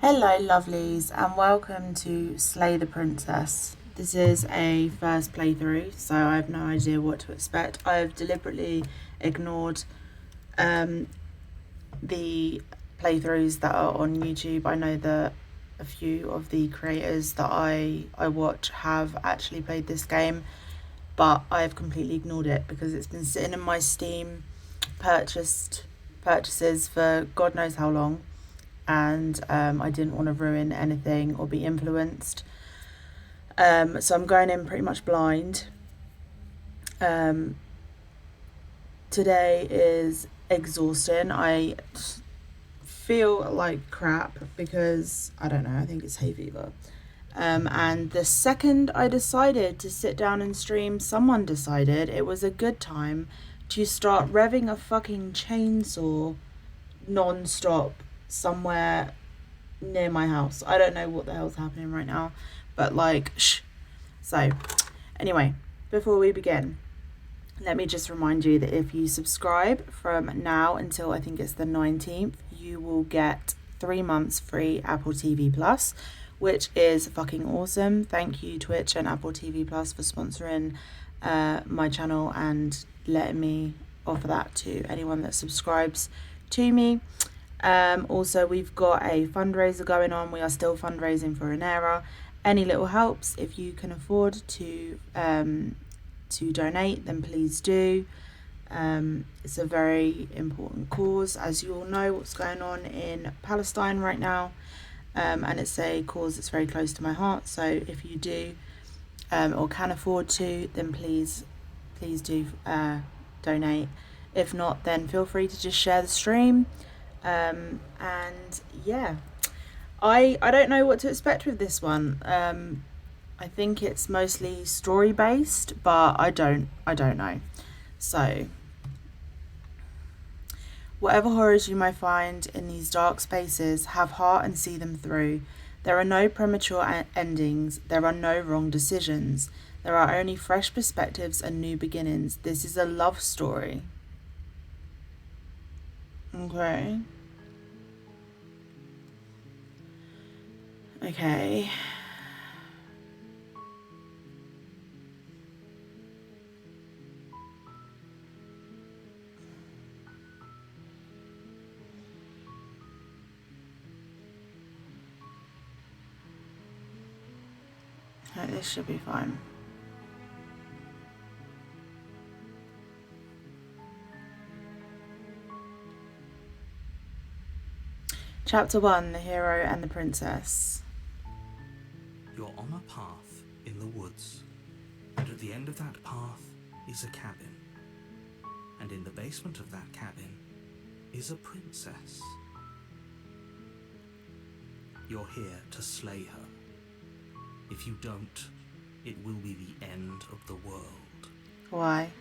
Hello lovelies and welcome to Slay the Princess. This is a first playthrough, so I have no idea what to expect. I have deliberately ignored the playthroughs that are on YouTube. I know that a few of the creators that I watch have actually played this game, but I have completely ignored it because it's been sitting in my Steam purchases for God knows how long, and I didn't want to ruin anything or be influenced. So I'm going in pretty much blind. Today is exhausting. I feel like crap because, I don't know, I think it's hay fever. And the second I decided to sit down and stream, someone decided it was a good time to start revving a fucking chainsaw non-stop somewhere near my house. I don't know what the hell's happening right now, but like, shh. So, anyway, before we begin, let me just remind you that if you subscribe from now until I think it's the 19th, you will get 3 months free Apple TV Plus, which is fucking awesome. Thank you, Twitch and Apple TV Plus, for sponsoring my channel and letting me offer that to anyone that subscribes to me. Also, we've got a fundraiser going on. We are still fundraising for an era. Any little helps, if you can afford to donate, then please do. It's a very important cause, as you all know what's going on in Palestine right now, and it's a cause that's very close to my heart. So if you do or can afford to, then please do donate. If not, then feel free to just share the stream. And yeah, I don't know what to expect with this one. I think it's mostly story based, but I don't know. So whatever horrors you may find in these dark spaces, have heart and see them through. There are no premature endings. There are no wrong decisions. There are only fresh perspectives and new beginnings. This is a love story. Okay. Okay. Right, this should be fine. Chapter 1, The Hero and the Princess. You're on a path in the woods, and at the end of that path is a cabin. And in the basement of that cabin is a princess. You're here to slay her. If you don't, it will be the end of the world. Why?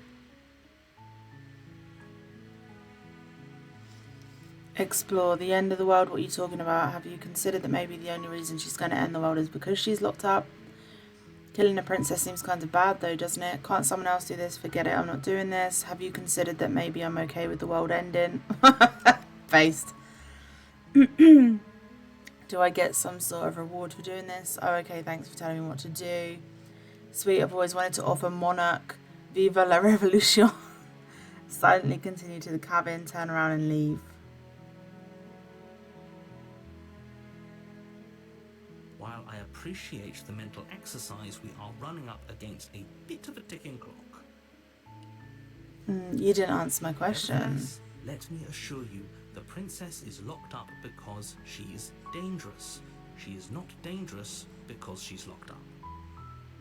Explore the end of the world. What are you talking about? Have you considered that maybe the only reason she's going to end the world is because she's locked up? Killing a princess seems kind of bad though, doesn't it? Can't someone else do this? Forget it, I'm not doing this. Have you considered that maybe I'm okay with the world ending? Faced. Do I get some sort of reward for doing this? Oh, okay, thanks for telling me what to do. Sweet, I've always wanted to offer Monarch. Viva la revolution. Silently continue to the cabin, turn around and leave. While I appreciate the mental exercise, we are running up against a bit of a ticking clock. You didn't answer my question. Nevertheless, let me assure you, the princess is locked up because she's dangerous. She is not dangerous because she's locked up.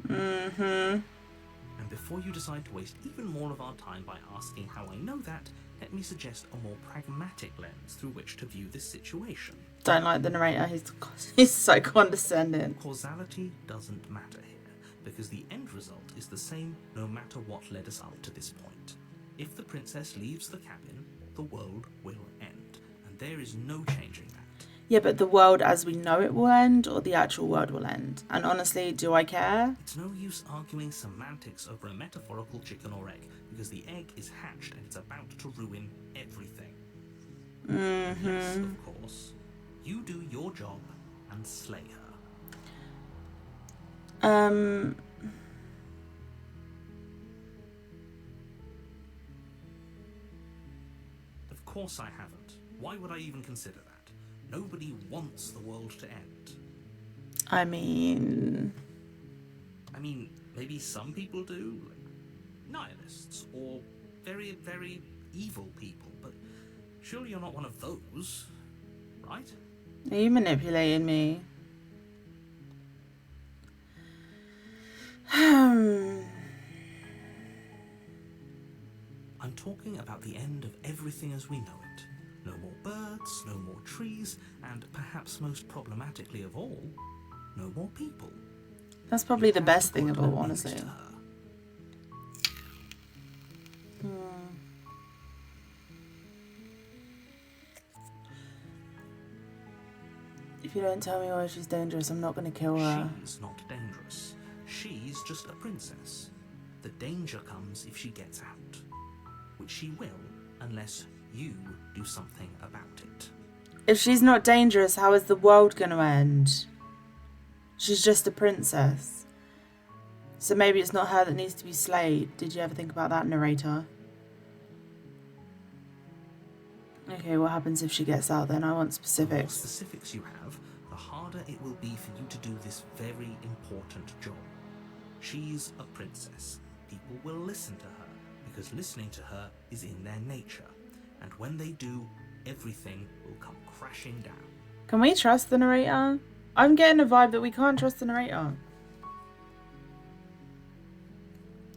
And before you decide to waste even more of our time by asking how I know that, let me suggest a more pragmatic lens through which to view this situation. Don't like the narrator, he's so condescending. Causality doesn't matter here, because the end result is the same no matter what led us up to this point. If the princess leaves the cabin, the world will end, and there is no changing that. Yeah, but the world as we know it will end, or the actual world will end? And honestly, do I care? It's no use arguing semantics over a metaphorical chicken or egg, because the egg is hatched and it's about to ruin everything. Unless, of course, you do your job and slay her. Of course I haven't. Why would I even consider that? Nobody wants the world to end. I mean, maybe some people do, like nihilists or very, very evil people, but surely you're not one of those, right? are you manipulating me? I'm talking about the end of everything as we know it. No more birds, no more trees, and perhaps most problematically of all, no more people. That's probably the best thing of all, honestly. If you don't tell me why she's dangerous, I'm not going to kill her. She's not dangerous. She's just a princess. The danger comes if she gets out, which she will unless you do something about it. If she's not dangerous, how is the world going to end? She's just a princess. So maybe it's not her that needs to be slayed. Did you ever think about that, narrator? Okay, what happens if she gets out then? I want specifics. The more specifics you have, the harder it will be for you to do this very important job. She's a princess. People will listen to her, because listening to her is in their nature. And when they do, everything will come crashing down. Can we trust the narrator? I'm getting a vibe that we can't trust the narrator.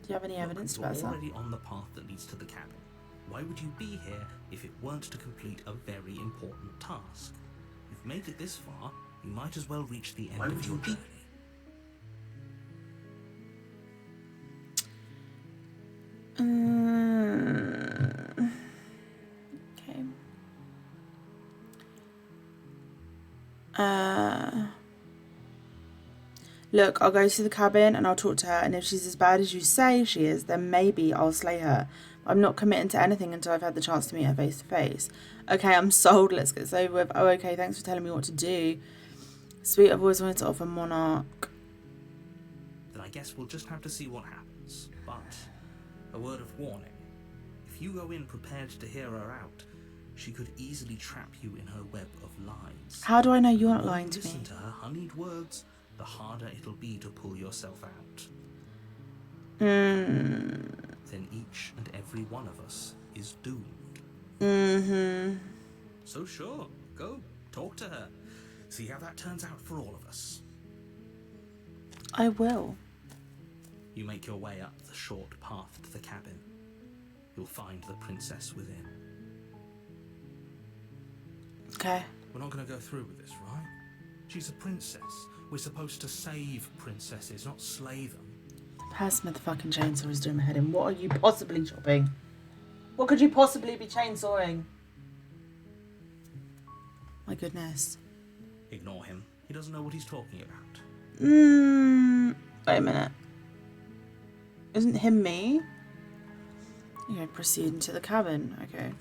Do you have any evidence about that? You're already on the path that leads to the cabin. Why would you be here if it weren't to complete a very important task? You've made it this far, you might as well reach the end of your journey. Okay. Look, I'll go to the cabin and I'll talk to her, and if she's as bad as you say she is, then maybe I'll slay her. I'm not committing to anything until I've had the chance to meet her face to face. Okay, I'm sold. Let's get this over with. Oh, okay, thanks for telling me what to do. Sweet, I've always wanted to offer Monarch. Then I guess we'll just have to see what happens. But a word of warning. If you go in prepared to hear her out, she could easily trap you in her web of lies. How do I know you're not lying to me? Listen to her honeyed words, the harder it'll be to pull yourself out. Then each and every one of us is doomed. So sure, go talk to her. See how that turns out for all of us. I will. You make your way up the short path to the cabin. You'll find the princess within. Okay. We're not going to go through with this, right? She's a princess. We're supposed to save princesses, not slay them. Pass me the fucking chainsaw is doing my head in. What are you possibly chopping? What could you possibly be chainsawing? My goodness. Ignore him. He doesn't know what he's talking about. Wait a minute. Isn't him me? Okay, proceed into the cabin. Okay.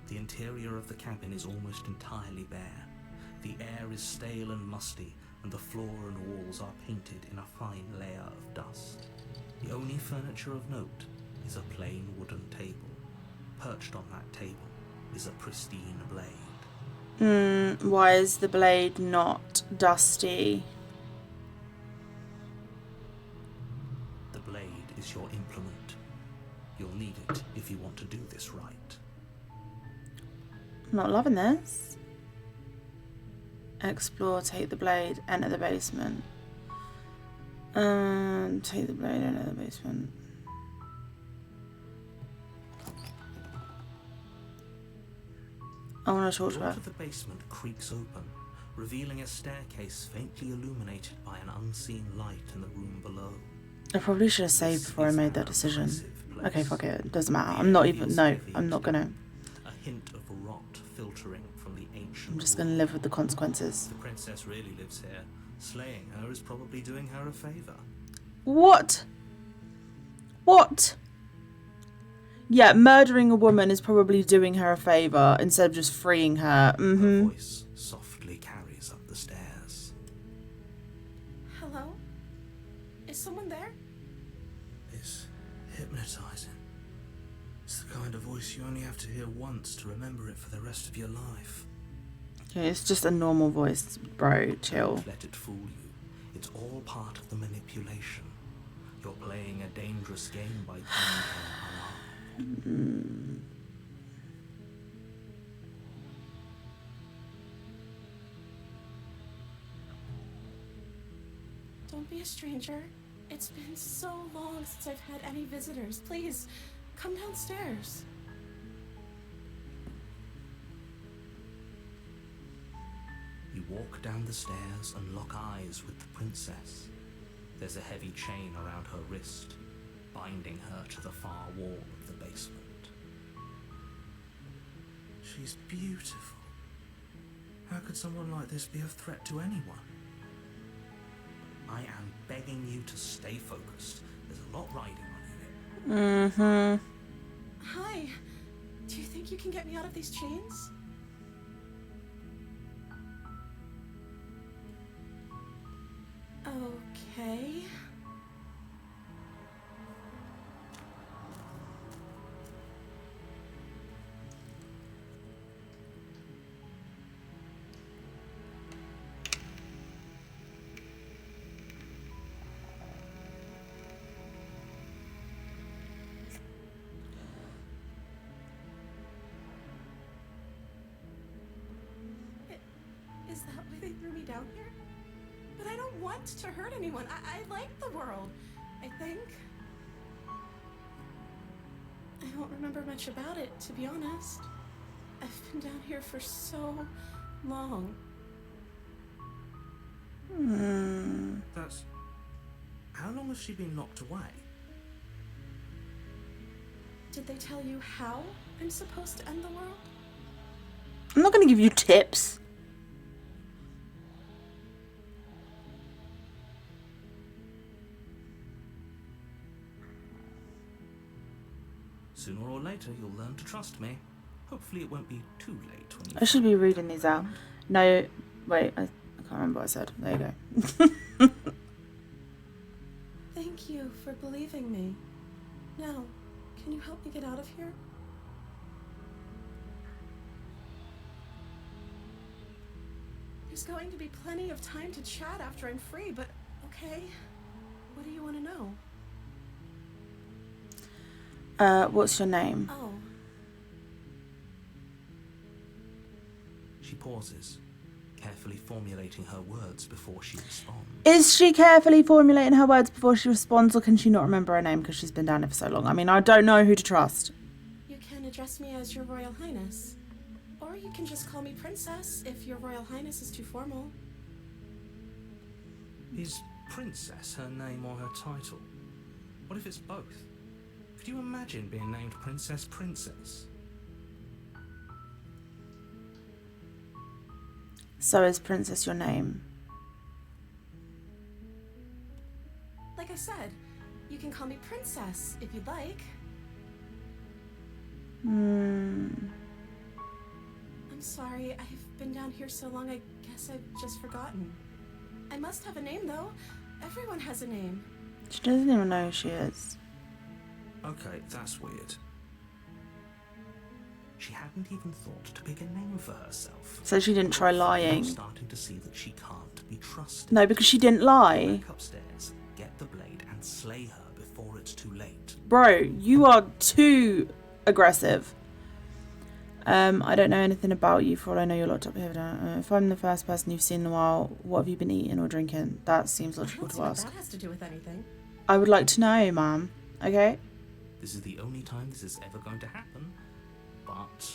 The interior of the cabin is almost entirely bare. The air is stale and musty, and the floor and walls are painted in a fine layer of dust. The only furniture of note is a plain wooden table. Perched on that table is a pristine blade. Why is the blade not dusty? The blade is your implement. You'll need it if you want to do this right. I'm not loving this. Explore, take the blade, enter the basement. Take the blade, enter the basement. I want to talk to The door her. to the basement creaks open, revealing a staircase faintly illuminated by an unseen light in the room below. I probably should have saved before I made that decision. Okay, fuck it. It doesn't matter. I'm not even... No, I'm not gonna. A hint of rot filtering from the ancient I'm just gonna live with the consequences. The princess really lives here. Slaying her is probably doing her a favour. What? What? Yeah, murdering a woman is probably doing her a favour instead of just freeing her. Her voice softly carries up the stairs. Hello? Is someone there? It's hypnotising. It's the kind of voice you only have to hear once to remember it for the rest of your life. Okay, it's just a normal voice, bro. Chill. Don't let it fool you. It's all part of the manipulation. You're playing a dangerous game by calling her unarmed. Don't be a stranger. It's been so long since I've had any visitors. Please, come downstairs. You walk down the stairs and lock eyes with the princess. There's a heavy chain around her wrist, binding her to the far wall of the basement. She's beautiful. How could someone like this be a threat to anyone? I am begging you to stay focused. There's a lot riding on you. Hi. Do you think you can get me out of these chains? Okay. Is that why they threw me down here? But I don't want to hurt anyone. I like the world, I think. I don't remember much about it, to be honest. I've been down here for so long. That's... How long has she been locked away? Did they tell you how I'm supposed to end the world? I'm not going to give you tips. Sooner or later, you'll learn to trust me. Hopefully it won't be too late when you... I should be reading these out. No, wait, I can't remember what I said. There you go. Thank you for believing me. Now, can you help me get out of here? There's going to be plenty of time to chat after I'm free, but okay. What do you want to know? What's your name? Oh, She pauses, carefully formulating her words before she responds. Is she carefully formulating her words before she responds, or can she not remember her name because she's been down there for so long? I mean, I don't know who to trust. you can address me as Your Royal Highness. Or you can just call me Princess if Your Royal Highness is too formal. Is Princess her name or her title? What if it's both? Could you imagine being named Princess Princess? So is Princess your name? Like I said, you can call me Princess if you'd like. I'm sorry, I've been down here so long, I guess I've just forgotten. I must have a name, though. Everyone has a name. She doesn't even know who she is. Okay, that's weird. She hadn't even thought to pick a name for herself. So she didn't try lying. I'm starting to see that she can't be trusted. No, because she didn't lie. Back upstairs, get the blade and slay her before it's too late. Bro, you are too aggressive. I don't know anything about you. For all I know, you're locked up here. If I'm the first person you've seen in a while, what have you been eating or drinking? That seems I logical don't see to what ask. that has to do with anything. I would like to know, ma'am. Okay? This is the only time this is ever going to happen, but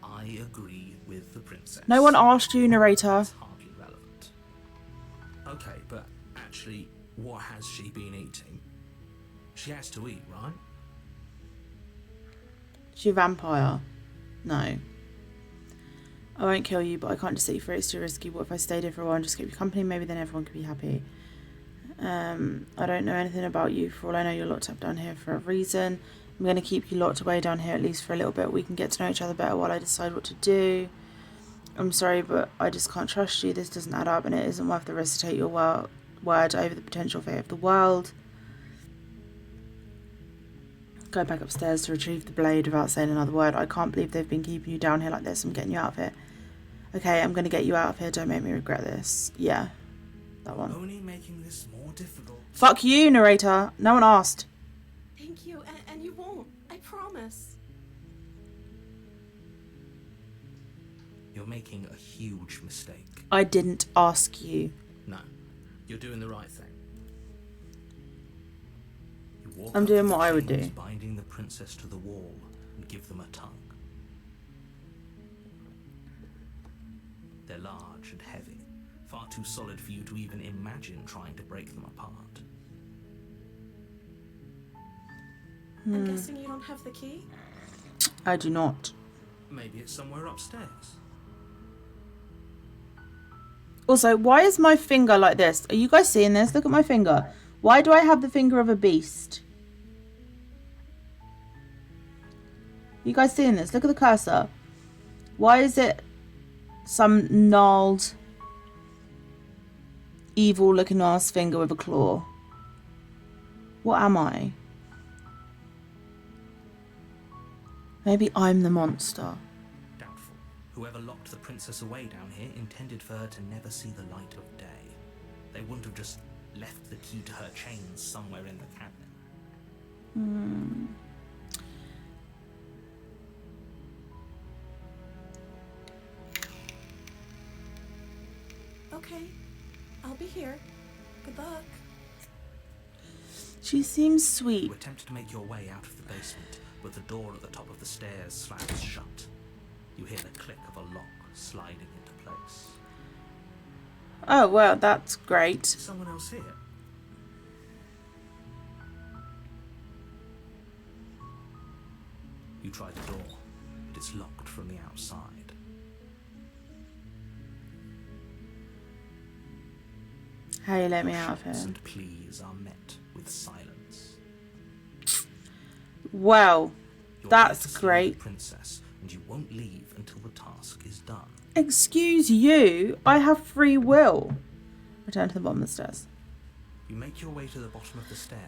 I agree with the princess. No one asked you, narrator. It's hardly relevant. Okay, but actually, what has she been eating? She has to eat, right? She's a vampire. No. I won't kill you, but I can't just set you free. It's too risky. What if I stayed here for a while and just keep you company? Maybe then everyone could be happy. I don't know anything about you. For all I know, you're locked up down here for a reason. I'm going to keep you locked away down here at least for a little bit. We can get to know each other better while I decide what to do. I'm sorry, but I just can't trust you. This doesn't add up, and it isn't worth the risk to take your word over the potential fate of the world. Go back upstairs to retrieve the blade without saying another word. I can't believe they've been keeping you down here like this. I'm getting you out of here. Okay, I'm going to get you out of here. Don't make me regret this. Yeah, that one. Only making this more difficult. Fuck you, narrator. No one asked. Thank you, and you won't. I promise. You're making a huge mistake. I didn't ask you. No, you're doing the right thing. You walk I'm up doing to the what I would chains do. binding the princess to the wall and give them a tongue. They're large and heavy, far too solid for you to even imagine trying to break them apart. I'm guessing you don't have the key? I do not. Maybe it's somewhere upstairs. Also, why is my finger like this? Are you guys seeing this? Look at my finger. Why do I have the finger of a beast? You guys seeing this? Look at the cursor. Why is it some gnarled, evil looking ass finger with a claw? What am I? Maybe I'm the monster. Doubtful. Whoever locked the princess away down here intended for her to never see the light of day. They wouldn't have just left the key to her chains somewhere in the cabin. Okay, I'll be here. Good luck. She seems You sweet. attempt to make your way out of the basement, but the door at the top of the stairs slams shut. You hear the click of a lock sliding into place. Oh, well, that's great. Is someone else here? You try the door, but it's locked from the outside. How you let me out of Shouts here? and pleas are met with silence. Well, You're that's here to see great. the princess, and you won't leave until the task is done. Excuse you, I have free will. Return to the bottom of the stairs. You make your way to the bottom of the stairs.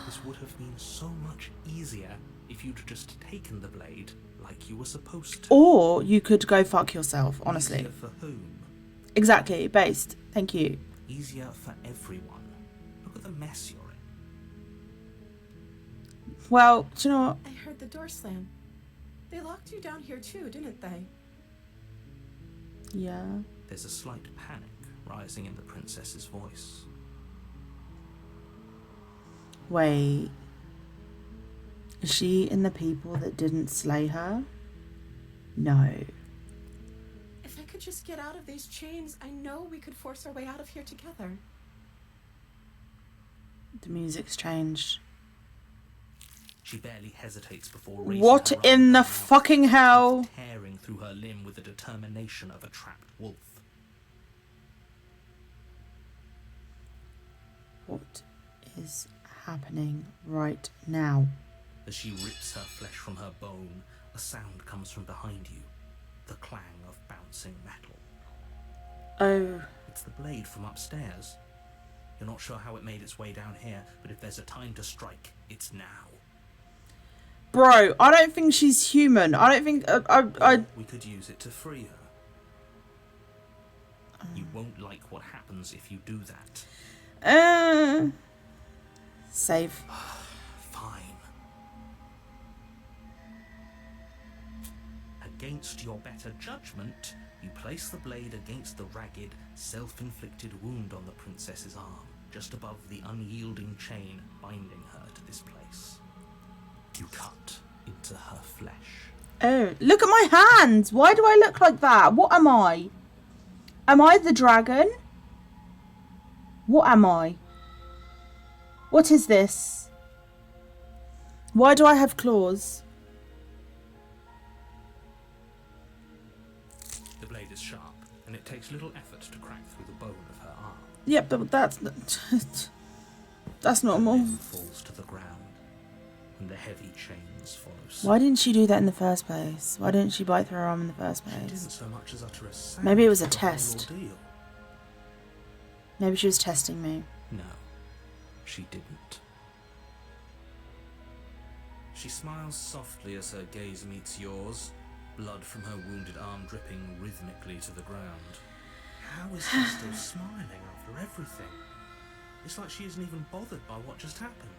This would have been so much easier if you'd just taken the blade like you were supposed to. Or you could go fuck yourself, honestly. Easier for whom? Exactly, based. Thank you. Easier for everyone. Look at the mess you're in. Well, do you know what? I heard the door slam. They locked you down here too, didn't they? Yeah. There's a slight panic rising in the princess's voice. Wait. Is she in the people that didn't slay her? No. If I could just get out of these chains, I know we could force our way out of here together. The music's changed. She barely hesitates before raising What her in arm the out, fucking hell? tearing through her limb with the determination of a trapped wolf. What is happening right now? As she rips her flesh from her bone, a sound comes from behind you. The clang of bouncing metal. Oh, It's the blade from upstairs. You're not sure how it made its way down here, but if there's a time to strike, it's now. bro, I don't think she's human. I don't think... We could use it to free her. You won't like what happens if you do that. Save. Fine. Against your better judgment, you place the blade against the ragged, self-inflicted wound on the princess's arm, just above the unyielding chain binding her to this place. You cut into her flesh. Oh, look at my hands. Why do I look like that? What am I? Am I the dragon? What am I? What is this? Why do I have claws? The blade is sharp, and it takes little effort to crack through the bone of her arm. Yep, but that's Her normal. limb falls to the ground, and the heavy chains follow suit. Why didn't she do that in the first place? Why didn't she bite through her arm in the first She place? didn't so much as utter a sound. Maybe it was a for the whole test. ordeal. Maybe she was testing me. No, she didn't. She smiles softly as her gaze meets yours, blood from her wounded arm dripping rhythmically to the ground. How is she still smiling after everything? It's like she isn't even bothered by what just happened.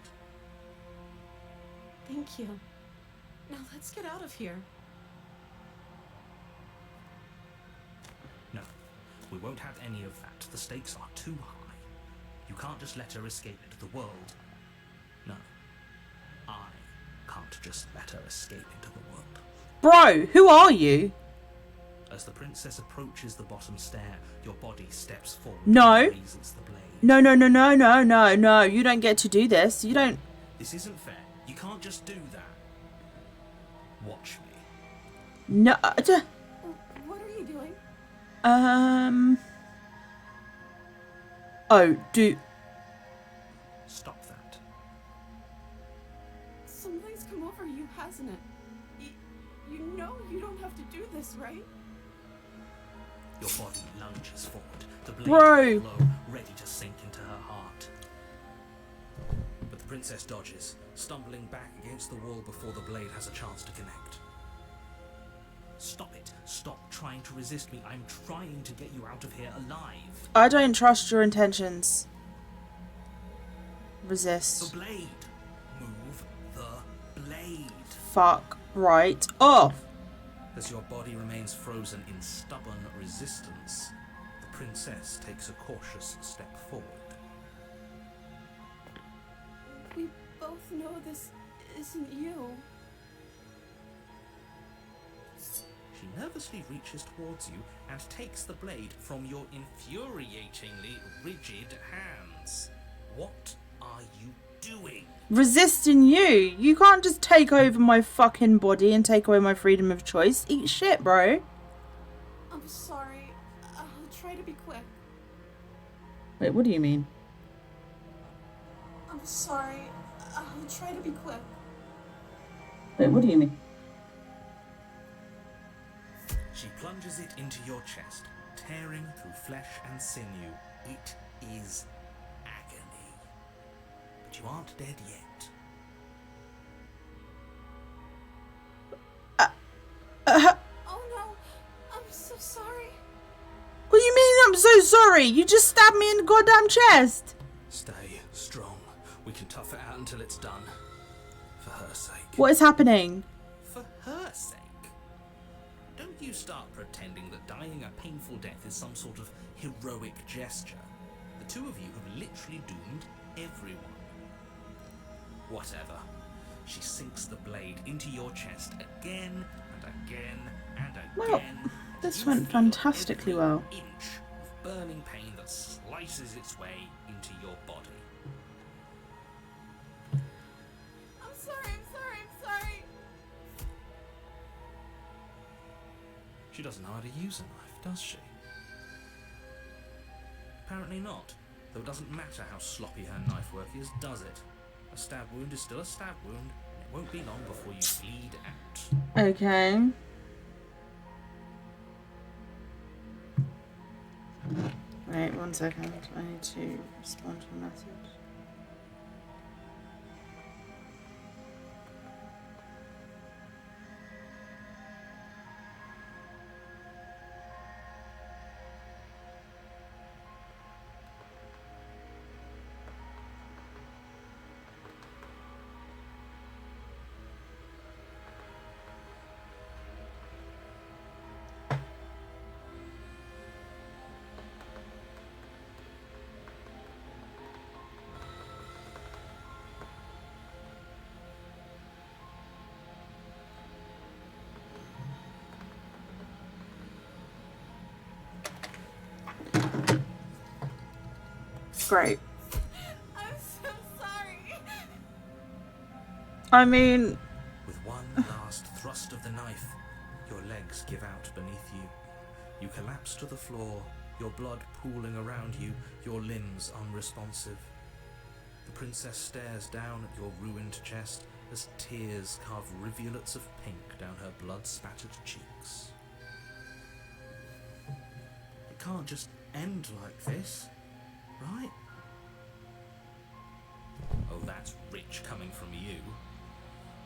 Thank you. Now let's get out of here. No, we won't have any of that. The stakes are too high. You can't just let her escape into the world. No, I can't just let her escape into the world. Bro, who are you? As the princess approaches the bottom stair, your body steps forward No. and raises the blade. No, no, no, no, no, no, no. You don't get to do this. You don't. This isn't fair. You can't just do that. Watch me. No. What are you doing? Oh, do. Stop that. Something's come over you, hasn't it? You know you don't have to do this, right? Your body lunges forward, the blade Bro. low, ready to sink into her heart. But the princess dodges, stumbling back against the wall before the blade has a chance to connect. Stop it. Stop trying to resist me. I'm trying to get you out of here alive. I don't trust your intentions. Resist. The blade. Move the blade. Fuck right off. As your body remains frozen in stubborn resistance, the princess takes a cautious step forward. We both know this isn't you. She nervously reaches towards you and takes the blade from your infuriatingly rigid hands. What are you doing? Resisting you. You can't just take over my fucking body and take away my freedom of choice. Eat shit, bro. I'm sorry. I'll try to be quick. Wait, what do you mean? I'm sorry. I'll try to be quick. Wait, what do you mean? She plunges it into your chest, tearing through flesh and sinew. It is agony. But you aren't dead yet. Oh no. I'm so sorry. What do you mean I'm so sorry? You just stabbed me in the goddamn chest. Stay strong. We can tough it out until it's done. For her sake. What is happening? For her sake. Don't you start pretending that dying a painful death is some sort of heroic gesture. The two of you have literally doomed everyone. Whatever. She sinks the blade into your chest again and again and again. Well, this You went feel fantastically every well. inch of burning pain that slices its way into your body. I'm sorry. She doesn't know how to use a knife, does she? Apparently not, though it doesn't matter how sloppy her knife work is, does it? A stab wound is still a stab wound, and it won't be long before you bleed out. Okay. Wait, 1 second. I need to respond to a message. Great. I'm so sorry. I mean, With one last thrust of the knife, your legs give out beneath you. You collapse to the floor, your blood pooling around you, your limbs unresponsive. The princess stares down at your ruined chest as tears carve rivulets of pink down her blood-spattered cheeks. It can't just end like this, right? Oh, that's rich coming from you.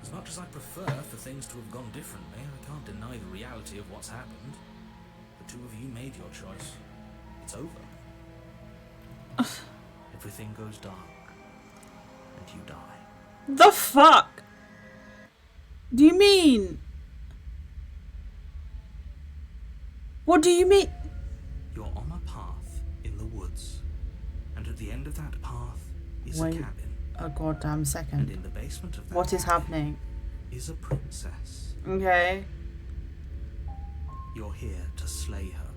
As much as I prefer for things to have gone differently, I can't deny the reality of what's happened. The two of you made your choice. It's over. Everything goes dark, and you die. The fuck? Do you mean? What do you mean? You're on a path in the woods, and at the end of that path is Wait a cabin. a goddamn And second. in the basement of that What is cabin happening? is a princess. Okay. You're here to slay her.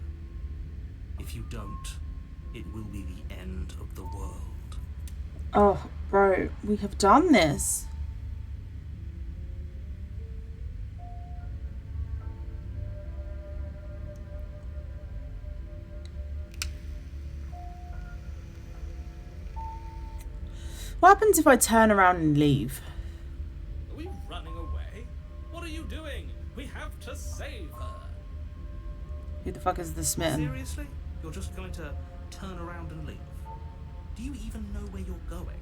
If you don't, it will be the end of the world. Oh, bro, we have done this. What happens if I turn around and leave? Are we running away? What are you doing? We have to save her. Who the fuck is the smitten? Seriously? You're just going to turn around and leave? Do you even know where you're going?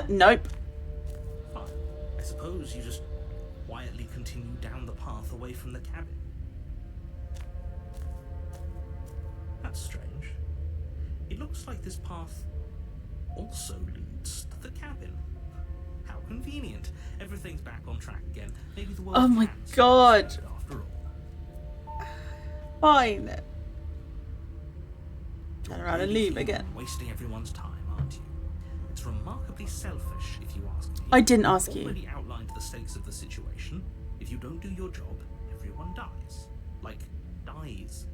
Nope. Fine. I suppose you just quietly continue down the path away from the cabin. That's strange. It looks like this path also leads to the cabin. How convenient. Everything's back on track again. Maybe the world Oh my can stay God. saved after all. Fine. Turn You're around and really leave keen again. on wasting everyone's time, aren't you? It's remarkably selfish, if you ask me. I didn't ask I've you. already outlined the stakes of the situation. If you don't do your job, everyone dies. Like, dies.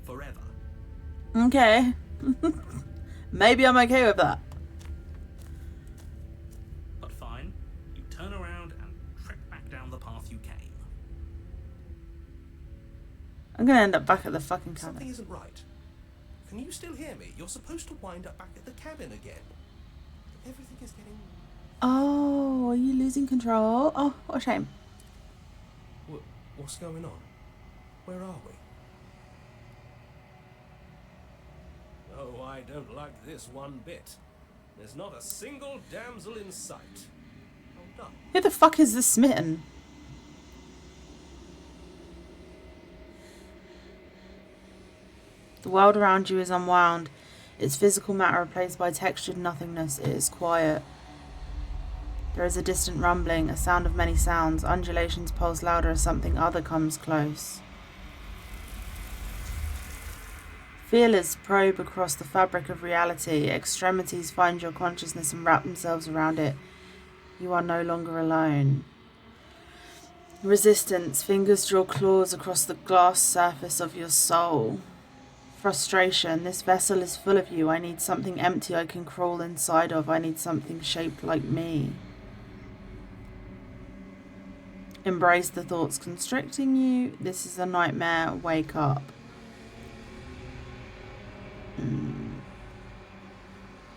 Forever. Okay. Maybe I'm okay with that. But fine, you turn around and trek back down the path you came. I'm gonna end up back at the fucking Something cabin. isn't right. Can you still hear me? You're supposed to wind up back at the cabin again. Everything is getting... Oh, are you losing control? Oh, what a shame. What's going on? Where are we? Oh, I don't like this one bit. There's not a single damsel in sight. Hold up. Who the fuck is this smitten? The world around you is unwound. Its physical matter replaced by textured nothingness. It is quiet. There is a distant rumbling, a sound of many sounds. Undulations pulse louder as something other comes close. Feelers probe across the fabric of reality. Extremities find your consciousness and wrap themselves around it. You are no longer alone. Resistance. Fingers draw claws across the glass surface of your soul. Frustration. This vessel is full of you. I need something empty I can crawl inside of. I need something shaped like me. Embrace the thoughts constricting you. This is a nightmare. Wake up.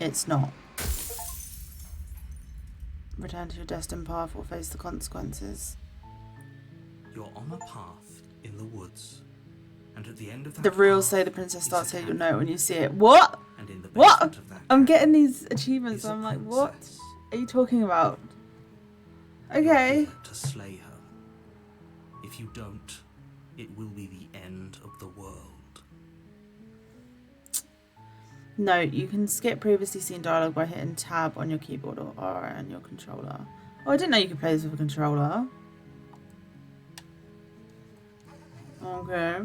It's not. Return to your destined path or face the consequences. You're on a path in the woods. And at the end of that The reels path say the princess is starts a here. You'll cabin. know it when you see it. What? And in the What? basement of that I'm cabin getting these achievements. is a I'm like, what princess. are you talking about? You're Okay. here to slay her. If you don't, it will be the end of the world. Note, you can skip previously seen dialogue by hitting tab on your keyboard or R on your controller. Oh, I didn't know you could play this with a controller. Okay.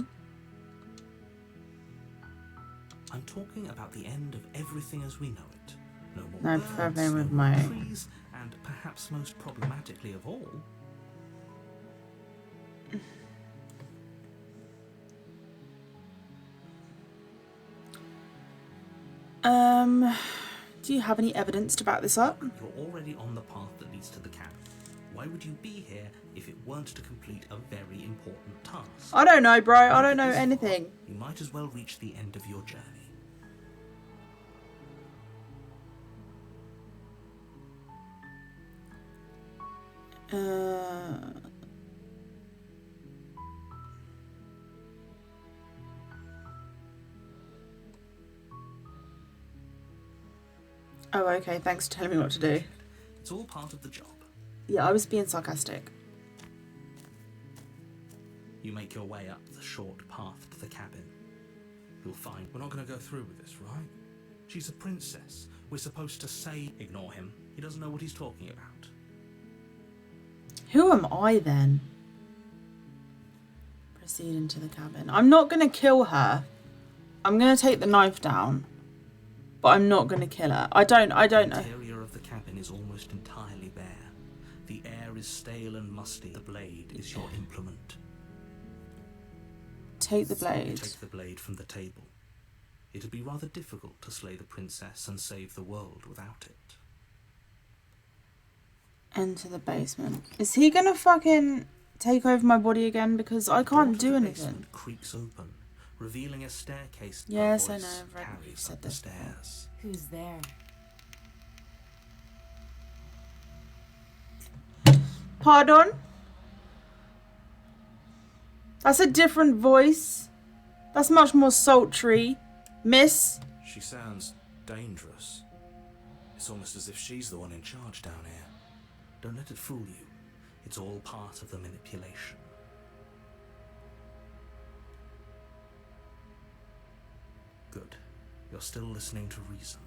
I'm talking about the end of everything as we know it. No more No, I prefer birds, playing with no more my- trees, and perhaps most problematically of all, Do you have any evidence to back this up? you're already on the path that leads to the cabin. Why would you be here if it weren't to complete a very important task? I don't know, bro. I Look don't at know this far, anything. You might as well reach the end of your journey. Oh, okay. Thanks for telling me what to do. It's all part of the job. Yeah, I was being sarcastic. You make your way up the short path to the cabin. You'll find We're not going to go through with this, right? she's a princess. We're supposed to say, ignore him. He doesn't know what he's talking about. Who am I then? Proceed into the cabin. I'm not going to kill her. I'm going to take the knife down. But I'm not going to kill her. I don't know. The interior of the cabin is almost entirely bare. The air is stale and musty. The blade is your implement. Take the blade. Take the blade from the table. It'd be rather difficult to slay the princess and save the world without it. Enter the basement. Is he going to fucking take over my body again? Because I can't do The anything. basement creaks open, revealing a staircase. Yes, A I voice know, I've read what carries you've said up the this before. stairs. Who's there? Pardon? That's a different voice. That's much more sultry. Miss? She sounds dangerous. It's almost as if she's the one in charge down here. Don't let it fool you. It's all part of the manipulation. Good. You're still listening to reason.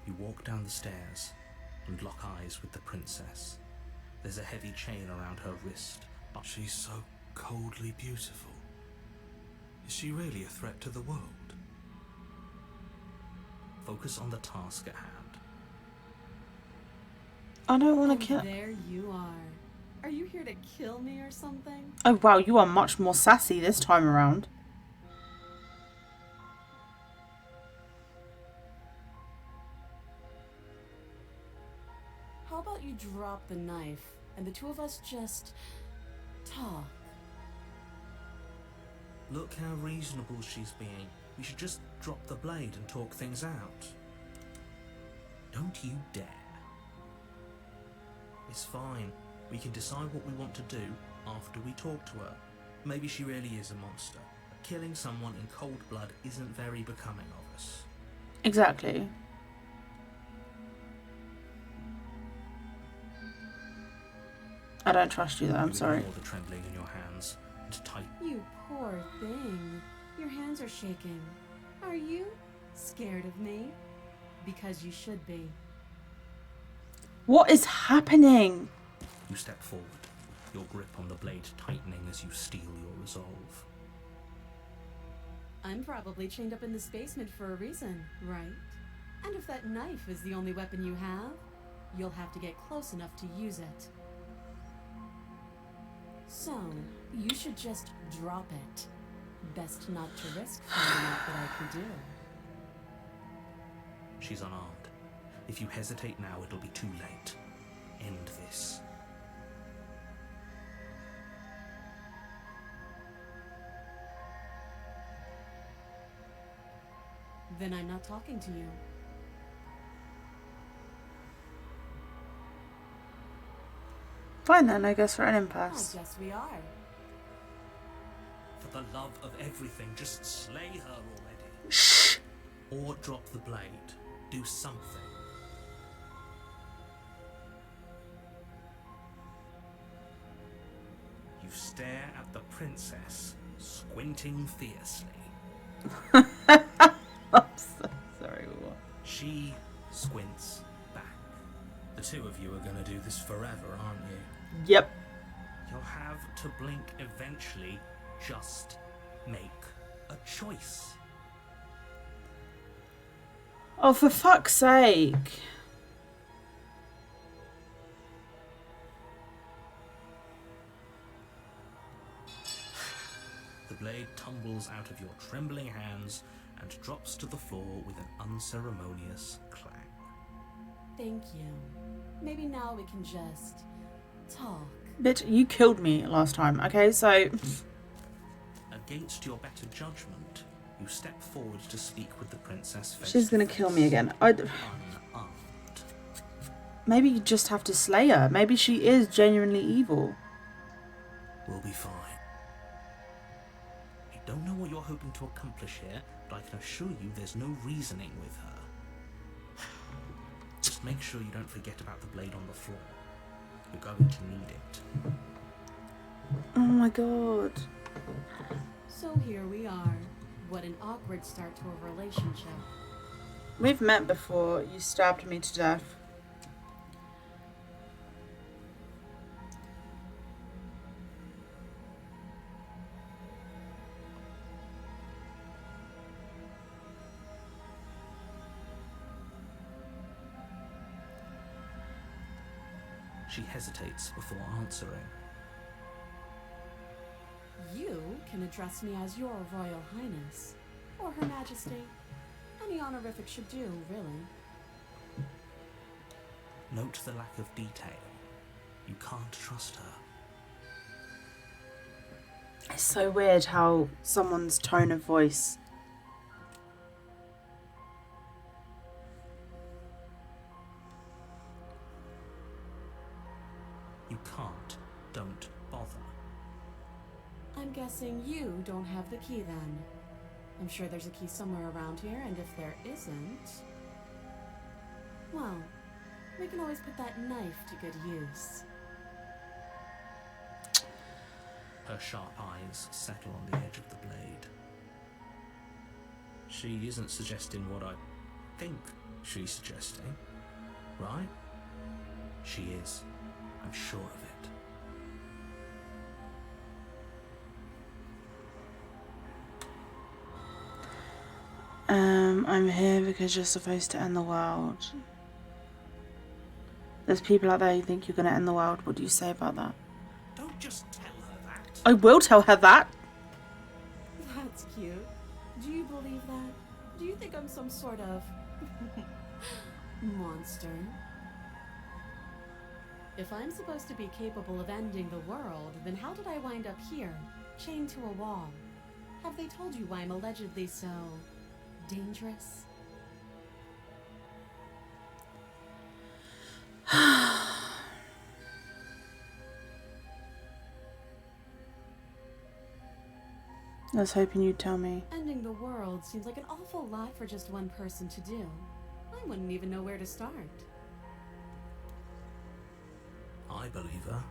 You walk down the stairs and lock eyes with the princess. There's a heavy chain around her wrist, but She's so coldly beautiful. Is she really a threat to the world? focus on the task at hand. I don't want Oh, to kill... there you are. Are you here to kill me or something? Oh, wow. You are much more sassy this time around. How about you drop the knife and the two of us just talk? Look how reasonable she's being. We should just drop the blade and talk things out. Don't you dare. It's fine. We can decide what we want to do after we talk to her. Maybe she really is a monster. Killing someone in cold blood isn't very becoming of us. Exactly. I don't trust you though, I'm sorry. Ignore the trembling in your hands and tighten. You poor thing. Your hands are shaking. Are you scared of me? Because you should be. What is happening? You step forward, your grip on the blade tightening as you steel your resolve. I'm probably chained up in this basement for a reason, right? And if that knife is the only weapon you have, you'll have to get close enough to use it. So, you should just drop it. Best not to risk finding out what I can do. She's unarmed. If you hesitate now, it'll be too late. End this. Then I'm not talking to you. Fine then, I guess we're at an I impasse. guess we are. For the love of everything, just slay her already. Shh! Or drop the blade. Do something. You stare at the princess, squinting fiercely. I'm so sorry, what? She squints back. The two of you are going to do this forever, aren't you? Yep. You'll have to blink eventually. Just make a choice. Oh, for fuck's sake. The blade tumbles out of your trembling hands and drops to the floor with an unceremonious clang. Thank you. Maybe now we can just talk. Bitch, you killed me last time, okay? So, Against your better judgment, you step forward to speak with the princess face she's to gonna kill me face, again. unarmed. Maybe you just have to slay her. Maybe she is genuinely evil. We'll be fine. I don't know what you're hoping to accomplish here, but I can assure you there's no reasoning with her. Just make sure you don't forget about the blade on the floor. You're going to need it. Oh my god. So here we are. What an awkward start to a relationship. We've met before. You stabbed me to death. She hesitates before answering. You can address me as your Royal Highness, or Her Majesty. Any honorific should do, really. Note the lack of detail. You can't trust her. It's so weird how someone's tone of voice. You can't. Don't bother. I'm guessing you don't have the key then. I'm sure there's a key somewhere around here, and if there isn't, well, we can always put that knife to good use. Her sharp eyes settle on the edge of the blade. She isn't suggesting what I think she's suggesting, right? She is. I'm sure of it. I'm here because you're supposed to end the world. There's people out there who think you're going to end the world. What do you say about that? Don't just tell her that. I will tell her that. That's cute. Do you believe that? Do you think I'm some sort of monster? If I'm supposed to be capable of ending the world, then how did I wind up here, chained to a wall? Have they told you why I'm allegedly so dangerous? I was hoping you'd tell me. Ending the world seems like an awful lot for just one person to do. I wouldn't even know where to start. I believe her.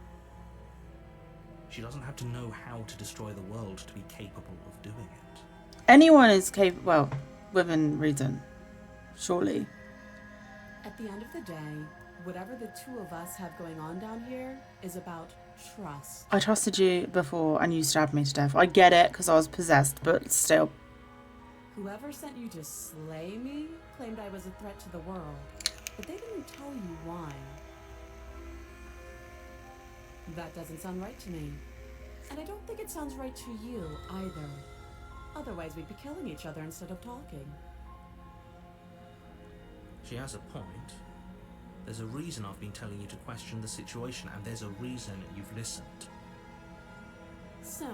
She doesn't have to know how to destroy the world to be capable of doing it. Anyone is capable, well, within reason, surely. At the end of the day, whatever the two of us have going on down here is about trust. I trusted you before and you stabbed me to death. I get it because I was possessed, but still. Whoever sent you to slay me claimed I was a threat to the world, but they didn't tell you why. That doesn't sound right to me. And I don't think it sounds right to you either. Otherwise we'd be killing each other instead of talking. She has a point. There's a reason I've been telling you to question the situation, and there's a reason you've listened. So,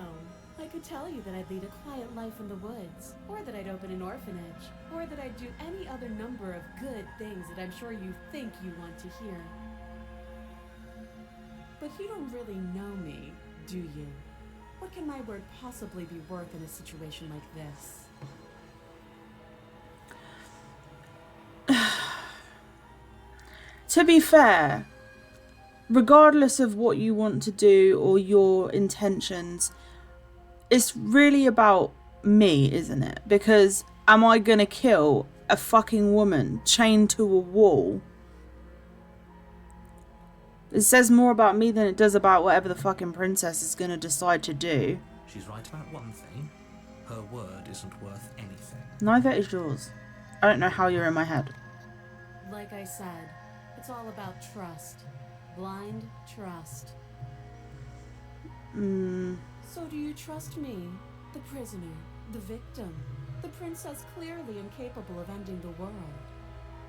I could tell you that I'd lead a quiet life in the woods, or that I'd open an orphanage, or that I'd do any other number of good things that I'm sure you think you want to hear. But you don't really know me, do you? What can my word possibly be worth in a situation like this? To be fair, regardless of what you want to do or your intentions, it's really about me, isn't it? Because am I gonna kill a fucking woman chained to a wall? It says more about me than it does about whatever the fucking princess is gonna decide to do. She's right about one thing. Her word isn't worth anything. Neither is yours. I don't know how you're in my head. Like I said, it's all about trust. Blind trust. So do you trust me, the prisoner, the victim, the princess clearly incapable of ending the world?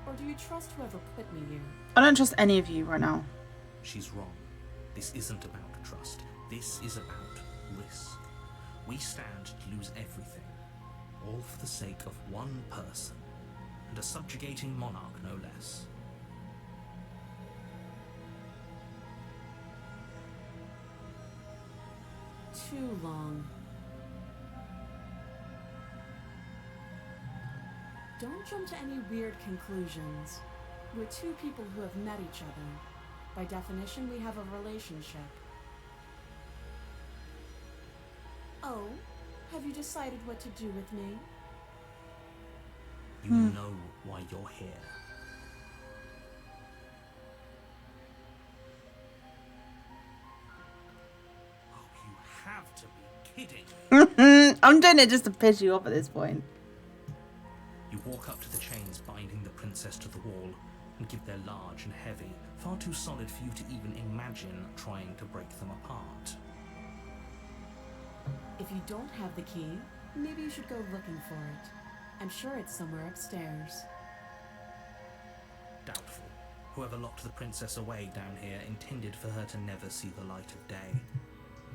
Or do you trust whoever put me here? I don't trust any of you right now. She's wrong. This isn't about trust. This is about risk. We stand to lose everything, all for the sake of one person, and a subjugating monarch, no less. Too long. Don't jump to any weird conclusions. We're two people who have met each other. By definition, we have a relationship. Oh, have you decided what to do with me? You know why you're here. Oh, you have to be kidding me. I'm doing it just to piss you off at this point. You walk up to the chains binding the princess to the wall and give they're large and heavy, far too solid for you to even imagine trying to break them apart. If you don't have the key, maybe you should go looking for it. I'm sure it's somewhere upstairs. Doubtful. Whoever locked the princess away down here intended for her to never see the light of day.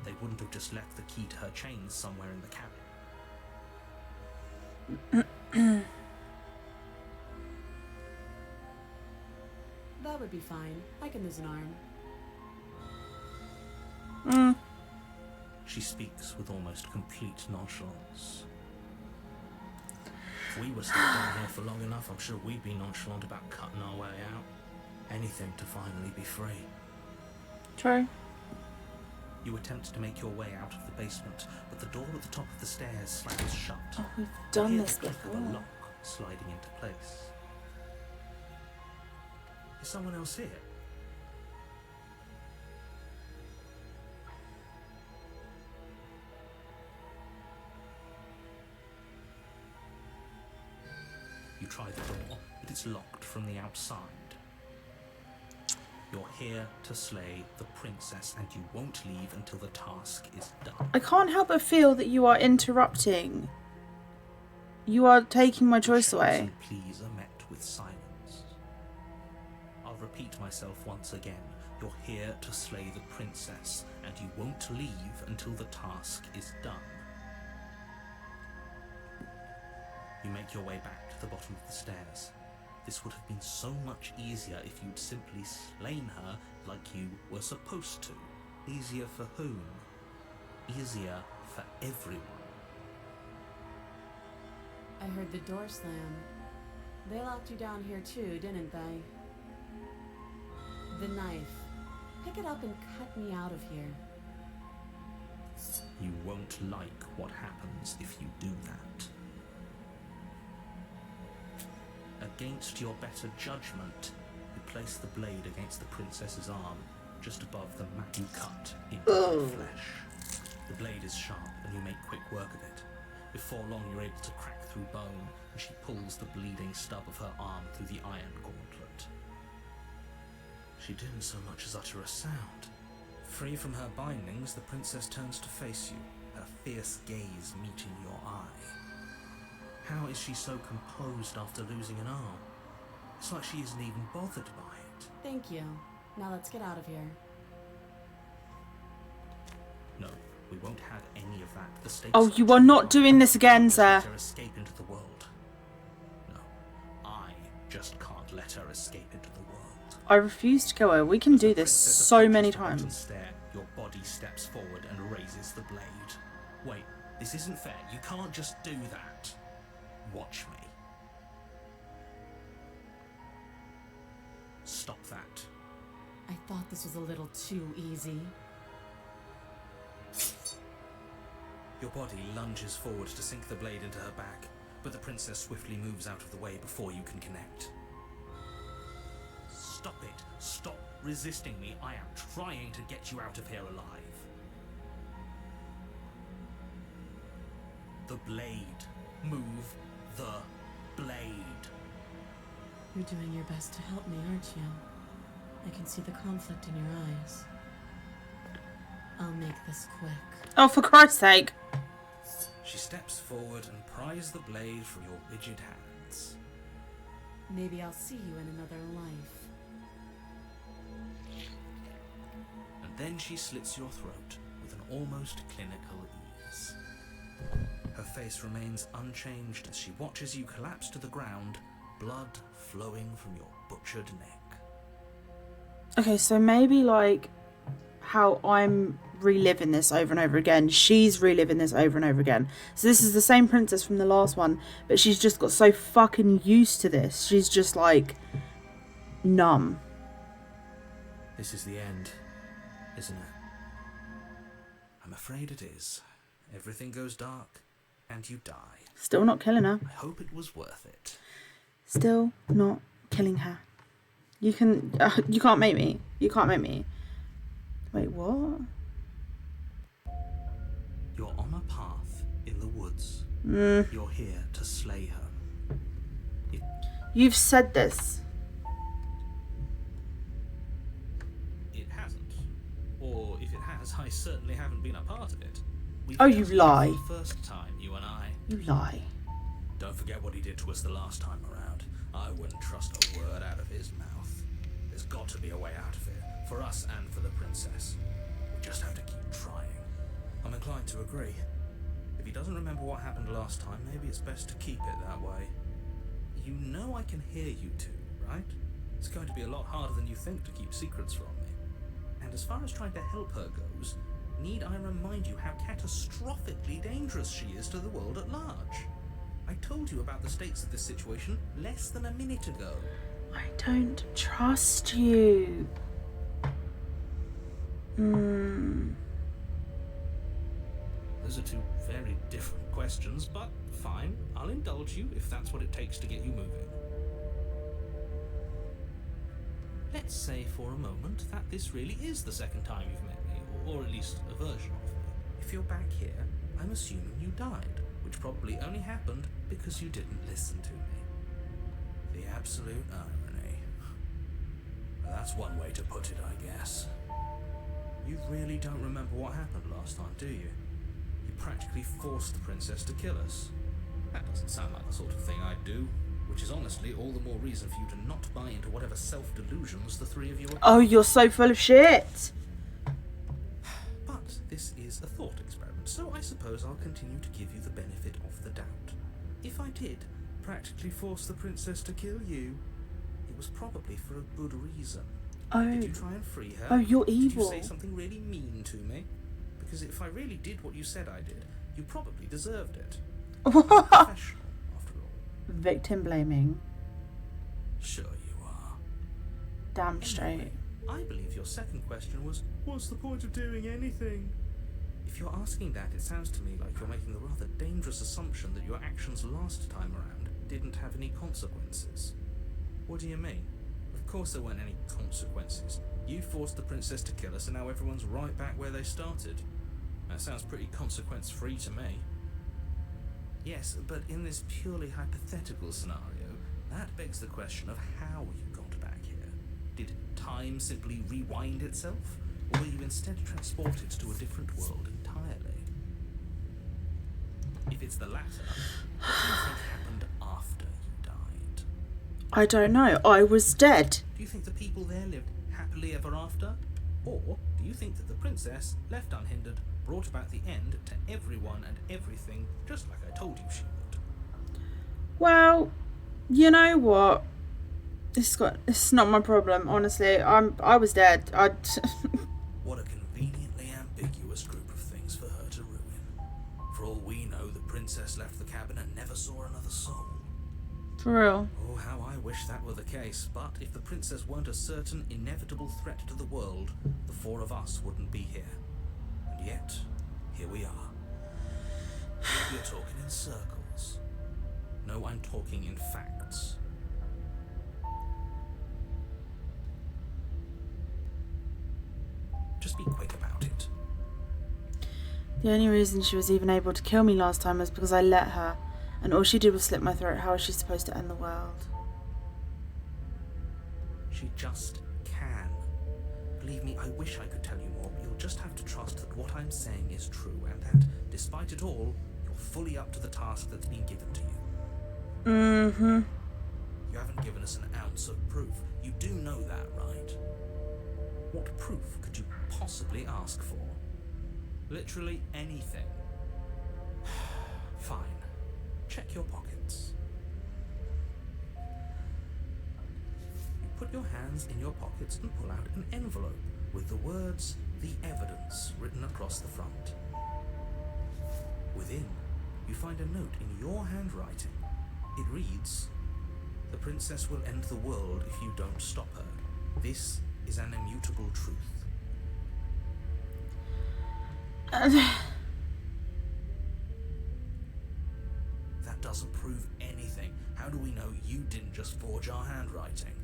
They wouldn't have just left the key to her chains somewhere in the cabin. That would be fine. I can lose an arm. She speaks with almost complete nonchalance. If we were stuck down here for long enough, I'm sure we'd be nonchalant about cutting our way out. Anything to finally be free. True. You attempt to make your way out of the basement, but the door at the top of the stairs slams shut. Oh, we've You done hear this the click of before. a lock sliding into place. Is someone else here? You try the door, but it's locked from the outside. You're here to slay the princess, and you won't leave until the task is done. I can't help but feel that you are interrupting. You are taking my choice Shouts away. and pleas are met with silence. I'll repeat myself once again. You're here to slay the princess, and you won't leave until the task is done. You make your way back to the bottom of the stairs. This would have been so much easier if you'd simply slain her like you were supposed to. Easier for whom? Easier for everyone. I heard the door slam. They locked you down here too, didn't they? The knife. Pick it up and cut me out of here. You won't like what happens if you do that. Against your better judgment, you place the blade against the princess's arm, just above the mat you cut into her flesh. The blade is sharp, and you make quick work of it. Before long, you're able to crack through bone, and she pulls the bleeding stub of her arm through the iron gauntlet. She didn't so much as utter a sound. Free from her bindings, the princess turns to face you, her fierce gaze meeting your eye. How is she so composed after losing an arm? It's like she isn't even bothered by it. Thank you. Now let's get out of here. No, we won't have any of that. The stakes Oh, you are not doing this again, sir. Let her escape into the world. No, I just can't let her escape into the world. I refuse to go away. We can do this Princess so many approaches the times. stare. Your body steps forward and raises the blade. Wait, this isn't fair. You can't just do that. Watch me. Stop that. I thought this was a little too easy. Your body lunges forward to sink the blade into her back, but the princess swiftly moves out of the way before you can connect. Stop it. Stop resisting me. I am trying to get you out of here alive. The blade. Move the blade. You're doing your best to help me, aren't you? I can see the conflict in your eyes. I'll make this quick. Oh, for Christ's sake. She steps forward and pries the blade from your rigid hands. Maybe I'll see you in another life. And then she slits your throat with an almost clinical ease. Her face remains unchanged as she watches you collapse to the ground, blood flowing from your butchered neck. Okay, so maybe like how I'm reliving this over and over again, she's reliving this over and over again. So this is the same princess from the last one, but she's just got so fucking used to this. She's just like numb. This is the end, isn't it? I'm afraid it is. Everything goes dark, and you die. Still not killing her. I hope it was worth it. Still not killing her. You can't make me. You can't make me. Wait, what? You're on a path in the woods. You're here to slay her. You've said this. It hasn't. Or if it has, I certainly haven't been a part of it. Oh, you lie. For the first time, you and I. You lie. Don't forget what he did to us the last time around. I wouldn't trust a word out of his mouth. There's got to be a way out of it, for us and for the princess. We just have to keep trying. I'm inclined to agree. If he doesn't remember what happened last time, maybe it's best to keep it that way. You know I can hear you two, right? It's going to be a lot harder than you think to keep secrets from me. And as far as trying to help her goes, need I remind you how catastrophically dangerous she is to the world at large? I told you about the stakes of this situation less than a minute ago. I don't trust you. Those are two very different questions, but fine. I'll indulge you if that's what it takes to get you moving. Let's say for a moment that this really is the second time you've met me, or at least a version of me. If you're back here, I'm assuming you died, which probably only happened because you didn't listen to me. The absolute irony. Well, that's one way to put it, I guess. You really don't remember what happened last time, do you? You practically forced the princess to kill us. That doesn't sound like the sort of thing I'd do, which is honestly all the more reason for you to not buy into whatever self-delusions the three of you are. Oh, you're so full of shit. But this is a thought experiment, so I suppose I'll continue to give you the benefit of the doubt. If I did practically force the princess to kill you, it was probably for a good reason. Oh. Did you try and free her? Oh, you're evil. Did you say something really mean to me? Because if I really did what you said I did, you probably deserved it. I'm professional, after all. Victim blaming. Sure you are. Damn straight. I believe your second question was, what's the point of doing anything? If you're asking that, it sounds to me like you're making the rather dangerous assumption that your actions last time around didn't have any consequences. What do you mean? Of course there weren't any consequences. You forced the princess to kill us and now everyone's right back where they started. That sounds pretty consequence-free to me. Yes, but in this purely hypothetical scenario, that begs the question of how you got back here. Did time simply rewind itself? Or were you instead transported to a different world entirely? If it's the latter, what do you think happened after you died? I don't know. I was dead. Do you think the people there lived happily ever after? Or do you think that the princess, left unhindered, brought about the end to everyone and everything, just like I told you she would? Well, you know what? It's not my problem, honestly. I was dead. What a conveniently ambiguous group of things for her to ruin. For all we know, the princess left the cabin and never saw another soul. For real. Oh, how I wish that were the case, but if the princess weren't a certain, inevitable threat to the world, the four of us wouldn't be here. And yet, here we are. You're talking in circles. No, I'm talking in facts. Just be quick about it. The only reason she was even able to kill me last time was because I let her. And all she did was slit my throat. How is she supposed to end the world? She just can. Believe me, I wish I could tell you more, but you'll just have to trust that what I'm saying is true, and that, despite it all, you're fully up to the task that's been given to you. Mm-hmm. You haven't given a lots of proof. You do know that, right? What proof could you possibly ask for? Literally anything. Fine. Check your pockets. You put your hands in your pockets and pull out an envelope with the words, "The Evidence," written across the front. Within, you find a note in your handwriting. It reads, "The princess will end the world if you don't stop her. This is an immutable truth." That doesn't prove anything. How do we know you didn't just forge our handwriting?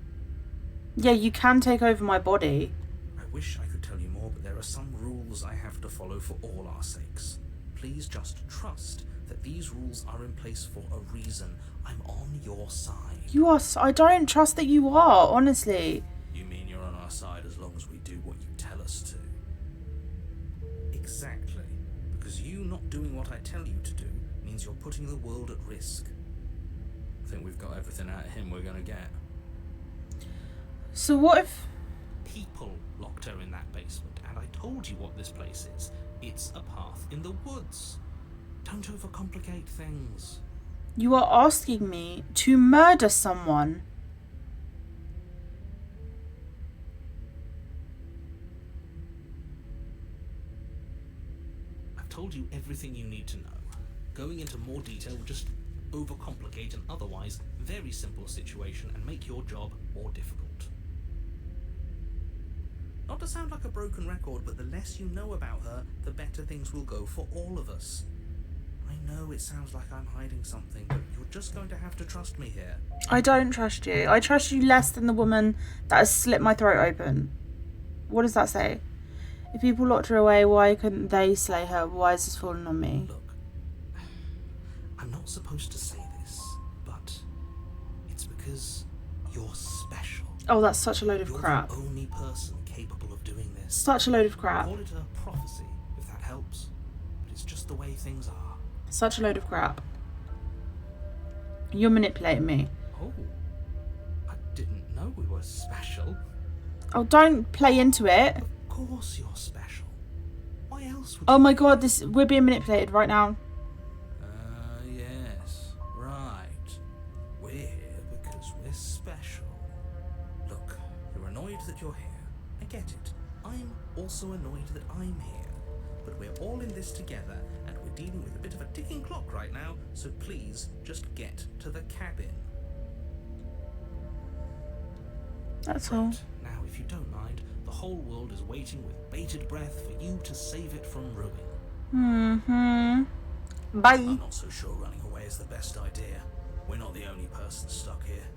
Yeah, you can take over my body. I wish I could tell you more, but there are some rules I have to follow for all our sakes. Please just trust that these rules are in place for a reason. I'm on your side. You are. I don't trust that you are, honestly. You mean you're on our side as long as we do what you tell us to? Exactly. Because you not doing what I tell you to do means you're putting the world at risk. I think we've got everything out of him we're gonna get. So what if... People locked her in that basement, and I told you what this place is. It's a path in the woods. Don't overcomplicate things. You are asking me to murder someone. I've told you everything you need to know. Going into more detail will just overcomplicate an otherwise very simple situation and make your job more difficult. Not to sound like a broken record, but the less you know about her, the better things will go for all of us. I know it sounds like I'm hiding something, but you're just going to have to trust me here. I don't trust you. I trust you less than the woman that has slit my throat open. What does that say? If people locked her away, why couldn't they slay her? Why is this falling on me? Look, I'm not supposed to say this, but it's because you're special. Oh, that's such a load of You're crap. the only person capable of doing this. Such a load of crap. Call it a prophecy, if that helps. But it's just the way things are. Such a load of crap. You're manipulating me. Oh, I didn't know we were special. Oh, don't play into it. Of course you're special. Why else would Oh my god, we're being manipulated right now. Yes, right. We're here because we're special. Look, you're annoyed that you're here. I get it. I'm also annoyed that I'm here. But we're all in this together, and we're dealing with a bit of a ticking clock right now, so please just get to the cabin. That's all. Now, if you don't mind, the whole world is waiting with bated breath for you to save it from ruin. Bye. I'm not so sure running away is the best idea. We're not the only person stuck here.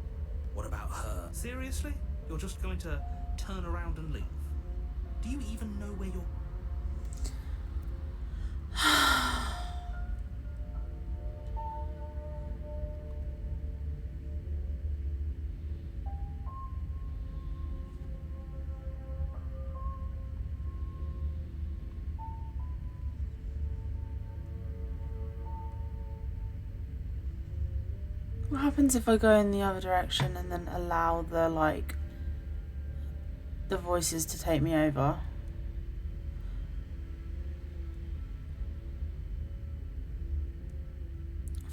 What about her? Seriously? You're just going to turn around and leave? Do you even know where you're... What happens if I go in the other direction and then allow the voices to take me over?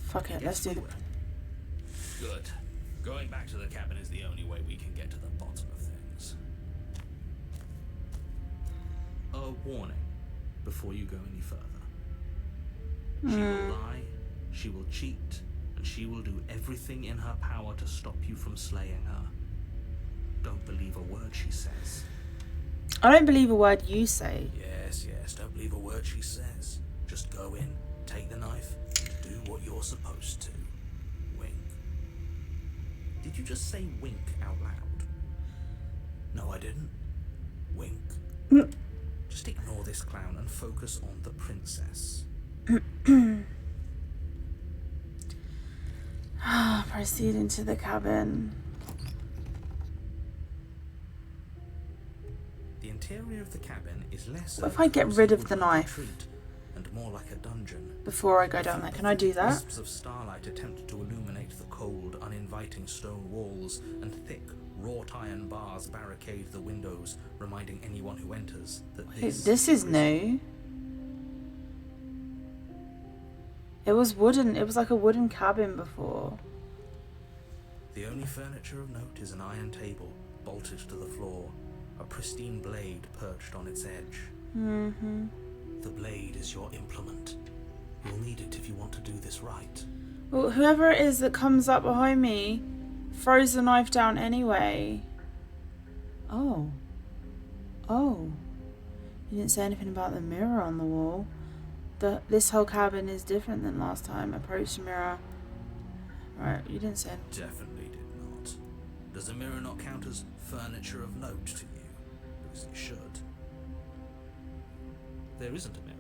Fuck it, let's do it. Good. Going back to the cabin is the only way we can get to the bottom of things. A warning before you go any further. She will lie, she will cheat, and she will do everything in her power to stop you from slaying her. Don't believe a word she says. I don't believe a word you say. Yes, don't believe a word she says. Just go in, take the knife, do what you're supposed to. Wink. Did you just say wink out loud? No, I didn't. Wink. Just ignore this clown and focus on the princess. Proceed into the cabin. The interior of the cabin is less... What if I get rid of the knife and more like a dungeon. before I go down there? Can I do that? Wisps of starlight attempt to illuminate the cold, uninviting uninviting stone walls and thick, wrought iron bars barricade the windows, reminding anyone who enters that This is new. It was wooden. It was like a wooden cabin before. The only furniture of note is an iron table bolted to the floor, a pristine blade perched on its edge. Mm-hmm. The blade is your implement. You'll need it if you want to do this right. Well, whoever it is that comes up behind me throws the knife down anyway. Oh. Oh. You didn't say anything about the mirror on the wall. This whole cabin is different than last time. Approach the mirror. Right, you didn't say anything. Definitely did not. Does the mirror not count as furniture of note to you? Because it should. There isn't a mirror.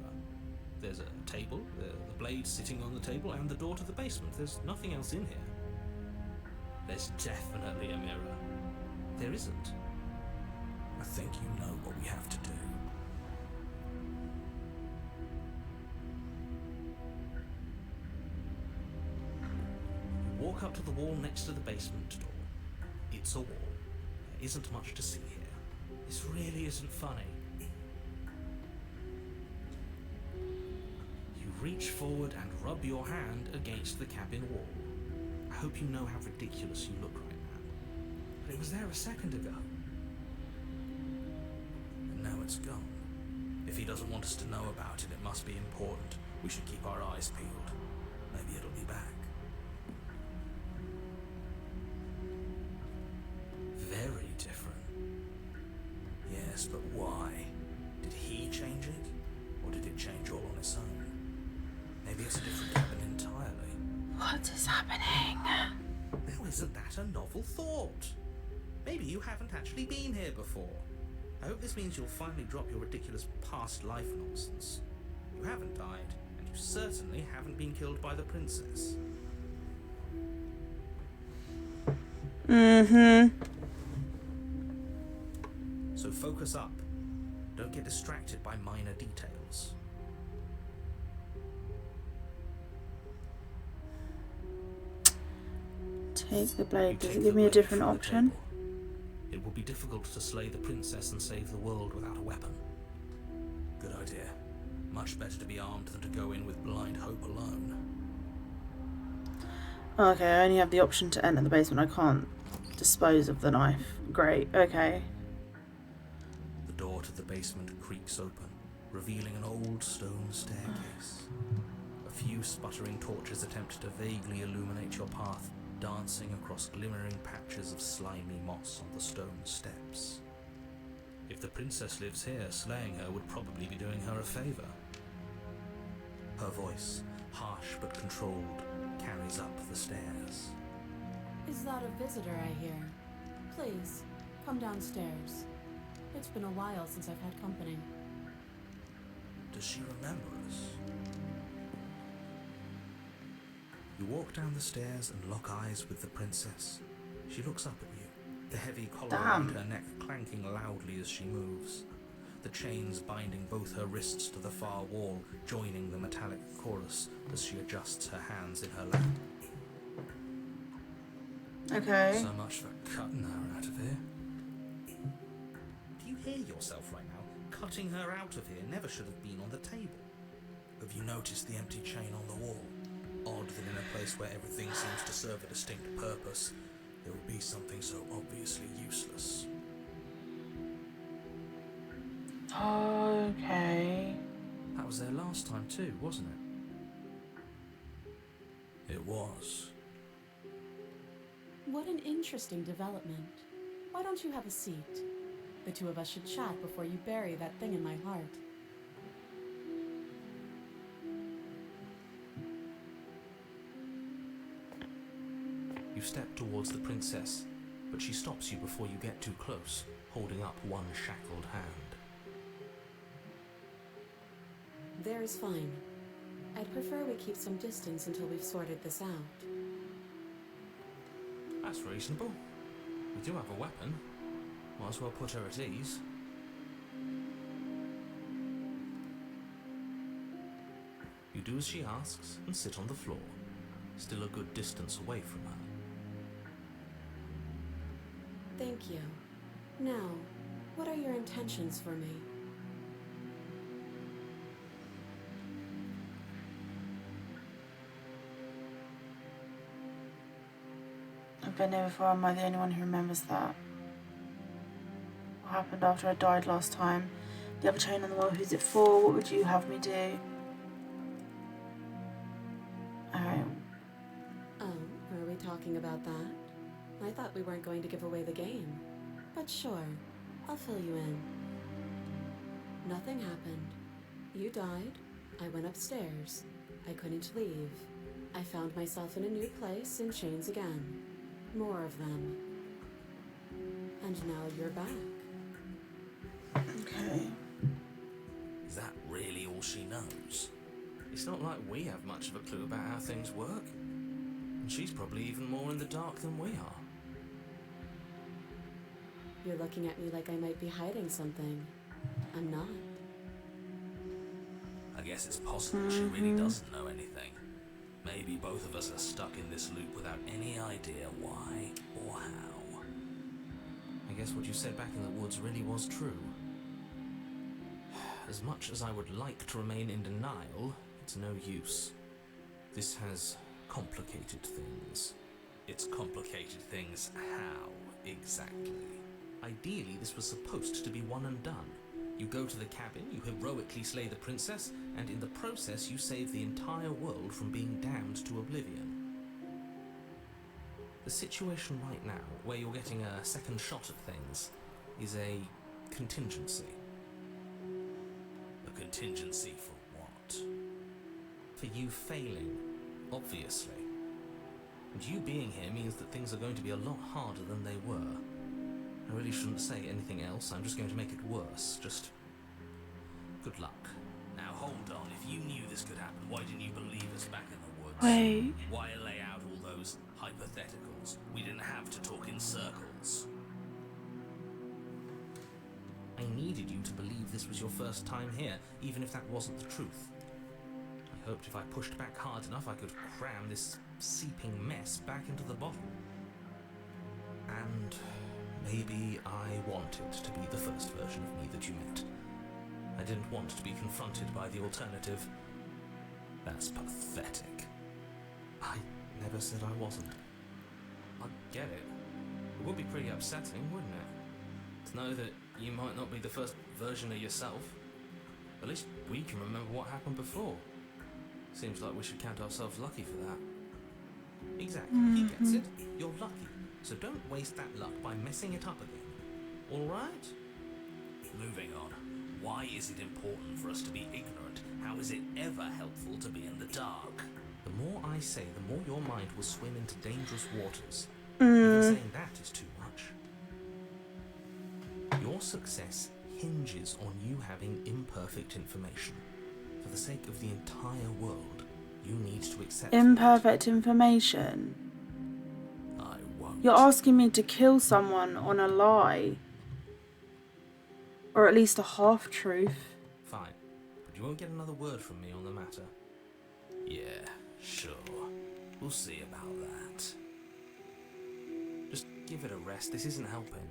There's a table, the blade sitting on the table, and the door to the basement. There's nothing else in here. There's definitely a mirror. There isn't. I think you know what we have to do. You walk up to the wall next to the basement door. It's a wall. There isn't much to see here. This really isn't funny. Reach forward and rub your hand against the cabin wall. I hope you know how ridiculous you look right now. But it was there a second ago. And now it's gone. If he doesn't want us to know about it, it must be important. We should keep our eyes peeled. Maybe it'll be back. Very different. Yes, but why? Did he change it? Or did it change all on its own? Maybe it's a different cabin entirely. What is happening? Now isn't that a novel thought? Maybe you haven't actually been here before. I hope this means you'll finally drop your ridiculous past life nonsense. You haven't died, and you certainly haven't been killed by the princess. Mm-hmm. So focus up. Don't get distracted by minor details. Take the blade. Does Take it the give me a blade different from the option? table. It will be difficult to slay the princess and save the world without a weapon. Good idea. Much better to be armed than to go in with blind hope alone. Okay, I only have the option to enter the basement. I can't dispose of the knife. Great, okay. The door to the basement creaks open, revealing an old stone staircase. A few sputtering torches attempt to vaguely illuminate your path, dancing across glimmering patches of slimy moss on the stone steps. If the princess lives here, slaying her would probably be doing her a favor. Her voice, harsh but controlled, carries up the stairs. Is that a visitor I hear? Please, come downstairs. It's been a while since I've had company. Does she remember us? You walk down the stairs and lock eyes with the princess. She looks up at you, the heavy collar around her neck clanking loudly as she moves. The chains binding both her wrists to the far wall, joining the metallic chorus as she adjusts her hands in her lap. Okay. So much for cutting her out of here. Do you hear yourself right now? Cutting her out of here never should have been on the table. Have you noticed the empty chain on the wall? Odd that in a place where everything seems to serve a distinct purpose, there would be something so obviously useless. Okay. That was there last time too, wasn't it? It was. What an interesting development. Why don't you have a seat? The two of us should chat before you bury that thing in my heart. You step towards the princess, but she stops you before you get too close, holding up one shackled hand. There is fine. I'd prefer we keep some distance until we've sorted this out. That's reasonable. We do have a weapon. Might as well put her at ease. You do as she asks and sit on the floor, still a good distance away from her. Thank you. Now, what are your intentions for me? I've been here before. Am I the only one who remembers that? What happened after I died last time? The other chain on the wall, who's it for? What would you have me do? Alright. Oh, are we talking about that? I thought we weren't going to give away the game. But sure, I'll fill you in. Nothing happened. You died. I went upstairs. I couldn't leave. I found myself in a new place in chains again. More of them. And now you're back. Okay. Is that really all she knows? It's not like we have much of a clue about how things work. And she's probably even more in the dark than we are. You're looking at me like I might be hiding something. I'm not. I guess it's possible she really doesn't know anything. Maybe both of us are stuck in this loop without any idea why or how. I guess what you said back in the woods really was true. As much as I would like to remain in denial, it's no use. This has complicated things. It's complicated things how, exactly? Ideally, this was supposed to be one and done. You go to the cabin, you heroically slay the princess, and in the process you save the entire world from being damned to oblivion. The situation right now, where you're getting a second shot at things, is a contingency. A contingency for what? For you failing, obviously. And you being here means that things are going to be a lot harder than they were. I really shouldn't say anything else, I'm just going to make it worse. Just good luck. Now hold on, if you knew this could happen, why didn't you believe us back in the woods? Wait. Why lay out all those hypotheticals? We didn't have to talk in circles. I needed you to believe this was your first time here, even if that wasn't the truth. I hoped if I pushed back hard enough, I could cram this seeping mess back into the bottle. And maybe I wanted to be the first version of me that you met. I didn't want to be confronted by the alternative. That's pathetic. I never said I wasn't. I get it. It would be pretty upsetting, wouldn't it? To know that you might not be the first version of yourself. At least we can remember what happened before. Seems like we should count ourselves lucky for that. Exactly, he gets it. You're lucky. So don't waste that luck by messing it up again. Alright? Moving on. Why is it important for us to be ignorant? How is it ever helpful to be in the dark? The more I say, the more your mind will swim into dangerous waters. Even saying that is too much. Your success hinges on you having imperfect information. For the sake of the entire world, you need to accept Imperfect information. I won't. You're asking me to kill someone on a lie. Or at least a half-truth. Fine, but you won't get another word from me on the matter. Yeah, sure. We'll see about that. Just give it a rest. This isn't helping.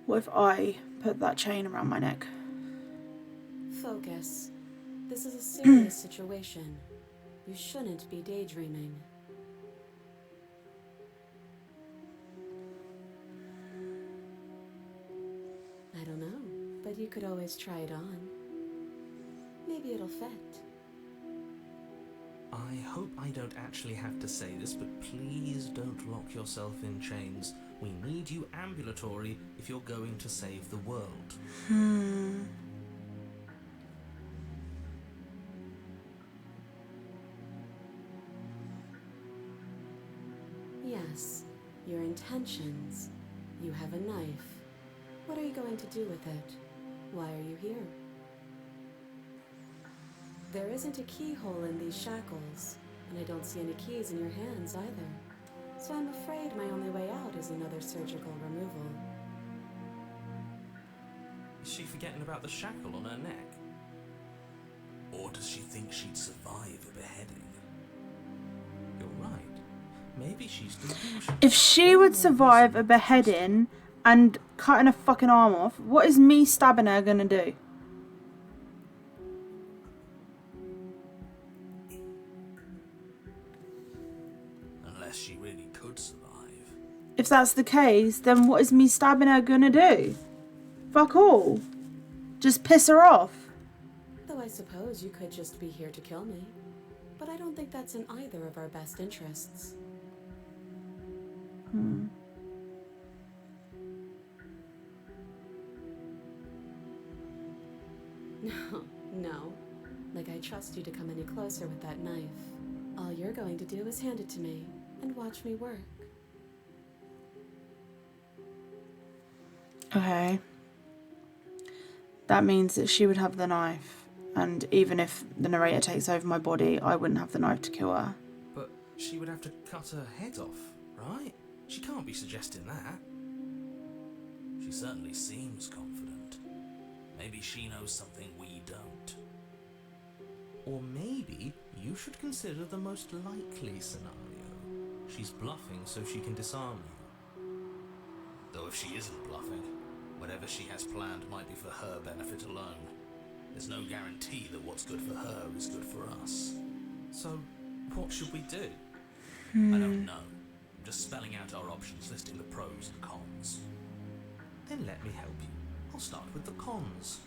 What if I put that chain around my neck? Focus. This is a serious situation. You shouldn't be daydreaming. I don't know, but you could always try it on. Maybe it'll fit. I hope I don't actually have to say this, but please don't lock yourself in chains. We need you ambulatory if you're going to save the world. Yes, your intentions. You have a knife. What are you going to do with it? Why are you here? There isn't a keyhole in these shackles, and I don't see any keys in your hands either. So I'm afraid my only way out is another surgical removal. Is she forgetting about the shackle on her neck? Or does she think she'd survive a beheading? You're right. Maybe she's delusional. If she would survive a beheading and cutting a fucking arm off, what is me stabbing her gonna do? Unless she really could survive. If that's the case, then what is me stabbing her gonna do? Fuck all. Just piss her off. Though I suppose you could just be here to kill me. But I don't think that's in either of our best interests. No. Like I trust you to come any closer with that knife. All you're going to do is hand it to me and watch me work. Okay. That means that she would have the knife. And even if the narrator takes over my body, I wouldn't have the knife to kill her. But she would have to cut her head off, right? She can't be suggesting that. She certainly seems confident. Maybe she knows something we don't. Or maybe you should consider the most likely scenario. She's bluffing so she can disarm you. Though if she isn't bluffing, whatever she has planned might be for her benefit alone. There's no guarantee that what's good for her is good for us. So, what should we do? I don't know. I'm just spelling out our options, listing the pros and cons. Then let me help you. I'll start with the cons.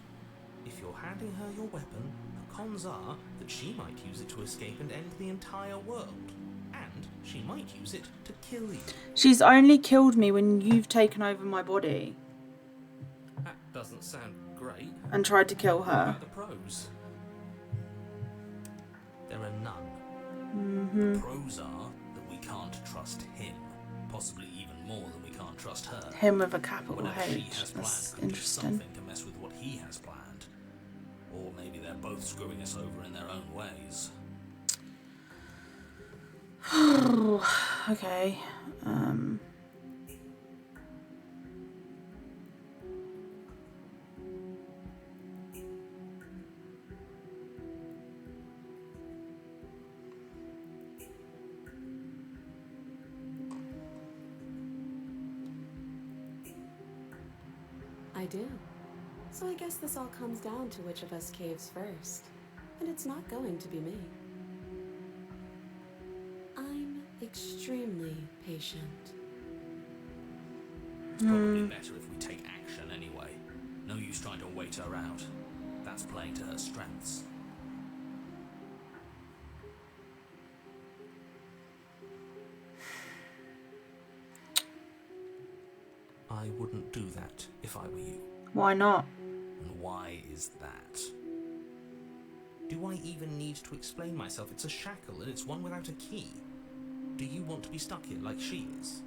If you're handing her your weapon, the cons are that she might use it to escape and end the entire world. And she might use it to kill you. She's only killed me when you've taken over my body That doesn't sound great. and tried to kill What her. about the pros? There are none. The pros are that we can't trust him, possibly even more than we can't trust her. Him with a capital Whatever she H. has planned That's could do interesting. something to mess with what he has planned. Or maybe they're both screwing us over in their own ways. Okay. I do. So I guess this all comes down to which of us caves first. And it's not going to be me. I'm extremely patient. It's probably better if we take action anyway. No use trying to wait her out. That's playing to her strengths. I wouldn't do that if I were you. Why not? And why is that? Do I even need to explain myself? It's a shackle and it's one without a key. Do you want to be stuck here like she is?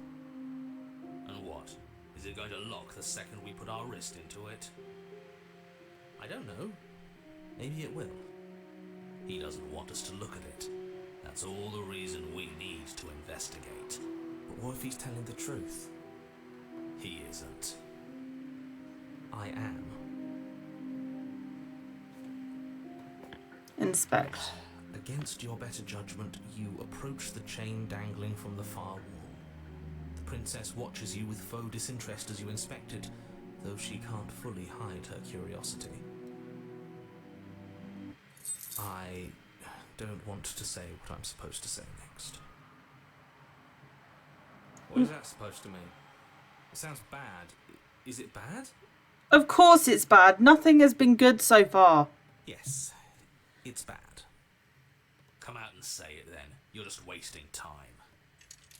And what? Is it going to lock the second we put our wrist into it? I don't know. Maybe it will. He doesn't want us to look at it. That's all the reason we need to investigate. But what if he's telling the truth? He isn't. I am. Inspect. Against your better judgment, you approach the chain dangling from the far wall. The princess watches you with faux disinterest as you inspect it, though she can't fully hide her curiosity. I don't want to say what I'm supposed to say next. What is that supposed to mean? It sounds bad. Is it bad? Of course it's bad. Nothing has been good so far. Yes, it's bad. Come out and say it then. You're just wasting time.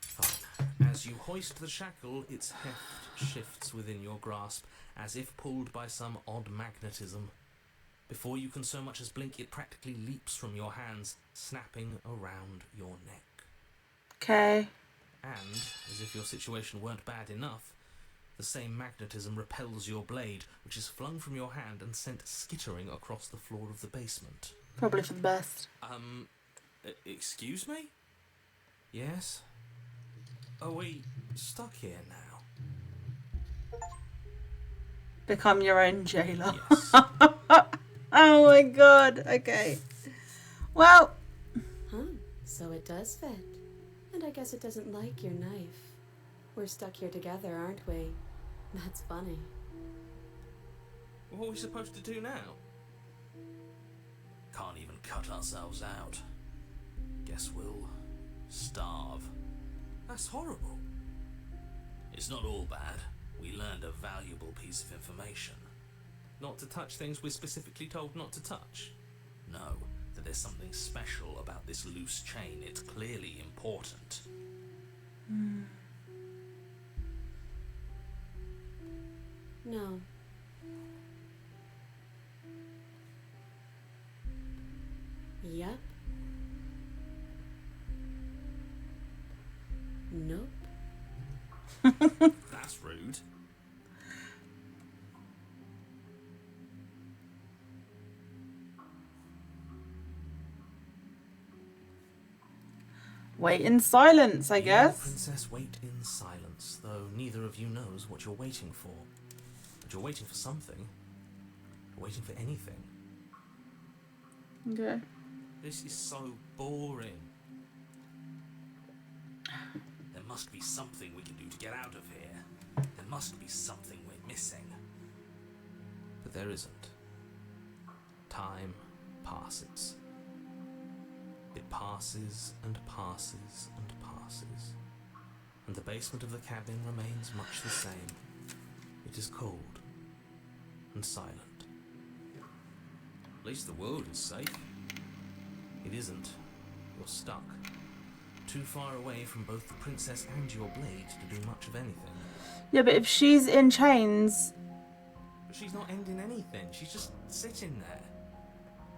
Fine. As you hoist the shackle, its heft shifts within your grasp, as if pulled by some odd magnetism. Before you can so much as blink, it practically leaps from your hands, snapping around your neck. Okay. And, as if your situation weren't bad enough, the same magnetism repels your blade, which is flung from your hand and sent skittering across the floor of the basement. Probably for the best. Excuse me? Yes? Are we stuck here now? Become your own jailer. Yes. Oh my god. Okay. Well, Huh, so it does fit. And And I guess it doesn't like your knife. We're stuck here together, aren't we? That's funny. What are we supposed to do now? Can't even cut ourselves out. Guess we'll starve. That's horrible. It's not all bad. We learned a valuable piece of information. Not to touch things we're specifically told not to touch. No, that there's something special about this loose chain. It's clearly important. No. Yep. Nope. That's rude. Wait in silence, I You, guess. Princess, wait in silence, though neither of you knows what you're waiting for. But you're waiting for something. You're waiting for anything. Okay. This is so boring. There must be something we can do to get out of here. There must be something we're missing. But there isn't. Time passes. It passes and passes and passes. And the basement of the cabin remains much the same. It is cold and silent. At least the world is safe. It isn't. You're stuck. Too far away from both the princess and your blade to do much of anything. Yeah, but if she's in chains... But she's not ending anything. She's just sitting there.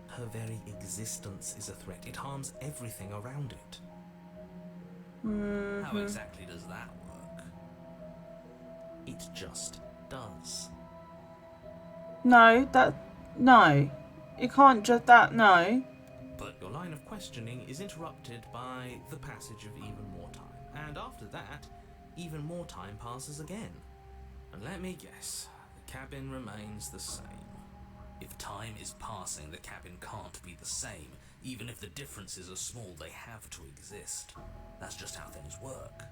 Her very existence is a threat. It harms everything around it. How exactly does that work? It just does. No, no. You can't just no. But your line of questioning is interrupted by the passage of even more time. And after that, even more time passes again. And let me guess, the cabin remains the same. If time is passing, the cabin can't be the same. Even if the differences are small, they have to exist. That's just how things work.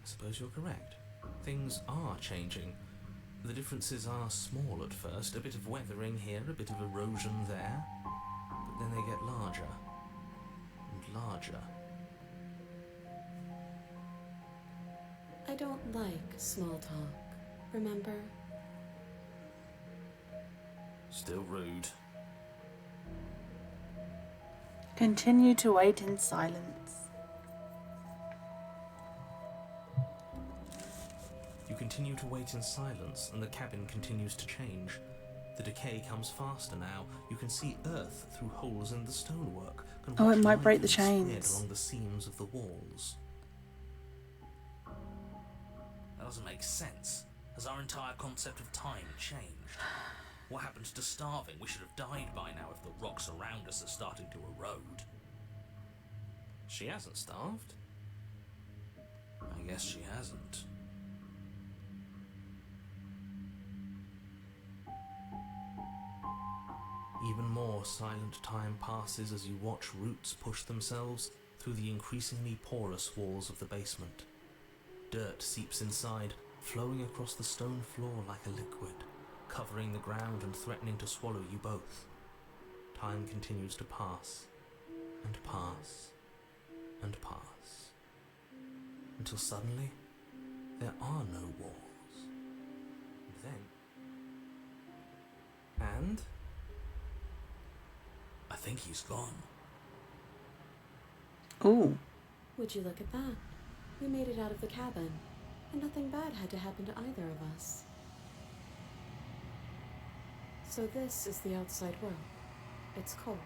I suppose you're correct. Things are changing. The differences are small at first, a bit of weathering here, a bit of erosion there, but then they get larger and larger. I don't like small talk, remember? Still rude. Continue to wait in silence. You continue to wait in silence, and the cabin continues to change. The decay comes faster now. You can see earth through holes in the stonework. Can Oh, it watch might break the light spread chains. along the seams of the walls. That doesn't make sense. Has our entire concept of time changed? What happens to starving? We should have died by now if the rocks around us are starting to erode. She hasn't starved. I guess she hasn't. Even more silent time passes as you watch roots push themselves through the increasingly porous walls of the basement. Dirt seeps inside, flowing across the stone floor like a liquid, covering the ground and threatening to swallow you both. Time continues to pass, and pass, and pass, until suddenly there are no walls. And I think he's gone. Ooh. Would you look at that? We made it out of the cabin, and nothing bad had to happen to either of us. So this is the outside world. It's cold.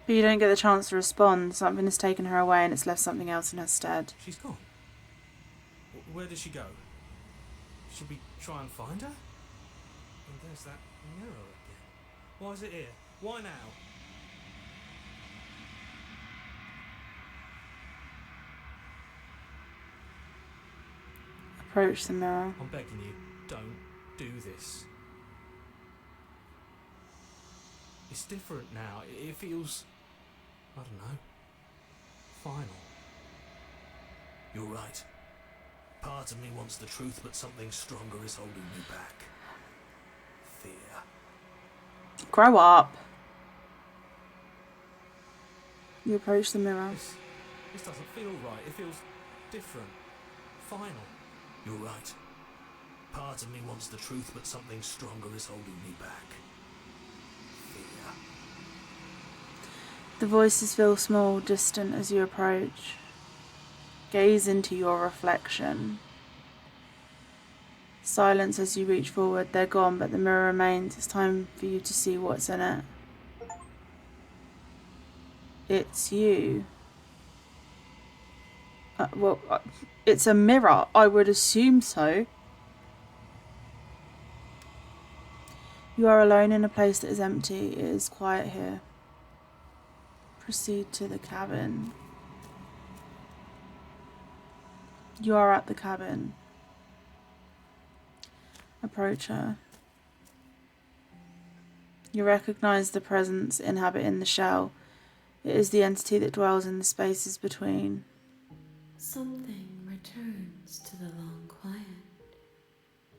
But you don't get the chance to respond. Something has taken her away and it's left something else in her stead. she's gone. Where did she go? Should we try and find her? And there's that mirror again. Why is it here? Why now? Approach the mirror. I'm begging you, don't do this. It's different now. It feels, I don't know, final. You're right. Part of me wants the truth, but something stronger is holding me back. Fear. Grow up. You approach the mirror. This doesn't feel right. It feels different. Final. You're right. Part of me wants the truth, but something stronger is holding me back. Fear. The voices feel small, distant as you approach. Gaze into your reflection. Silence as you reach forward. They're gone, but the mirror remains. It's time for you to see what's in it. It's you. It's a mirror. I would assume so. You are alone in a place that is empty. It is quiet here. Proceed to the cabin. You are at the cabin. Approach her. You recognize the presence inhabiting the shell. It is the entity that dwells in the spaces between. Something returns to the long quiet.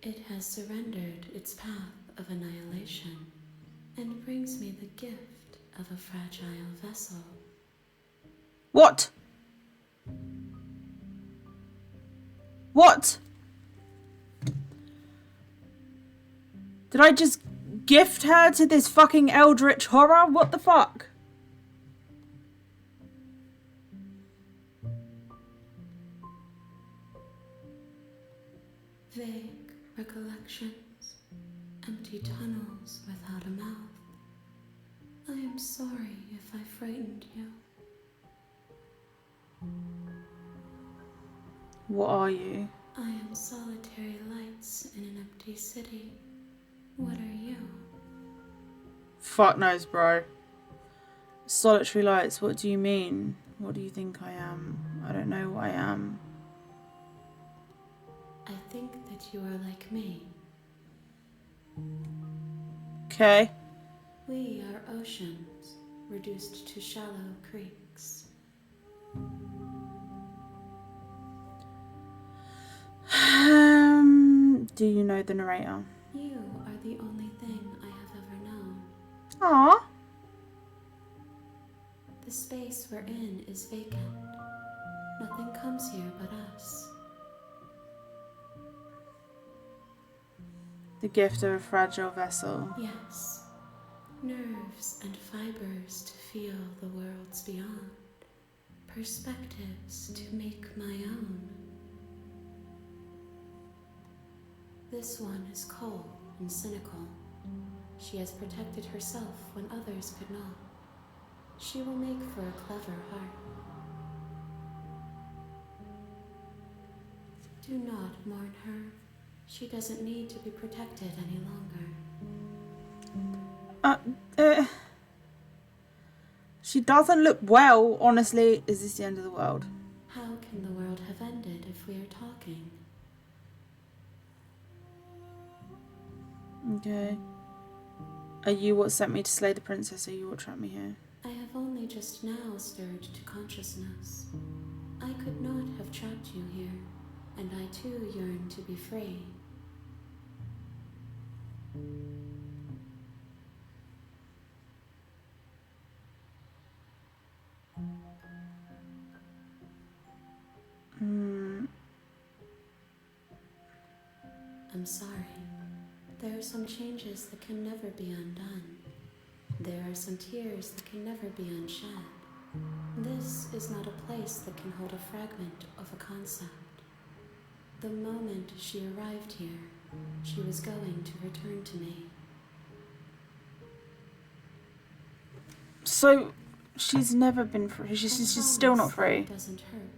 It has surrendered its path of annihilation and brings me the gift of a fragile vessel. What? What? Did I just gift her to this fucking eldritch horror? What the fuck? Vague recollections, empty tunnels without a mouth. I am sorry if I frightened you. What are you? I am solitary lights in an empty city. What are you? Fuck knows, bro. Solitary lights, what do you mean? What do you think I am? I don't know what I am. I think that you are like me. Okay. We are oceans, reduced to shallow creeks. Do you know the narrator? You are the only thing I have ever known. Aww. The space we're in is vacant. Nothing comes here but us. The gift of a fragile vessel. Yes. Nerves and fibers to feel the worlds beyond. Perspectives to make my own. This one is cold and cynical. She has protected herself when others could not. She will make for a clever heart. Do not mourn her. She doesn't need to be protected any longer. She doesn't look well, honestly. Is this the end of the world? How can the world have ended if we are talking? Okay. Are you what sent me to slay the princess? Are you what trapped me here? I have only just now stirred to consciousness. I could not have trapped you here, and I too yearn to be free. I'm sorry. There are some changes that can never be undone. There are some tears that can never be unshed. This is not a place that can hold a fragment of a concept. The moment she arrived here, she was going to return to me. So, she's never been free. She's still not free. It doesn't hurt.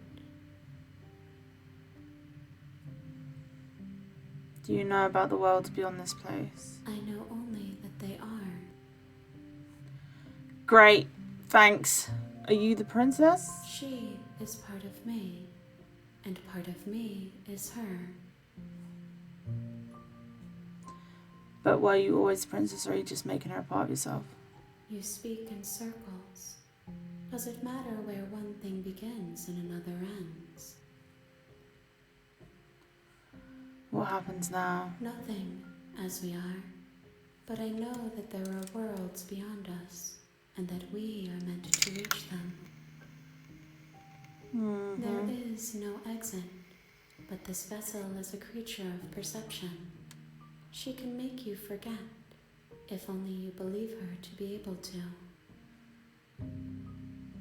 Do you know about the worlds beyond this place? I know only that they are. Great. Thanks. Are you the princess? She is part of me, and part of me is her. But were you always a princess, or are you just making her a part of yourself? You speak in circles. Does it matter where one thing begins and another ends? What happens now? Nothing, as we are. But I know that there are worlds beyond us, and that we are meant to reach them. There is no exit, but this vessel is a creature of perception. She can make you forget, if only you believe her to be able to.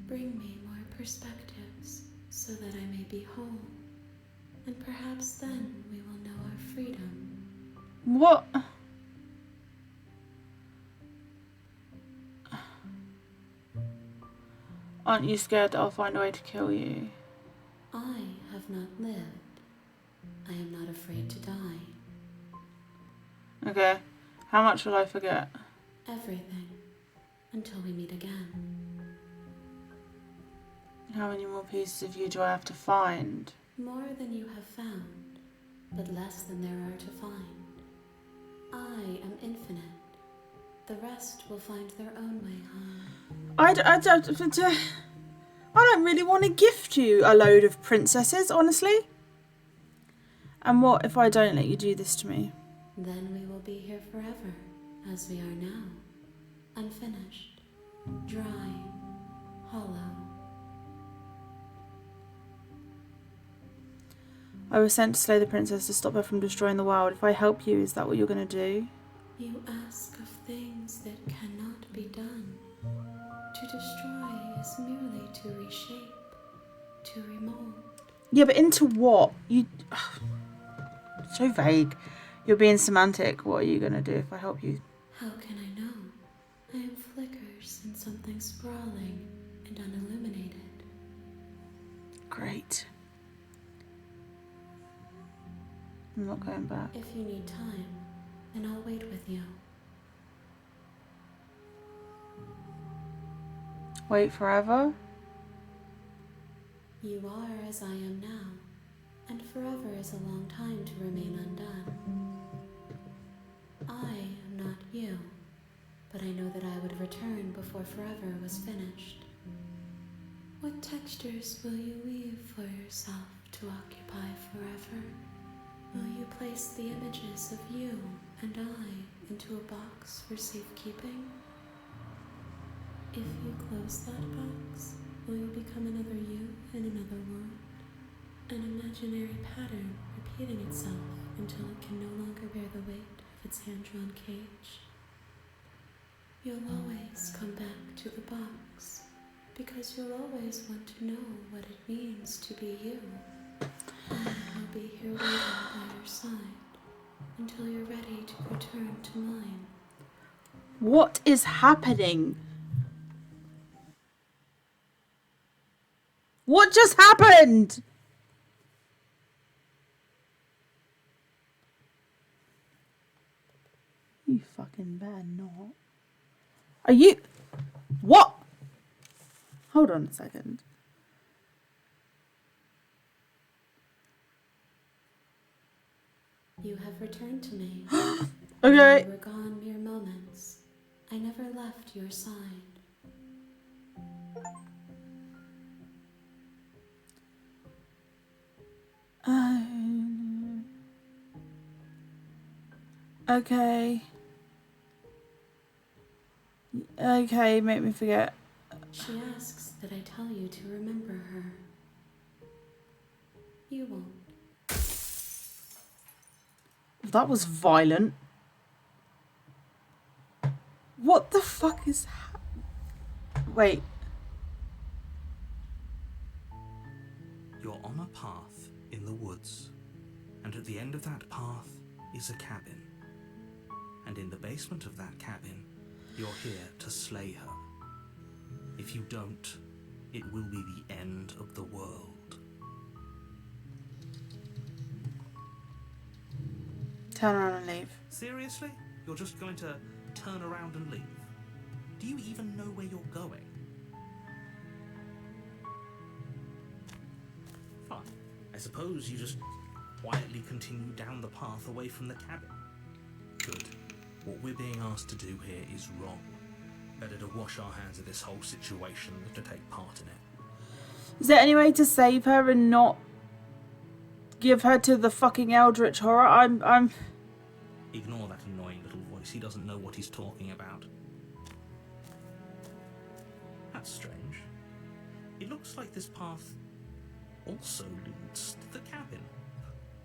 Bring me more perspectives, so that I may be whole, and perhaps then we will know our freedom. What? Aren't you scared that I'll find a way to kill you? I have not lived. I am not afraid to die. Okay. How much will I forget? Everything, until we meet again. How many more pieces of you do I have to find? More than you have found, but less than there are to find. I am infinite. The rest will find their own way home. I don't really want to gift you a load of princesses, honestly. And what if I don't let you do this to me? Then we will be here forever, as we are now. Unfinished, dry, hollow. I was sent to slay the princess to stop her from destroying the world. If I help you, is that what you're going to do? You ask of things that cannot be done. To destroy is merely to reshape, to remold. Yeah, but into what? You... So vague. You're being semantic. What are you going to do if I help you? How can I know? I am flickers in something sprawling and unilluminated. Great. I'm not going back. If you need time, then I'll wait with you. Wait forever? You are as I am now, and forever is a long time to remain undone. I am not you, but I know that I would return before forever was finished. What textures will you weave for yourself to occupy forever? Will you place the images of you and I into a box for safekeeping? If you close that box, will you become another you in another world? An imaginary pattern repeating itself until it can no longer bear the weight of its hand-drawn cage? You'll always come back to the box, because you'll always want to know what it means to be you. I'll be here waiting by your side until you're ready to return to mine. What is happening? What just happened? You fucking better not. Are you... What? Hold on a second. You have returned to me. Okay. You were gone mere moments. I never left your side. Okay. Okay, make me forget. She asks that I tell you to remember her. You won't. That was violent. What the fuck is... Wait. You're on a path in the woods, and at the end of that path is a cabin. And in the basement of that cabin, you're here to slay her. If you don't, it will be the end of the world. Turn around and leave. Seriously? You're just going to turn around and leave? Do you even know where you're going? Fine. I suppose you just quietly continue down the path away from the cabin. Good. What we're being asked to do here is wrong. Better to wash our hands of this whole situation than to take part in it. Is there any way to save her and not give her to the fucking eldritch horror? I'm... Ignore that annoying little voice. He doesn't know what he's talking about. That's strange. It looks like this path also leads to the cabin.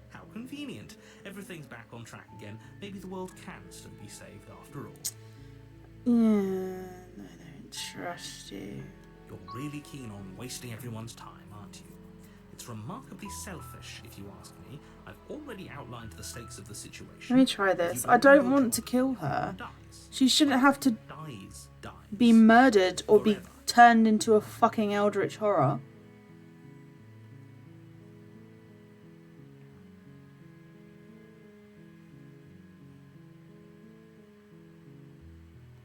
How convenient. Everything's back on track again. Maybe the world can still be saved after all. Yeah, I don't trust you. You're really keen on wasting everyone's time, aren't you? It's remarkably selfish, if you ask me. I've already outlined the stakes of the situation. Let me try this. I don't want to kill her. She shouldn't have to be murdered or be turned into a fucking eldritch horror.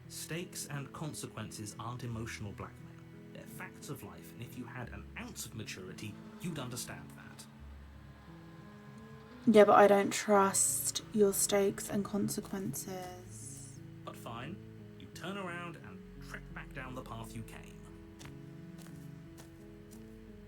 Stakes and consequences aren't emotional blackmail. They're facts of life, and if you had an ounce of maturity, you'd understand that. Yeah, but I don't trust your stakes and consequences. But fine, you turn around and trek back down the path you came.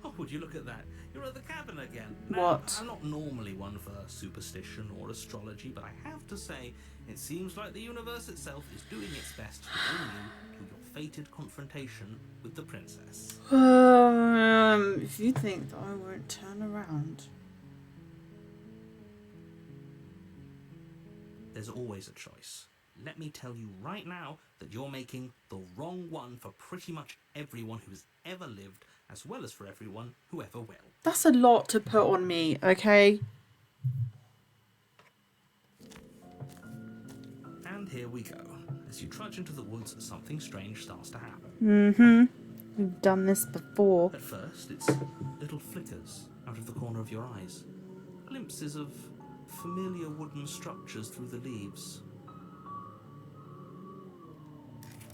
Oh, would you look at that? You're at the cabin again. Now, What? I'm not normally one for superstition or astrology, but I have to say, it seems like the universe itself is doing its best to bring you to your fated confrontation with the princess. If you think that I won't turn around. There's always a choice. Let me tell you right now that you're making the wrong one for pretty much everyone who's ever lived, as well as for everyone who ever will. That's a lot to put on me, okay? And here we go. As you trudge into the woods, something strange starts to happen. Mm-hmm. We've done this before. At first, it's little flickers out of the corner of your eyes. Glimpses of familiar wooden structures through the leaves.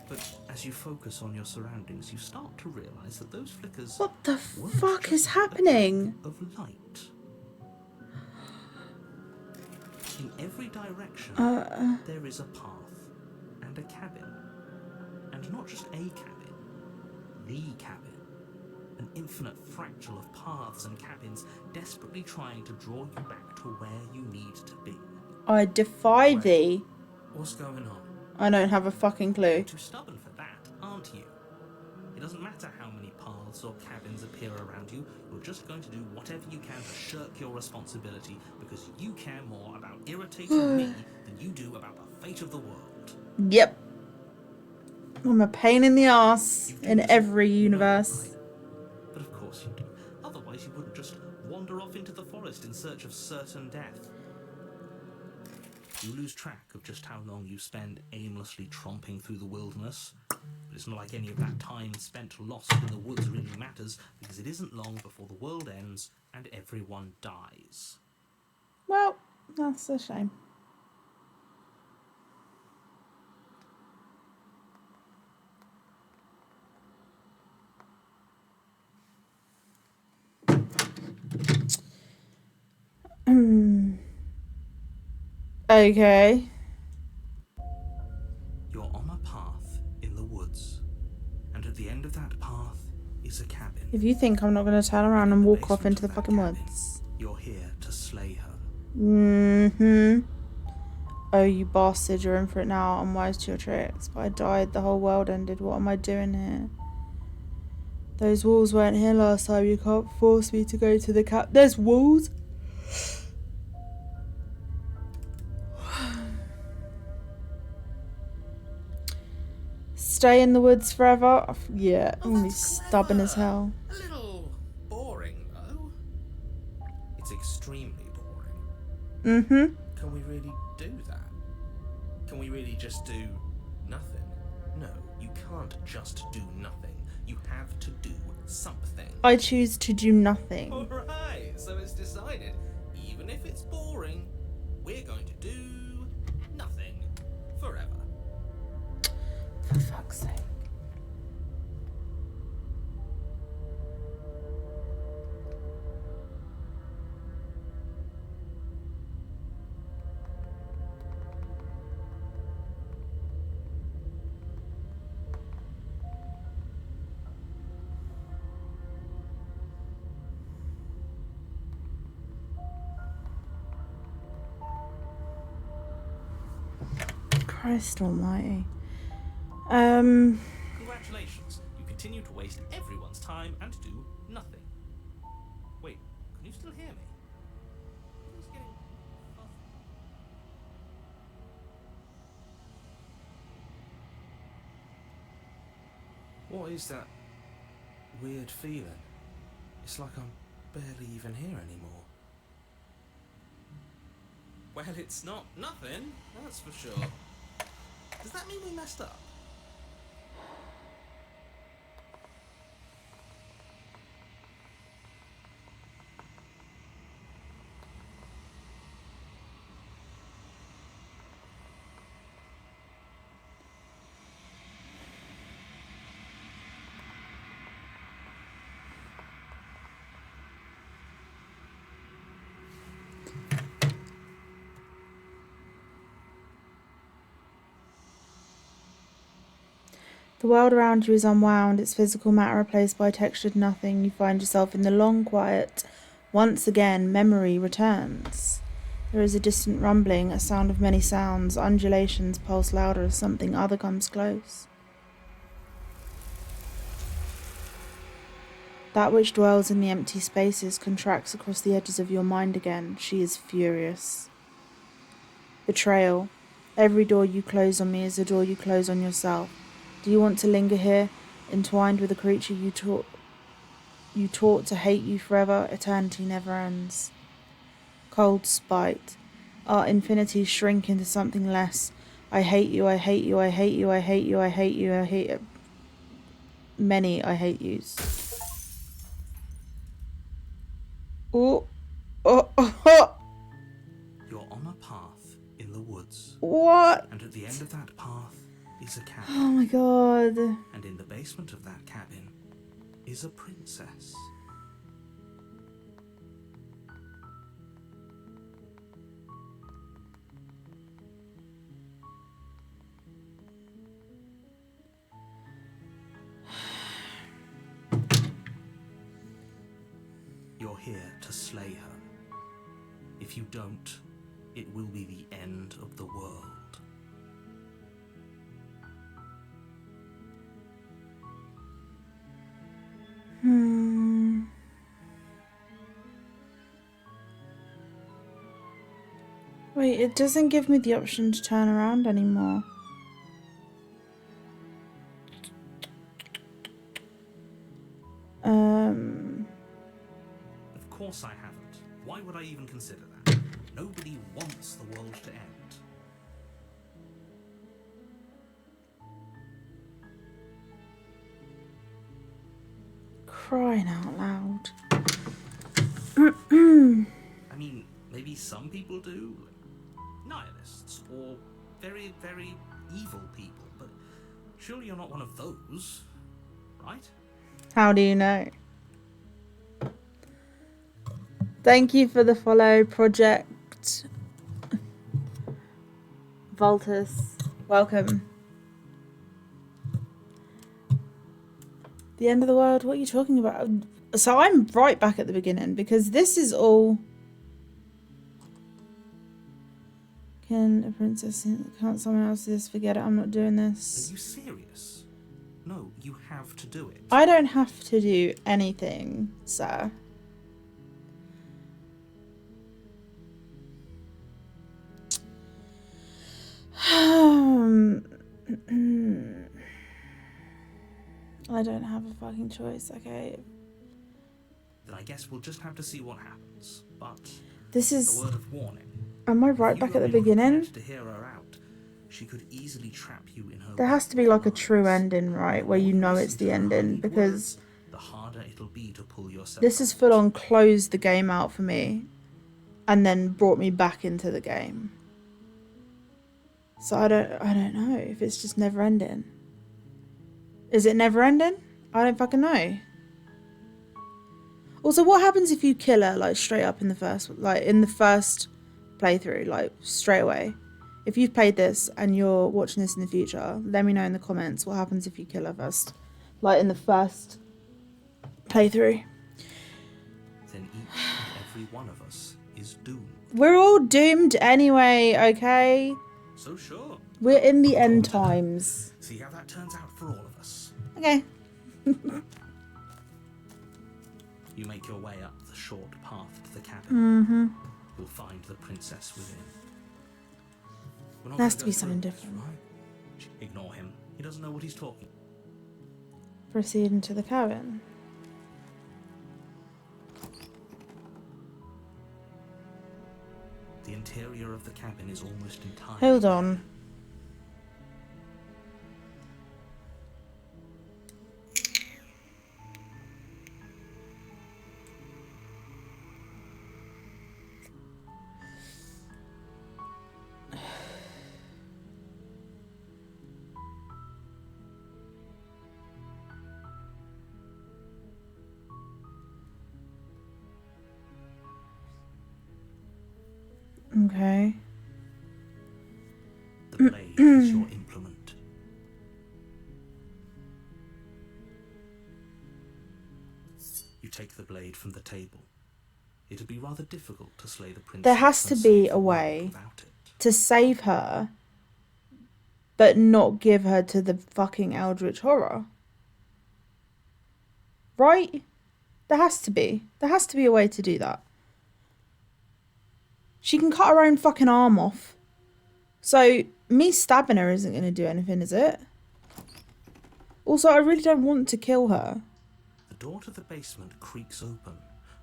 But as you focus on your surroundings, you start to realise that those flickers... What the weren't fuck just is happening? a flick of light. In every direction, there is a path and a cabin. And not just a cabin, the cabin. An infinite fractal of paths and cabins desperately trying to draw you back to where you need to be. I defy thee. What's going on? I don't have a fucking clue. You're too stubborn for that, aren't you? It doesn't matter how many paths or cabins appear around you, you're just going to do whatever you can to shirk your responsibility because you care more about irritating me than you do about the fate of the world. Yep. I'm a pain in the ass You do in this, every you know that, universe. right? But of course you do. Otherwise you wouldn't just wander off into the forest in search of certain death. You lose track of just how long you spend aimlessly tromping through the wilderness. But it's not like any of that time spent lost in the woods really matters, because it isn't long before the world ends and everyone dies. Well, that's a shame. Okay. You're on a path in the woods, and at the end of that path is a cabin. If you think I'm not going to turn around and In walk off basement into the of that fucking cabin, woods. You're here to slay her. Mm-hmm. Oh, you bastard, you're in for it now. I'm wise to your tricks. But I died, the whole world ended. What am I doing here? Those walls weren't here last time. You can't force me to go to the cap. There's walls? Stay in the woods forever? Yeah, I'm gonna be stubborn as hell. A little boring, though. It's extremely boring. Mm-hmm. Can we really do that? Can we really just do nothing? No, you can't just do nothing. You have to do something. I choose to do nothing. Alright, so it's decided. Even if it's boring, we're going to do nothing forever. For fuck's sake. Christ almighty. Congratulations. You continue to waste everyone's time and do nothing. Wait, can you still hear me? Everything's getting fuzzy. What is that weird feeling? It's like I'm barely even here anymore. Well, it's not nothing, that's for sure. Does that mean we messed up? The world around you is unwound, its physical matter replaced by textured nothing. You find yourself in the long quiet. Once again, memory returns. There is a distant rumbling, a sound of many sounds. Undulations pulse louder as something other comes close. That which dwells in the empty spaces contracts across the edges of your mind again. She is furious. Betrayal. Every door you close on me is a door you close on yourself. Do you want to linger here, entwined with a creature you taught to hate you forever? Eternity never ends. Cold spite. Our infinities shrink into something less. I hate you, I hate you, I hate you, I hate you, I hate you, I hate you. Many I hate yous. Oh, oh, oh. You're on a path in the woods. What? And at the end of that path is a cabin. Oh my god. And in the basement of that cabin is a princess. You're here to slay her. If you don't, it will be the end of the world. Wait, it doesn't give me the option to turn around anymore. Of course I haven't. Why would I even consider that? Nobody wants the world to end. Crying out loud. I mean, maybe some people do. Nihilists, or very, very evil people, but surely you're not one of those, right? How do you know? Thank you for the follow, Project Voltus. Welcome. The end of the world? What are you talking about? So I'm right back at the beginning because this is all... Can a princess... Can't someone else do this? Forget it, I'm not doing this. Are you serious? No, you have to do it. I don't have to do anything, sir. I don't have a fucking choice, okay? Then I guess we'll just have to see what happens. But This a is... word of warning. Am I right If you back at the remain beginning? prepared to hear her out, she could easily trap you in her There has to be like a true ending, right? Where you know it's the ending, because the harder it'll be to pull yourself this is out. full on closed the game out for me and then brought me back into the game. So I don't know if it's just never ending. Is it never ending? I don't fucking know. Also, what happens if you kill her like straight up in the first playthrough, like straight away? If you've played this and you're watching this in the future, let me know in the comments what happens if you kill her first, like in the first playthrough. Then each and every one of us is doomed. We're all doomed anyway, okay? So sure, We're in the end times. See how that turns out for all of us. Okay. You make your way up the short path to the cabin. Mm-hmm. You'll find the princess within. We're not There has gonna to go be through something this, different. right? Ignore him. He doesn't know what he's talking. Proceed into the cabin. The interior of the cabin is almost entirely. Hold on. Okay. The blade is your implement. You take the blade from the table. It'd be rather difficult to slay the princess. There has to and be save a the world way without it. to save her, but not give her to the fucking eldritch horror. Right? There has to be. There has to be a way to do that. She can cut her own fucking arm off. So, me stabbing her isn't going to do anything, is it? Also, I really don't want to kill her. The door to the basement creaks open,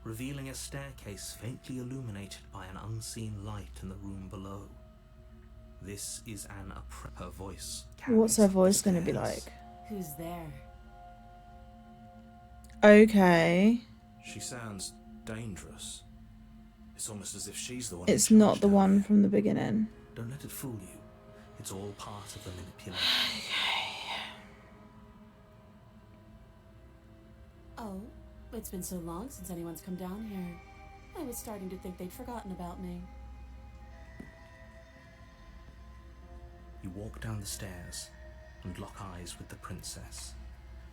revealing a staircase faintly illuminated by an unseen light in the room below. This is an her voice. What's her voice going to be like? Who's there? Okay. She sounds dangerous. It's almost as if she's the one. It's not the one from the beginning. Don't let it fool you. It's all part of the manipulation. Oh, it's been so long since anyone's come down here. I was starting to think they'd forgotten about me. You walk down the stairs and lock eyes with the princess.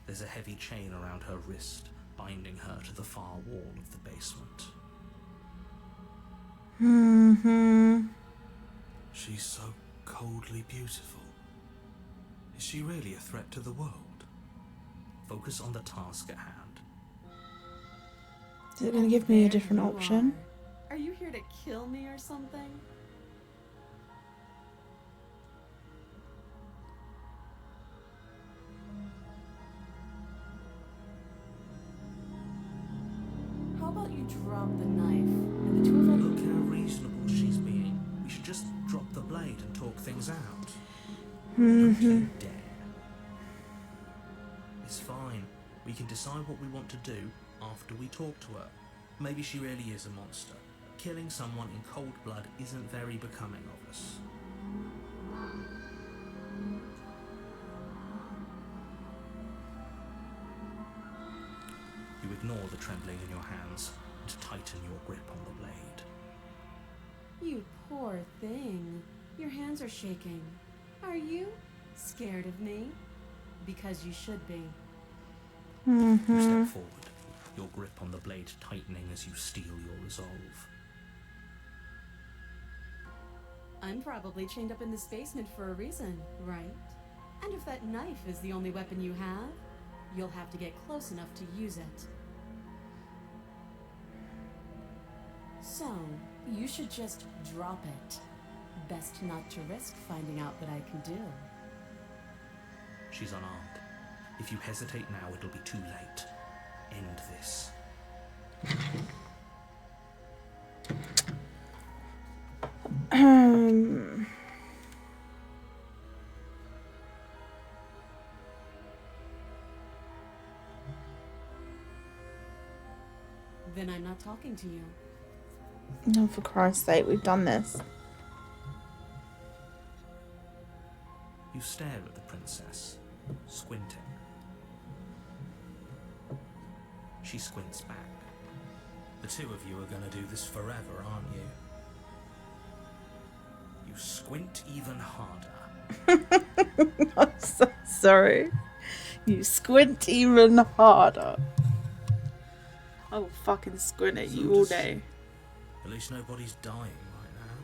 There's a heavy chain around her wrist, binding her to the far wall of the basement. Mm-hmm. She's so coldly beautiful. Is she really a threat to the world? Focus on the task at hand. Is it going to give me a There different you option? Are you here to kill me or something? How about you drop the knife and the two of us... Look how reasonable she's being. We should just drop the blade and talk things out. Don't you dare. It's fine. We can decide what we want to do after we talk to her. Maybe she really is a monster. Killing someone in cold blood isn't very becoming of us. You ignore the trembling in your hands and tighten your grip on the blade. You poor thing. Your hands are shaking. Are you scared of me? Because you should be. You step forward, your grip on the blade tightening as you steel your resolve. I'm probably chained up in this basement for a reason, right? And if that knife is the only weapon you have, you'll have to get close enough to use it. So, you should just drop it. Best not to risk finding out what I can do. She's unarmed. If you hesitate now, it'll be too late. End this. Then I'm not talking to you. No, for Christ's sake, we've done this. You stare at the princess, squinting. She squints back. The two of you are going to do this forever, aren't you? You squint even harder. I'm so sorry. You squint even harder. I will fucking squint at you all day. At least nobody's dying right now.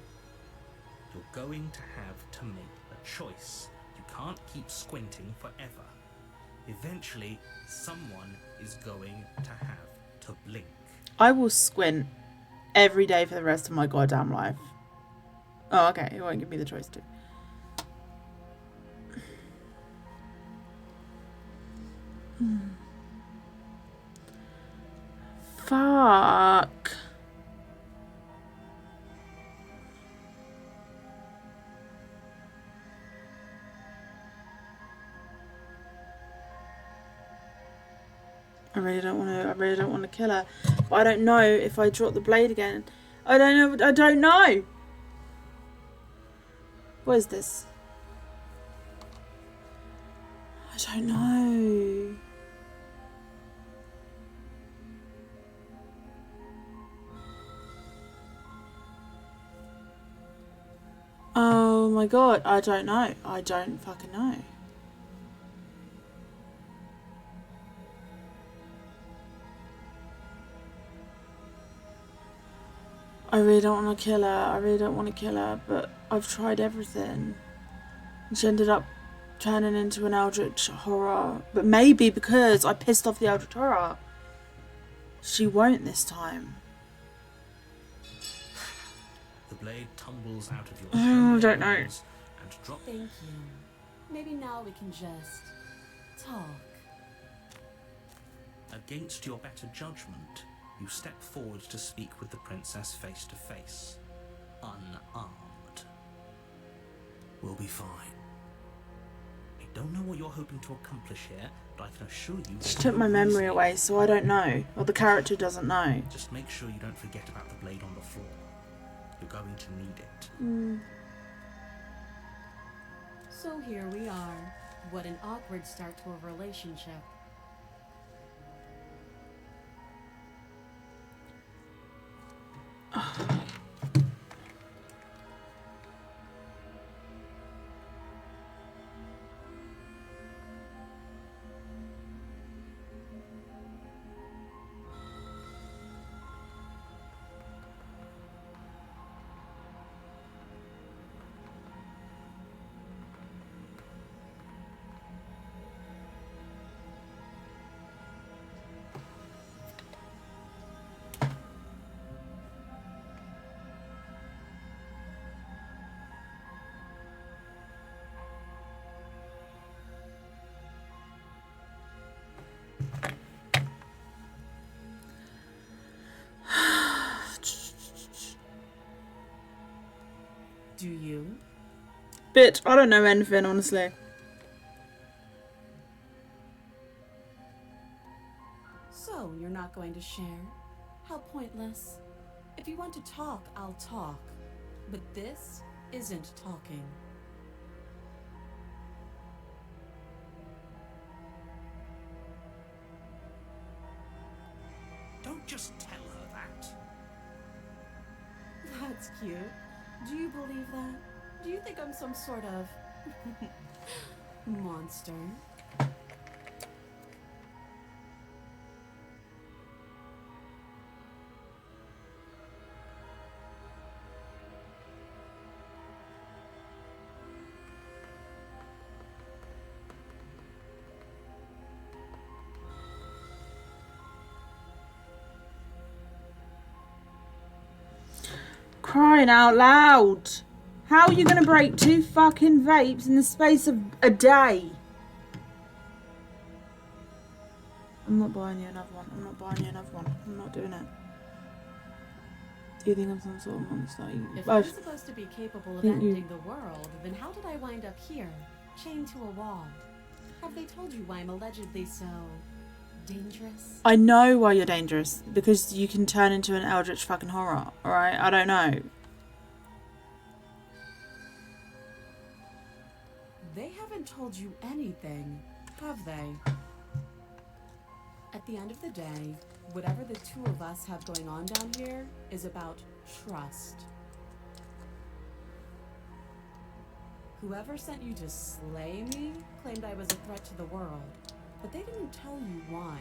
You're going to have to make a choice. You can't keep squinting forever. Eventually, someone is going to have to blink. I will squint every day for the rest of my goddamn life. Oh, okay. It won't give me the choice to. Fuck. I really don't want to kill her. But I don't know if I drop the blade again. I don't know. What is this? I don't know. Oh my god, I don't know. I don't fucking know. I really don't want to kill her. But I've tried everything. She ended up turning into an eldritch horror. But maybe because I pissed off the eldritch horror, she won't this time. The blade tumbles out of your I don't know. hands and drops. Thank you. Maybe now we can just talk. Against your better judgment, you step forward to speak with the princess face to face, unarmed. We'll be fine. I don't know what you're hoping to accomplish here, but I can assure you... She took my memory away, so I don't know. Or the character doesn't know. Just make sure you don't forget about the blade on the floor. You're going to need it. So here we are. What an awkward start to a relationship. Do you? Bitch, I don't know anything, honestly. So, you're not going to share? How pointless. If you want to talk, I'll talk. But this isn't talking. Don't just tell her that. That's cute. Do you believe that? Do you think I'm some sort of monster? Crying out loud. How are you going to break 2 fucking vapes in the space of a day? I'm not buying you another one. I'm not doing it. Do you think I'm some sort of monster? If I'm supposed to be capable of ending the world, then how did I wind up here, chained to a wall? Have they told you why I'm allegedly so dangerous? I know why you're dangerous. Because you can turn into an eldritch fucking horror. Alright? I don't know. They haven't told you anything, have they? At the end of the day, whatever the two of us have going on down here is about trust. Whoever sent you to slay me claimed I was a threat to the world, but they didn't tell you why.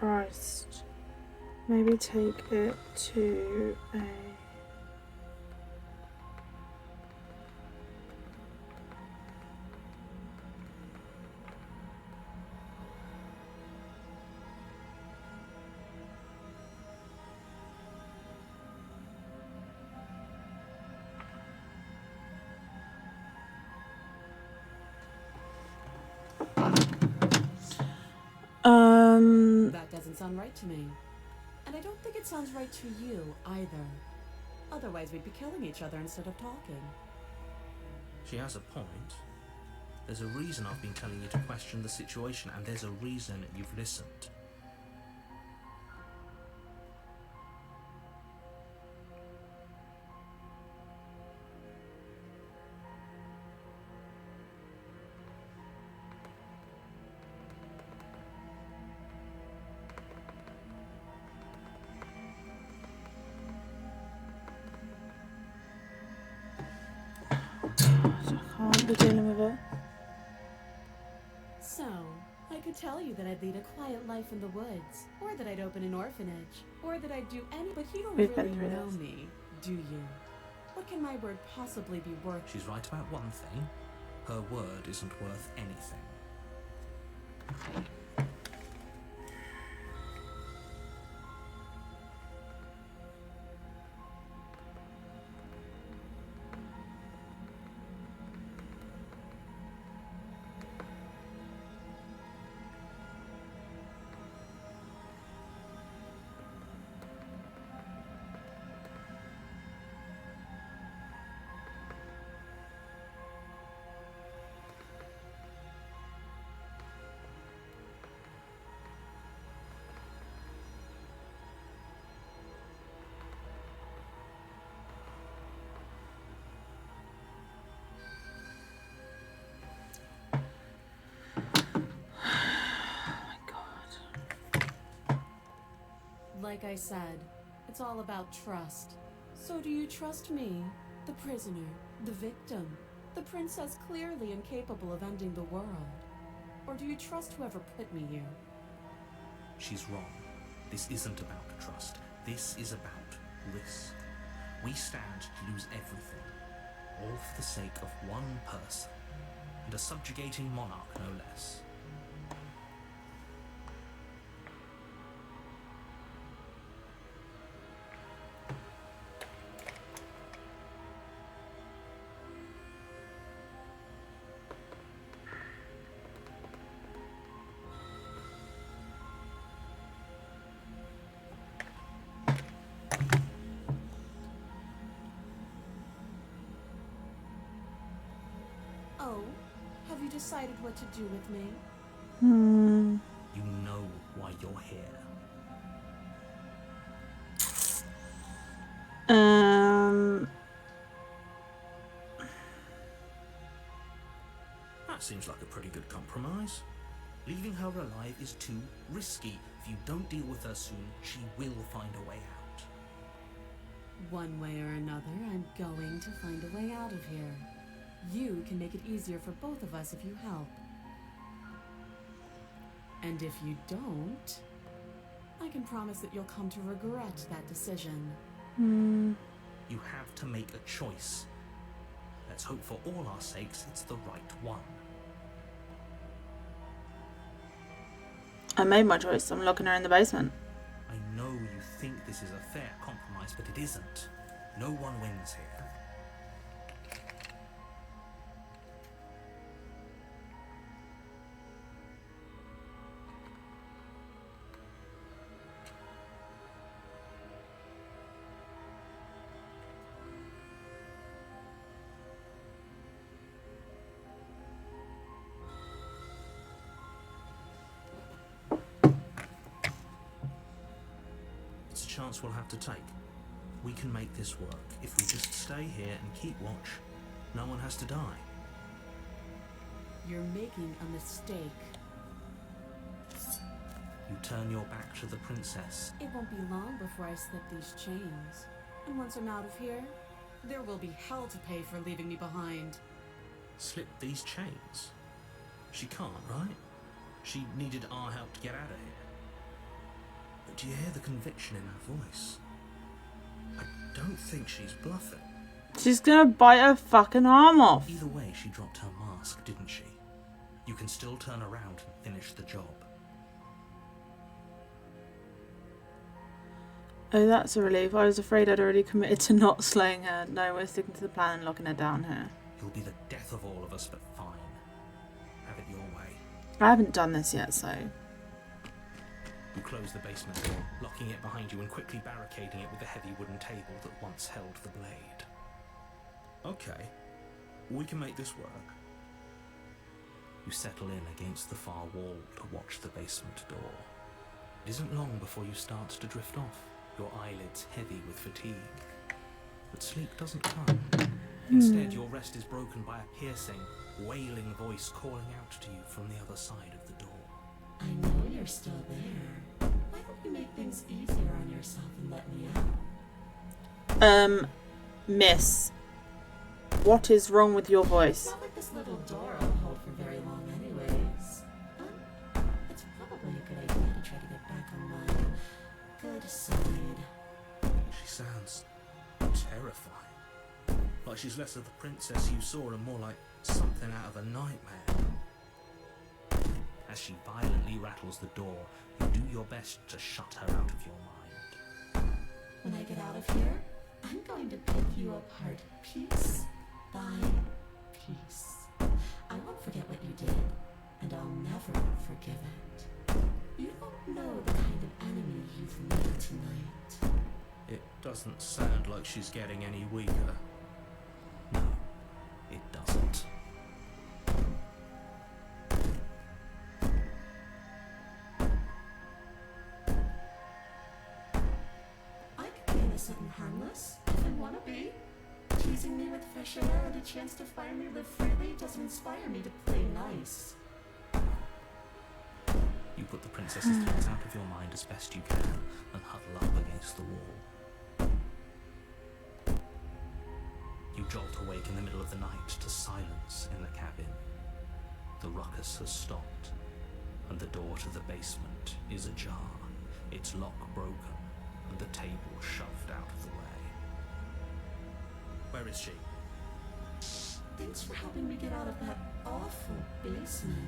Christ. Maybe take it to a... That doesn't sound right to me. And I don't think it sounds right to you either. Otherwise we'd be killing each other instead of talking. She has a point. There's a reason I've been telling you to question the situation, and there's a reason you've listened. I can't be dealing with it. So, I could tell you that I'd lead a quiet life in the woods, or that I'd open an orphanage, or that I'd do any, but you don't We've been really through know this. me, do you? What can my word possibly be worth? She's right about one thing. Her word isn't worth anything. Like I said, it's all about trust. So do you trust me, the prisoner, the victim, the princess clearly incapable of ending the world? Or do you trust whoever put me here? She's wrong. This isn't about trust. This is about risk. We stand to lose everything, all for the sake of one person, and a subjugating monarch no less. Oh, have you decided what to do with me? You know why you're here. That seems like a pretty good compromise. Leaving her alive is too risky. If you don't deal with her soon, she will find a way out. One way or another, I'm going to find a way out of here. You can make it easier for both of us if you help. And if you don't, I can promise that you'll come to regret that decision. You have to make a choice. Let's hope for all our sakes it's the right one. I made my choice. I'm locking her in the basement. I know you think this is a fair compromise, but it isn't. No one wins here. It's a chance we'll have to take. We can make this work. If we just stay here and keep watch, no one has to die. You're making a mistake. You turn your back to the princess. It won't be long before I slip these chains. And once I'm out of here, there will be hell to pay for leaving me behind. Slip these chains? She can't, right? She needed our help to get out of here. Do you hear the conviction in her voice? I don't think she's bluffing. She's gonna bite her fucking arm off. Either way, she dropped her mask, didn't she? You can still turn around and finish the job. Oh, that's a relief. I was afraid I'd already committed to not slaying her. No, we're sticking to the plan and locking her down here. You'll be the death of all of us, but fine. Have it your way. I haven't done this yet, so... You close the basement door, locking it behind you and quickly barricading it with the heavy wooden table that once held the blade. Okay, we can make this work. You settle in against the far wall to watch the basement door. It isn't long before you start to drift off, your eyelids heavy with fatigue. But sleep doesn't come. Instead, your rest is broken by a piercing, wailing voice calling out to you from the other side of the door. I know you're still there. Why don't you make things easier on yourself and let me out? Miss, what is wrong with your voice? Not like this little door will hold for very long anyways. It's probably a good idea to try to get back on my good side. She sounds terrifying. Like she's less of the princess you saw and more like something out of a nightmare. As she violently rattles the door, you do your best to shut her out of your mind. When I get out of here, I'm going to pick you apart piece by piece. I won't forget what you did, and I'll never forgive it. You don't know the kind of enemy you've made tonight. It doesn't sound like she's getting any weaker. No, it doesn't. I can be innocent and harmless if I want to be. Teasing me with fresh air and a chance to finally live freely doesn't inspire me to play nice. You put the princess's threats out of your mind as best you can and huddle up against the wall. You jolt awake in the middle of the night to silence in the cabin. The ruckus has stopped, and the door to the basement is ajar, its lock broken, and the table shoved out of the way. Where is she? Thanks for helping me get out of that awful basement.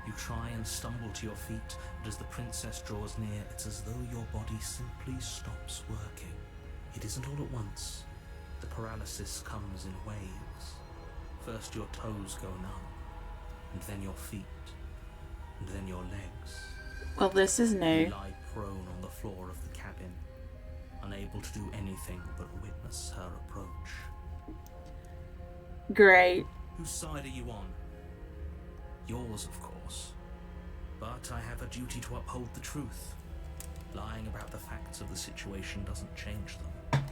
You try and stumble to your feet, but as the princess draws near, it's as though your body simply stops working. It isn't all at once. The paralysis comes in waves. First your toes go numb, and then your feet, and then your legs. Well, this is You new. lie prone on the floor of the cabin, unable to do anything but witness her approach. Great. Whose side are you on? Yours, of course. But I have a duty to uphold the truth. Lying about the facts of the situation doesn't change them.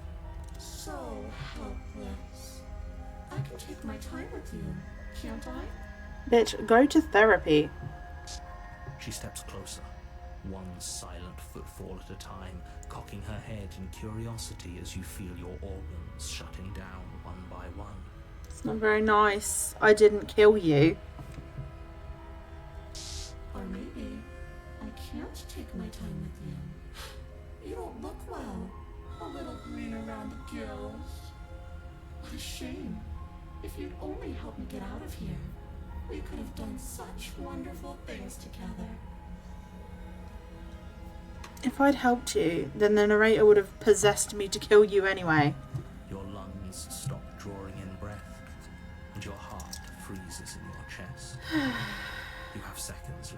So helpless. I can take my time with you, can't I? Bitch, go to therapy. She steps closer, one silent footfall at a time, cocking her head in curiosity as you feel your organs shutting down one by one. It's not very nice. I didn't kill you. Or maybe I can't take my time with you. You don't look well. A little green around the gills. What a shame. If you'd only helped me get out of here, we could have done such wonderful things together. If I'd helped you, then the narrator would have possessed me to kill you anyway. Your lungs stop drawing in breath, and your heart freezes in your chest. You have seconds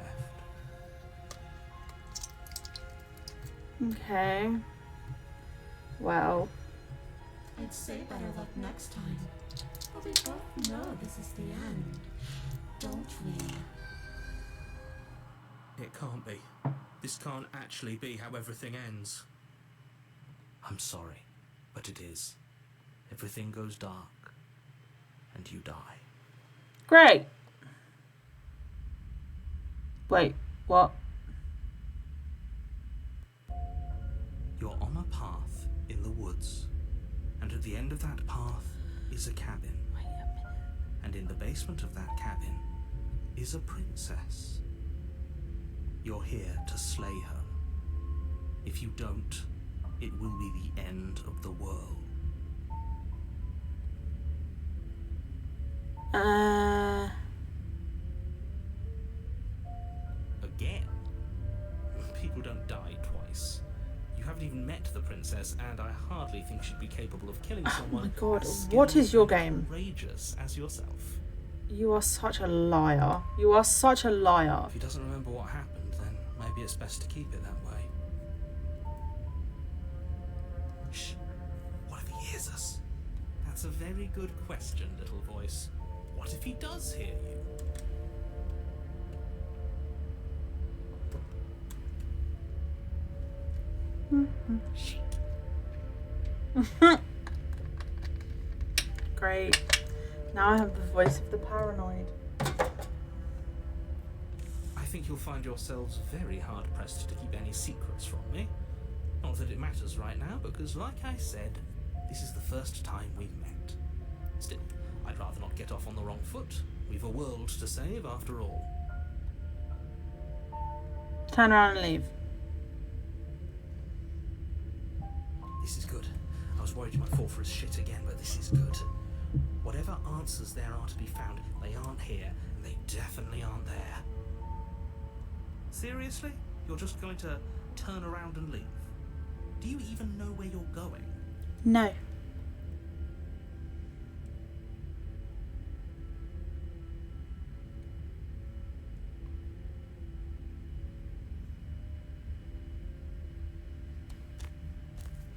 left. Okay. Well, I'd say better luck next time. But we both know this is the end, don't we? It can't be. This can't actually be how everything ends. I'm sorry, but it is. Everything goes dark, and you die. great. Wait, what? You're on a path in the woods, and at the end of that path is a cabin. Wait a minute. And in the basement of that cabin is a princess. You're here to slay her. If you don't, it will be the end of the world. Again? People don't die twice. You haven't even met the princess, and I hardly think she'd be capable of killing someone my God, as what is your skilled and game? courageous as yourself. You are such a liar. You are such a liar. If he doesn't remember what happened, then maybe it's best to keep it that way. Shh. What if he hears us? That's a very good question, little voice. What if he does hear you? Shit. Great. Now I have the voice of the paranoid. I think you'll find yourselves very hard-pressed to keep any secrets from me. Not that it matters right now, because like I said, this is the first time we've met. Still, I'd rather not get off on the wrong foot. We've a world to save after all. Turn around and leave. This is good. I was worried you might fall for his shit again, but this is good. Whatever answers there are to be found, they aren't here, and they definitely aren't there. Seriously? You're just going to turn around and leave? Do you even know where you're going? No.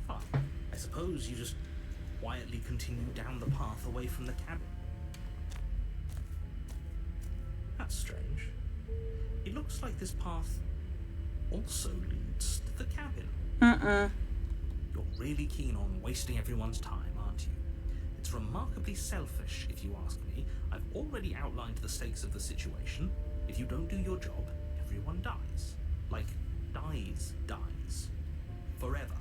Fine. I suppose you just quietly continue down the path away from the cabin. That's strange. It looks like this path also leads to the cabin. You're really keen on wasting everyone's time, aren't you? It's remarkably selfish, if you ask me. I've already outlined the stakes of the situation. If you don't do your job, everyone dies. Like, dies. Forever.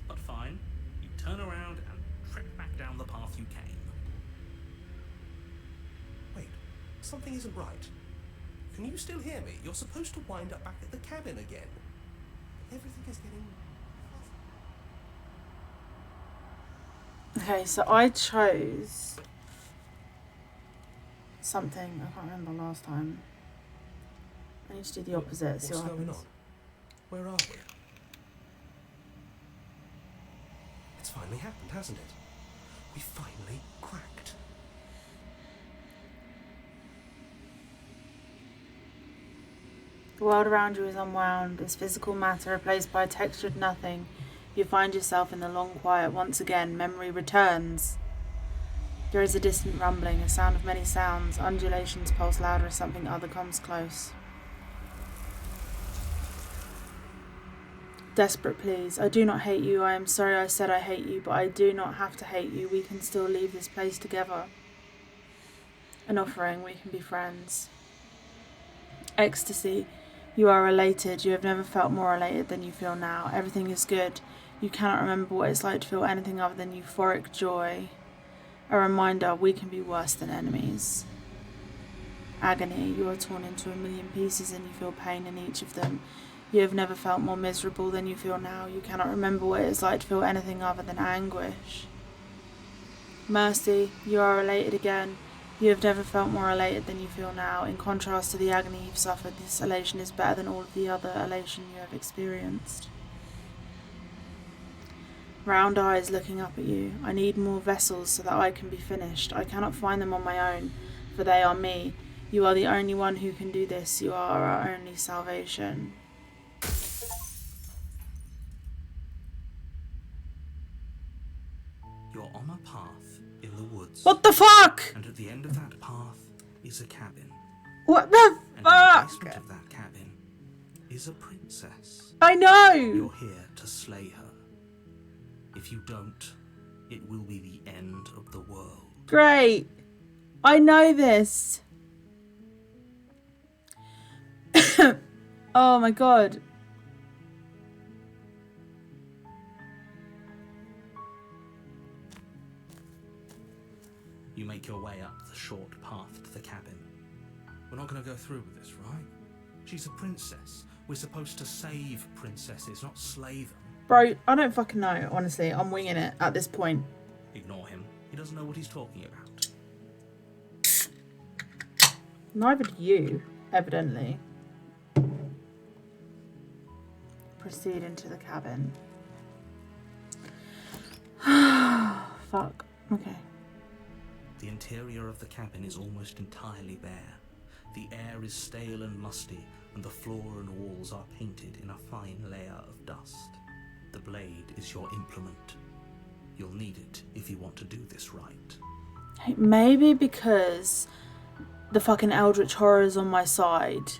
But fine, you turn around and trek back down the path you came. Wait, something isn't right. Can you still hear me? You're supposed to wind up back at the cabin again. Everything is getting... Okay, so I chose something. I can't remember last time. I need to do the opposite. See What's what going happens. on? Where are we? It's finally happened, hasn't it? We finally cracked. The world around you is unwound, as physical matter replaced by textured nothing. You find yourself in the long quiet once again. Memory returns. There is a distant rumbling, a sound of many sounds. Undulations pulse louder as something other comes close. Desperate pleas. I do not hate you. I am sorry I said I hate you, but I do not have to hate you. We can still leave this place together. An offering. We can be friends. Ecstasy. You are elated. You have never felt more elated than you feel now. Everything is good. You cannot remember what it's like to feel anything other than euphoric joy. A reminder, we can be worse than enemies. Agony. You are torn into a million pieces and you feel pain in each of them. You have never felt more miserable than you feel now. You cannot remember what it is like to feel anything other than anguish. Mercy. You are elated again. You have never felt more elated than you feel now. In contrast to the agony you've suffered, this elation is better than all of the other elation you have experienced. Round eyes looking up at you. I need more vessels so that I can be finished. I cannot find them on my own, for they are me. You are the only one who can do this. You are our only salvation. You're on a path in the woods. What the fuck? And at the end of that path is a cabin. What the And in the fuck? basement of that cabin is a princess. I know! You're here to slay her. If you don't, it will be the end of the world. Great. I know this. Oh my god. You make your way up the short path to the cabin. We're not going to go through with this, right? She's a princess. We're supposed to save princesses, not slay them. Bro, I don't fucking know, honestly. I'm winging it at this point. Ignore him. He doesn't know what he's talking about. Neither do you, evidently. Proceed into the cabin. Fuck. Okay. The interior of the cabin is almost entirely bare. The air is stale and musty, and the floor and walls are painted in a fine layer of dust. The blade is your implement. You'll need it if you want to do this right. Hey, maybe because the fucking Eldritch Horror is on my side,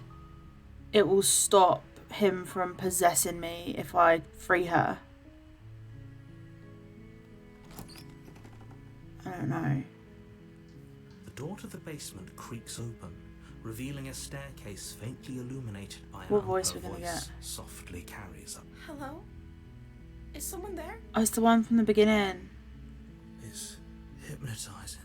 it will stop him from possessing me if I free her. I don't know. The door to the basement creaks open, revealing a staircase faintly illuminated by What an voice upper we gonna voice get? softly carries up. Hello? Is someone there? Oh, it's the one from the beginning. It's hypnotizing.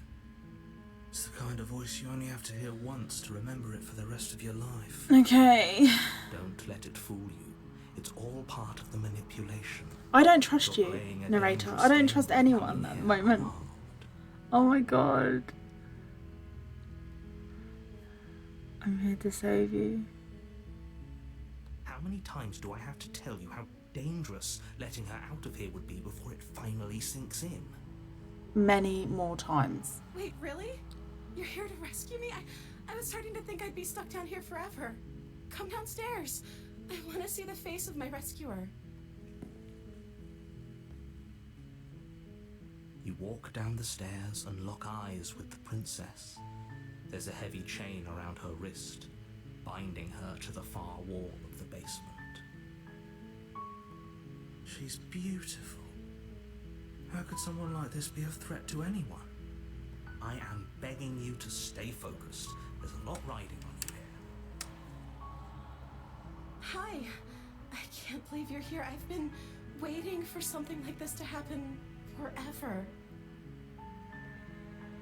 It's the kind of voice you only have to hear once to remember it for the rest of your life. Okay. Don't let it fool you. It's all part of the manipulation. I don't trust You're you, playing a narrator. dangerous I don't game trust with anyone coming at the here moment. armed. Oh my god. I'm here to save you. How many times do I have to tell you how dangerous letting her out of here would be before it finally sinks in? Many more times. Wait, really? You're here to rescue me? I was starting to think I'd be stuck down here forever. Come downstairs. I want to see the face of my rescuer. You walk down the stairs and lock eyes with the princess. There's a heavy chain around her wrist, binding her to the far wall of the basement. She's beautiful. How could someone like this be a threat to anyone? I am begging you to stay focused. There's a lot riding on you here. Hi. I can't believe you're here. I've been waiting for something like this to happen forever.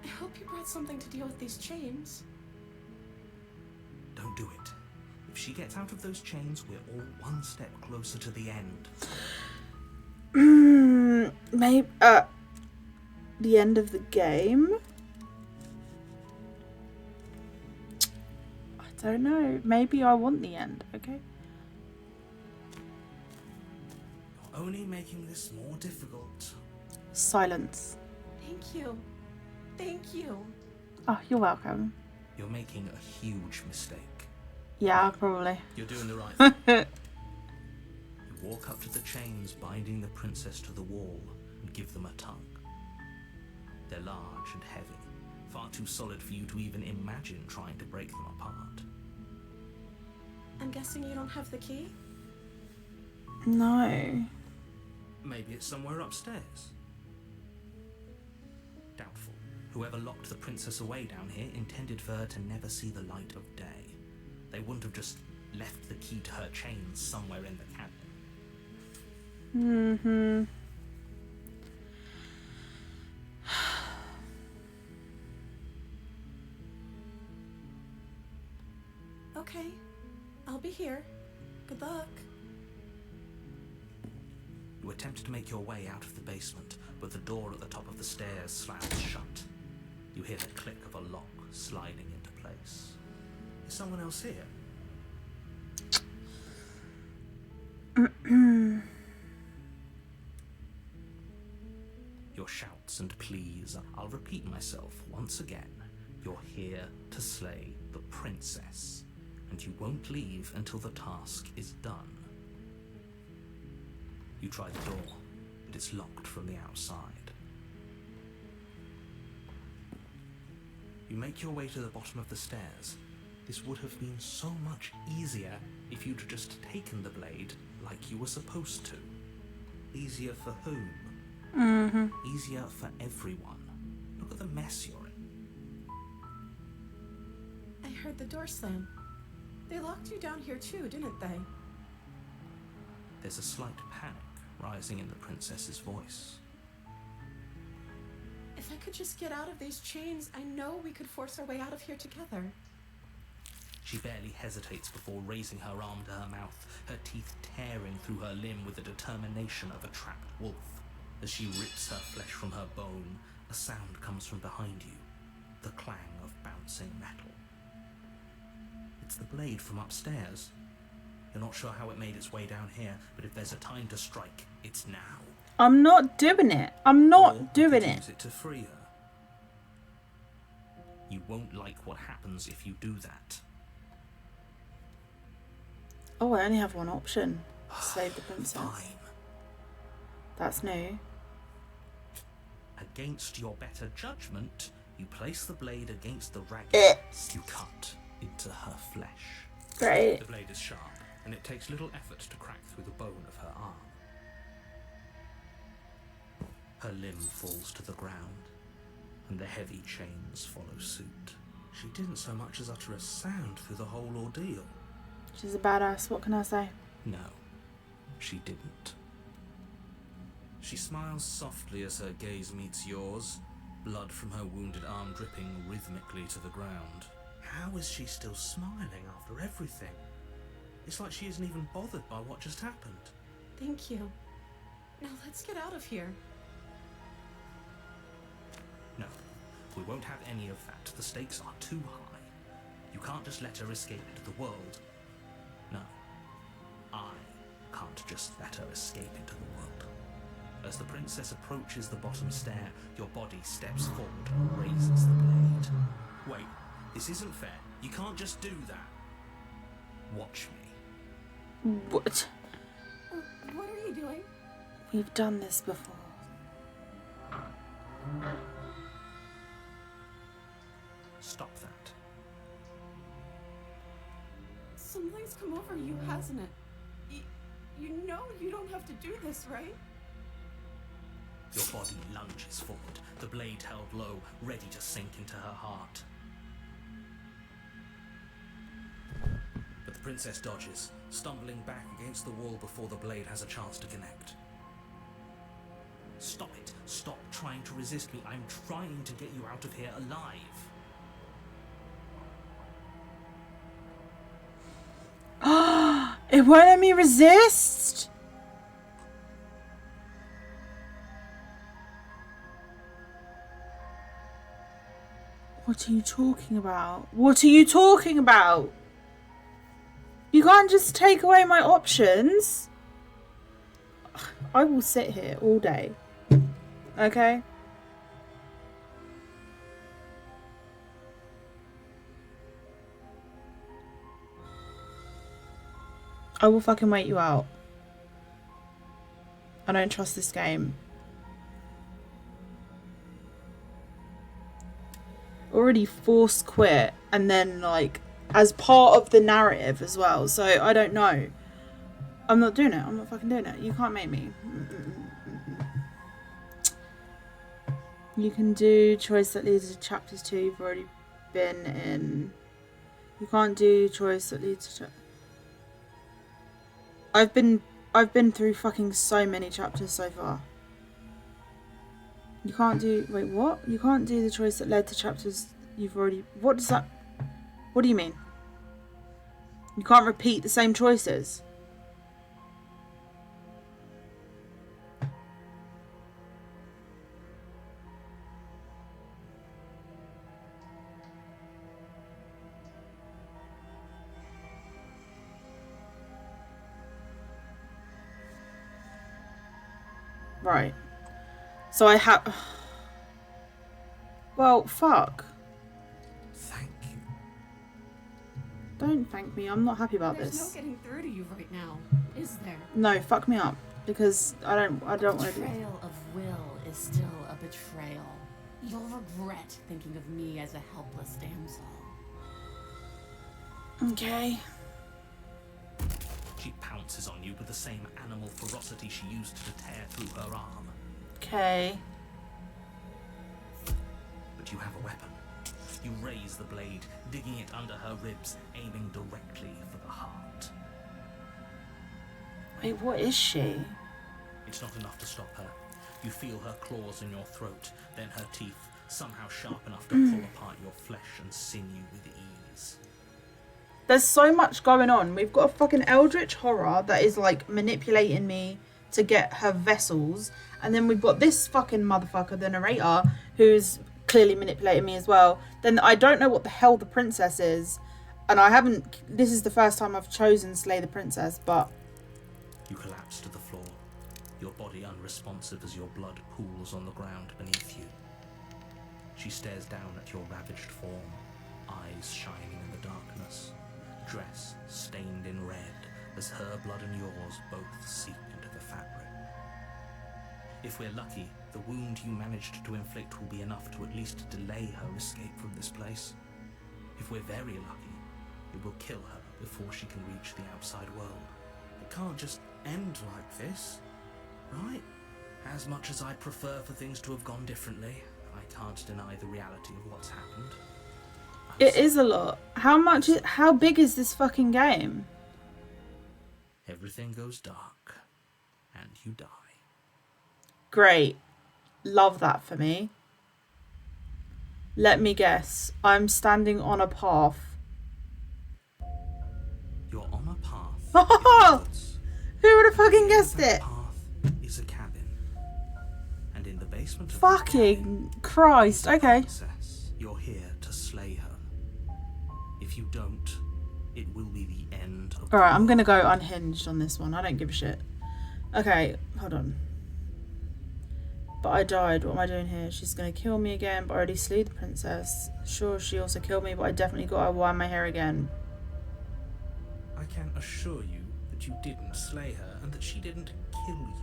I hope you brought something to deal with these chains. Don't do it. If she gets out of those chains, we're all one step closer to the end. Maybe the end of the game? I don't know. Maybe I want the end, okay? You're only making this more difficult. Silence. Thank you. Thank you. Oh, you're welcome. You're making a huge mistake. Yeah, probably. You're doing the right thing. You walk up to the chains binding the princess to the wall and give them a tug. They're large and heavy, far too solid for you to even imagine trying to break them apart. I'm guessing you don't have the key? No. Maybe it's somewhere upstairs. Doubtful. Whoever locked the princess away down here intended for her to never see the light of day. They wouldn't have just left the key to her chains somewhere in the cabin. Okay. I'll be here. Good luck. You attempt to make your way out of the basement, but the door at the top of the stairs slams shut. You hear the click of a lock sliding into place. Is someone else here? Your shouts and pleas. I'll repeat myself once again. You're here to slay the princess, and you won't leave until the task is done. You try the door, but it's locked from the outside. You make your way to the bottom of the stairs. This would have been so much easier if you'd just taken the blade like you were supposed to. Easier for whom? Easier for everyone. Look at the mess you're in. I heard the door slam. They locked you down here too, didn't they? There's a slight panic rising in the princess's voice. If I could just get out of these chains, I know we could force our way out of here together. She barely hesitates before raising her arm to her mouth, her teeth tearing through her limb with the determination of a trapped wolf. As she rips her flesh from her bone, a sound comes from behind you, the clang of bouncing metal. It's the blade from upstairs. You're not sure how it made its way down here, but if there's a time to strike, it's now. I'm not doing it. I'm not doing it. Use it to free her. You won't like what happens if you do that. Oh, I only have one option. Save the princess. Fine. That's new. Against your better judgment, you place the blade against the ragged. You cut into her flesh. Great. The blade is sharp, and it takes little effort to crack through the bone of her arm. Her limb falls to the ground, and the heavy chains follow suit. She didn't so much as utter a sound through the whole ordeal. She's a badass, what can I say? No, she didn't. She smiles softly as her gaze meets yours, blood from her wounded arm dripping rhythmically to the ground. How is she still smiling after everything? It's like she isn't even bothered by what just happened. Thank you. Now let's get out of here. No, we won't have any of that. The stakes are too high. You can't just let her escape into the world. No, I can't just let her escape into the world. As the princess approaches the bottom stair, your body steps forward and raises the blade. Wait, this isn't fair. You can't just do that. Watch me. What? What are you doing? We've done this before. Stop that. Something's come over you, hasn't it? You know you don't have to do this, right? Your body lunges forward, the blade held low, ready to sink into her heart. But the princess dodges, stumbling back against the wall before the blade has a chance to connect. Stop it. Stop trying to resist me. I'm trying to get you out of here alive. It won't let me resist. What are you talking about? What are you talking about? You can't just take away my options. I will sit here all day. Okay? I will fucking wait you out. I don't trust this game. Already force quit and then like as part of the narrative as well, so I don't know. I'm not doing it. I'm not fucking doing it. You can't make me. You can do choice that leads to chapters 2 you've already been in. You can't do choice that leads to I've been through fucking so many chapters so far. You can't do... Wait, what? You can't do the choice that led to chapters you've already... What does that... What do you mean? You can't repeat the same choices? Right. So I have... Well, fuck. Thank you. Don't thank me. I'm not happy about There's this. no getting through to you right now, is there? No, fuck me up. Because I don't want to do... Betrayal of will is still a betrayal. You'll regret thinking of me as a helpless damsel. Okay. She pounces on you with the same animal ferocity she used to tear through her arm. Okay. But you have a weapon. You raise the blade, digging it under her ribs, aiming directly for the heart. Wait, what is she? It's not enough to stop her. You feel her claws in your throat, then her teeth, somehow sharp enough to pull apart your flesh and sinew with ease. There's so much going on. We've got a fucking eldritch horror that is like manipulating me to get her vessels, and then we've got this fucking motherfucker, the narrator, who's clearly manipulating me as well. Then I don't know what the hell the princess is, and I haven't. This is the first time I've chosen Slay the Princess, but You collapse to the floor, your body unresponsive as your blood pools on the ground beneath you. She stares down at your ravaged form, eyes shining in the darkness, dress stained in red as her blood and yours both seep into the fabric. If we're lucky, the wound you managed to inflict will be enough to at least delay her escape from this place. If we're very lucky, it will kill her before she can reach the outside world. It can't just end like this, right? As much as I'd prefer for things to have gone differently, I can't deny the reality of what's happened. it is a lot. How big is this fucking game? Everything goes dark, and you die. Great. Love that for me. Let me guess. I'm standing on a path. You're on a path. Oh! in the woods. Who would have fucking guessed That it? path is a cabin, and in the basement of Fucking Christ. the Okay. princess, you're here to slay her. If you don't, it will be the end of. Alright, I'm gonna go unhinged on this one. I don't give a shit. Okay, hold on. But I died. What am I doing here? She's gonna kill me again, but I already slew the princess. Sure, she also killed me, but I definitely got her wind my hair again. I can assure you that you didn't slay her and that she didn't kill you.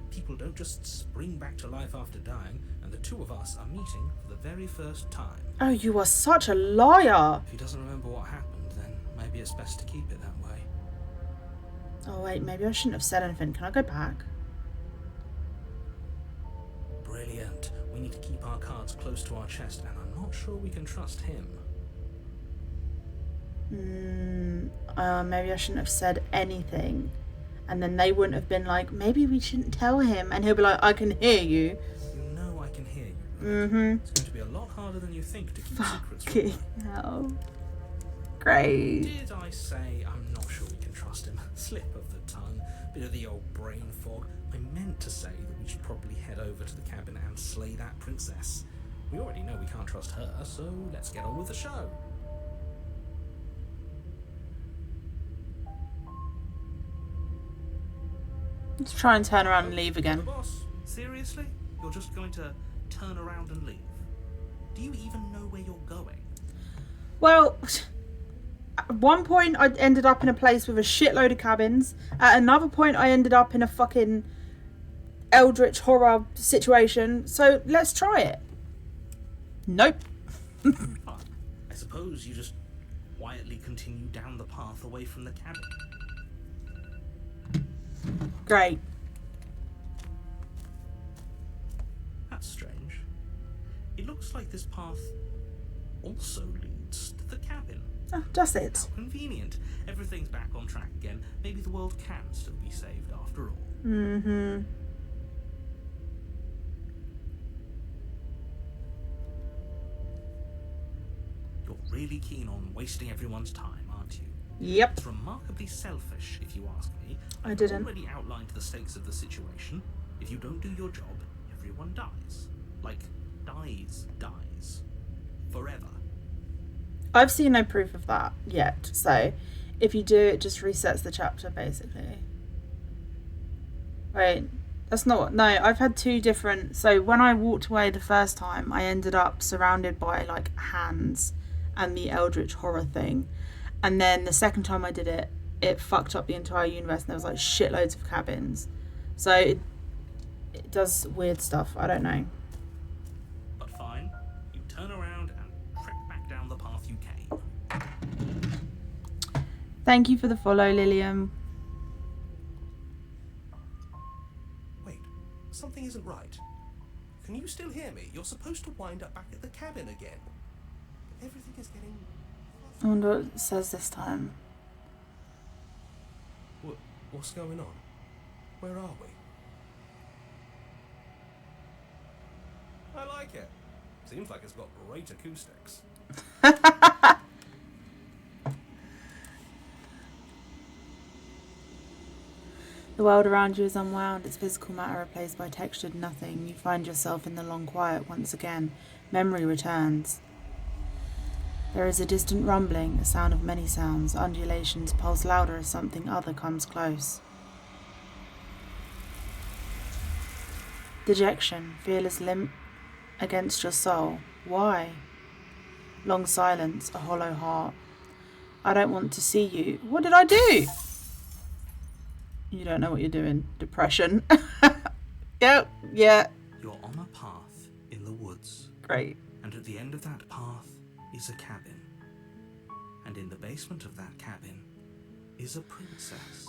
People don't just spring back to life after dying, and the two of us are meeting for the very first time. Oh, you are such a liar. If he doesn't remember what happened, then maybe it's best to keep it that way. Oh wait, maybe I shouldn't have said anything. Can I go back? Brilliant. We need to keep our cards close to our chest, and I'm not sure we can trust him. Maybe I shouldn't have said anything. And then they wouldn't have been like, maybe we shouldn't tell him. And he'll be like, I can hear you. You know I can hear you. Right? Mm-hmm. It's going to be a lot harder than you think to keep secrets from Okay. me. No. Great. Did I say I'm not sure we can trust him? Slip of the tongue, bit of the old brain fog. I meant to say that we should probably head over to the cabin and slay that princess. We already know we can't trust her, so let's get on with the show. Let's try and turn around and leave again. Boss, seriously? You're just going to turn around and leave? Do you even know where you're going? Well, at one point I ended up in a place with a shitload of cabins. At another point I ended up in a fucking eldritch horror situation. So let's try it. Nope. Ah, I suppose you just quietly continue down the path away from the cabin. Great. That's strange. It looks like this path also leads to the cabin. Oh, does it? How convenient. Everything's back on track again. Maybe the world can still be saved after all. Mm-hmm. You're really keen on wasting everyone's time, aren't you? Yep. It's remarkably selfish, if you ask me. I I've didn't. already outlined the stakes of the situation. If you don't do your job, everyone dies. Like, dies. Forever. I've seen no proof of that yet. So if you do, it just resets the chapter, basically. Wait, that's not... No, I've had two different... So when I walked away the first time, I ended up surrounded by, like, hands and the eldritch horror thing. And then the second time I did it, it fucked up the entire universe and there was, like, shitloads of cabins. So it does weird stuff. I don't know. But fine. You turn around and trek back down the path you came. Thank you for the follow, Lillian. Wait, something isn't right. Can you still hear me? You're supposed to wind up back at the cabin again. Everything is getting... I wonder what it says this time. What's going on? Where are we? I like it. Seems like it's got great acoustics. world around you is unwound, its physical matter replaced by textured nothing. You find yourself in the long quiet once again. Memory returns. There is a distant rumbling, a sound of many sounds. Undulations pulse louder as something other comes close. Dejection, fearless limp against your soul. Why? Long silence, a hollow heart. I don't want to see you. What did I do? You don't know what you're doing. Depression. Yep, yeah. You're on a path in the woods, Great. and at the end of that path is a cabin. And in the basement of that cabin is a princess.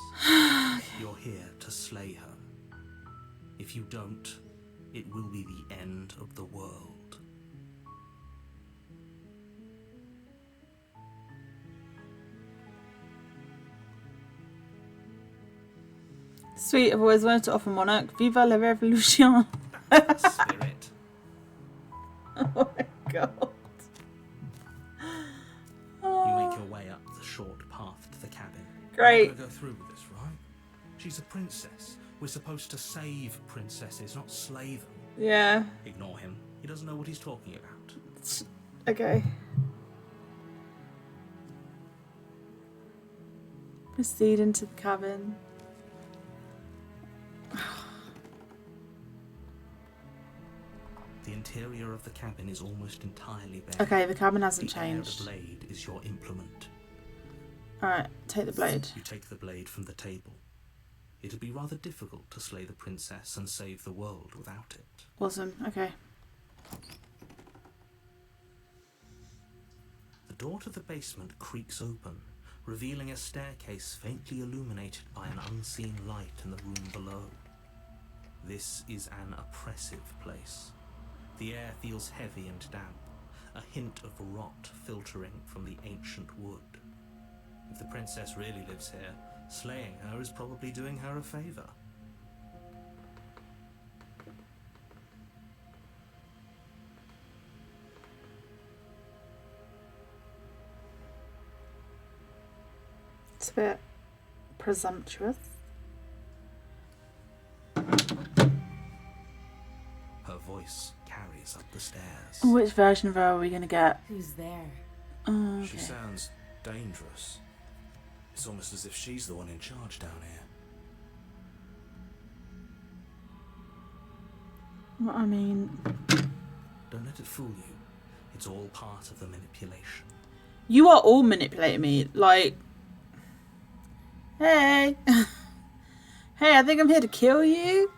You're here to slay her. If you don't, it will be the end of the world. Sweet, I've always wanted to offer Monarch. Viva la revolution. Spirit. Oh my god. You make your way up the short path to the cabin. Great. We're gonna go through with this, right? She's a princess. We're supposed to save princesses, not slay them. Yeah. Ignore him. He doesn't know what he's talking about. Okay. Proceed into the cabin. The interior of the cabin is almost entirely bare. Okay, the cabin hasn't The aired changed. blade is your implement. Alright, take the blade. You take the blade from the table. It'd be rather difficult to slay the princess and save the world without it. Awesome, okay. The door to the basement creaks open, revealing a staircase faintly illuminated by an unseen light in the room below. This is an oppressive place. The air feels heavy and damp, a hint of rot filtering from the ancient wood. If the princess really lives here, slaying her is probably doing her a favor. It's a bit presumptuous. Her voice carries up the stairs. Which version of her are we going to get? Who's there? Oh, She okay. sounds dangerous. It's almost as if she's the one in charge down here. Well, I mean, Don't let it fool you. It's all part of the manipulation. you are all manipulating me. Like, hey. Hey, I think I'm here to kill you.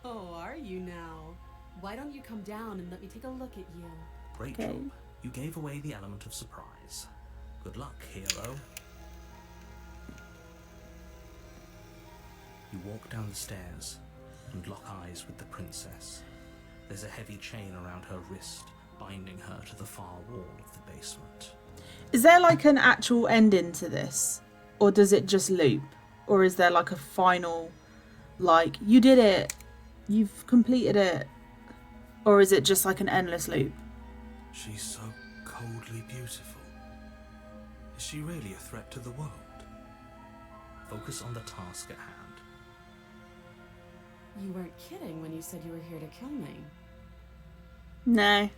Oh, are you now? Why don't you come down and let me take a look at you? Great Okay. job. You gave away the element of surprise. Good luck, hero. You walk down the stairs and lock eyes with the princess. There's a heavy chain around her wrist, binding her to the far wall of the basement. Is there like an actual ending to this? Or does it just loop? Or is there like a final, like, you did it, you've completed it? Or is it just like an endless loop? She's so coldly beautiful. Is she really a threat to the world? Focus on the task at hand. You weren't kidding when you said you were here to kill me. No.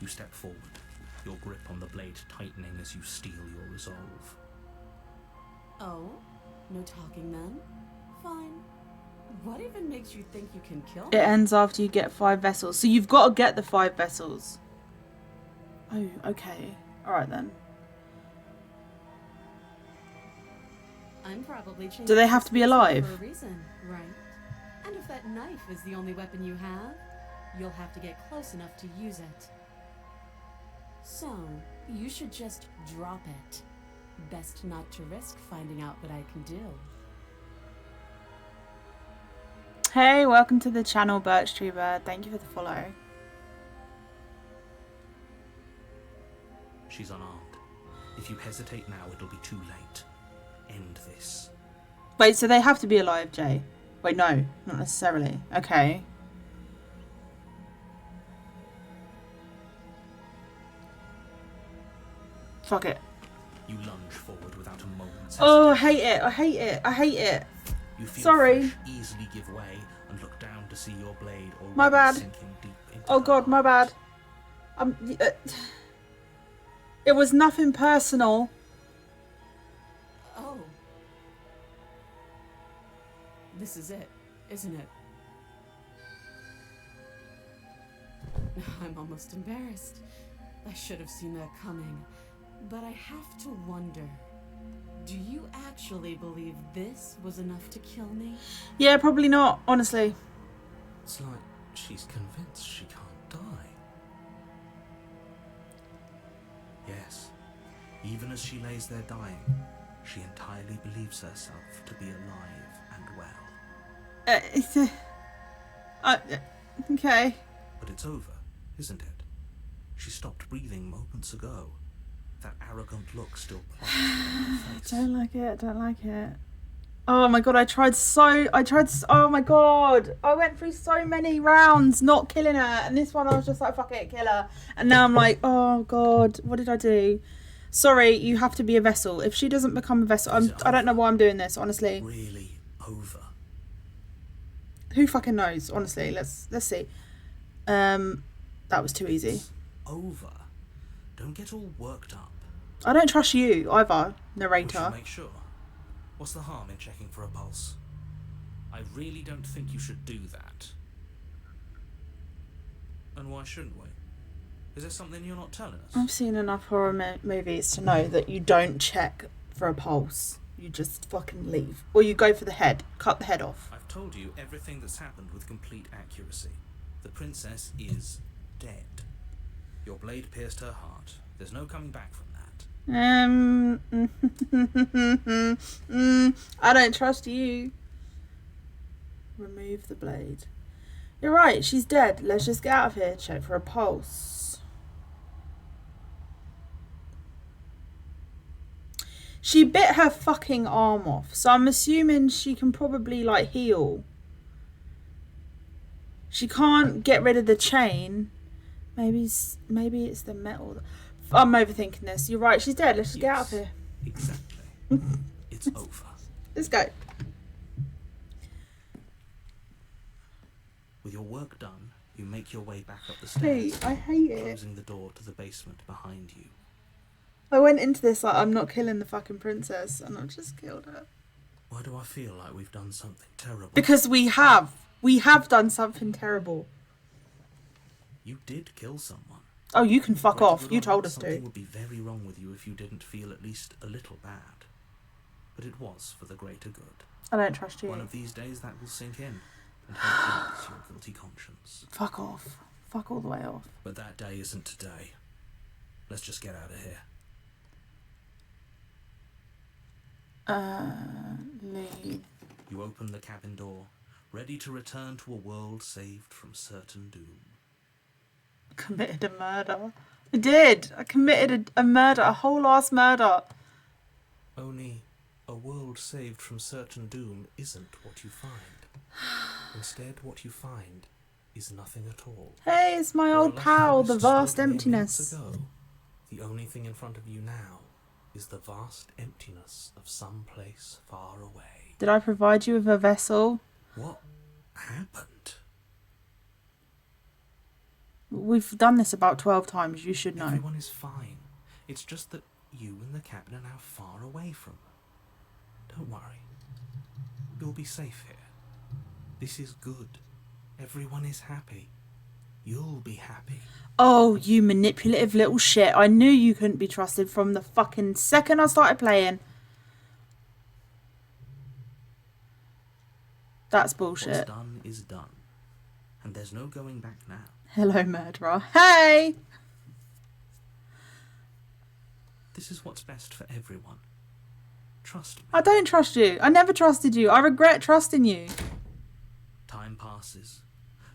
You step forward, your grip on the blade tightening as you steel your resolve. Oh? No talking then? Fine. What even makes you think you can kill It me? ends after you get 5 vessels. So you've got to get the 5 vessels. Oh, okay. Alright then. I'm probably changing Do they have to be this alive? for a reason, right? And if that knife is the only weapon you have, you'll have to get close enough to use it. So, you should just drop it. Best not to risk finding out what I can do. Hey, welcome to the channel, Birch Tree Bird. Thank you for the follow. She's unarmed. If you hesitate now, it'll be too late. End this. Wait, so they have to be alive, Jay? Wait, no, not necessarily. Okay. Fuck it. You lunge forward without a moment's Oh, I hesitation. hate it. I hate it. I hate it. You feel Sorry. flesh easily give way and look down to see your blade already My bad. sinking deep into Oh her God, my heart. bad. It was nothing personal. Oh. This is it, isn't it? I'm almost embarrassed. I should have seen that coming. But I have to wonder, do you actually believe this was enough to kill me? Yeah, probably not, honestly. It's like she's convinced she can't die. Yes, even as she lays there dying, she entirely believes herself to be alive and well. Okay. But it's over, isn't it? She stopped breathing moments ago. That arrogant look still plastered on her face. Don't like it. Don't like it. Oh my God, oh my God. I went through so many rounds not killing her. And this one I was just like, fuck it, kill her. And now I'm like, oh God, what did I do? Sorry, you have to be a vessel. If she doesn't become a vessel, I don't know why I'm doing this, honestly. Really over. Who fucking knows, honestly. Let's see. That was too easy. It's over. Don't get all worked up. I don't trust you either, We narrator. should make sure. What's the harm in checking for a pulse? I really don't think you should do that. And why shouldn't we? Is there something you're not telling us? I've seen enough horror movies to know that you don't check for a pulse. You just fucking leave. Or you go for the head. Cut the head off. I've told you everything that's happened with complete accuracy. The princess is dead. Your blade pierced her heart. There's no coming back from that. I don't trust you. Remove the blade. You're right, she's dead. Let's just get out of here. Check for a pulse. She bit her fucking arm off, so I'm assuming she can probably like heal. She can't get rid of the chain. Maybe it's the metal. I'm overthinking this. You're right, she's dead. Let's just get out of here. Exactly. It's over. Let's go. With your work done, you make your way back up the Hey, stairs, I hate it. closing the door to the basement behind you. I went into this like I'm not killing the fucking princess, and I just killed her. Why do I feel like we've done something terrible? Because we have done something terrible. You did kill someone. Oh, you can fuck Way to off. good You on told you. us Something to. would be very wrong with you if you didn't feel at least a little bad. But it was for the greater good. I don't trust you. One of these days that will sink in and help ease your guilty conscience. Fuck off. Fuck all the way off. But that day isn't today. Let's just get out of here. Leave. You open the cabin door, ready to return to a world saved from certain doom. Committed a murder. I did. I committed a murder. A whole ass murder. Only a world saved from certain doom isn't what you find. Instead, what you find is nothing at all. Hey, it's my Where a old lush pal, the forest vast stood mere minutes emptiness. ago, the only thing in front of you now is the vast emptiness of some place far away. Did I provide you with a vessel? What happened? We've done this about 12 times. You should know. Everyone is fine. It's just that you and the cabin are now far away from them. Don't worry. You'll be safe here. This is good. Everyone is happy. You'll be happy. Oh, you manipulative little shit. I knew you couldn't be trusted from the fucking second I started playing. That's What's bullshit. done is done. And there's no going back now. Hello, murderer. Hey! This is what's best for everyone. Trust me. I don't trust you. I never trusted you. I regret trusting you. Time passes.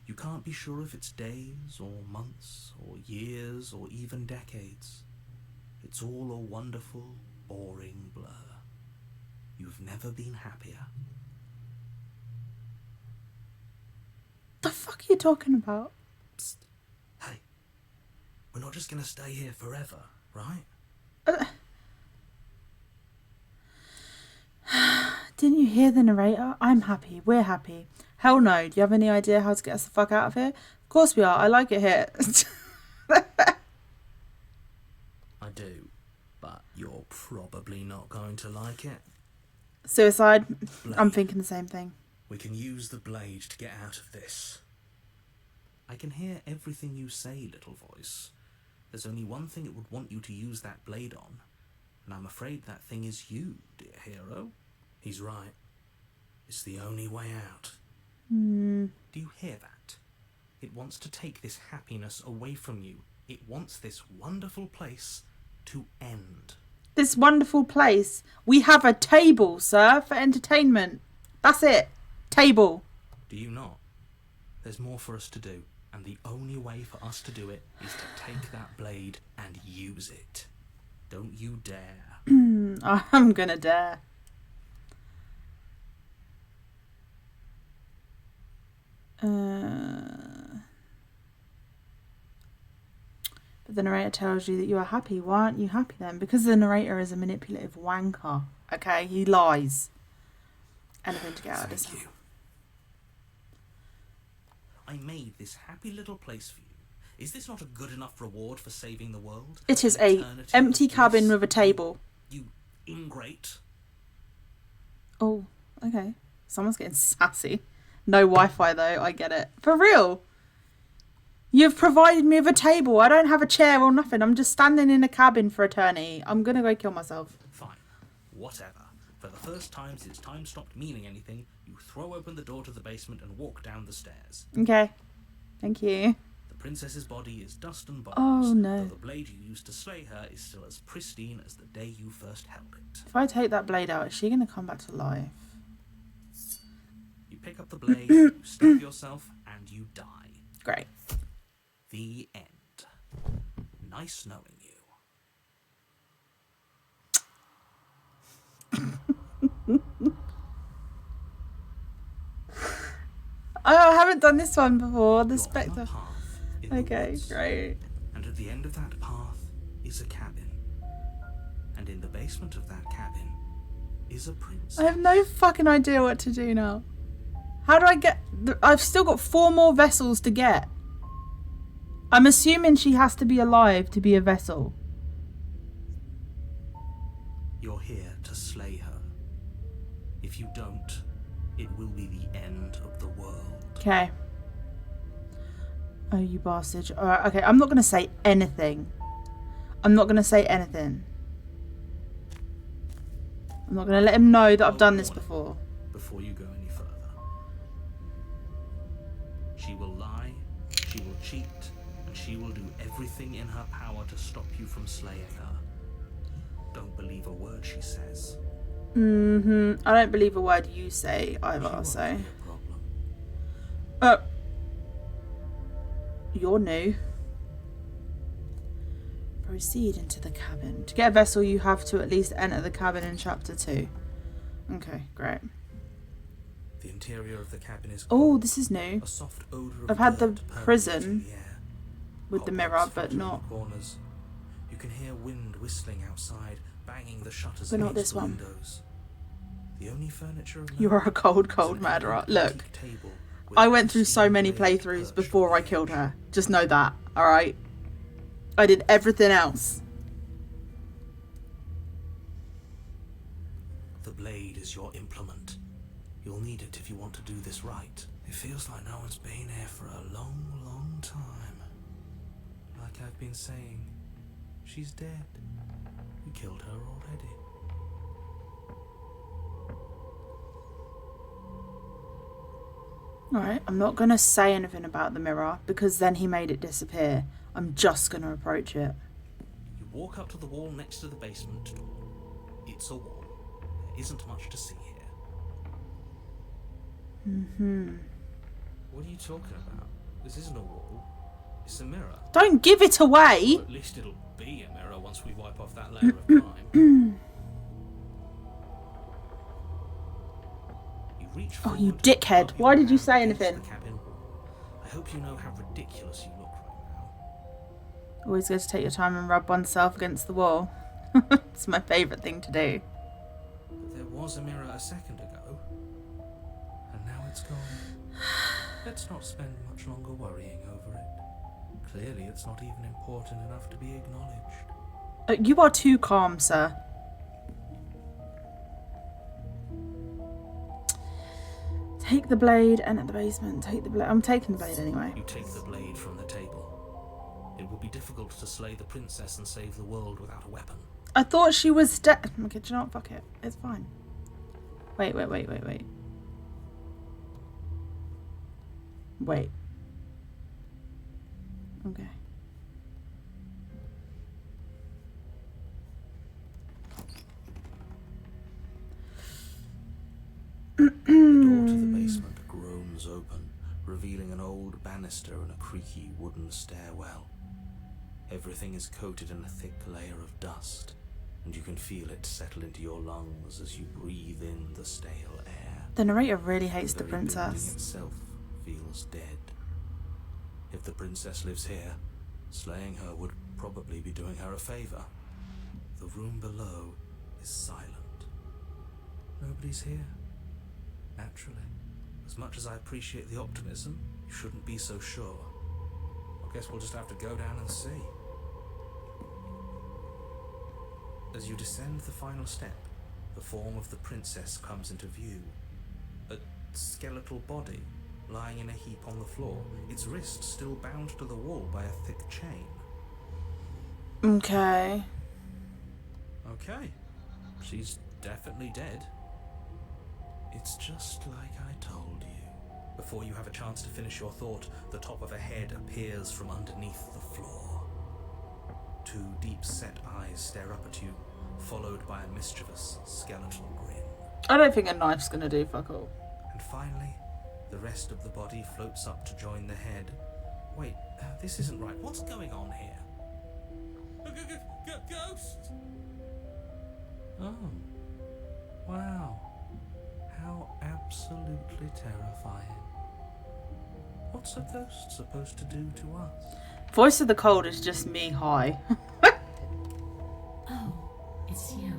You can't be sure if it's days or months or years or even decades. It's all a wonderful, boring blur. You've never been happier. The fuck are you talking about? Psst. Hey, we're not just gonna stay here forever, right? hear the narrator? I'm happy. We're happy. Hell no. Do you have any idea how to get us the fuck out of here? Of course we are. I like it here. I do, but you're probably not going to like it. Suicide? Blade. I'm thinking the same thing. We can use the blade to get out of this. I can hear everything you say, little voice. There's only one thing it would want you to use that blade on, and I'm afraid that thing is you, dear hero. He's right. It's the only way out. Do you hear that? It wants to take this happiness away from you. It wants this wonderful place to end. This wonderful place. We have a table, sir, for entertainment. That's it. Table. Do you not? There's more for us to do, and the only way for us to do it is to take that blade and use it. Don't you dare. I'm gonna dare. But the narrator tells you that you are happy. Why aren't you happy then? Because the narrator is a manipulative wanker. Okay, he lies. Anything to get out of this. Thank you. I made this happy little place for you. Is this not a good enough reward for saving the world? It is An a eternity empty of bliss? cabin with a table. You ingrate. Oh, okay. Someone's getting sassy. No Wi-Fi though, I get it. For real. You've provided me with a table. I don't have a chair or nothing. I'm just standing in a cabin for eternity. I'm gonna go kill myself. Fine. Whatever. For the first time since time stopped meaning anything, you throw open the door to the basement and walk down the stairs. Okay. Thank you. The princess's body is dust and bones. Oh, no. Though the blade you used to slay her is still as pristine as the day you first held it. If I take that blade out, is she gonna come back to life? You pick up the blade, you stab yourself, and you die. Great. The end. Nice knowing you. Oh, I haven't done this one before. The You're on a Spectre. path in the Okay, woods, great. and at the end of that path is a cabin. And in the basement of that cabin is a prince. I have no fucking idea what to do now. How do I get... I've still got 4 more vessels to get. I'm assuming she has to be alive to be a vessel. You're here to slay her. If you don't, it will be the end of the world. Okay. Oh, you bastard. Alright, okay, I'm not going to say anything. I'm not going to say anything. I'm not going to let him know that I've done this before. Before you go any further. She will lie, she will cheat, and she will do everything in her power to stop you from slaying her. Don't believe a word she says. I don't believe a word you say She either, won't so... be a problem. You're new. Proceed into the cabin. To get a vessel, you have to at least enter the cabin in chapter 2. Okay, great. The interior of the cabin is Oh, cold. this is new. A soft odor of I've had the burnt permeates prison in the air. with the Hot mirror, lights but flicker in not... the corners. You can hear wind whistling outside, banging the shutters But not against this the one. windows. The only furniture of You note are a cold, is cold an murderer. antique Look, table with I a went through so pristine many blade playthroughs perched before on I the killed edge. her. Just know that, alright? I did everything else. The blade is your implement. You'll need it if you want to do this right. It feels like no one's been here for a long, long time. Like I've been saying, she's dead. We killed her already. Alright, I'm not going to say anything about the mirror because then he made it disappear. I'm just going to approach it. You walk up to the wall next to the basement door. It's a wall. There isn't much to see here. What are you talking about? This isn't a wall. It's a mirror. Don't give it away! Well, at least it'll be a mirror once we wipe off that layer of grime. You reach Oh, you forward, dickhead. rub Why your did you hand say against anything? the cabin. I hope you know how ridiculous you look right now. Always good to take your time and rub oneself against the wall. It's my favourite thing to do. But there was a mirror a second ago. it's gone. Let's not spend much longer worrying over it. Clearly, it's not even important enough to be acknowledged. You are too calm, sir. Take the blade and at the basement. Take the blade. I'm taking the blade anyway. You take the blade from the table. It will be difficult to slay the princess and save the world without a weapon. I thought she was dead. Okay, do you know what? Fuck it. It's fine. Wait. Wait. Okay. The door to the basement groans open, revealing an old banister and a creaky wooden stairwell. Everything is coated in a thick layer of dust, and you can feel it settle into your lungs as you breathe in the stale air. The narrator really hates the very building princess. itself feels dead. If the princess lives here, slaying her would probably be doing her a favor. The room below is silent. Nobody's here. Naturally. As much as I appreciate the optimism, you shouldn't be so sure. I guess we'll just have to go down and see. As you descend the final step, the form of the princess comes into view. A skeletal body, lying in a heap on the floor, its wrist still bound to the wall by a thick chain. Okay. Okay, she's definitely dead. It's just like I told you. Before you have a chance to finish your thought, the top of a head appears from underneath the floor. Two deep-set eyes stare up at you, followed by a mischievous skeletal grin. I don't think a knife's gonna do fuck all. And finally, the rest of the body floats up to join the head. Wait, this isn't right. What's going on here? Ghost! Oh. Wow. How absolutely terrifying. What's a ghost supposed to do to us? Voice of the Cold is just me high. Oh, it's you.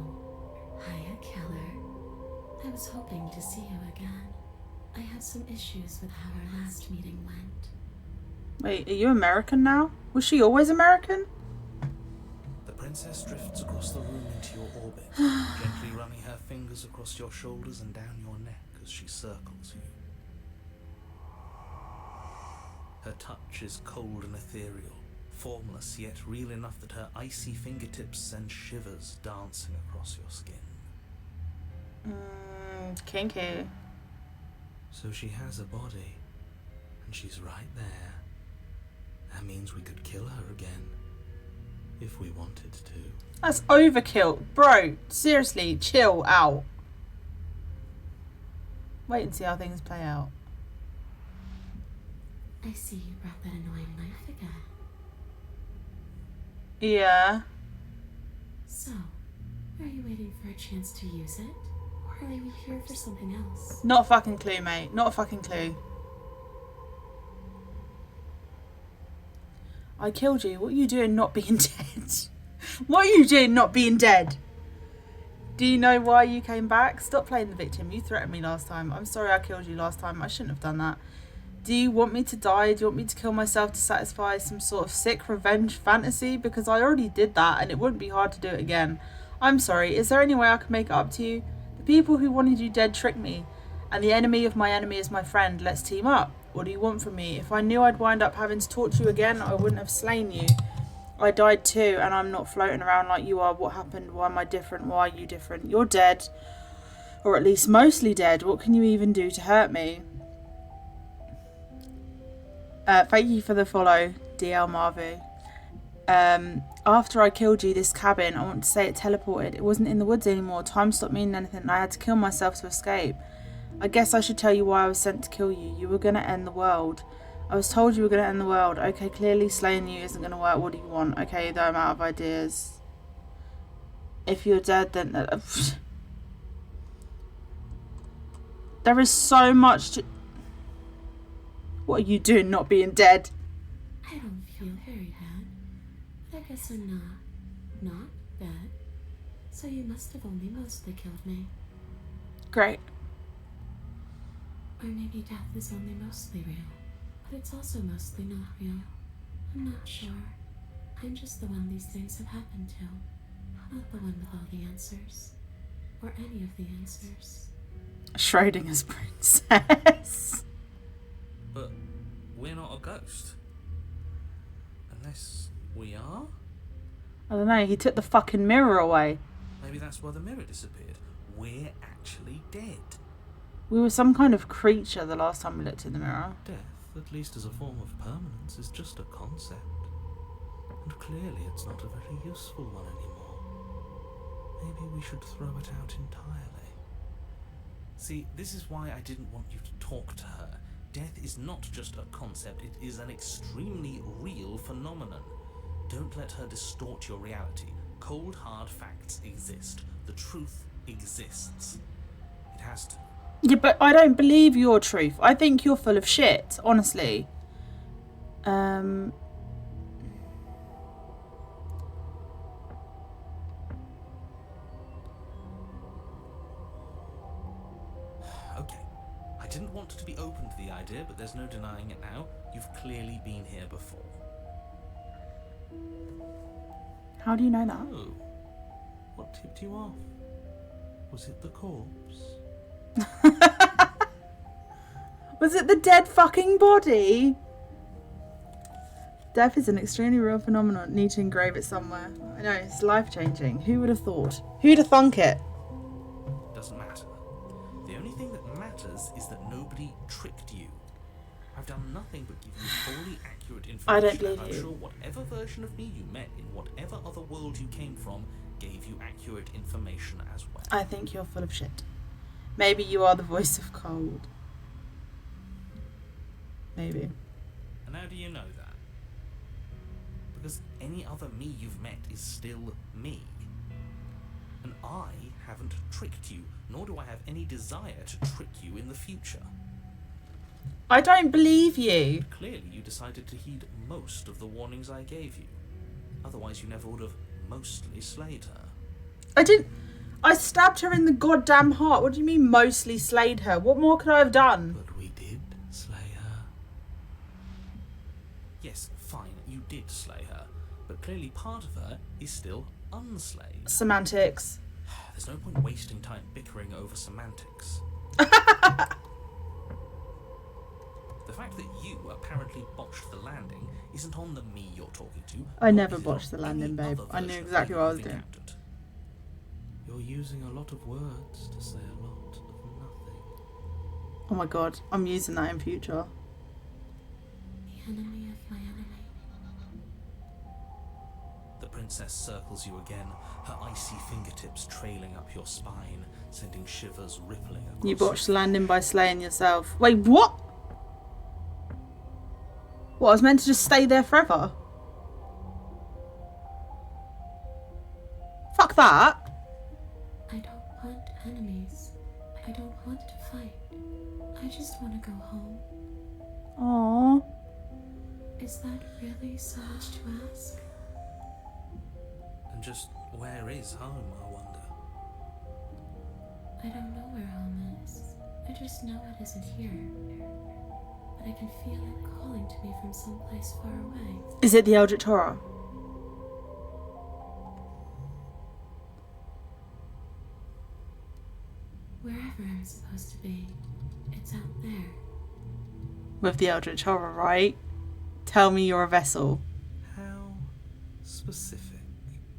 Hiya, Keller. I was hoping to see you again. I had some issues with how our last meeting went. Wait, are you American now? Was she always American? The princess drifts across the room into your orbit, gently running her fingers across your shoulders and down your neck as she circles you. Her touch is cold and ethereal, formless yet real enough that her icy fingertips send shivers dancing across your skin. Kinky. So she has a body, and she's right there. That means we could kill her again, if we wanted to. That's overkill. Bro, seriously, chill out. Wait and see how things play out. I see you brought that annoying knife again. Yeah. So, are you waiting for a chance to use it? Or are you here for something else? Not a fucking clue, mate. Not a fucking clue. I killed you. What are you doing not being dead? What are you doing not being dead? Do you know why you came back? Stop playing the victim. You threatened me last time. I'm sorry I killed you last time. I shouldn't have done that. Do you want me to die? Do you want me to kill myself to satisfy some sort of sick revenge fantasy? Because I already did that and it wouldn't be hard to do it again. I'm sorry. Is there any way I can make it up to you? The people who wanted you dead tricked me. And the enemy of my enemy is my friend. Let's team up. What do you want from me? If I knew I'd wind up having to torture you again, I wouldn't have slain you. I died too, and I'm not floating around like you are. What happened? Why am I different? Why are you different? You're dead. Or at least mostly dead. What can you even do to hurt me? Thank you for the follow, DL Marvu. After I killed you, this cabin, I want to say it teleported. It wasn't in the woods anymore. Time stopped meaning anything, and I had to kill myself to escape. I guess I should tell you why I was sent to kill you. You were going to end the world. I was told you were going to end the world. Okay, clearly slaying you isn't going to work. What do you want? Okay, though I'm out of ideas. If you're dead, then... there is so much to... What are you doing not being dead? I don't feel very bad. But I guess I'm not bad. So you must have only mostly killed me. Great. Or maybe death is only mostly real, but it's also mostly not real. I'm not sure. I'm just the one these things have happened to, not the one with all the answers. Or any of the answers. Schrodinger's princess. But we're not a ghost. Unless we are? I don't know, he took the fucking mirror away. Maybe that's why the mirror disappeared. We're actually dead. We were some kind of creature the last time we looked in the mirror. Death, at least as a form of permanence, is just a concept. And clearly it's not a very useful one anymore. Maybe we should throw it out entirely. See, this is why I didn't want you to talk to her. Death is not just a concept, it is an extremely real phenomenon. Don't let her distort your reality. Cold, hard facts exist. The truth exists. It has to. Yeah, but I don't believe your truth. I think you're full of shit, honestly. Okay. I didn't want to be open to the idea, but there's no denying it now. You've clearly been here before. How do you know that? Oh. What tipped you off? Was it the corpse? Was it the dead fucking body? Death is an extremely real phenomenon. Need to engrave it somewhere. I know, it's life-changing. Who would have thought? Who'd have thunk it? Doesn't matter. The only thing that matters is that nobody tricked you. I've done nothing but give you fully accurate information. I don't believe and I'm you. sure whatever version of me you met in whatever other world you came from gave you accurate information as well. I think you're full of shit. Maybe you are the voice of cold. Maybe. And how do you know that? Because any other me you've met is still me. And I haven't tricked you, nor do I have any desire to trick you in the future. I don't believe you. Clearly you decided to heed most of the warnings I gave you. Otherwise you never would have mostly slayed her. I didn't... I stabbed her in the goddamn heart. What do you mean mostly slayed her? What more could I have done? But we did slay her. Yes, fine, you did slay her. But clearly part of her is still unslayed. Semantics. There's no point wasting time bickering over semantics. The fact that you apparently botched the landing isn't on the me you're talking to. I nor never is it botched on the landing, any babe. other I knew version of exactly me what I was you've doing. encountered. You're using a lot of words to say a lot of nothing. Oh my god, I'm using that in future. The enemy of my enemy. The princess circles you again, her icy fingertips trailing up your spine, sending shivers rippling across. You botched the landing by slaying yourself. Wait, what? What, I was meant to just stay there forever? Fuck that. I don't want enemies. I don't want to fight. I just want to go home. Aww. Is that really so much to ask? And just where is home, I wonder? I don't know where home is. I just know it isn't here. But I can feel it calling to me from someplace far away. Is it the Eldritch Horror? Wherever I'm supposed to be, it's out there. With the Eldritch Horror, right? Tell me you're a vessel. How specific.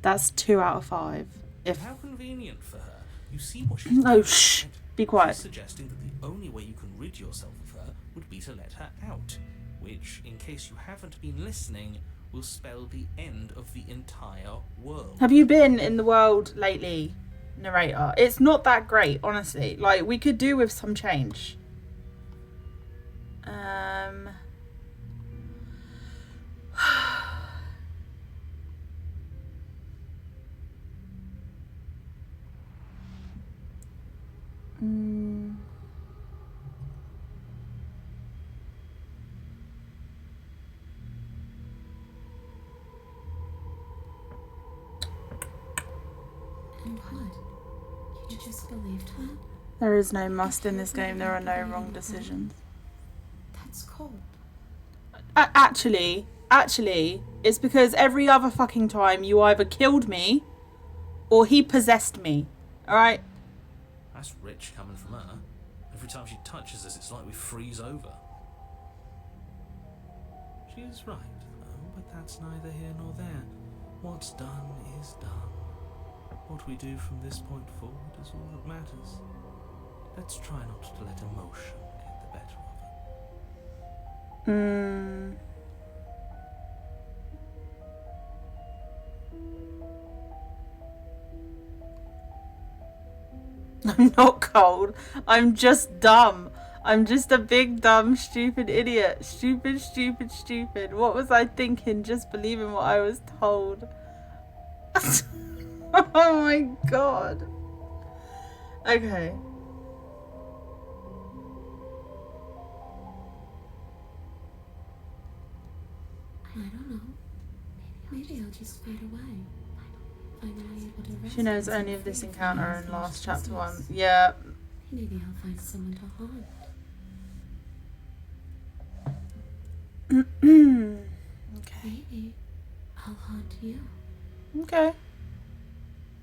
That's 2 out of 5. If How convenient for her. You see what she's No, doing, shh. right? Be quiet. She's suggesting that the only way you can rid yourself of her would be to let her out, which, in case you haven't been listening, will spell the end of the entire world. Have you been in the world lately, narrator? It's not that great, honestly. Like, we could do with some change. And what? You just believed that? There is no must in this game. There are no wrong decisions. That's cold. Actually, it's because every other fucking time you either killed me or he possessed me. Alright? That's rich coming from her. Every time she touches us, it's like we freeze over. She is right, though, but that's neither here nor there. What's done is done. What we do from this point forward is all that matters. Let's try not to let emotion get the better of it. I'm not cold. I'm just dumb. I'm just a big, dumb, stupid idiot. Stupid. What was I thinking? Just believing what I was told. Oh my god. Okay. I don't know. Maybe I'll just fade away. Finally able to rest. She knows only of this encounter in last chapter 1. Yeah. Maybe I'll find someone to haunt. Okay. Maybe I'll haunt you. Okay.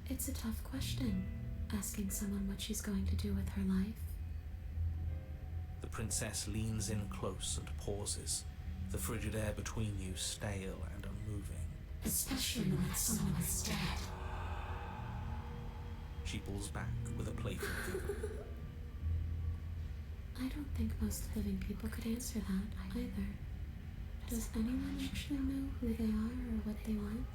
It's a tough question, asking someone what she's going to do with her life. The princess leans in close and pauses, the frigid air between you stale and unmoving. Especially when someone is dead. She pulls back with a playful giggle. I don't think most living people could answer that either. Does anyone actually know who they are or what they want?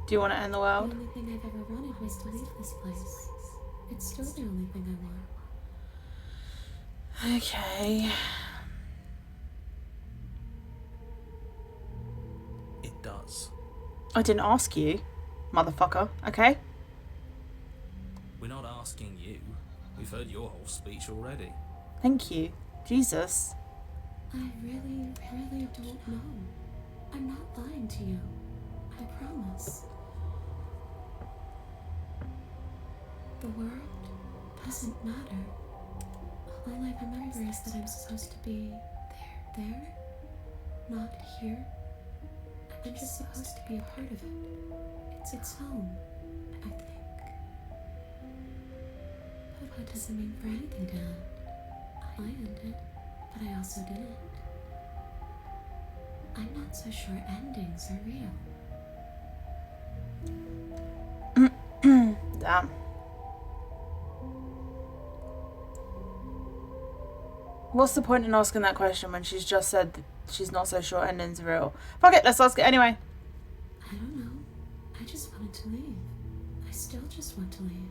Do you want to end the The world? only thing I've ever wanted was to leave this place. It's still the only thing I want. Okay. It does. I didn't ask you, motherfucker, okay? We're not asking you. We've heard your whole speech already. Thank you. Jesus. I really don't know. I'm not lying to you. I promise. The world doesn't matter. All I remember is that I'm supposed to be there, not here. I'm just supposed to be a part of it. It's home, I think. But what does it mean for anything to end? I ended, but I also didn't. I'm not so sure endings are real. Damn. What's the point in asking that question when she's just said that she's not so sure endings are real? Fuck it, let's ask it anyway. I don't know. I just wanted to leave. I still just want to leave.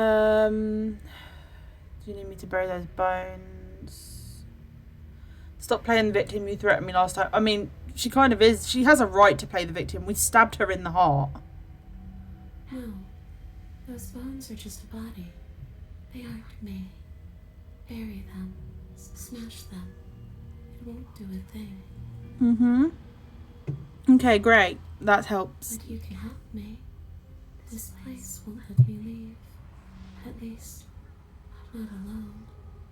Do you need me to bury those bones? Stop playing the victim. You threatened me last time. I mean, she kind of is. She has a right to play the victim. We stabbed her in the heart. No. Those bones are just a body. They aren't me. Bury them. Smash them. It won't do a thing. Mm-hmm. Okay, great. That helps. But you can help me. This place won't let me leave. At least, not alone.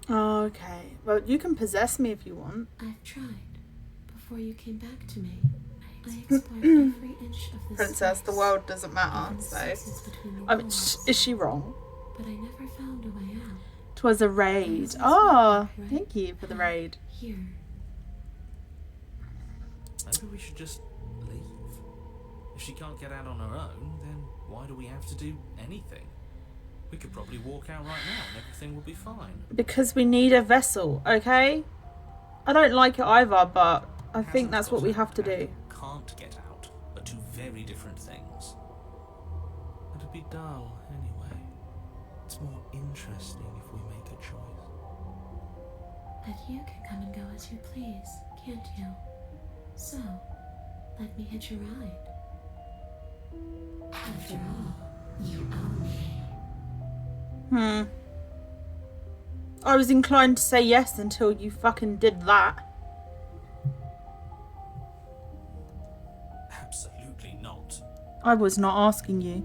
Okay. Well, you can possess me if you want. I've tried. Before you came back to me, I explored every inch of this Princess, the place, world doesn't matter, even the so... spaces between the I mean, walls. is she wrong? But I never found a way out. 'Twas a raid. Oh, thank you for the raid. Here. Maybe we should just leave. If she can't get out on her own, then why do we have to do anything? We could probably walk out right now and everything will be fine. Because we need a vessel, okay? I don't like it either, but I think that's what we have to do. Can't get out are two very different things. It'd be dull anyway. It's more interesting if we make a choice. But you can come and go as you please, can't you? So, let me hitch a ride. After all, you own me. I was inclined to say yes until you fucking did that. Absolutely not. I was not asking you.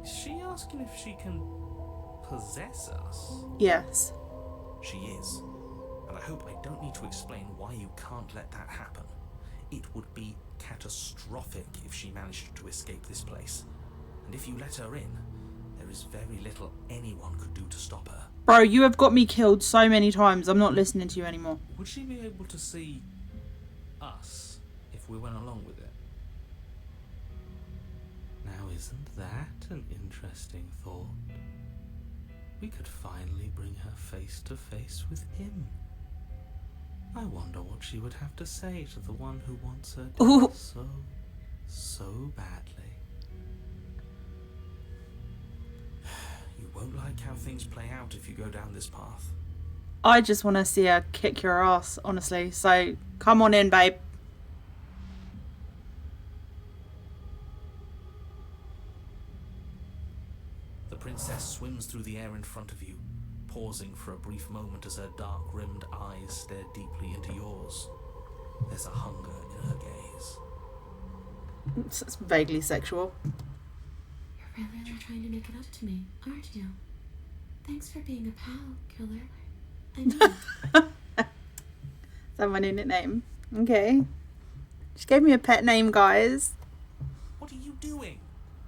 Is she asking if she can possess us? Yes. She is. And I hope I don't need to explain why you can't let that happen. It would be catastrophic if she managed to escape this place. And if you let her in, there is very little anyone could do to stop her. Bro, you have got me killed so many times. I'm not listening to you anymore. Would she be able to see us if we went along with it? Now, isn't that an interesting thought? We could finally bring her face to face with him. I wonder what she would have to say to the one who wants her Ooh. dead so badly. You won't like how things play out if you go down this path. I just want to see her kick your ass, honestly. So, come on in, babe. The princess swims through the air in front of you, pausing for a brief moment as her dark-rimmed eyes stare deeply into yours. There's a hunger in her gaze. It's vaguely sexual. You're really trying to make it up to me, aren't you? Thanks for being a pal, killer. I mean, Is that my new nickname? Okay. She gave me a pet name, guys. What are you doing?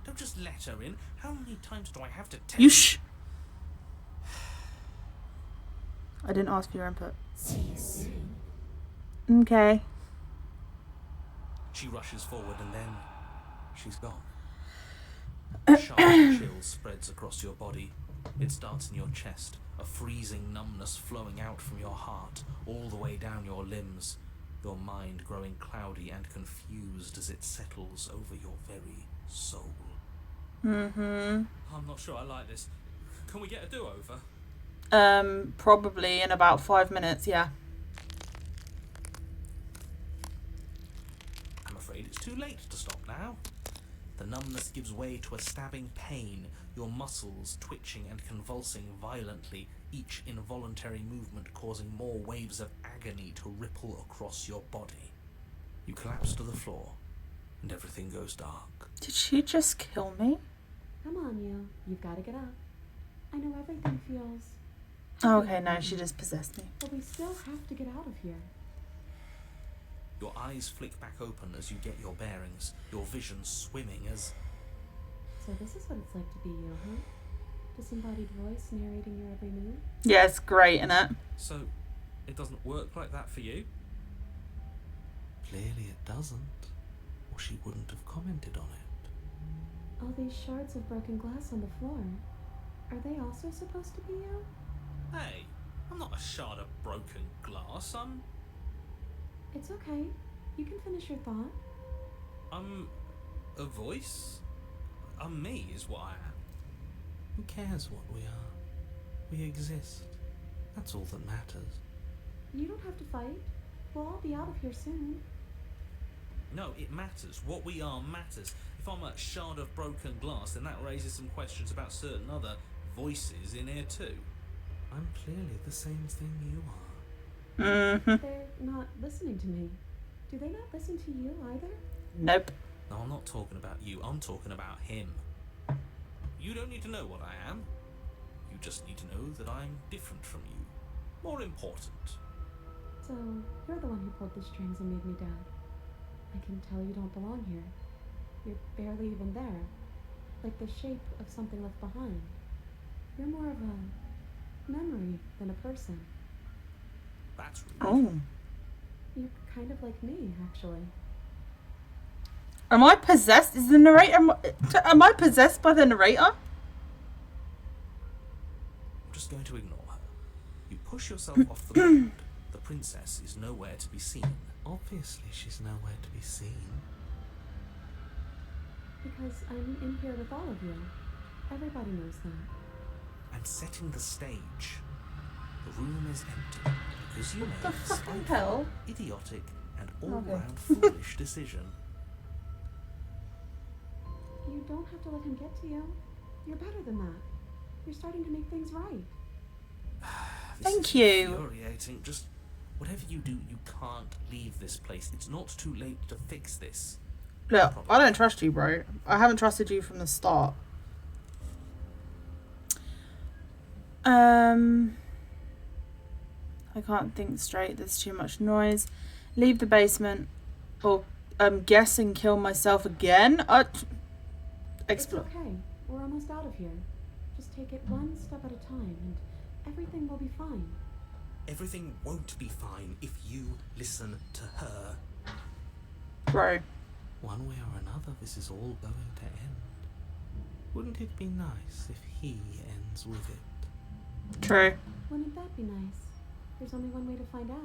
Don't just let her in. How many times do I have to tell You shh. I didn't ask for your input. see you soon. Okay. She rushes forward and then she's gone. A sharp chill spreads across your body. It starts in your chest, a freezing numbness flowing out from your heart, all the way down your limbs, your mind growing cloudy and confused as it settles over your very soul. I'm not sure I like this. Can we get a do-over? Probably in about 5 minutes, yeah. I'm afraid it's too late to stop now. The numbness gives way to a stabbing pain, your muscles twitching and convulsing violently, each involuntary movement causing more waves of agony to ripple across your body. You collapse to the floor, and everything goes dark. Did she just kill me? Come on, you. You've got to get up. I know everything feels... Oh, okay, no, she just possessed me. But we still have to get out of here. Your eyes flick back open as you get your bearings, your vision swimming as... So this is what it's like to be you, huh? Disembodied voice narrating your every move? Yeah, it's great, innit? So, it doesn't work like that for you? Clearly it doesn't, or she wouldn't have commented on it. All these shards of broken glass on the floor. Are they also supposed to be you? Hey, I'm not a shard of broken glass. It's okay. You can finish your thought. I'm a voice? I'm me is what I am. Who cares what we are? We exist. That's all that matters. You don't have to fight. We'll all be out of here soon. No, it matters. What we are matters. If I'm a shard of broken glass, then that raises some questions about certain other voices in here too. I'm clearly the same thing you are. They're not listening to me. Do they not listen to you either? Nope. No, I'm not talking about you. I'm talking about him. You don't need to know what I am. You just need to know that I'm different from you. More important. So, you're the one who pulled the strings and made me dead. I can tell you don't belong here. You're barely even there. Like the shape of something left behind. You're more of a memory than a person. That's rude. Oh. You're kind of like me, actually. Am I possessed? Is the narrator... Am I possessed by the narrator? I'm just going to ignore her. You push yourself off the ground. The princess is nowhere to be seen. Obviously she's nowhere to be seen. Because I'm in here with all of you. Everybody knows that. I'm setting the stage. The room is empty because you made a fucking spiteful, hell? idiotic, and all-round foolish decision. You don't have to let him get to you. You're better than that. You're starting to make things right. This Thank is you. infuriating. Just whatever you do, you can't leave this place. It's not too late to fix this. Look, I don't trust you, bro. I haven't trusted you from the start. I can't think straight. There's too much noise. Leave the basement, or guess and kill myself again. Explore. It's okay. We're almost out of here. Just take it one step at a time, and everything will be fine. Everything won't be fine if you listen to her. Bro. One way or another, this is all going to end. Wouldn't it be nice if he ends with it? True. Wouldn't that be nice? There's only one way to find out.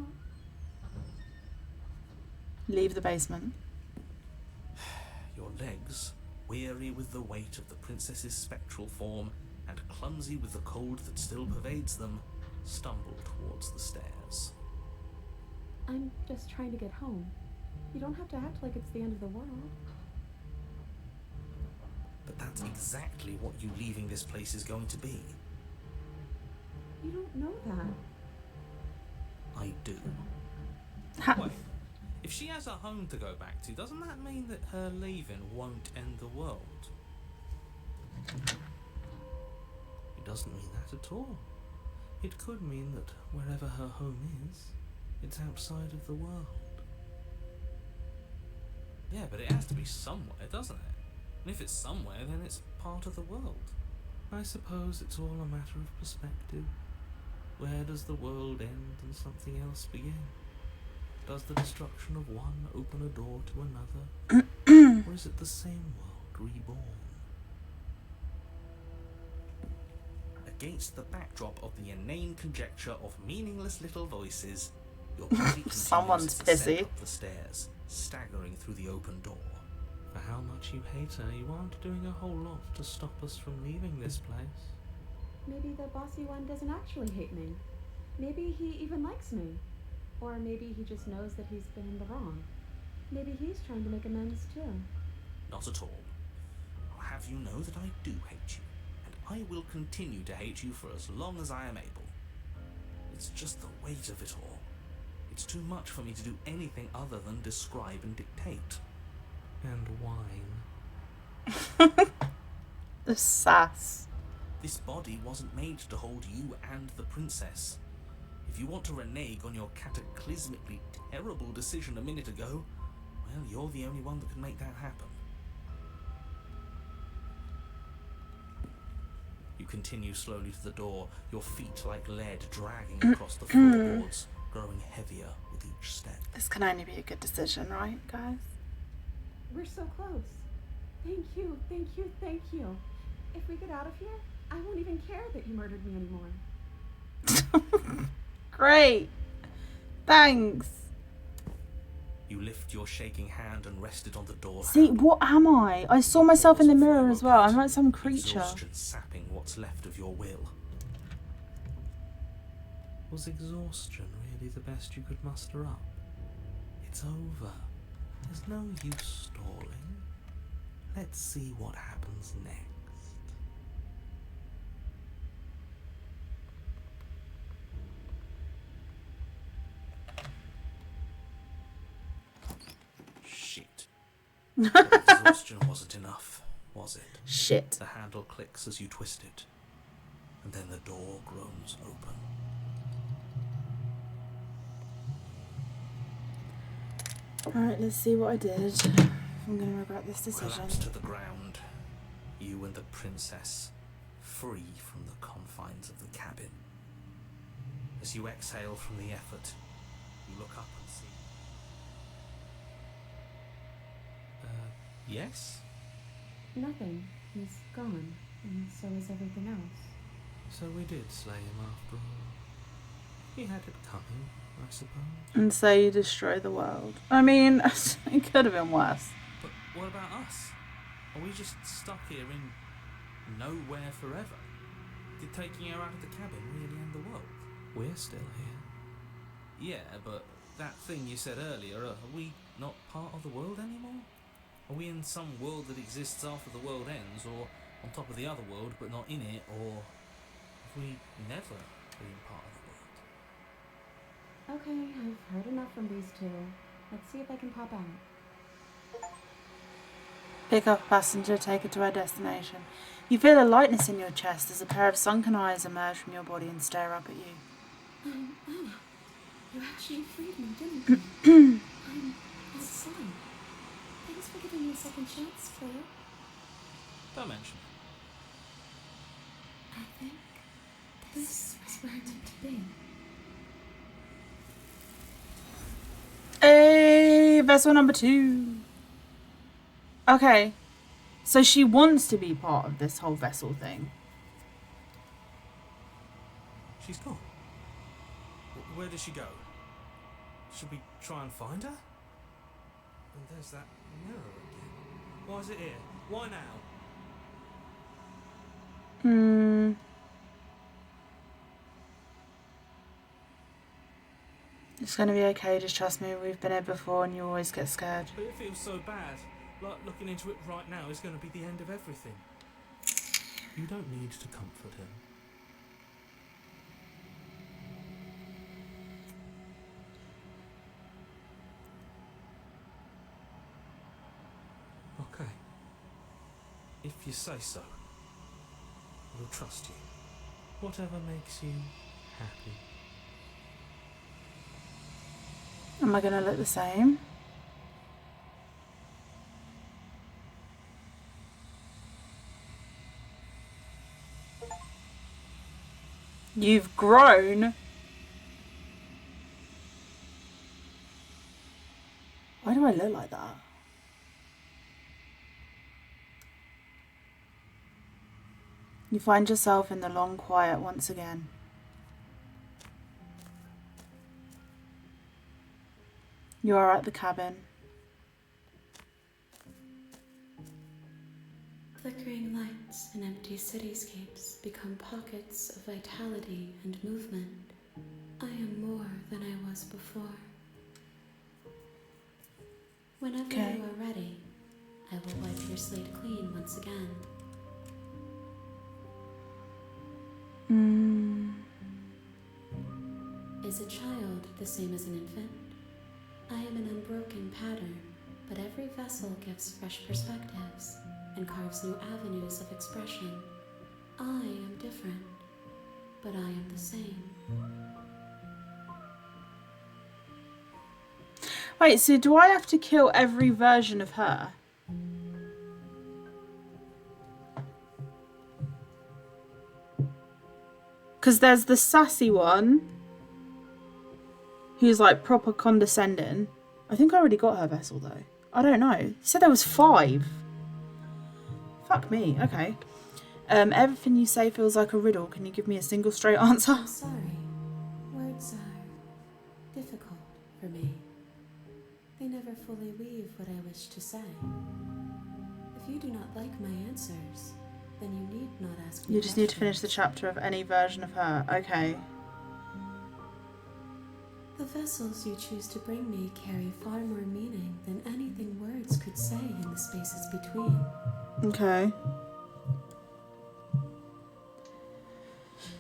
Leave the basement. Your legs, weary with the weight of the princess's spectral form and clumsy with the cold that still pervades them, stumble towards the stairs. I'm just trying to get home. You don't have to act like it's the end of the world. But that's exactly what you leaving this place is going to be. You don't know that. I do. Wait, if she has a home to go back to, doesn't that mean that her leaving won't end the world? It doesn't mean that at all. It could mean that wherever her home is, it's outside of the world. Yeah, but it has to be somewhere, doesn't it? And if it's somewhere, then it's part of the world. I suppose it's all a matter of perspective. Where does the world end and something else begin? Does the destruction of one open a door to another? Or is it the same world reborn? Against the backdrop of the inane conjecture of meaningless little voices, your body continues Someone's its descent pissy. up the stairs, staggering through the open door. For how much you hate her, you aren't doing a whole lot to stop us from leaving this place. Maybe the bossy one doesn't actually hate me. Maybe he even likes me. Or maybe he just knows that he's been in the wrong. Maybe he's trying to make amends too. Not at all. I'll have you know that I do hate you, and I will continue to hate you for as long as I am able. It's just the weight of it all. It's too much for me to do anything other than describe and dictate. And whine. The sass. This body wasn't made to hold you and the princess. If you want to renege on your cataclysmically terrible decision a minute ago, well, you're the only one that can make that happen. You continue slowly to the door, your feet like lead dragging across the floorboards, growing heavier with each step. This can only be a good decision, right, guys? We're so close. Thank you, thank you, thank you. If we get out of here, I won't even care that you murdered me anymore. Great. Thanks. You lift your shaking hand and rest it on the door. See, what am I? I saw myself in the mirror as well. I'm like some creature. Exhaustion sapping what's left of your will. Was exhaustion really the best you could muster up? It's over. There's no use stalling. Let's see what happens next. Shit. Exhaustion wasn't enough, was it? Shit. The handle clicks as you twist it, and then the door groans open. Alright, let's see what I did. I'm gonna regret this decision. Collapse to the ground, you and the princess, free from the confines of the cabin. As you exhale from the effort, you look up and see... yes? Nothing. He's gone, and so is everything else. So we did slay him after all. He had it coming, I suppose. And so you destroy the world. I mean, it could have been worse. But what about us? Are we just stuck here in nowhere forever? Did taking her out of the cabin really end the world? We're still here. Yeah, but that thing you said earlier, are we not part of the world anymore? Are we in some world that exists after the world ends, or on top of the other world but not in it, or... Have we never been part of the world? Okay, I've heard enough from these two. Let's see if I can pop out. Pick up a passenger, take her to her destination. You feel a lightness in your chest as a pair of sunken eyes emerge from your body and stare up at you. Anna, you actually freed me, didn't you? I'm sorry. Thanks for giving me a second chance, Claire. Don't mention I think this is where I'm meant to be. Hey, vessel number 2. Okay, so she wants to be part of this whole vessel thing. She's gone. Where did she go? Should we try and find her? And there's that mirror again. Why is it here? Why now? It's gonna be okay, just trust me, we've been here before and you always get scared. But it feels so bad. Like looking into it right now is going to be the end of everything. You don't need to comfort him. Okay. If you say so, we'll trust you. Whatever makes you happy. Am I gonna look the same? You've grown. Why do I look like that? You find yourself in the long quiet once again. You are at the cabin. Flickering lights and empty cityscapes become pockets of vitality and movement. I am more than I was before. Whenever Okay. you are ready, I will wipe your slate clean once again. Is a child the same as an infant? I am an unbroken pattern, but every vessel gives fresh perspectives and carves new avenues of expression. I am different, but I am the same. Wait, so do I have to kill every version of her? Because there's the sassy one, who's like proper condescending. I think I already got her vessel though. I don't know. You said there was 5. Fuck me, okay. Everything you say feels like a riddle. Can you give me a single straight answer? I'm sorry. Words are difficult for me. They never fully weave what I wish to say. If you do not like my answers, then you need not ask me. You just need to finish the chapter of any version of her. Okay. The vessels you choose to bring me carry far more meaning than anything words could say in the spaces between. Okay.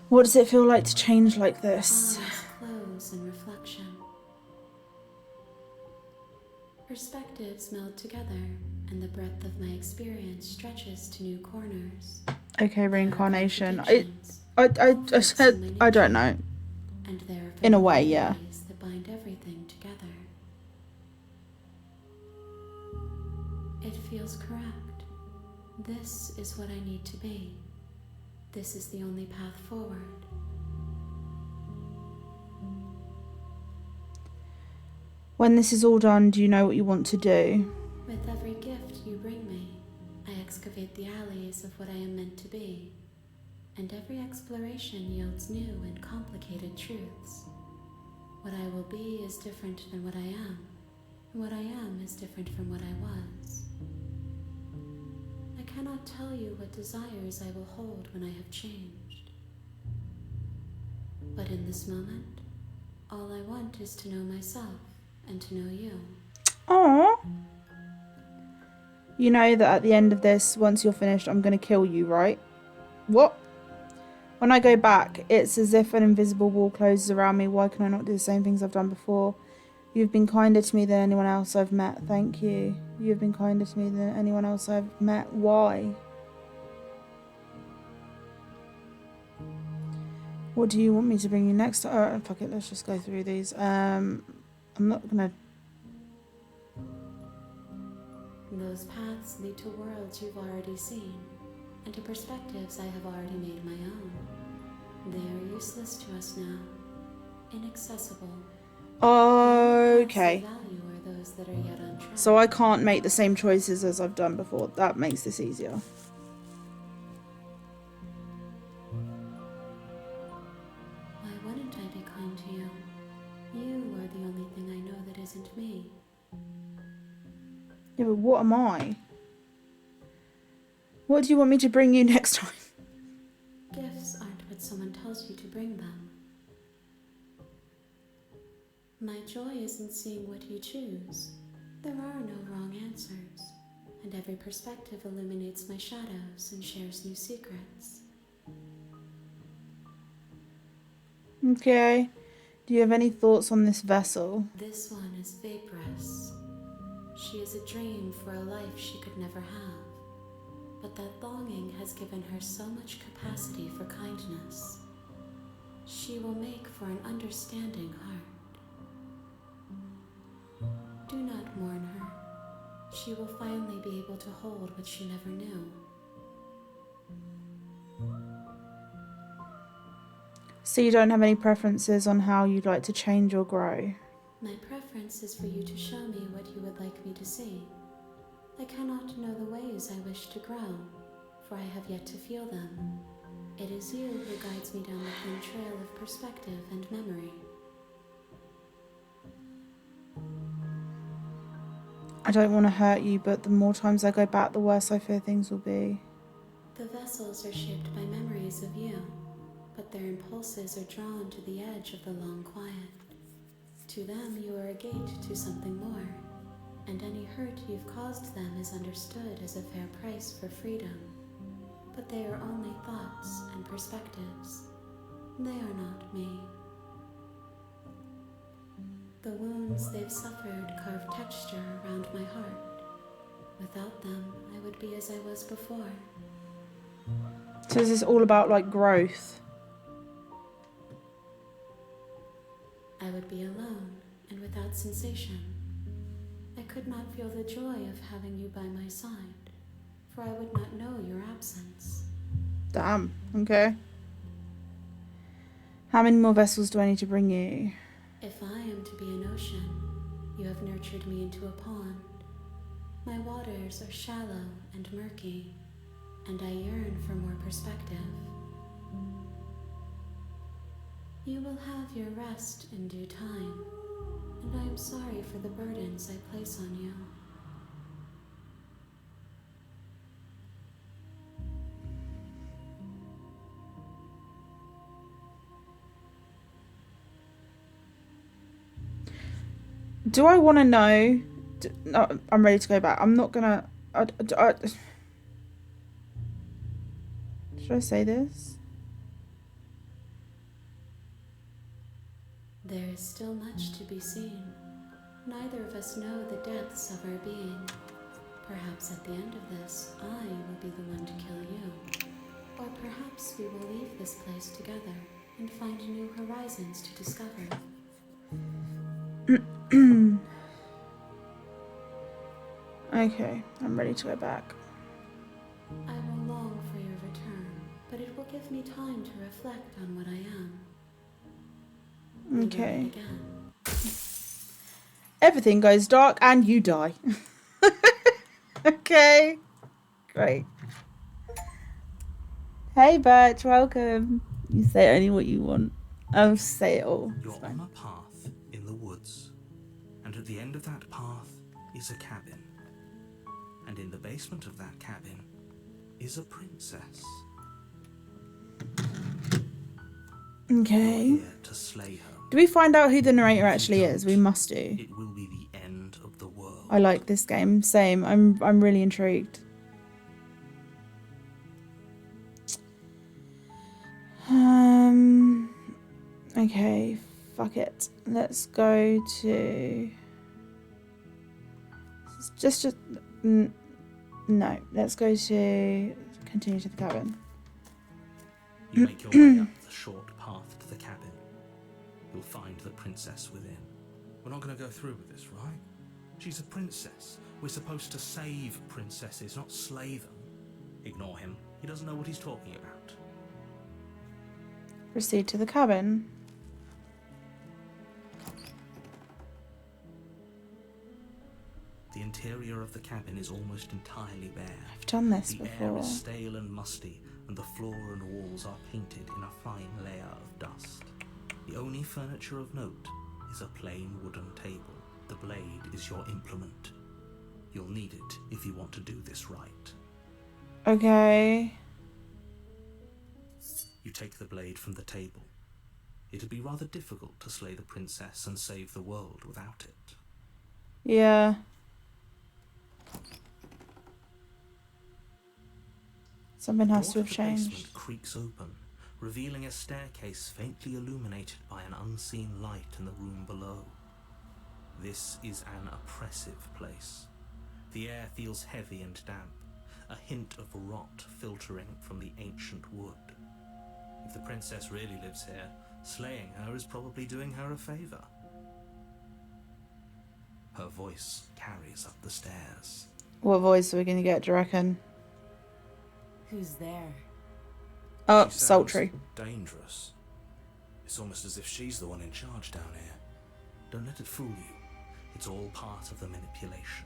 What does it feel like to change like this? Eyes close in reflection. Perspectives meld together, and the breadth of my experience stretches to new corners. Okay, reincarnation. Contradictions, I said, I don't know. and there are In a way, yeah. familiarities that bind everything together. It feels correct. This is what I need to be. This is the only path forward. When this is all done, do you know what you want to do? With every gift you bring me, I excavate the alleys of what I am meant to be, and every exploration yields new and complicated truths. What I will be is different than what I am, and what I am is different from what I was. I cannot tell you what desires I will hold when I have changed. But in this moment, all I want is to know myself and to know you. Aww. You know that at the end of this, once you're finished, I'm going to kill you, right? What? When I go back, it's as if an invisible wall closes around me. Why can I not do the same things I've done before? You've been kinder to me than anyone else I've met. Thank you. You've been kinder to me than anyone else I've met. Why? What do you want me to bring you next? Fuck it, let's just go through these. I'm not gonna... Those paths lead to worlds you've already seen, and to perspectives I have already made my own. They are useless to us now, inaccessible. Okay. The value are those that are yet untried. So I can't make the same choices as I've done before. That makes this easier. Why wouldn't I be kind to you? You are the only thing I know that isn't me. Yeah, but what am I? What do you want me to bring you next time? Gifts aren't what someone tells you to bring them. My joy is in seeing what you choose. There are no wrong answers, and every perspective illuminates my shadows and shares new secrets. Okay. Do you have any thoughts on this vessel? This one is vaporous. She is a dream for a life she could never have, but that longing has given her so much capacity for kindness. She will make for an understanding heart. Do not mourn her. She will finally be able to hold what she never knew. So you don't have any preferences on how you'd like to change or grow? My preference is for you to show me what you would like me to see. I cannot know the ways I wish to grow, for I have yet to feel them. It is you who guides me down the thin trail of perspective and memory. I don't want to hurt you, but the more times I go back, the worse I fear things will be. The vessels are shaped by memories of you, but their impulses are drawn to the edge of the long quiet. To them, you are a gate to something more, and any hurt you've caused them is understood as a fair price for freedom. But they are only thoughts and perspectives. They are not me. The wounds they've suffered carve texture around my heart. Without them, I would be as I was before. So is this all about, like, growth? I would be alone and without sensation. I could not feel the joy of having you by my side, for I would not know your absence. Damn, okay. How many more vessels do I need to bring you? If I am to be an ocean, you have nurtured me into a pond. My waters are shallow and murky, and I yearn for more perspective. You will have your rest in due time, and I am sorry for the burdens I place on you. Do I want to know? No, I'm ready to go back. I'm not gonna... Should I say this? There is still much to be seen. Neither of us know the depths of our being. Perhaps at the end of this, I will be the one to kill you. Or perhaps we will leave this place together and find new horizons to discover. Okay, I'm ready to go back. I will long for your return, but it will give me time to reflect on what I am. Okay. Liberated again. Everything goes dark and you die. Okay. Great. Hey, Birch, welcome. You say only what you want. I'll say it all. It's You're fine. on a path in the woods, and at the end of that path is a cabin. And in the basement of that cabin is a princess. Okay. You're here to slay her. Do we find out who the narrator actually is? We must do. It will be the end of the world. I like this game. Same. I'm really intrigued. Okay, fuck it. Let's go to... No, let's go to... Continue to the cabin. You make your way up the short path to the cabin. You'll find the princess within. We're not going to go through with this, right? She's a princess. We're supposed to save princesses, not slay them. Ignore him. He doesn't know what he's talking about. Proceed to the cabin. The interior of the cabin is almost entirely bare. I've done this The before. air is stale and musty, and the floor and walls are painted in a fine layer of dust. The only furniture of note is a plain wooden table. The blade is your implement. You'll need it if you want to do this right. Okay. You take the blade from the table. It'd be rather difficult to slay the princess and save the world without it. Yeah. Something has to The door have the changed. basement creaks open, revealing a staircase faintly illuminated by an unseen light in the room below. This is an oppressive place. The air feels heavy and damp, a hint of rot filtering from the ancient wood. If the princess really lives here, slaying her is probably doing her a favor. Her voice carries up the stairs. What voice are we going to get, do you reckon? Who's there? Oh, She sounds sultry. dangerous. It's almost as if she's the one in charge down here. Don't let it fool you. It's all part of the manipulation.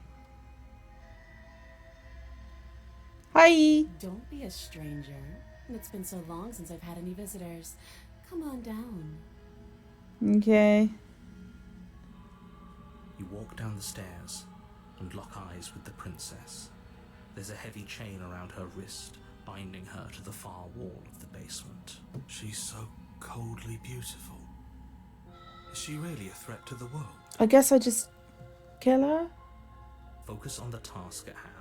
Hi. Don't be a stranger. It's been so long since I've had any visitors. Come on down. Okay. You walk down the stairs and lock eyes with the princess. There's a heavy chain around her wrist, binding her to the far wall of the basement. She's so coldly beautiful. Is she really a threat to the world? I guess I just kill her? Focus on the task at hand.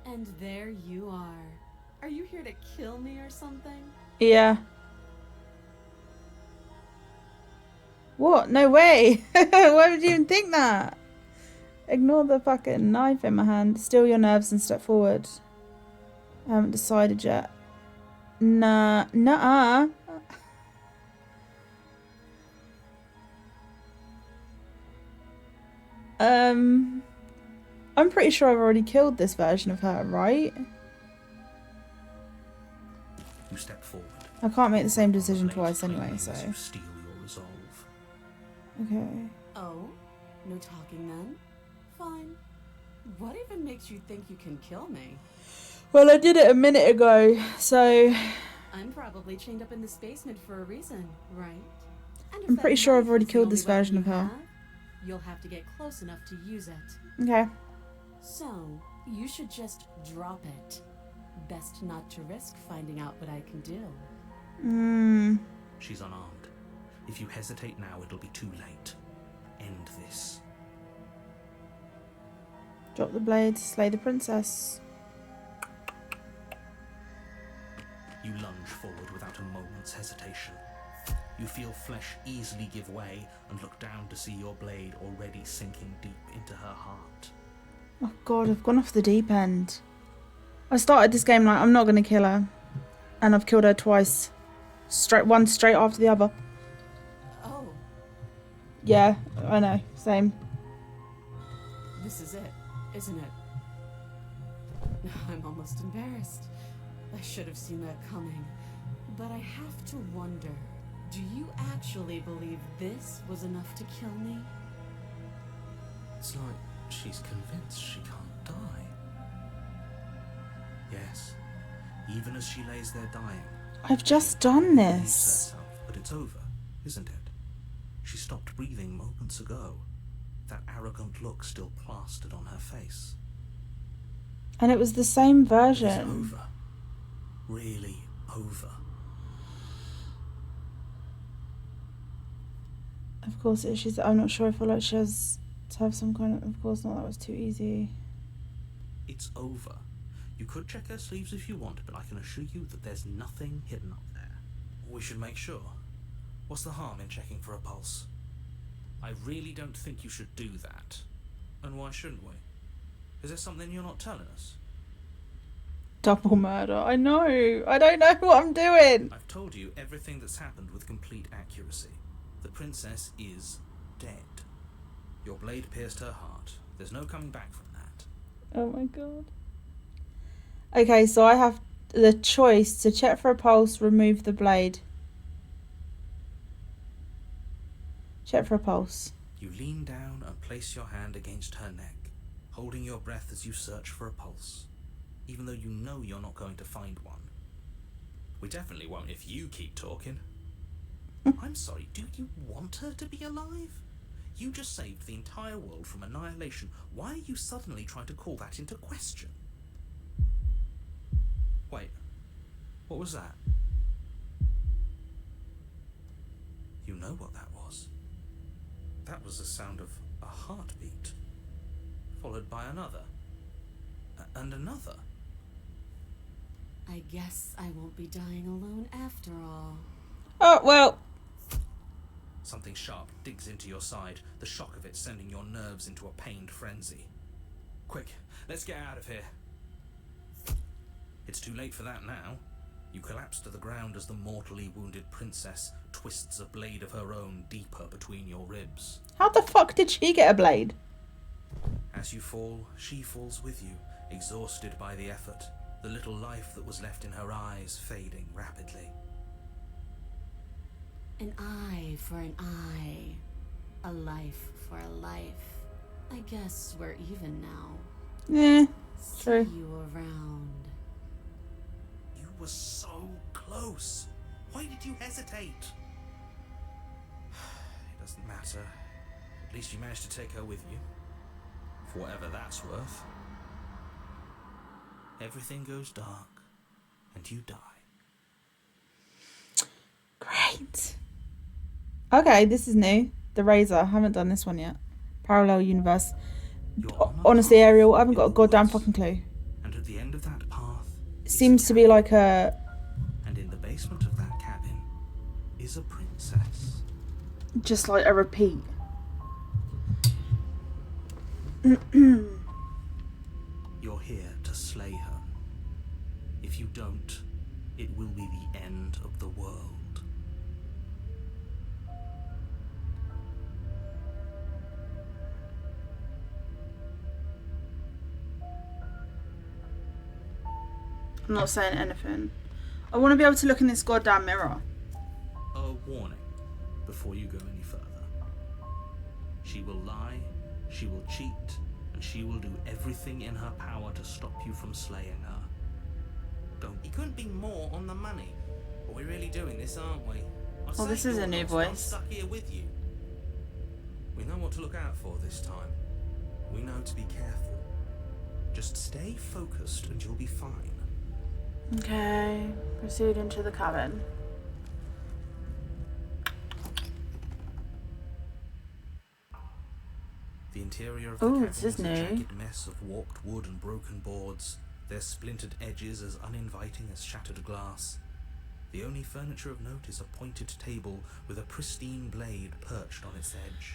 And there you are. Are you here to kill me or something? Yeah. What? No way. Why would you even think that? Ignore the fucking knife in my hand. Still your nerves and step forward. I haven't decided yet. Nah. Nuh-uh. I'm pretty sure I've already killed this version of her, right? You step forward. I can't make the same The decision blade twice anyway, gleaming so... as you steel your resolve. Okay. Oh? No talking then? Fine. What even makes you think you can kill me? Well, I did it a minute ago, so... I'm probably chained up in this basement for a reason, right? And if I'm that pretty sure I've knife already is the killed only this version weapon of her. you have, you'll have to get close enough to use it. Okay. So, you should just drop it. Best not to risk finding out what I can do. She's unarmed. If you hesitate now, it'll be too late. End this. Drop the blade, slay the princess. You lunge forward without a moment's hesitation. You feel flesh easily give way and look down to see your blade already sinking deep into her heart. Oh god, I've gone off the deep end. I started this game like I'm not going to kill her. And I've killed her twice. One straight after the other. Oh, Yeah, I know. Same. this is it, isn't it? I'm almost embarrassed. I should have seen that coming. But I have to wonder, do you actually believe this was enough to kill me? It's like she's convinced she can't die. Yes, even as she lays there dying. I've just done this. Herself, but it's over, isn't it? She stopped breathing moments ago. That arrogant look still plastered on her face. And it was the same But it's version. over. Really over. Of course it is. I'm not sure. I feel like she has to have some kind of... Of course not. That was too easy. It's over. You could check her sleeves if you want, but I can assure you that there's nothing hidden up there. We should make sure. What's the harm in checking for a pulse? I really don't think you should do that. And why shouldn't we? Is there something you're not telling us? Double murder. I know. I don't know what I'm doing. I've told you everything that's happened with complete accuracy. The princess is dead. Your blade pierced her heart. There's no coming back from that. Oh my god. Okay, so I have the choice to check for a pulse, remove the blade. Check for a pulse. You lean down and place your hand against her neck, holding your breath as you search for a pulse, even though you know you're not going to find one. We definitely won't if you keep talking. I'm sorry, do you want her to be alive? You just saved the entire world from annihilation. Why are you suddenly trying to call that into question? Wait, what was that? You know what that was. That was the sound of a heartbeat, followed by another, and another. I guess I won't be dying alone after all. Oh, well. Something sharp digs into your side, the shock of it sending your nerves into a pained frenzy. Quick, let's get out of here. It's too late for that now. You collapse to the ground as the mortally wounded princess twists a blade of her own deeper between your ribs. How the fuck did she get a blade? As you fall, she falls with you, exhausted by the effort, the little life that was left in her eyes fading rapidly. An eye for an eye. A life for a life. I guess we're even now. Yeah, See true. you around. You were so close. Why did you hesitate? It doesn't matter. At least you managed to take her with you. For whatever that's worth. Everything goes dark, and you die. Great. Okay, this is new. The Razor. I haven't done this one yet. Parallel universe. You're on a Honestly, path Ariel, I haven't in got a the goddamn woods, fucking clue. And at the end of that path, It is seems a to be cabin. like a... And in the basement of that cabin is a princess. just like a repeat. You're here to slay her. If you don't, it will be the end of the world. I'm not saying anything. I want to be able to look in this goddamn mirror. A warning before you go any further. She will lie, she will cheat, and she will do everything in her power to stop you from slaying her. Don't. You couldn't be more on the money. But we're really doing this, aren't we? Well, this is a new voice. I'm stuck here with you. We know what to look out for this time. We know to be careful. Just stay focused and you'll be fine. Okay, proceed into the cabin. The interior of the Ooh, cabin this is is a new. jagged mess of warped wood and broken boards, their splintered edges as uninviting as shattered glass. The only furniture of note is a pointed table with a pristine blade perched on its edge.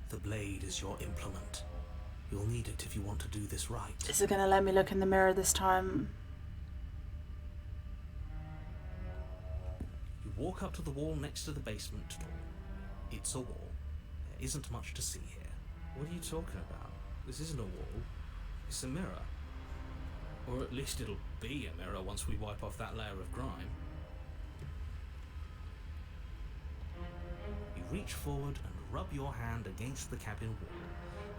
The blade is your implement. You'll need it if you want to do this right. Is it going to let me look in the mirror this time? You walk up to the wall next to the basement door. It's a wall. There isn't much to see here. What are you talking about? This isn't a wall. It's a mirror. Or at least it'll be a mirror once we wipe off that layer of grime. You reach forward and rub your hand against the cabin wall.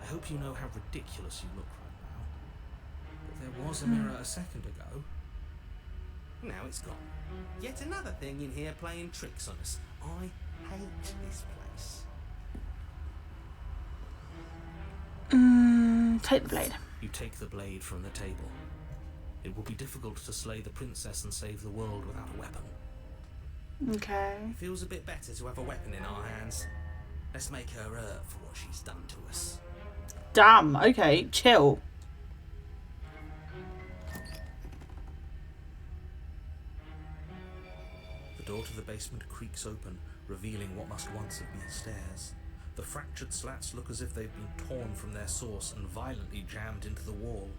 I hope you know how ridiculous you look right now. But there was a mirror a second ago. Now it's gone. Yet another thing in here playing tricks on us. I hate this place. Take the blade. You take the blade from the table. It will be difficult to slay the princess and save the world without a weapon. Okay. Feels a bit better to have a weapon in our hands. Let's make her hurt for what she's done to us. Damn, okay, chill. door to the basement creaks open, revealing what must once have been stairs. The fractured slats look as if they've been torn from their source and violently jammed into the wall.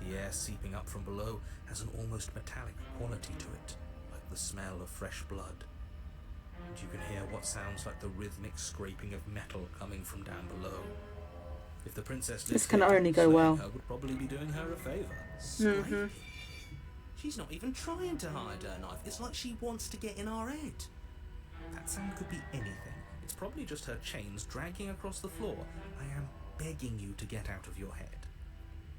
The air seeping up from below has an almost metallic quality to it, like the smell of fresh blood. And you can hear what sounds like the rhythmic scraping of metal coming from down below. If the princess lived This can here, only go slaying well. her would probably be doing her a favour. Mm-hmm. She's not even trying to hide her knife. It's like she wants to get in our head. That sound could be anything. It's probably just her chains dragging across the floor. I am begging you to get out of your head.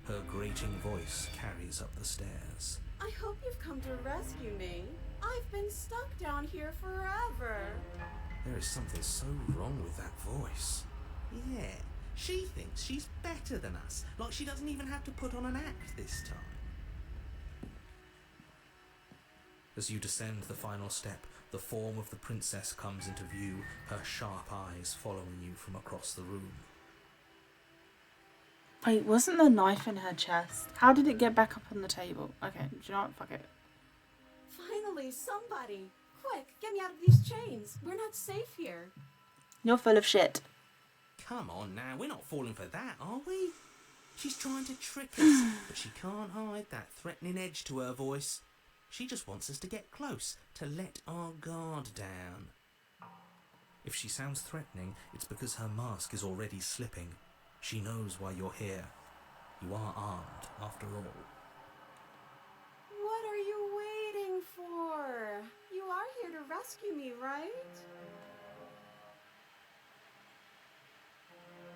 Her grating voice carries up the stairs. I hope you've come to rescue me. I've been stuck down here forever. There is something so wrong with that voice. Yeah, she thinks she's better than us. Like she doesn't even have to put on an act this time. As you descend the final step, the form of the princess comes into view, her sharp eyes following you from across the room. Wait, wasn't the knife in her chest? How did it get back up on the table? Okay, do you know what? Fuck it. Finally, somebody. Quick, get me out of these chains. We're not safe here. You're full of shit. Come on now, we're not falling for that, are we? She's trying to trick us, but she can't hide that threatening edge to her voice. She just wants us to get close, to let our guard down. If she sounds threatening, it's because her mask is already slipping. She knows why you're here. You are armed, after all. What are you waiting for? You are here to rescue me, right?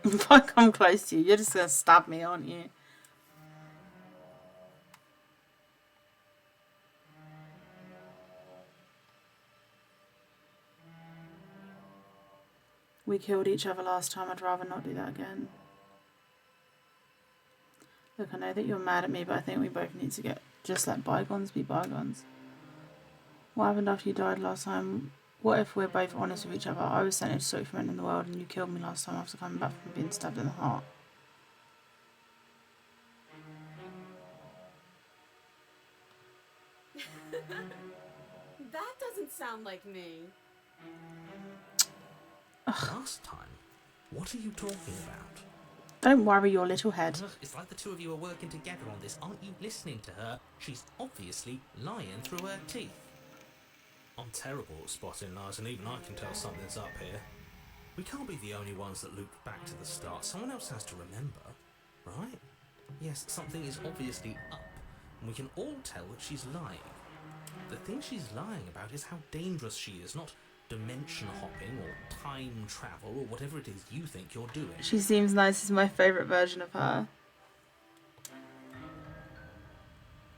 If I come close to you, you're just gonna stab me, aren't you? We killed each other last time. I'd rather not do that again. Look, I know that you're mad at me, but I think we both need to just let bygones be bygones. What happened after you died last time? What if we're both honest with each other? I was sent to destroy men in the world and you killed me last time after coming back from being stabbed in the heart. That doesn't sound like me. Last time? What are you talking about? Don't worry your little head. It's like the two of you are working together on this. Aren't you listening to her? She's obviously lying through her teeth. I'm terrible at spotting lies, and even I can tell something's up here. We can't be the only ones that looped back to the start. Someone else has to remember, right? Yes, something is obviously up, and we can all tell that she's lying. The thing she's lying about is how dangerous she is, not dimension hopping or time travel or whatever it is you think you're doing. She seems nice. This is my favourite version of her.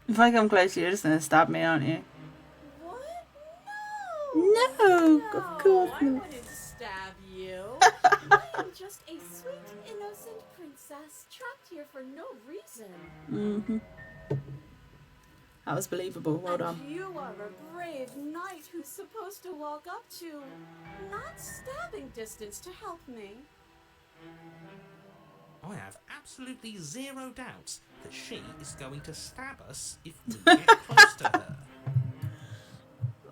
If I come close to you, you're just going to stab me, aren't you? What? No, of course I not. wouldn't stab you. I am just a sweet, innocent princess trapped here for no reason. Mm-hmm. That was believable. Well done. And you are a brave knight who's supposed to walk up to, not stabbing distance to help me. I have absolutely zero doubts that she is going to stab us if we get close to her.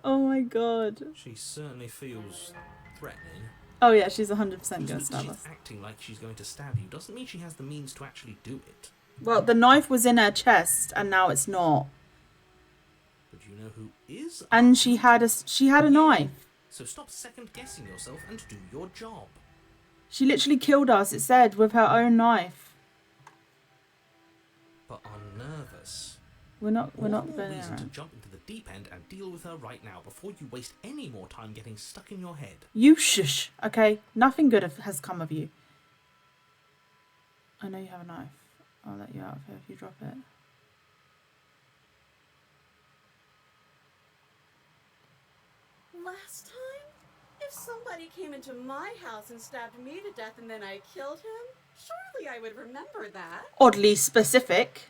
Oh my god. She certainly feels threatening. Oh yeah, she's 100% Just going to because stab she's us. acting like she's going to stab you doesn't mean she has the means to actually do it. Well, the knife was in her chest and now it's not. But you know who is? And she had a knife. So stop second guessing yourself and do your job. She literally killed us, it said, with her own knife. But I'm nervous. We're not All the more going reason to around. jump into the deep end and deal with her right now before you waste any more time getting stuck in your head. You shush, okay? Nothing good has come of you. I know you have a knife. I'll let you out of here if you drop it. Last time? If somebody came into my house and stabbed me to death and then I killed him, surely I would remember that. Oddly specific.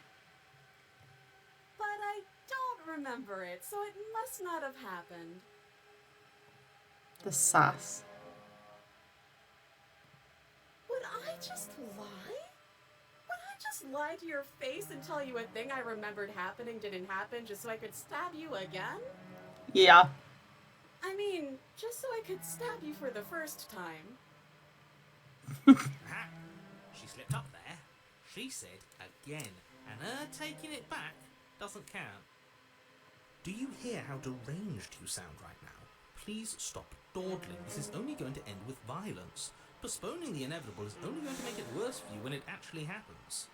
But I don't remember it, so it must not have happened. The sass. Would I just lie? Would I just lie to your face and tell you a thing I remembered happening didn't happen just so I could stab you again? Yeah. I mean, just so I could stab you for the first time. Ha! She slipped up there. She said again, and her taking it back doesn't count. Do you hear how deranged you sound right now? Please stop dawdling. This is only going to end with violence. Postponing the inevitable is only going to make it worse for you when it actually happens.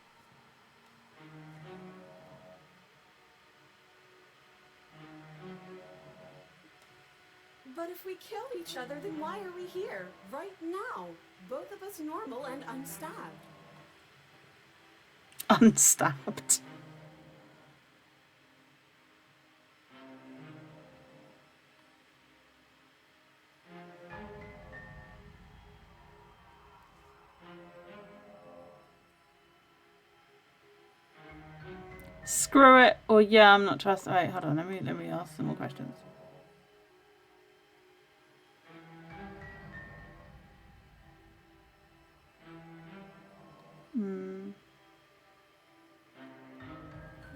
But if we killed each other, then why are we here? Right now. Both of us normal and unstabbed. Unstabbed. Screw it. Or yeah, I'm not trusting. Wait, hold on. Let me ask some more questions.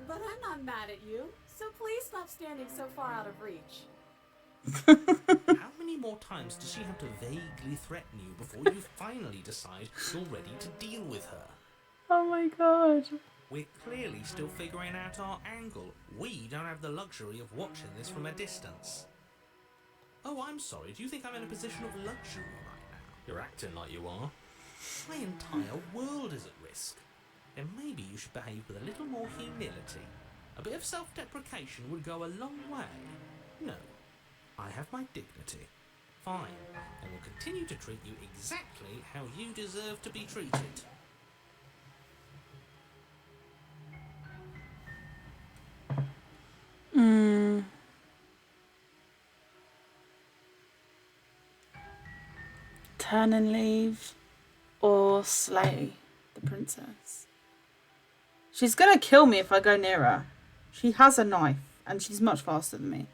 But I'm not mad at you, so please stop standing so far out of reach. How many more times does she have to vaguely threaten you before you finally decide you're ready to deal with her? Oh my god. We're clearly still figuring out our angle. We don't have the luxury of watching this from a distance. Oh, I'm sorry. Do you think I'm in a position of luxury right now? You're acting like you are. My entire world is at risk. Then maybe you should behave with a little more humility. A bit of self-deprecation would go a long way. No, I have my dignity. Fine, and will continue to treat you exactly how you deserve to be treated. Turn and leave or slay the princess. She's gonna kill me if I go near her. She has a knife and she's much faster than me.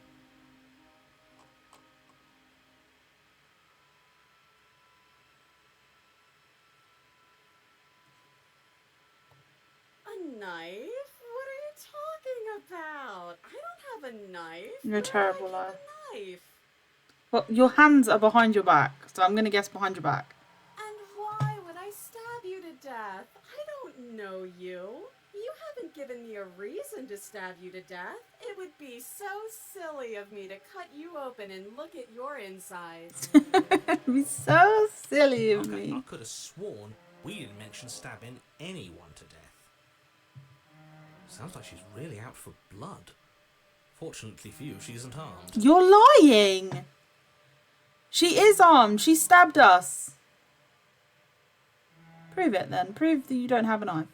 A knife? What are you talking about? I don't have a knife. You're a terrible liar. A knife. Well, your hands are behind your back, so I'm gonna guess behind your back. And why would I stab you to death? I don't know you. You haven't given me a reason to stab you to death. It would be so silly of me to cut you open and look at your insides. It'd be so silly of Okay, I me. could have sworn we didn't mention stabbing anyone to death. Sounds like she's really out for blood. Fortunately for you, she isn't armed. You're lying. She is armed. She stabbed us. Prove it then. Prove that you don't have a knife.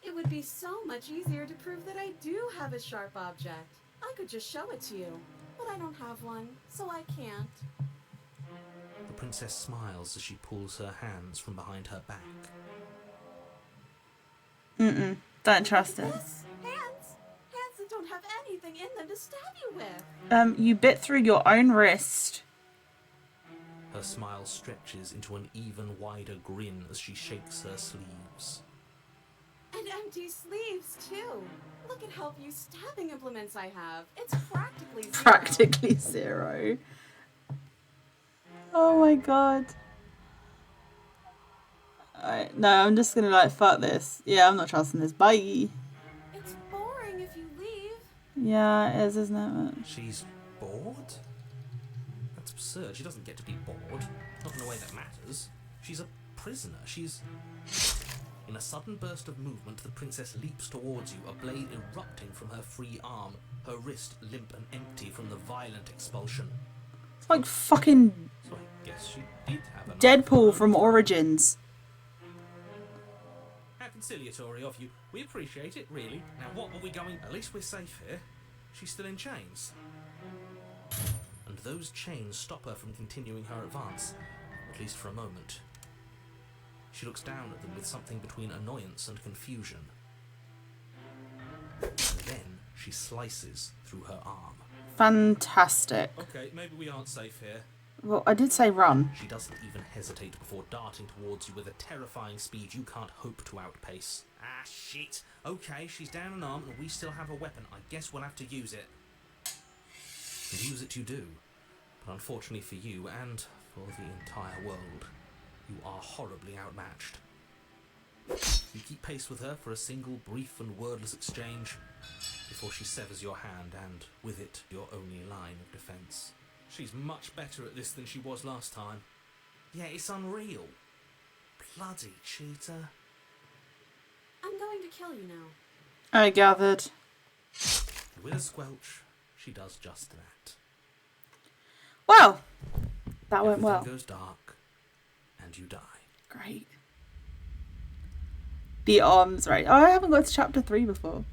It would be so much easier to prove that I do have a sharp object. I could just show it to you, but I don't have one, so I can't. The princess smiles as she pulls her hands from behind her back. Don't trust it. This? Hands that don't have anything in them to stab you with. You bit through your own wrist. Her smile stretches into an even wider grin as she shakes her sleeves. And empty sleeves, too. Look at how few stabbing implements I have. It's practically zero. Practically zero. Oh my god. Alright, no, I'm just gonna like, fuck this. Yeah, I'm not trusting this. Bye. It's boring if you leave. Yeah, it is, isn't it? She's bored? That's absurd. She doesn't get to be bored. Not in a way that matters. She's a prisoner. She's... In a sudden burst of movement, the princess leaps towards you, a blade erupting from her free arm, her wrist limp and empty from the violent expulsion. It's like fucking So I guess she did have a Deadpool from Origins. How conciliatory of you. We appreciate it, really. Now what are we going... At least we're safe here. She's still in chains. And those chains stop her from continuing her advance, at least for a moment. She looks down at them with something between annoyance and confusion. And then she slices through her arm. Fantastic. Okay, maybe we aren't safe here. Well, I did say run. She doesn't even hesitate before darting towards you with a terrifying speed you can't hope to outpace. Ah, shit. Okay, she's down an arm and we still have a weapon. I guess we'll have to use it. And use it you do. But unfortunately for you and for the entire world, you are horribly outmatched. You keep pace with her for a single brief and wordless exchange before she severs your hand and, with it, your only line of defence. She's much better at this than she was last time. Yeah, it's unreal. Bloody cheater. I'm going to kill you now. I gathered. And with a squelch, she does just that. Well, that went Everything well. goes dark, and you die. Great. The arms, right. Oh, I haven't got to chapter 3 before.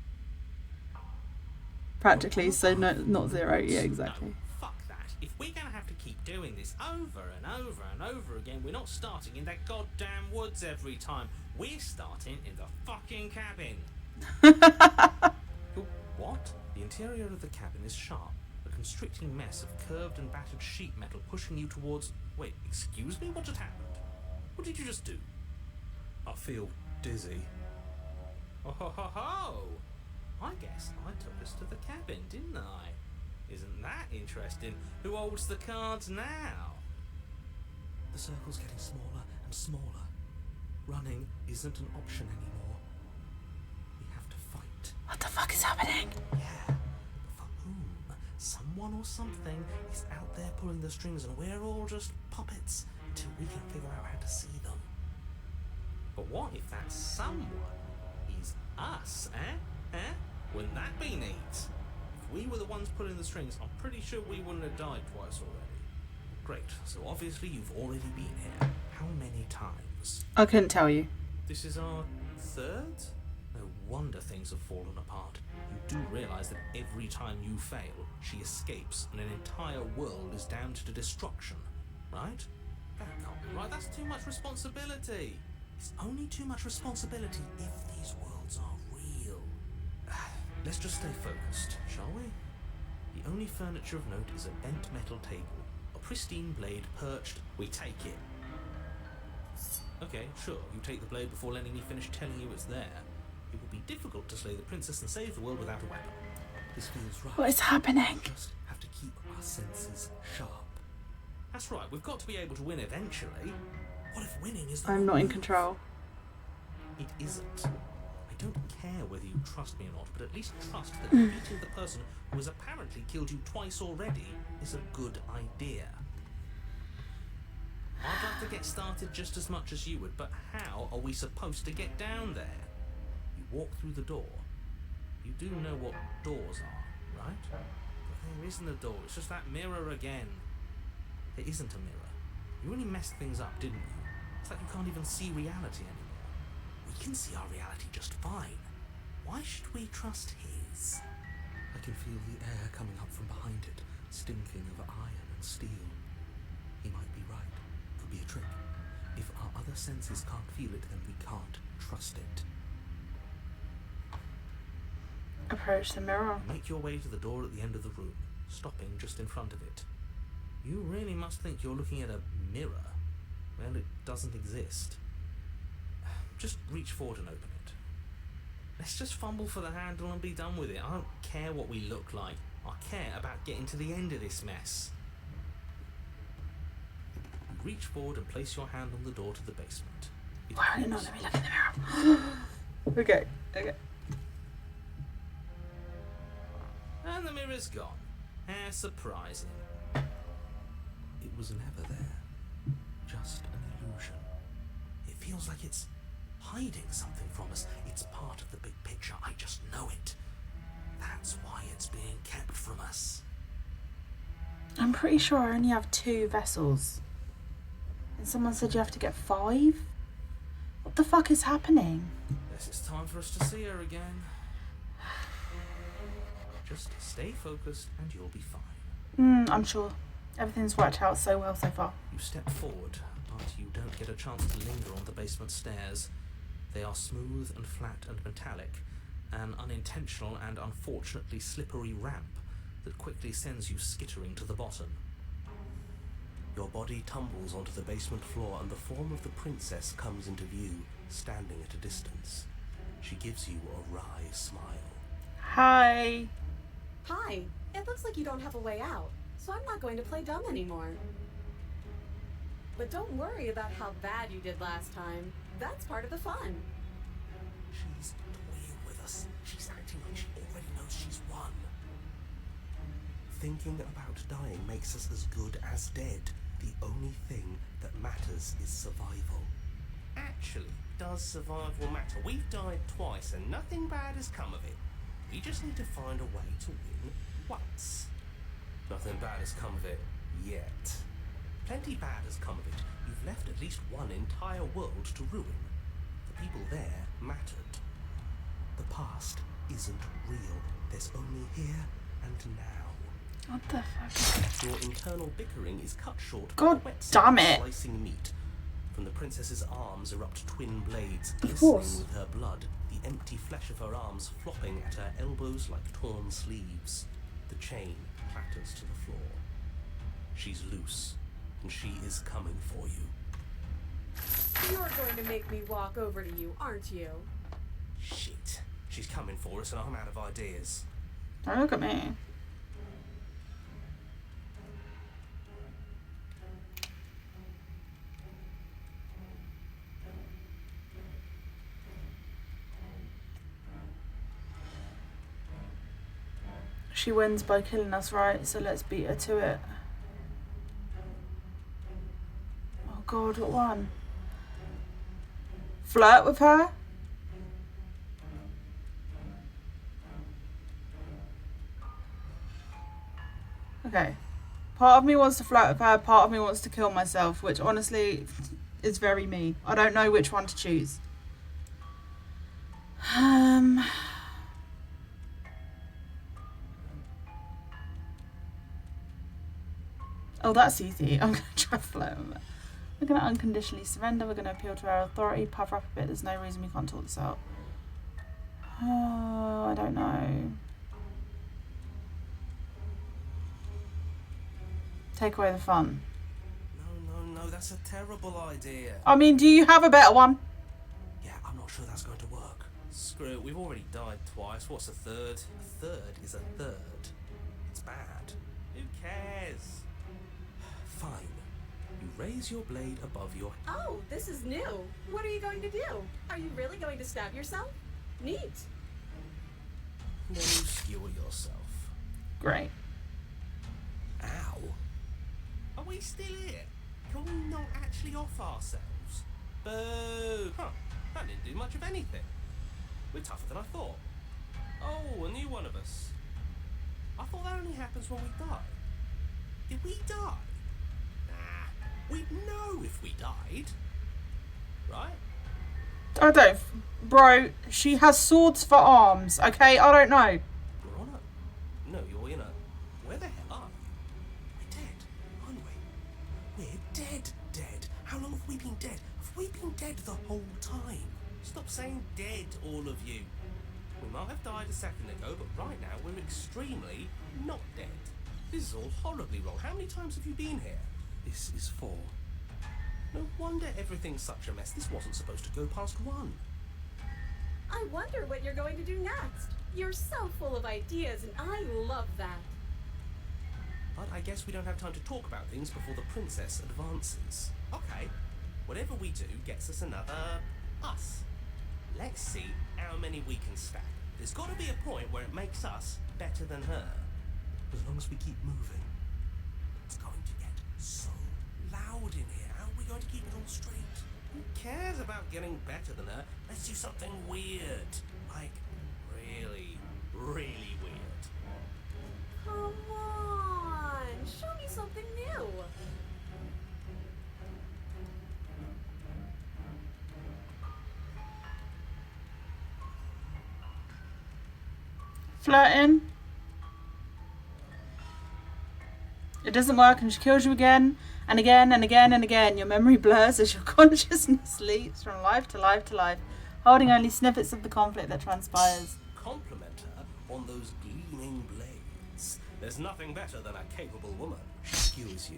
Practically, so no, not 0. Yeah, exactly. No, fuck that. If we're going to have to keep doing this over and over and over again, we're not starting in that goddamn woods every time. We're starting in the fucking cabin. Oh, what? The interior of the cabin is sharp. A constricting mess of curved and battered sheet metal pushing you towards... Wait, excuse me? What just happened? What did you just do? I feel dizzy. Oh ho ho ho! I guess I took us to the cabin, didn't I? Isn't that interesting? Who holds the cards now? The circle's getting smaller and smaller. Running isn't an option anymore. We have to fight. What the fuck is happening? Yeah, but for whom? Someone or something is out there pulling the strings and we're all just puppets until we can figure out how to see them. But what if that someone is us, eh? Wouldn't that be neat? If we were the ones pulling the strings, I'm pretty sure we wouldn't have died twice already. Great, so obviously you've already been here. How many times? I couldn't tell you. This is our 3rd? No wonder things have fallen apart. You do realise that every time you fail, she escapes and an entire world is damned to destruction, right? That can't be right, that's too much responsibility. It's only too much responsibility if these worlds are real. Let's just stay focused, shall we? The only furniture of note is a bent metal table. A pristine blade perched. We take it. Okay, sure, you take the blade before letting me finish telling you it's there. It will be difficult to slay the princess and save the world without a weapon. This feels right. What is happening? We just have to keep our senses sharp. That's right, we've got to be able to win eventually. What if winning is the I'm not in move? control. It isn't. I don't care whether you trust me or not, but at least trust that defeating the person who has apparently killed you twice already is a good idea. I'd like to get started just as much as you would, but how are we supposed to get down there? You walk through the door. You do know what doors are, right? But there isn't a door, it's just that mirror again. There isn't a mirror. You really messed things up, didn't you? It's like you can't even see reality anymore. We can see our reality just fine. Why should we trust his? I can feel the air coming up from behind it, stinking of iron and steel. He might be right. Could be a trick. If our other senses can't feel it, then we can't trust it. Approach the mirror. Make your way to the door at the end of the room, stopping just in front of it. You really must think you're looking at a mirror. Well, it doesn't exist. Just reach forward and open it. Let's just fumble for the handle and be done with it. I don't care what we look like. I care about getting to the end of this mess. You reach forward and place your hand on the door to the basement. It Why did not opens. let me look in the mirror? Okay. And the mirror's gone. How surprising. It was never there. Just an illusion. It feels like it's hiding something from us. It's part of the big picture. I just know it. That's why it's being kept from us. I'm pretty sure I only have 2 vessels. And someone said you have to get 5? What the fuck is happening? Guess it's time for us to see her again. Just stay focused and you'll be fine. I'm sure. Everything's worked out so well so far. You step forward, but you don't get a chance to linger on the basement stairs. They are smooth and flat and metallic, an unintentional and unfortunately slippery ramp that quickly sends you skittering to the bottom. Your body tumbles onto the basement floor and the form of the princess comes into view, standing at a distance. She gives you a wry smile. Hi. Hi. It looks like you don't have a way out, so I'm not going to play dumb anymore. But don't worry about how bad you did last time. That's part of the fun. She's toying with us. She's acting like she already knows she's won. Thinking about dying makes us as good as dead. The only thing that matters is survival. Actually, does survival matter? We've died twice and nothing bad has come of it. We just need to find a way to win once. Nothing bad has come of it yet. Plenty bad has come of it. You've left at least one entire world to ruin. The people there mattered. The past isn't real. There's only here and now. What the fuck? Your internal bickering is cut short God by wet damn it. slicing meat. From the princess's arms erupt twin blades, Of glistening course. with her blood, the empty flesh of her arms flopping at her elbows like torn sleeves. The chain clatters to the floor. She's loose, and she is coming for you. You're going to make me walk over to you, aren't you? Shit. She's coming for us, and I'm out of ideas. Don't look at me. She wins by killing us, right? So let's beat her to it. Oh god, what one? Flirt with her? Okay. Part of me wants to flirt with her, part of me wants to kill myself, which honestly is very me. I don't know which one to choose. Oh, that's easy. I'm going to try to flirt with her. We're going to unconditionally surrender. We're going to appeal to our authority. Puff up a bit. There's no reason we can't talk this out. Oh, I don't know. Take away the fun. No, that's a terrible idea. I mean, do you have a better one? Yeah, I'm not sure that's going to work. Screw it, we've already died twice. What's a third? A third is a third. It's bad. Who cares? Fine. You raise your blade above your head. Oh, this is new. What are you going to do? Are you really going to stab yourself? Neat. Then you skewer yourself. Great. Ow. Are we still here? Can we not actually off ourselves? Boo! Huh, that didn't do much of anything. We're tougher than I thought. Oh, a new one of us. I thought that only happens when we die. Did we die? Nah, we'd know if we died. Right? I don't... Bro, she has swords for arms, okay? I don't know. You're on a... No, you're in a... Where the hell are you? We're dead, aren't we? We're dead. How long have we been dead? Have we been dead the whole time? Stop saying dead, all of you. We might have died a second ago, but right now we're extremely not dead. This is all horribly wrong. How many times have you been here? This is 4. No wonder everything's such a mess. This wasn't supposed to go past 1. I wonder what you're going to do next. You're so full of ideas, and I love that. But I guess we don't have time to talk about things before the princess advances. Okay, whatever we do gets us another us. Let's see how many we can stack. There's got to be a point where it makes us better than her. As long as we keep moving. It's going to get so loud in here. How are we going to keep it all straight? Who cares about getting better than her? Let's do something weird. Like, really, really weird. Come on, show me something new. Flirting. It doesn't work and she kills you again and again and again and again. Your memory blurs as your consciousness leaps from life to life to life, holding only snippets of the conflict that transpires. Compliment her on those gleaming blades. There's nothing better than a capable woman. She skewers you.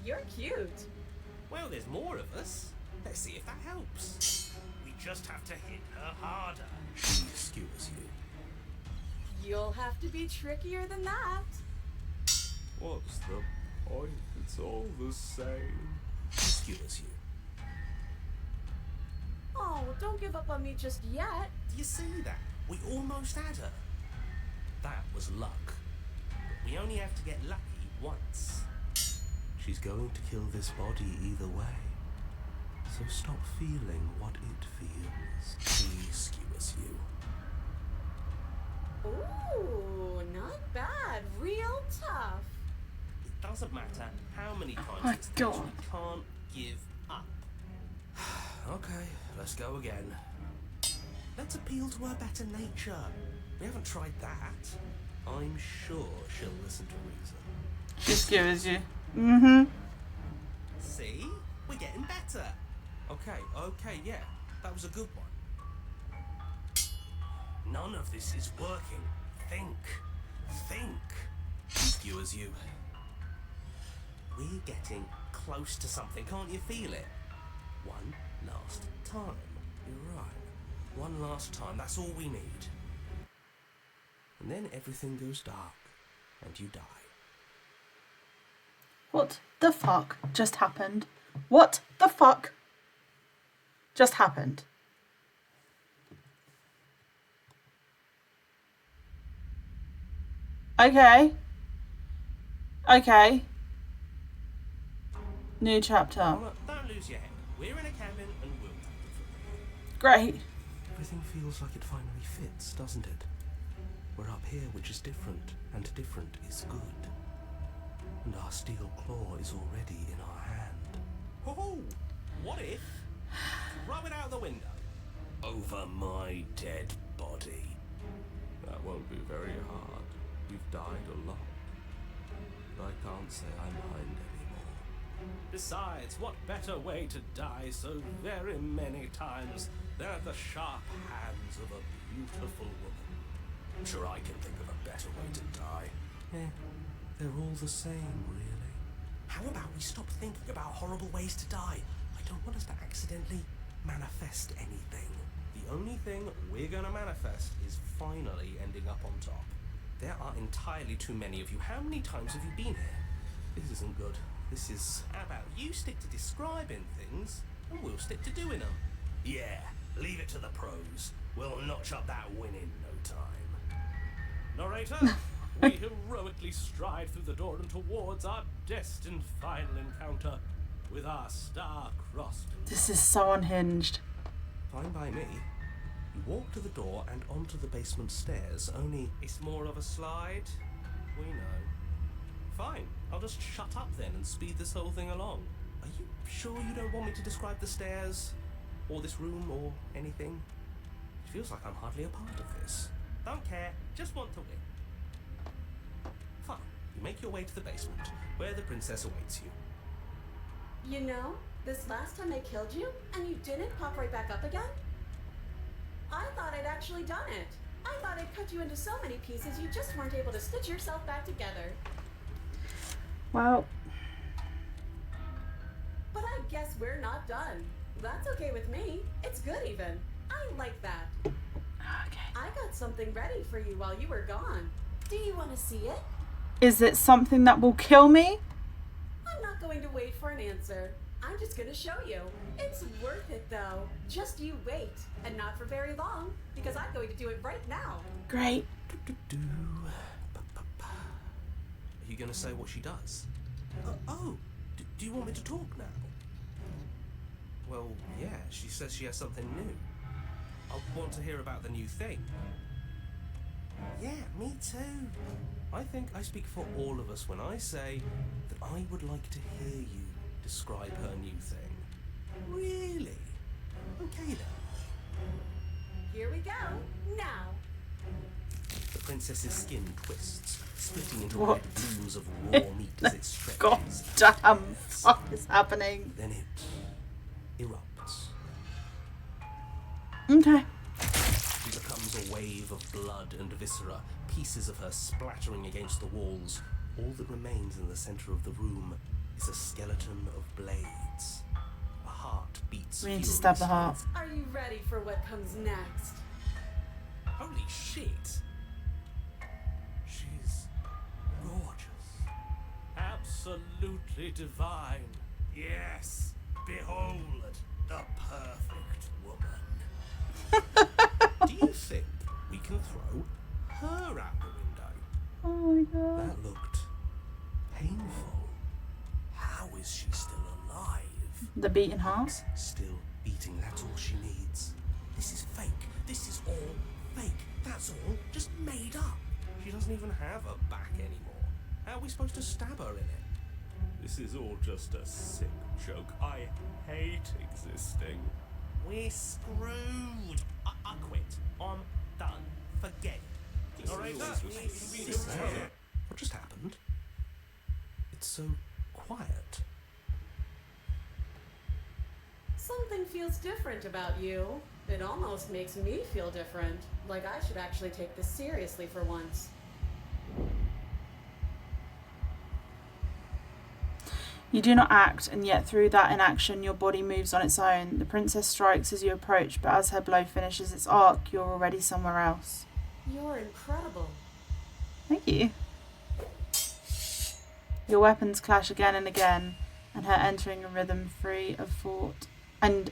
You're cute. Well, there's more of us. Let's see if that helps. We just have to hit her harder. She skewers you. You'll have to be trickier than that. What's the point? It's all the same. Skewers you. Oh, don't give up on me just yet. Do you see that? We almost had her. That was luck. But we only have to get lucky once. She's going to kill this body either way. So stop feeling what it feels. She skewers you. Ooh, not bad. Real tough. It doesn't matter how many times My it's touched, God. we can't give up. Okay, let's go again. Let's appeal to her better nature. We haven't tried that. I'm sure she'll listen to reason. She skewers you. Mm-hmm. See? We're getting better. Okay, yeah. That was a good one. None of this is working. Think. She skewers you. We're getting close to something. Can't you feel it? One last time. You're right. One last time. That's all we need. And then everything goes dark. And you die. What the fuck just happened? What the fuck just happened? Okay. New chapter. Mama, don't lose your head. We're in a cabin and we'll take it from here. Great. Everything feels like it finally fits, doesn't it? We're up here, which is different, and different is good. And our steel claw is already in our hand. Oh, what if? Throw it out the window. Over my dead body. That won't be very hard. You've died a lot. But I can't say I mind anymore. Besides, what better way to die so very many times than at the sharp hands of a beautiful woman? I'm sure I can think of a better way to die. Eh, they're all the same, really. How about we stop thinking about horrible ways to die? I don't want us to accidentally manifest anything. The only thing we're gonna manifest is finally ending up on top. There are entirely too many of you. How many times have you been here? This isn't good. This is... How about you stick to describing things, and we'll stick to doing them? Yeah, leave it to the pros. We'll notch up that win in no time. Narrator, we heroically stride through the door and towards our destined final encounter with our star-crossed... This is so unhinged. Fine by me. You walk to the door and onto the basement stairs, only it's more of a slide. We know. Fine, I'll just shut up then and speed this whole thing along. Are you sure you don't want me to describe the stairs, or this room, or anything? It feels like I'm hardly a part of this. Don't care, just want to win. Fine, you make your way to the basement, where the princess awaits you. You know, this last time I killed you, and you didn't pop right back up again? I thought I'd actually done it. I thought I'd cut you into so many pieces you just weren't able to stitch yourself back together. Well, But I guess we're not done. That's okay with me. It's good even. I like that. okay. I got something ready for you while you were gone. Do you want to see it? Is it something that will kill me? I'm not going to wait for an answer. I'm just going to show you. It's worth it though. Just you wait. And not for very long, because I'm going to do it right now. Great. Are you going to say what she does? Do you want me to talk now? Well, yeah, she says she has something new. I want to hear about the new thing. Yeah, me too. I think I speak for all of us when I say that I would like to hear you describe her new thing. Really? Okay then. Here we go. Now. The princess's skin twists, splitting into What? red blooms of raw meat as it stretches. God damn fuck is happening. Then it erupts. Okay. She becomes a wave of blood and viscera, pieces of her splattering against the walls. All that remains in the center of the room is a skeleton of blades. A heart beats We need to stab the heart. Are you ready for what comes next? Holy shit! absolutely divine. Yes, behold the perfect woman. Do you think we can throw her out the window? Oh my god. That looked painful. How is she still alive? The beating heart. Still beating, that's all she needs. This is fake. This is all fake. That's all just made up. She doesn't even have a back anymore. How are we supposed to stab her in it? This is all just a sick joke. I hate existing. We're screwed. I quit. I'm done. Forget it. All right, what just happened? It's so quiet. Something feels different about you. It almost makes me feel different. Like I should actually take this seriously for once. You do not act, and yet through that inaction your body moves on its own. The princess strikes as you approach, but as her blow finishes its arc, you're already somewhere else. You're incredible. Thank you. Your weapons clash again and again, and her entering a rhythm free of thought, and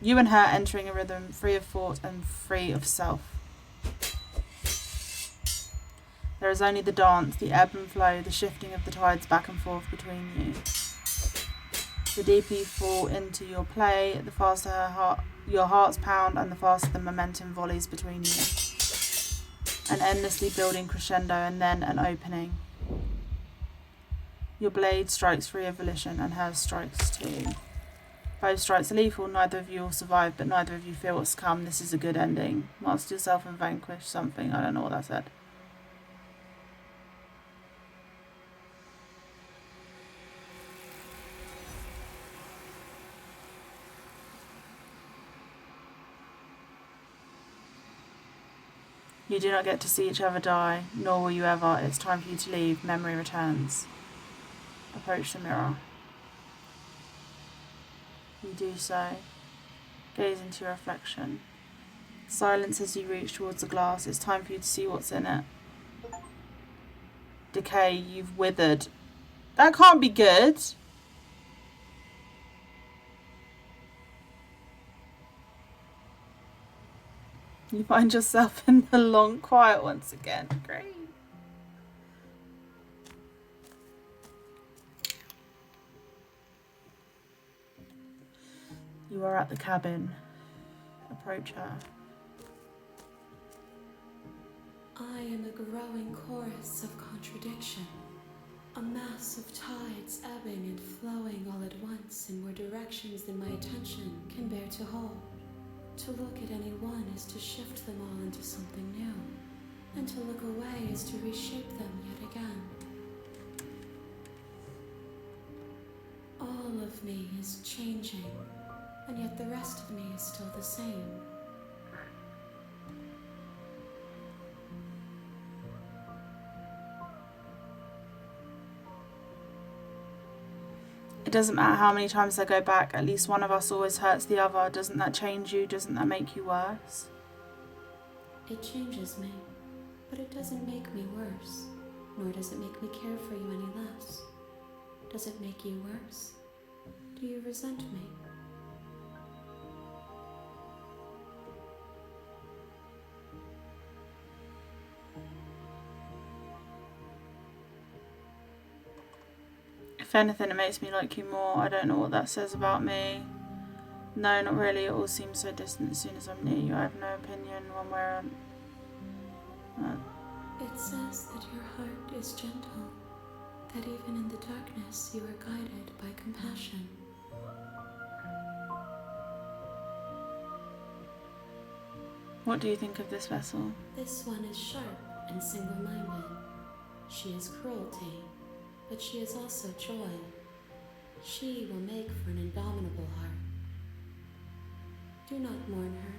you and her entering a rhythm free of thought and free of self. There is only the dance, the ebb and flow, the shifting of the tides back and forth between you. The deeper you fall into your play, the faster your hearts pound and the faster the momentum volleys between you. An endlessly building crescendo and then an opening. Your blade strikes free of volition and hers strikes too. Both strikes are lethal, neither of you will survive, but neither of you feel what's come. This is a good ending. Master yourself and vanquish something. I don't know what that said. You do not get to see each other die, nor will you ever. It's time for you to leave. Memory returns. Approach the mirror. You do so. Gaze into your reflection. Silence as you reach towards the glass. It's time for you to see what's in it. Decay, you've withered. That can't be good. You find yourself in the long quiet once again. Great. You are at the cabin. Approach her. I am a growing chorus of contradiction. A mass of tides ebbing and flowing all at once in more directions than my attention can bear to hold. To look at any one is to shift them all into something new, and to look away is to reshape them yet again. All of me is changing, and yet the rest of me is still the same. It doesn't matter how many times I go back, at least one of us always hurts the other. Doesn't that change you? Doesn't that make you worse? It changes me, but it doesn't make me worse, nor does it make me care for you any less. Does it make you worse? Do you resent me? If anything, it makes me like you more. I don't know what that says about me. No, not really. It all seems so distant as soon as I'm near you. I have no opinion one way or another. It says that your heart is gentle, that even in the darkness you are guided by compassion. What do you think of this vessel? This one is sharp and single-minded. She is cruelty, but she is also joy. She will make for an indomitable heart. Do not mourn her.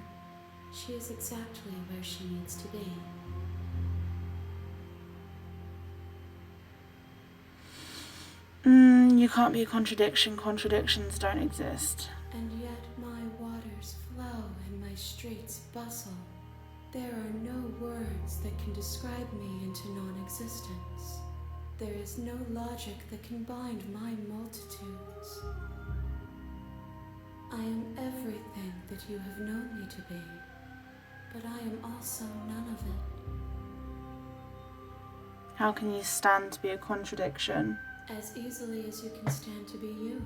She is exactly where she needs to be. You can't be a contradiction. Contradictions don't exist. And yet my waters flow and my streets bustle. There are no words that can describe me into non-existence. There is no logic that can bind my multitudes. I am everything that you have known me to be, but I am also none of it. How can you stand to be a contradiction? As easily as you can stand to be you.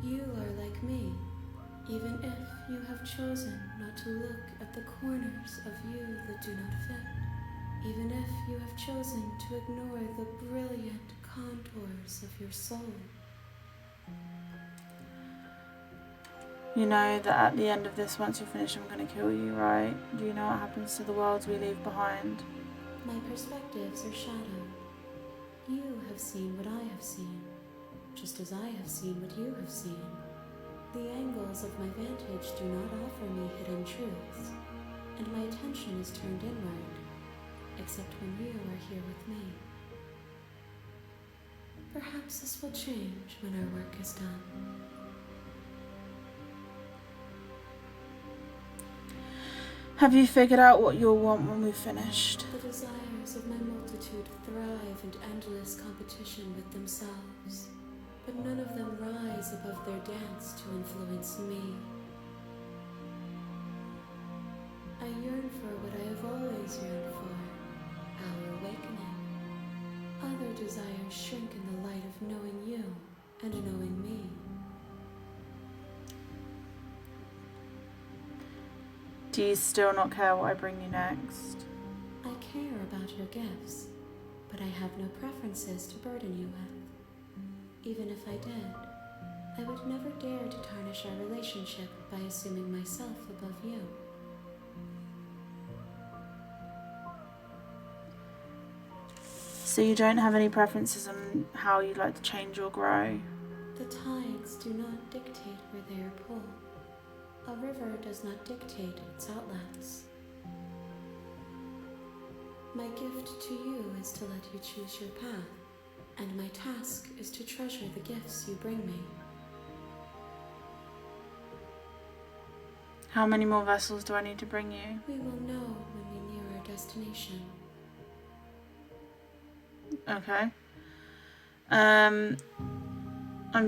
You are like me, even if you have chosen not to look at the corners of you that do not fit. Even if you have chosen to ignore the brilliant contours of your soul. You know that at the end of this, once you're finished, I'm going to kill you, right? Do you know what happens to the worlds we leave behind? My perspectives are shadowed. You have seen what I have seen, just as I have seen what you have seen. The angles of my vantage do not offer me hidden truths, and my attention is turned inward, except when you are here with me. Perhaps this will change when our work is done. Have you figured out what you'll want when we've finished? The desires of my multitude thrive in endless competition with themselves, but none of them rise above their dance to influence me. I yearn for what I have always yearned for, our awakening. Other desires shrink in the light of knowing you and knowing me. Do you still not care what I bring you next? I care about your gifts, but I have no preferences to burden you with. Even if I did, I would never dare to tarnish our relationship by assuming myself above you. So you don't have any preferences on how you'd like to change or grow? The tides do not dictate where they are pulled. A river does not dictate its outlets. My gift to you is to let you choose your path, and my task is to treasure the gifts you bring me. How many more vessels do I need to bring you? We will know when we near our destination. Okay. I'm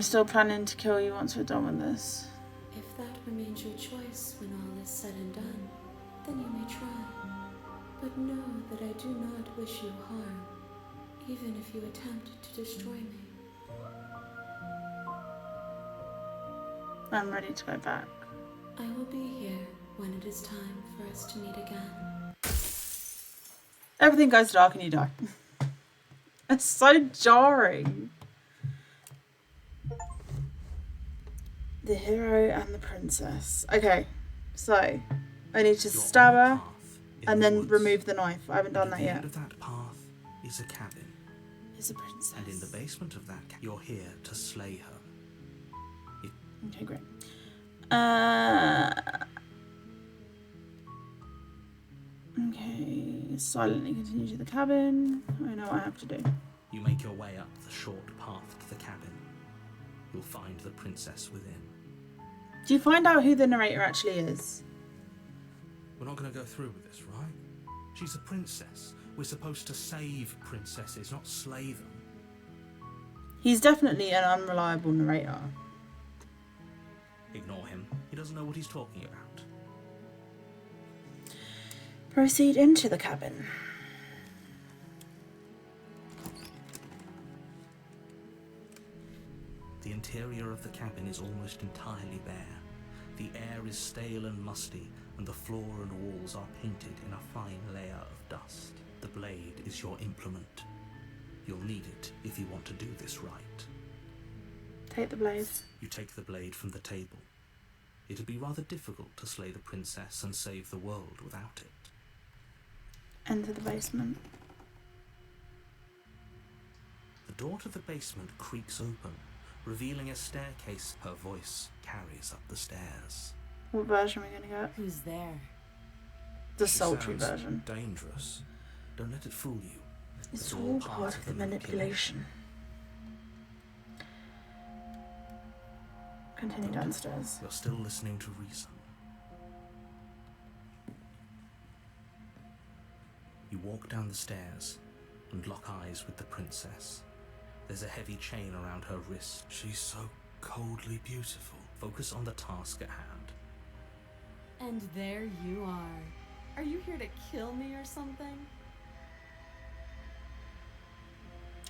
still planning to kill you once we're done with this. If that remains your choice when all is said and done, then you may try. But know that I do not wish you harm, even if you attempt to destroy me. I'm ready to go back. I will be here when it is time for us to meet again. Everything goes dark and you die. It's so jarring. The hero and the princess. Okay, so I need to You're stab on a her path in and the then woods. remove the knife. I haven't done At that the yet. end of that path is a cabin, Is a princess. and in the basement of that cabin, you're here to slay her. Okay, great. Okay, silently continue to the cabin. I know what I have to do. You make your way up the short path to the cabin. You'll find the princess within. Do you find out who the narrator actually is? We're not going to go through with this, right? She's a princess. We're supposed to save princesses, not slay them. He's definitely an unreliable narrator. Ignore him. He doesn't know what he's talking about. Proceed into the cabin. The interior of the cabin is almost entirely bare. The air is stale and musty, and the floor and walls are painted in a fine layer of dust. The blade is your implement. You'll need it if you want to do this right. Take the blade. You take the blade from the table. It'd be rather difficult to slay the princess and save the world without it. Enter the basement. The door to the basement creaks open, revealing a staircase. Her voice carries up the stairs. What version are we going to get? Who's there? The She sultry sounds version. dangerous. Don't let it fool you. It's all part of the manipulation. Continue downstairs. You're still listening to reason. You walk down the stairs and lock eyes with the princess. There's a heavy chain around her wrist. She's so coldly beautiful. Focus on the task at hand. And there you are. Are you here to kill me or something?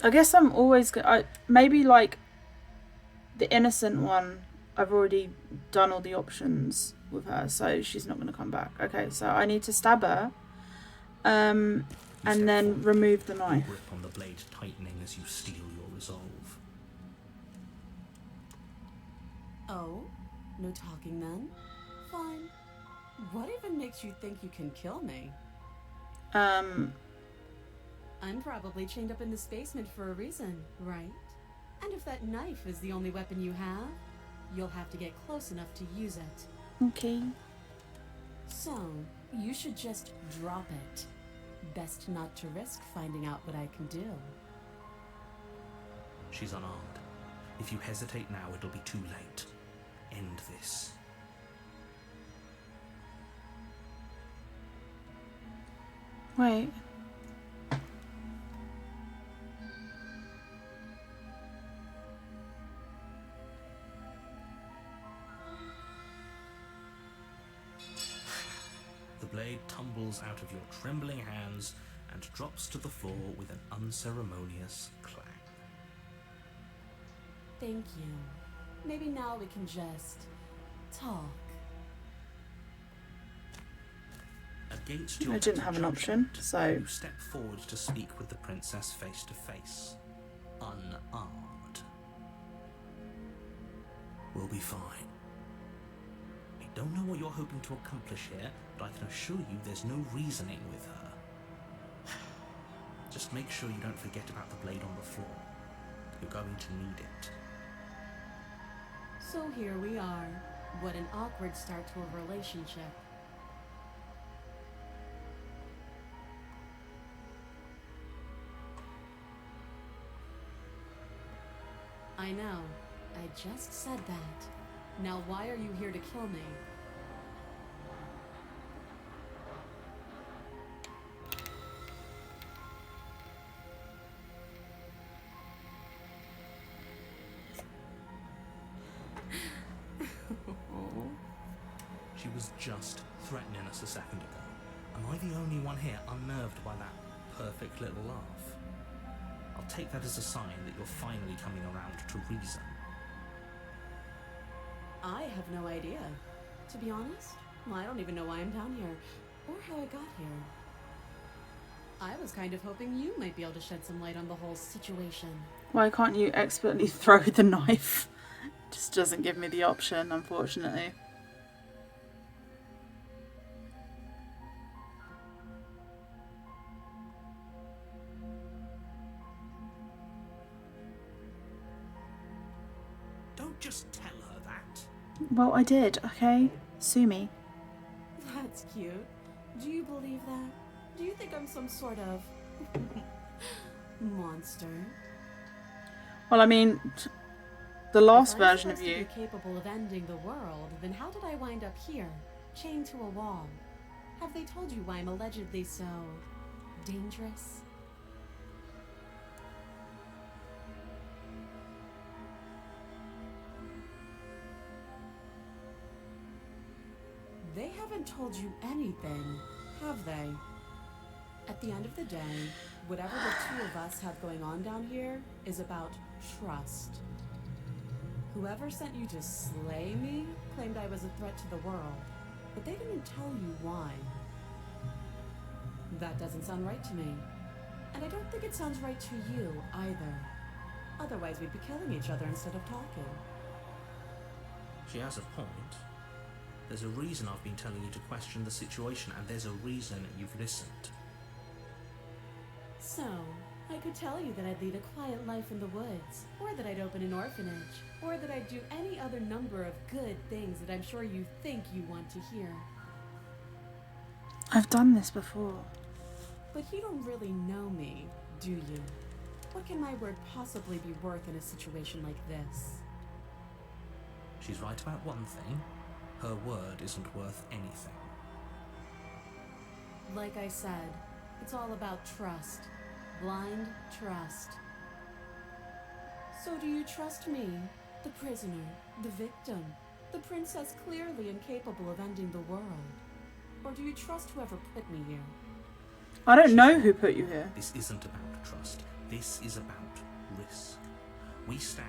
I guess I'm always maybe like the innocent one. I've already done all the options with her, so she's not going to come back. Okay, so I need to stab her, and then remove the knife. Grip on the blade tightening as you steel your resolve. Oh, no talking then? Fine. What even makes you think you can kill me? I'm probably chained up in this basement for a reason, right? And if that knife is the only weapon you have, you'll have to get close enough to use it. Okay. So, you should just drop it. Best not to risk finding out what I can do. She's unarmed. If you hesitate now, it'll be too late. End this. Wait. The blade tumbles out of your trembling hands and drops to the floor with an unceremonious clang. Thank you. Maybe now we can just talk. Against your I didn't have an option, judgment, so you step forward to speak with the princess face to face, unarmed. We'll be fine. I don't know what you're hoping to accomplish here, but I can assure you there's no reasoning with her. Just make sure you don't forget about the blade on the floor. You're going to need it. So here we are. What an awkward start to a relationship. I know. I just said that. Now why are you here to kill me? She was just threatening us a second ago. Am I the only one here unnerved by that perfect little laugh? I'll take that as a sign that you're finally coming around to reason. I have no idea. To be honest, I don't even know why I'm down here, or how I got here. I was kind of hoping you might be able to shed some light on the whole situation. why can't you expertly throw the knife? Just doesn't give me the option, unfortunately. Don't just tell her that. Well, I did, okay? Sue me. That's cute. Do you believe that? Do you think I'm some sort of monster? Well, I mean, the last If I'm version of supposed to you. be capable of ending the world, then how did I wind up here, chained to a wall? Have they told you why I'm allegedly so dangerous? They haven't told you anything, have they? At the end of the day, whatever the two of us have going on down here is about trust. Whoever sent you to slay me claimed I was a threat to the world, but they didn't tell you why. That doesn't sound right to me. And I don't think it sounds right to you either. Otherwise we'd be killing each other instead of talking. She has a point. There's a reason I've been telling you to question the situation, and there's a reason you've listened. So, I could tell you that I'd lead a quiet life in the woods, or that I'd open an orphanage, or that I'd do any other number of good things that I'm sure you think you want to hear. I've done this before. But you don't really know me, do you? What can my word possibly be worth in a situation like this? She's right about one thing. Her word isn't worth anything. Like I said, it's all about trust. Blind trust. So do you trust me, the prisoner, the victim, the princess clearly incapable of ending the world? Or do you trust whoever put me here? I don't know who put you here. This isn't about trust. This is about risk. We stand.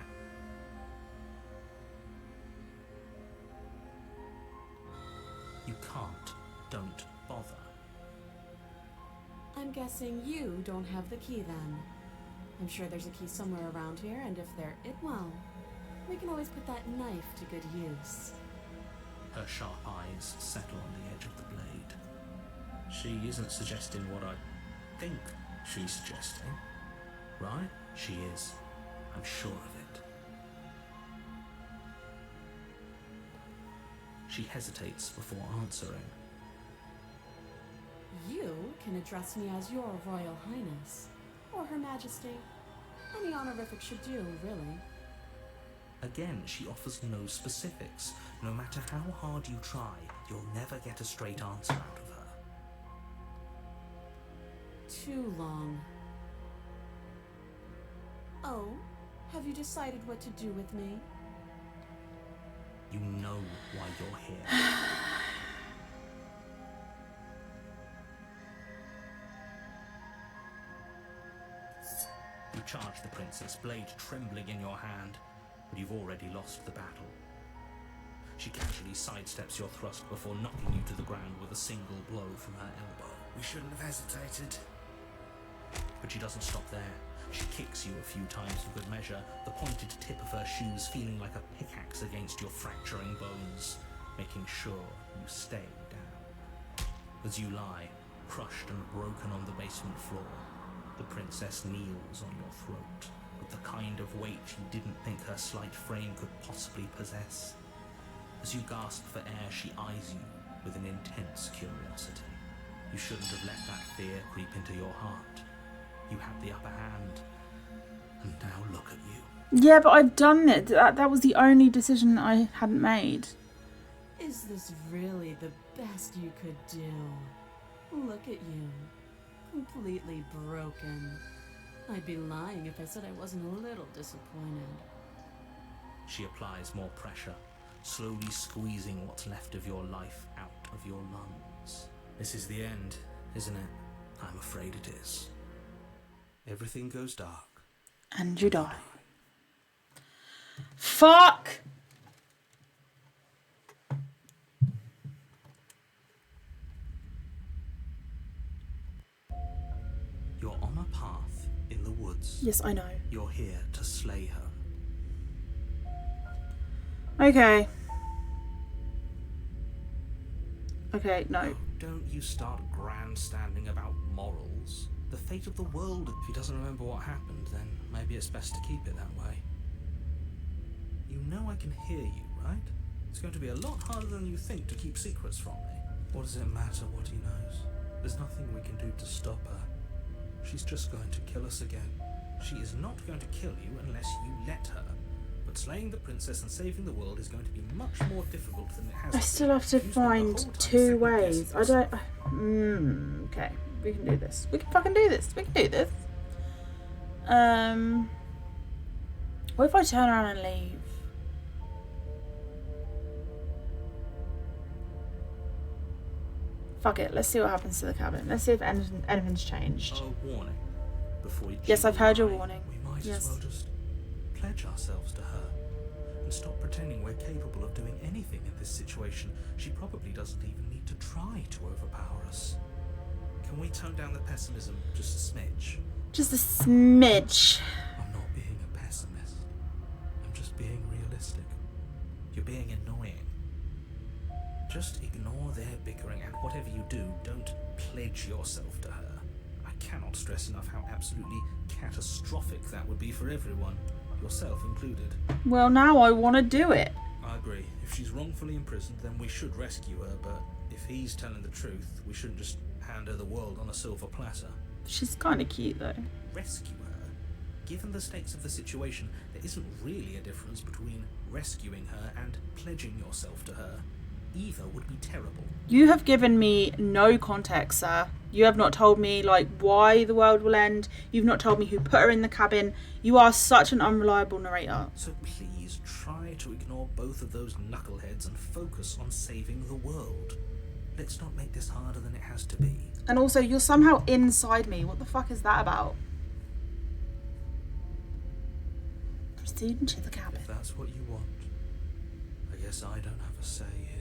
You can't. Don't bother. I'm guessing you don't have the key then. I'm sure there's a key somewhere around here, and if there well, we can always put that knife to good use. Her sharp eyes settle on the edge of the blade. She isn't suggesting what I think she's suggesting, right? She is. I'm sure of it. She hesitates before answering. You can address me as your Royal Highness, or Her Majesty. Any honorific should do, really. Again, she offers no specifics. No matter how hard you try, you'll never get a straight answer out of her. Too long. Oh, have you decided what to do with me? You know why you're here. You charge the princess, blade trembling in your hand, but you've already lost the battle. She casually sidesteps your thrust before knocking you to the ground with a single blow from her elbow. We shouldn't have hesitated. But she doesn't stop there. She kicks you a few times for good measure, the pointed tip of her shoes feeling like a pickaxe against your fracturing bones, making sure you stay down. As you lie, crushed and broken on the basement floor, the princess kneels on your throat, with the kind of weight you didn't think her slight frame could possibly possess. As you gasp for air, she eyes you with an intense curiosity. You shouldn't have let that fear creep into your heart. You had the upper hand, and now look at you. Yeah, but I've done it. That was the only decision I hadn't made. Is this really the best you could do? Look at you. Completely broken. I'd be lying if I said I wasn't a little disappointed. She applies more pressure, slowly squeezing what's left of your life out of your lungs. This is the end, isn't it? I'm afraid it is. Everything goes dark. And you die. Fuck! You're on a path in the woods. Yes, I know. You're here to slay her. Okay. Okay, no. Oh, don't you start grandstanding about morals. The fate of the world. If he doesn't remember what happened, then maybe it's best to keep it that way. You know I can hear you, right? It's going to be a lot harder than you think to keep secrets from me. What does it matter what he knows? There's nothing we can do to stop her. She's just going to kill us again. She is not going to kill you unless you let her. But slaying the princess and saving the world is going to be much more difficult than it has I been. still have to You spent the find whole time 2 second ways. guessing I yourself. don't... okay. We can do this. We can fucking do this. We can do this. What if I turn around and leave? Fuck it. Let's see what happens to the cabin. Let's see if anything's changed. A warning before we Yes, I've heard your die. warning. We might Yes. as well just pledge ourselves to her and stop pretending we're capable of doing anything in this situation. She probably doesn't even need to try to overpower us. Can we tone down the pessimism just a smidge? Just a smidge. I'm not being a pessimist. I'm just being realistic. You're being annoying. Just ignore their bickering, and whatever you do, don't pledge yourself to her. I cannot stress enough how absolutely catastrophic that would be for everyone, yourself included. Well, now I want to do it. I agree. If she's wrongfully imprisoned, then we should rescue her, but if he's telling the truth, we shouldn't just hand her the world on a silver platter. She's kind of cute, though. Rescue her? Given the stakes of the situation, there isn't really a difference between rescuing her and pledging yourself to her. Either would be terrible. You have given me no context, sir. You have not told me, like, why the world will end. You've not told me who put her in the cabin. You are such an unreliable narrator. So please try to ignore both of those knuckleheads and focus on saving the world. Let's not make this harder than it has to be. And also, you're somehow inside me. What the fuck is that about? Proceed into the cabin. If that's what you want, I guess I don't have a say here.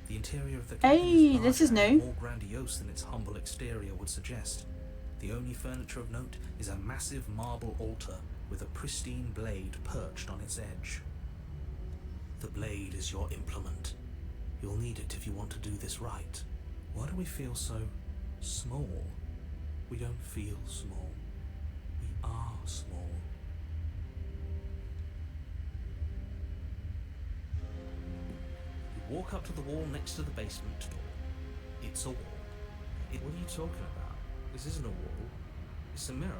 The interior of the cabin Hey, is this is larger and new. more grandiose than its humble exterior would suggest. The only furniture of note is a massive marble altar with a pristine blade perched on its edge. The blade is your implement. You'll need it if you want to do this right. Why do we feel so small? We don't feel small. We are small. You walk up to the wall next to the basement door. It's a wall. What are you talking about? This isn't a wall. It's a mirror.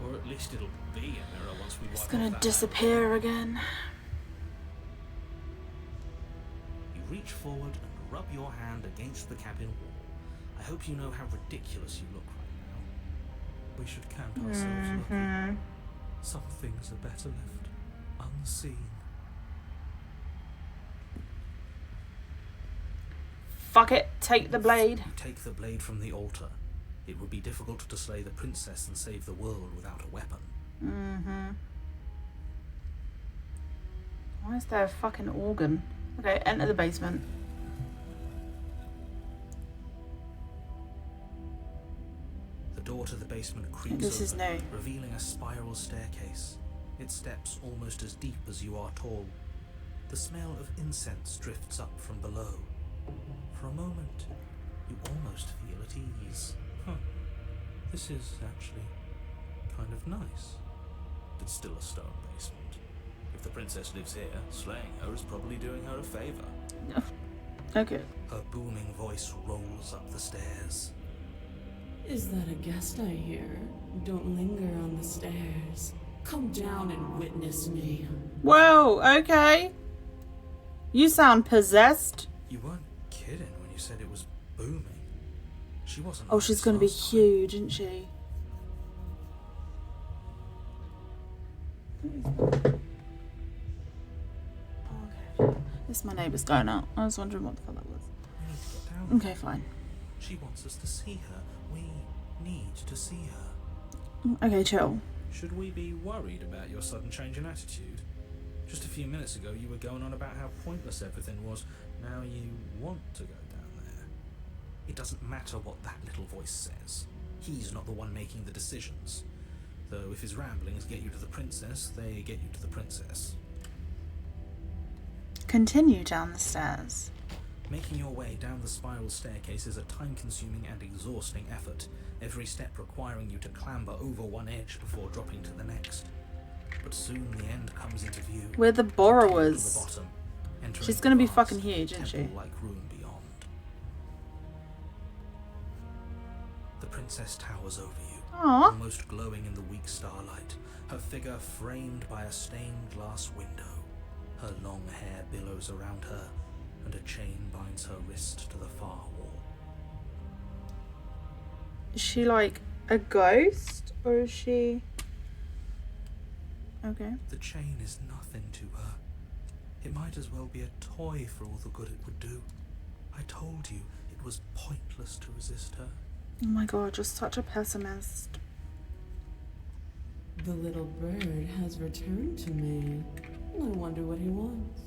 Or at least it'll be a mirror once we wipe It's off gonna that disappear again. You reach forward and rub your hand against the cabin wall. I hope you know how ridiculous you look right now. We should count ourselves lucky. Some things are better left unseen. Fuck it, take the blade. You take the blade from the altar. It would be difficult to slay the princess and save the world without a weapon. Why is there a fucking organ? Okay, enter the basement. The door to the basement creaks This is open, new. revealing a spiral staircase. Its steps almost as deep as you are tall. The smell of incense drifts up from below. For a moment, you almost feel at ease. This is actually kind of nice. It's still a stone basement. If the princess lives here, slaying her is probably doing her a favor. Okay. Her booming voice rolls up the stairs. Is that a guest I hear? Don't linger on the stairs. Come down and witness me. Whoa, okay. You sound possessed. You weren't kidding when you said it was booming. She wasn't. Oh, like she's this gonna be last time. huge, isn't she? Oh, okay. This is my neighbour's going out. I was wondering what the fuck that was. We need to get down. Okay, fine. She wants us to see her. We need to see her. Okay, chill. Should we be worried about your sudden change in attitude? Just a few minutes ago, you were going on about how pointless everything was. Now you want to go down there. It doesn't matter what that little voice says. He's not the one making the decisions. Though if his ramblings get you to the princess, they get you to the princess. Continue down the stairs. Making your way down the spiral staircase is a time-consuming and exhausting effort, every step requiring you to clamber over one edge before dropping to the next. But soon the end comes into view. We're the To borrowers. the bottom, entering She's the gonna be vast, fucking huge, isn't she? temple-like room beyond. The princess towers over you, Aww. almost glowing in the weak starlight, her figure framed by a stained glass window. Her long hair billows around her, and a chain binds her wrist to the far wall. Is she like a ghost? Or is she... Okay. The chain is nothing to her. It might as well be a toy for all the good it would do. I told you it was pointless to resist her. Oh my god, you're such a pessimist. The little bird has returned to me. I wonder what he wants.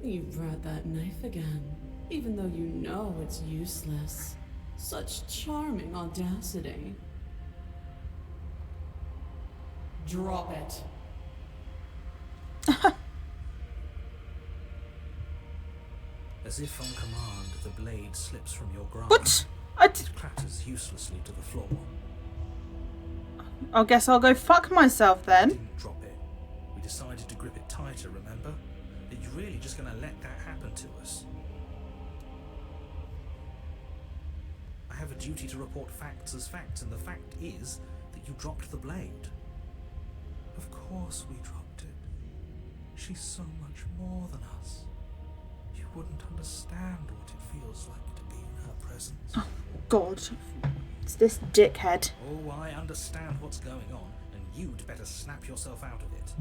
You brought that knife again, even though you know it's useless. Such charming audacity. Drop it. As if on command, the blade slips from your grasp. What? It clatters uselessly to the floor. I guess I'll go fuck myself I then. didn't drop it. We decided to grip it tighter, remember? Are you really just going to let that happen to us? I have have a duty to report facts as facts, and the fact is that you dropped the blade. Of course we dropped it. She's so much more than us. You wouldn't understand what it feels like to be in her presence. Oh, God. It's this dickhead. Oh, I understand what's going on, and you'd better snap yourself out of it.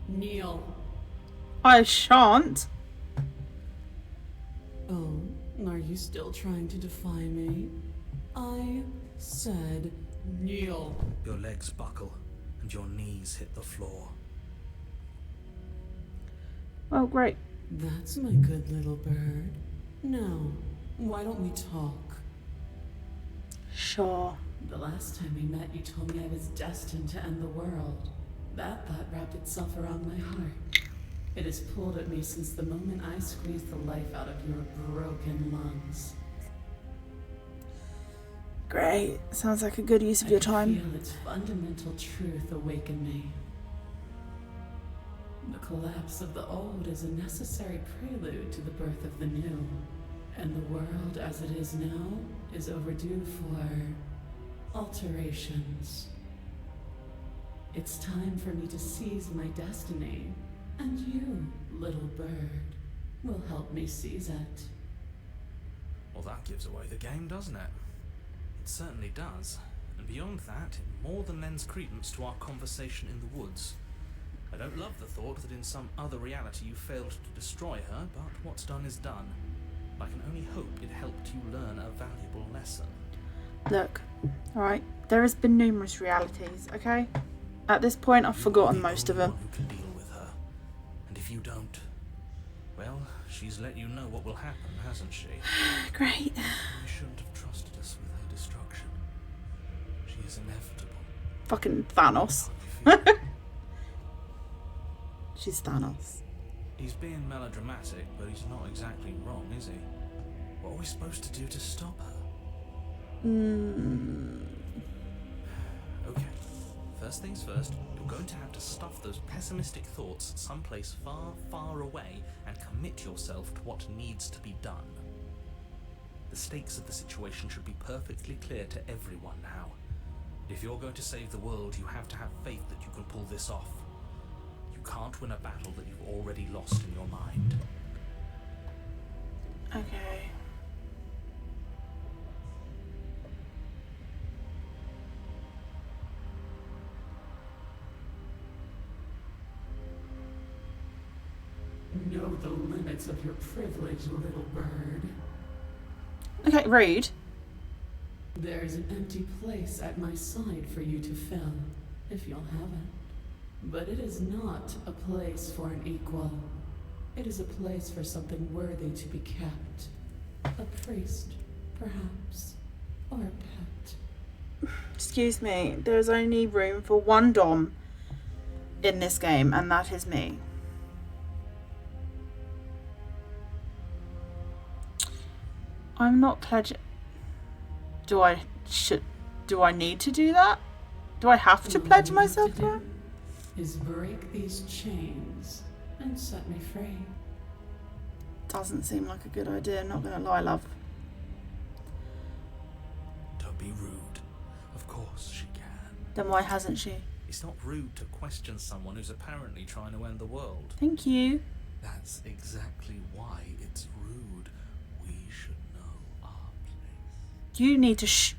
Kneel. I shan't. Oh, are you still trying to defy me? I said kneel. Your legs buckle, and your knees hit the floor. Oh, great. That's my good little bird. Now, why don't we talk? Sure. The last time we met, you told me I was destined to end the world. That thought wrapped itself around my heart. It has pulled at me since the moment I squeezed the life out of your broken lungs. Great. Sounds like a good use of your I time. feel its fundamental truth awaken me. The collapse of the old is a necessary prelude to the birth of the new, and the world as it is now is overdue for alterations. It's time for me to seize my destiny, and you, little bird, will help me seize it. Well, that gives away the game, doesn't it? It certainly does. And beyond that, it more than lends credence to our conversation in the woods. I don't love the thought that in some other reality you failed to destroy her, but what's done is done. I can only hope it helped you learn a valuable lesson. Look, alright, there has been numerous realities, okay? At this point, I've forgotten most of them. Who can deal with her. And if you don't, well, she's let you know what will happen, hasn't she? Great. You shouldn't have trusted us with her destruction. She is inevitable. Fucking Thanos. Can't you feel it? She's Thanos. He's being melodramatic, but he's not exactly wrong, is he? What are we supposed to do to stop her? Okay, first things first, you're going to have to stuff those pessimistic thoughts someplace far, far away and commit yourself to what needs to be done. The stakes of the situation should be perfectly clear to everyone now. If you're going to save the world, you have to have faith that you can pull this off. You can't win a battle that you've already lost in your mind. Okay. Know the limits of your privilege, little bird. Okay, rude. There's an empty place at my side for you to fill, if you'll have it. But it is not a place for an equal. It is a place for something worthy to be kept. A priest, perhaps, or a pet. Excuse me, there's only room for one Dom in this game, and that is me. I'm not pledging. Do I need to do that? Do I have to All pledge you have myself to to it? do is break these chains and set me free. Doesn't seem like a good idea, not gonna lie, love. Don't be rude. Of course she can. Then why hasn't she? It's not rude to question someone who's apparently trying to end the world. Thank you. That's exactly why it's rude. We should know our place. You need to shh.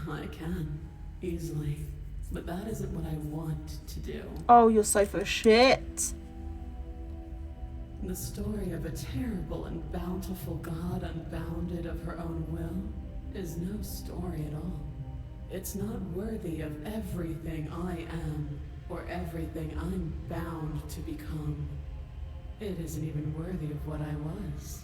I can, easily. But that isn't what I want to do. Oh, you're so full of shit. The story of a terrible and bountiful God unbounded of her own will is no story at all. It's not worthy of everything I am or everything I'm bound to become. It isn't even worthy of what I was.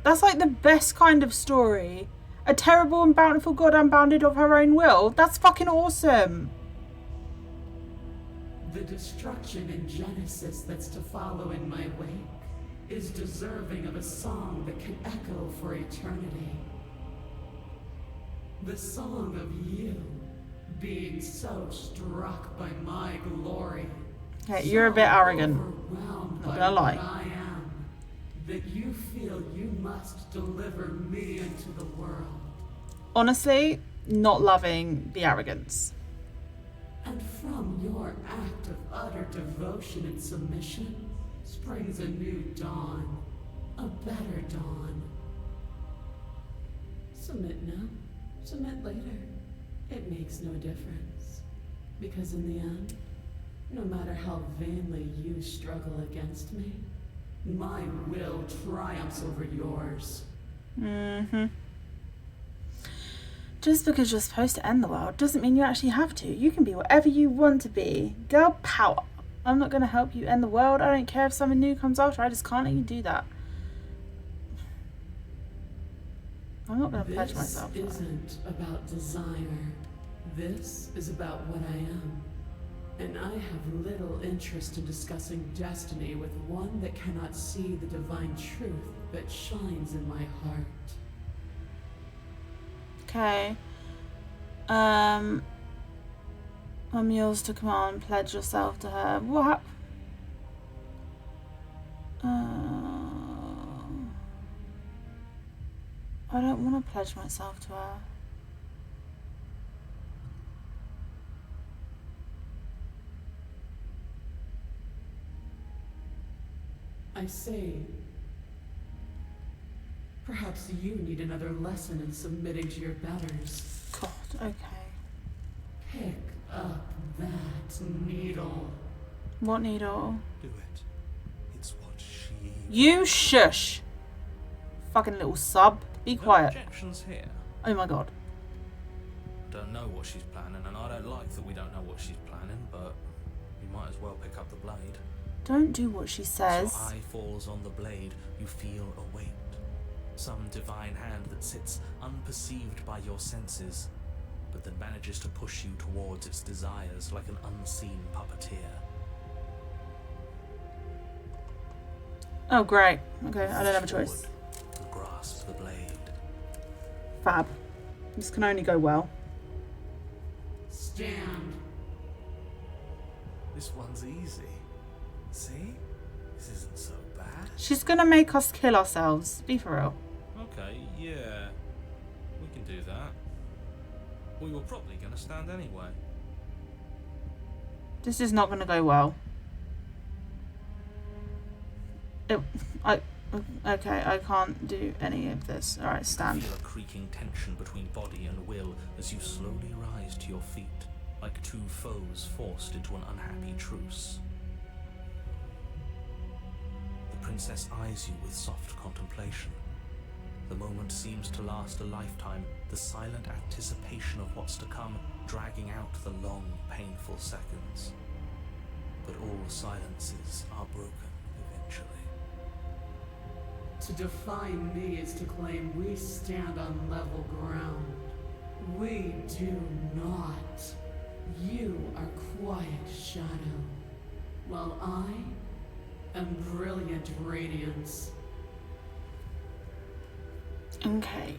That's like the best kind of story. A terrible and bountiful God unbounded of her own will. That's fucking awesome. The destruction in Genesis that's to follow in my wake is deserving of a song that can echo for eternity. The song of you being so struck by my glory. Okay, you're a bit arrogant. Overwhelmed Not by gonna lie. what I am, that you feel you must deliver me into the world. Honestly, not loving the arrogance. And from your act of utter devotion and submission springs a new dawn, a better dawn. Submit now, submit later. It makes no difference. Because in the end, no matter how vainly you struggle against me, my will triumphs over yours. Mm-hmm. Just because you're supposed to end the world doesn't mean you actually have to. You can be whatever you want to be. Girl power. I'm not going to help you end the world. I don't care if something new comes after. I just can't let you do that. I'm not going to pledge myself. This isn't about desire. This is about what I am. And I have little interest in discussing destiny with one that cannot see the divine truth that shines in my heart. Okay. I'm yours to command. Pledge yourself to her. What? I don't want to pledge myself to her. I say, perhaps you need another lesson in submitting to your betters. God, okay. Pick up that needle. What needle? Do it. It's what she... You shush. Fucking little sub. Be quiet. No objections here. Oh my god. Don't know what she's planning, and I don't like that we don't know what she's planning, but we might as well pick up the blade. Don't do what she says. As your eye falls on the blade, you feel a weight. Some divine hand that sits unperceived by your senses, but that manages to push you towards its desires like an unseen puppeteer. Oh, great. Okay, I don't have a choice. Forward and grasp the blade. Fab. This can only go well. Stand. This one's easy. See? This isn't so bad. She's gonna make us kill ourselves. Be for real. Okay, yeah. We can do that. We were probably going to stand anyway. This is not gonna go well. Okay, I can't do any of this. Alright, stand. Feel a creaking tension between body and will as you slowly rise to your feet, like two foes forced into an unhappy truce. The princess eyes you with soft contemplation. The moment seems to last a lifetime, the silent anticipation of what's to come, dragging out the long, painful seconds. But all silences are broken eventually. To define me is to claim we stand on level ground. We do not. You are quiet shadow, while I am brilliant radiance. Okay.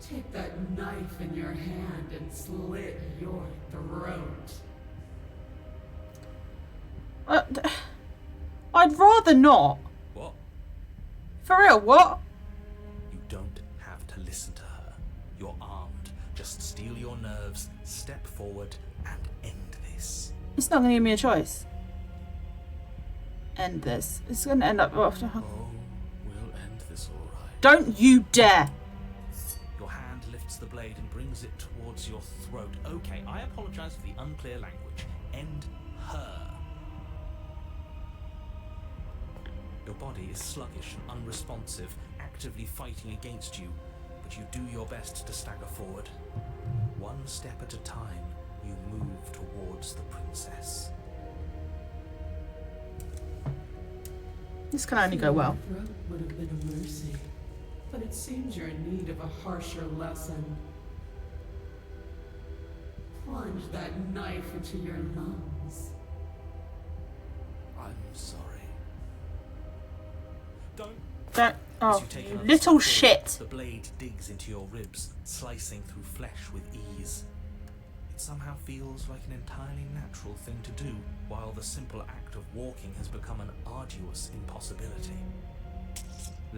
Take that knife in your hand and slit your throat. I'd rather not. What? For real, what? You don't have to listen to her. You're armed. Just steel your nerves, step forward, and end this. It's not gonna give me a choice. End this. It's gonna end up after. Oh, we'll end this all right. Don't you dare! Your hand lifts the blade and brings it towards your throat. Okay, I apologize for the unclear language. End her. Your body is sluggish and unresponsive, actively fighting against you, but you do your best to stagger forward. One step at a time, you move towards the princess. This can only go well. Your throat would have been a mercy, but it seems you're in need of a harsher lesson. Plunge that knife into your lungs. I'm sorry. Don't. Don't. As Oh, you take you another little step forward, shit. The blade digs into your ribs, slicing through flesh with ease. It somehow feels like an entirely natural thing to do, while the simple act of walking has become an arduous impossibility.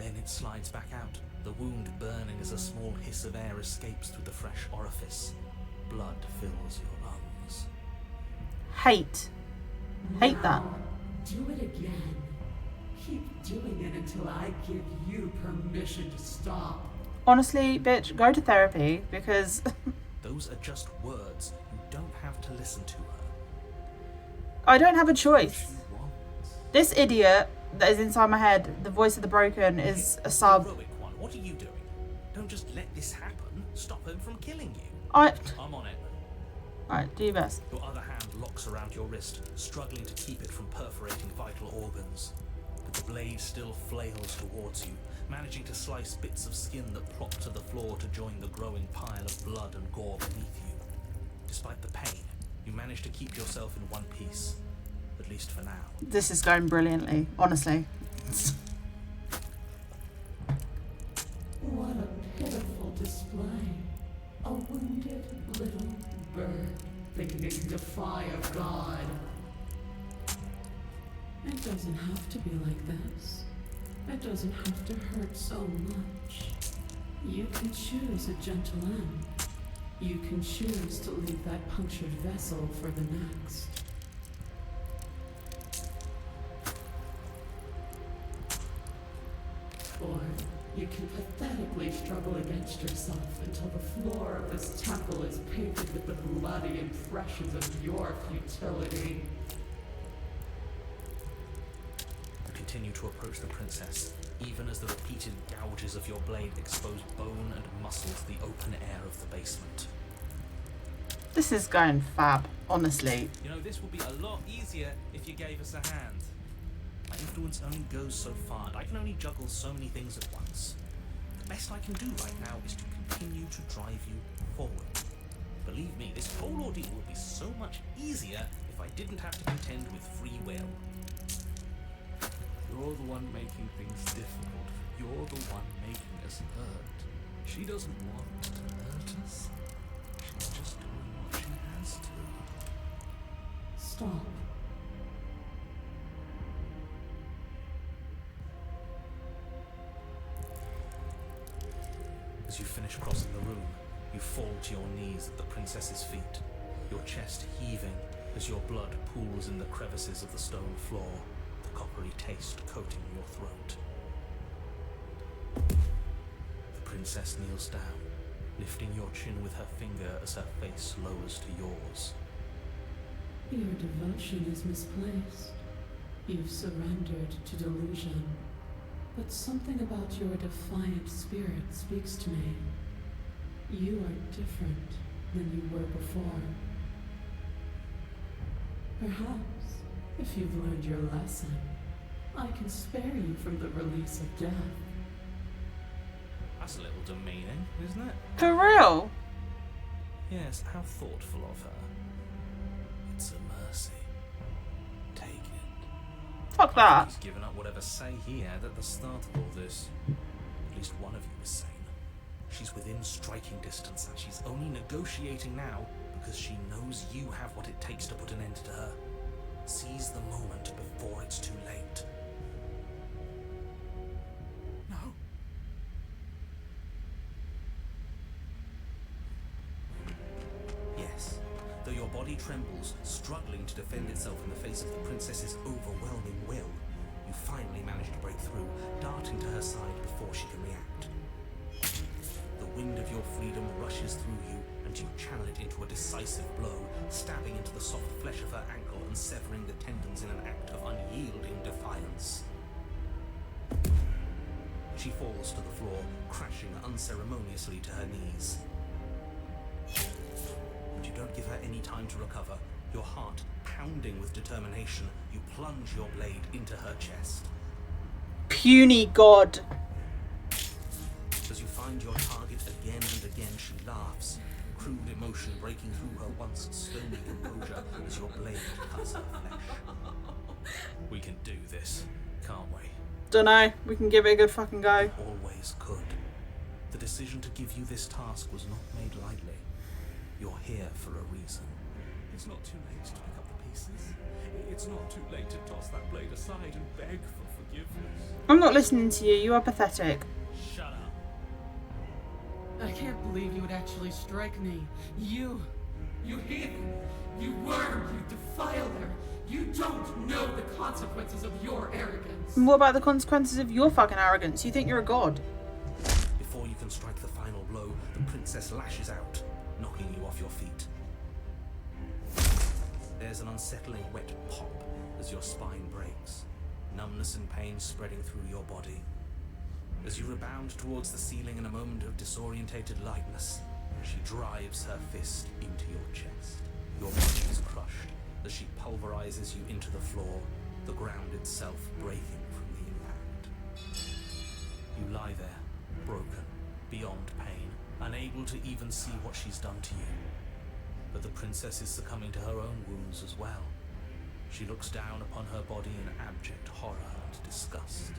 Then it slides back out, the wound burning as a small hiss of air escapes through the fresh orifice. Blood fills your lungs. Hate that. Do it again. Keep doing it until I give you permission to stop. Honestly, bitch, go to therapy because Those are just words. You don't have to listen to her. I don't have a What choice. she wants. This idiot that is inside my head, the voice of the broken, is a sub. Heroic one, what are you doing? Don't just let this happen. Stop him from killing you. I'm on it. Alright, do your best. Your other hand locks around your wrist, struggling to keep it from perforating vital organs. But the blade still flails towards you, managing to slice bits of skin that plop to the floor to join the growing pile of blood and gore beneath you. Despite the pain, you manage to keep yourself in one piece, at least for now. This is going brilliantly, honestly. What a pitiful display. A wounded little bird thinking it can defy a god. It doesn't have to be like this. It doesn't have to hurt so much. You can choose a gentle end. You can choose to leave that punctured vessel for the next. Or you can pathetically struggle against yourself until the floor of this temple is painted with the bloody impressions of your futility. You continue to approach the princess, even as the repeated gouges of your blade expose bone and muscle to the open air of the basement. This is going fab, honestly. You know, this would be a lot easier if you gave us a hand. My influence only goes so far, and I can only juggle so many things at once. The best I can do right now is to continue to drive you forward. Believe me, this whole ordeal would be so much easier if I didn't have to contend with free will. You're the one making things difficult. You're the one making us hurt. She doesn't want to hurt us. She's just doing what she has to. Stop. As you finish crossing the room, you fall to your knees at the princess's feet, your chest heaving as your blood pools in the crevices of the stone floor, the coppery taste coating your throat. The princess kneels down, lifting your chin with her finger as her face lowers to yours. Your devotion is misplaced. You've surrendered to delusion. But something about your defiant spirit speaks to me. You are different than you were before. Perhaps, if you've learned your lesson, I can spare you from the release of death. That's a little demeaning, isn't it? For real? Yes, how thoughtful of her. It's a mercy. Take it. Fuck I that. think he's given up whatever say he had at the start of all this. At least one of you is sane. She's within striking distance, and she's only negotiating now because she knows you have what it takes to put an end to her. Seize the moment before it's too late. No. Yes. Though your body trembles, struggling to defend itself in the face of the princess's overwhelming will, you finally manage to break through, darting to her side before she can react. The wind of your freedom rushes through you, and you channel it into a decisive blow, stabbing into the soft flesh of her ankle and severing the tendons in an act of unyielding defiance. She falls to the floor, crashing unceremoniously to her knees. But you don't give her any time to recover. Your heart pounding with determination, you plunge your blade into her chest. Puny god. As you find your target again and again, she laughs, crude emotion breaking through her once stony composure as your blade cuts her flesh. We can do this, can't we? Dunno, we can give it a good fucking go. Always could. The decision to give you this task was not made lightly. You're here for a reason. It's not too late to pick up the pieces. It's not too late to toss that blade aside and beg for forgiveness. I'm not listening to you. You are pathetic. Shut up. I can't believe you would actually strike me. You heathen, you worm, you defiler. You don't know the consequences of your arrogance. And what about the consequences of your fucking arrogance? You think you're a god? Before you can strike the final blow, the princess lashes out, knocking you off your feet. There's an unsettling wet pop as your spine breaks, numbness and pain spreading through your body. As you rebound towards the ceiling in a moment of disorientated lightness, she drives her fist into your chest. Your body is crushed as she pulverizes you into the floor, the ground itself breaking from the impact. You lie there, broken, beyond pain, unable to even see what she's done to you. But the princess is succumbing to her own wounds as well. She looks down upon her body in abject horror and disgust.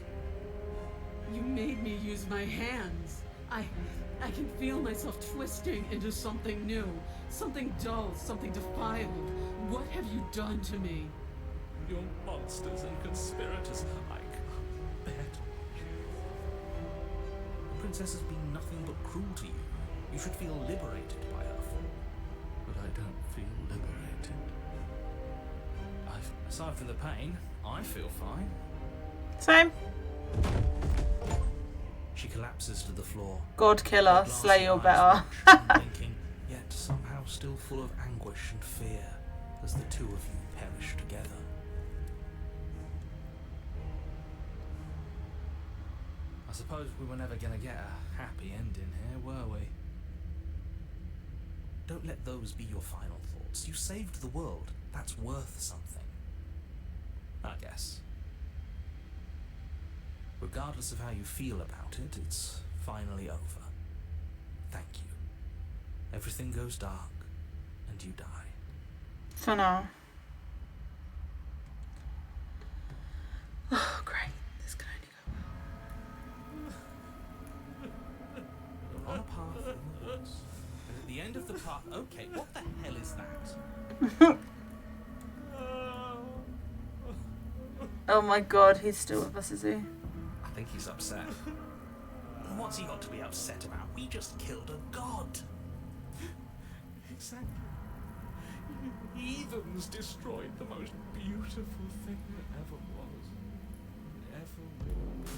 You made me use my hands. I can feel myself twisting into something new, something dull, something defiled. What have you done to me? You're monsters and conspirators. I can't bear to watch you. The princess has been nothing but cruel to you. You should feel liberated by her fall. But I don't feel liberated. Aside from the pain, I feel fine. Same. She collapses to the floor. God killer, Her glassy slay your eyes better. watch, unblinking, yet somehow still full of anguish and fear as the two of you perish together. I suppose we were never gonna get a happy ending here, were we? Don't let those be your final thoughts. You saved the world. That's worth something. I guess. Regardless of how you feel about it, it's finally over. Thank you. Everything goes dark, and you die. For now. Oh, great. This can only go well. You're on a path in the woods, and at the end of the path... Okay, what the hell is that? Oh my god, he's still with us, is he? I think he's upset. What's he got to be upset about? We just killed a god. Exactly. You heathens destroyed the most beautiful thing that ever was. Ever will be.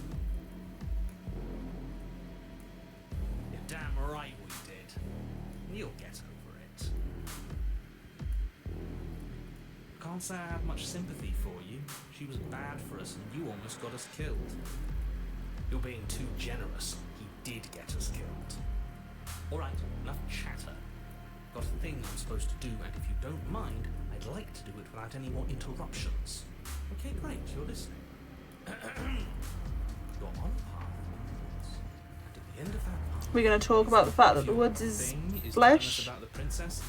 You're damn right we did. You'll get over it. Can't say I have much sympathy for you. She was bad for us and you almost got us killed. You're being too generous. He did get us killed. Alright, enough chatter. Got a thing I'm supposed to do, and if you don't mind, I'd like to do it without any more interruptions. Okay, great, you're listening. You're on a path in the woods, and at the end of that path... We're going to talk about the fact that if the your woods is thing is flesh. telling us about the princess,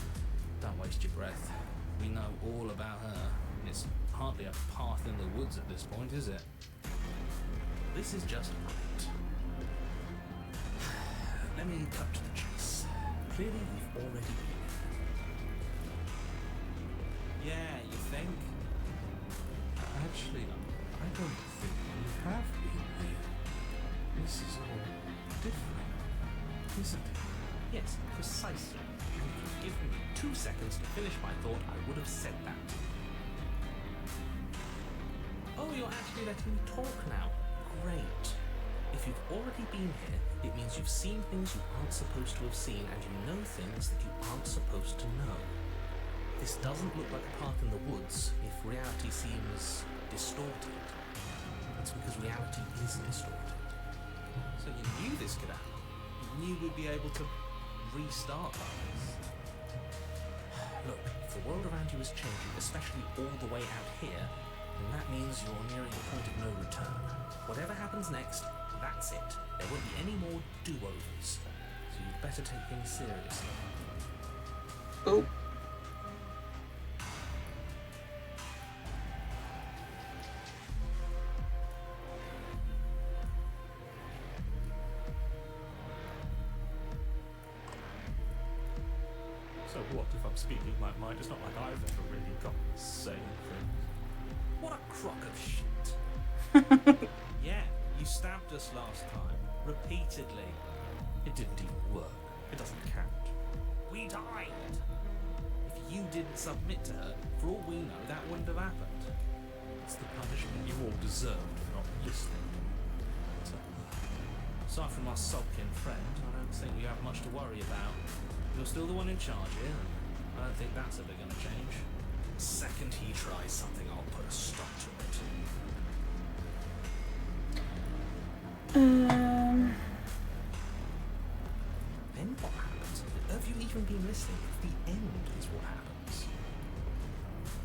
don't waste your breath. We know all about her. It's hardly a path in the woods at this point, is it? This is just great. Let me cut to the chase. Clearly, we've already been here. Yeah, you think? Actually, I don't think we have been here. This is all different, isn't it? Yes, precisely. And if you'd given me 2 seconds to finish my thought, I would have said that. Oh, you're actually letting me talk now. Great. If you've already been here, it means you've seen things you aren't supposed to have seen, and you know things that you aren't supposed to know. This doesn't look like a path in the woods if reality seems distorted. That's because reality is distorted. So you knew this could happen. You knew we'd be able to restart like this. Look, if the world around you is changing, especially all the way out here, then that means you're nearing a point of no return. Whatever happens next, that's it. There won't be any more do-overs. So you'd better take things seriously. Oh. So what if I'm speaking my mind? It's not like I've ever really got to say anything. What a crock of shit. You stabbed us last time, repeatedly. It didn't even work. It doesn't count. We died. If you didn't submit to her, for all we know, that wouldn't have happened. It's the punishment you all deserved for not listening. So, aside from our sulking friend, I don't think we have much to worry about. You're still the one in charge here, and I don't think that's ever going to change. The second he tries something, I'll put a stop to it. Then what happens? Have you even been listening? The end is what happens.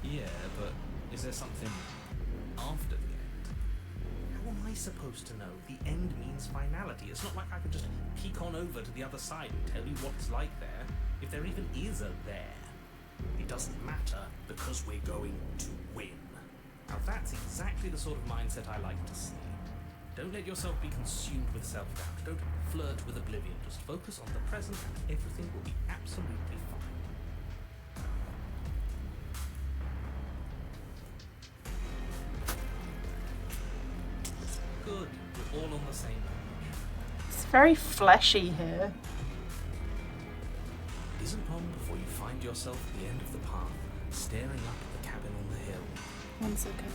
Yeah, but is there something after the end? How am I supposed to know? The end means finality. It's not like I can just peek on over to the other side and tell you what it's like there. If there even is a there. It doesn't matter because we're going to win. Now that's exactly the sort of mindset I like to see. Don't let yourself be consumed with self-doubt. Don't flirt with oblivion. Just focus on the present and everything will be absolutely fine. Good. We're all on the same page. It's very fleshy here. It isn't long before you find yourself at the end of the path, staring up at the cabin on the hill. 1 second.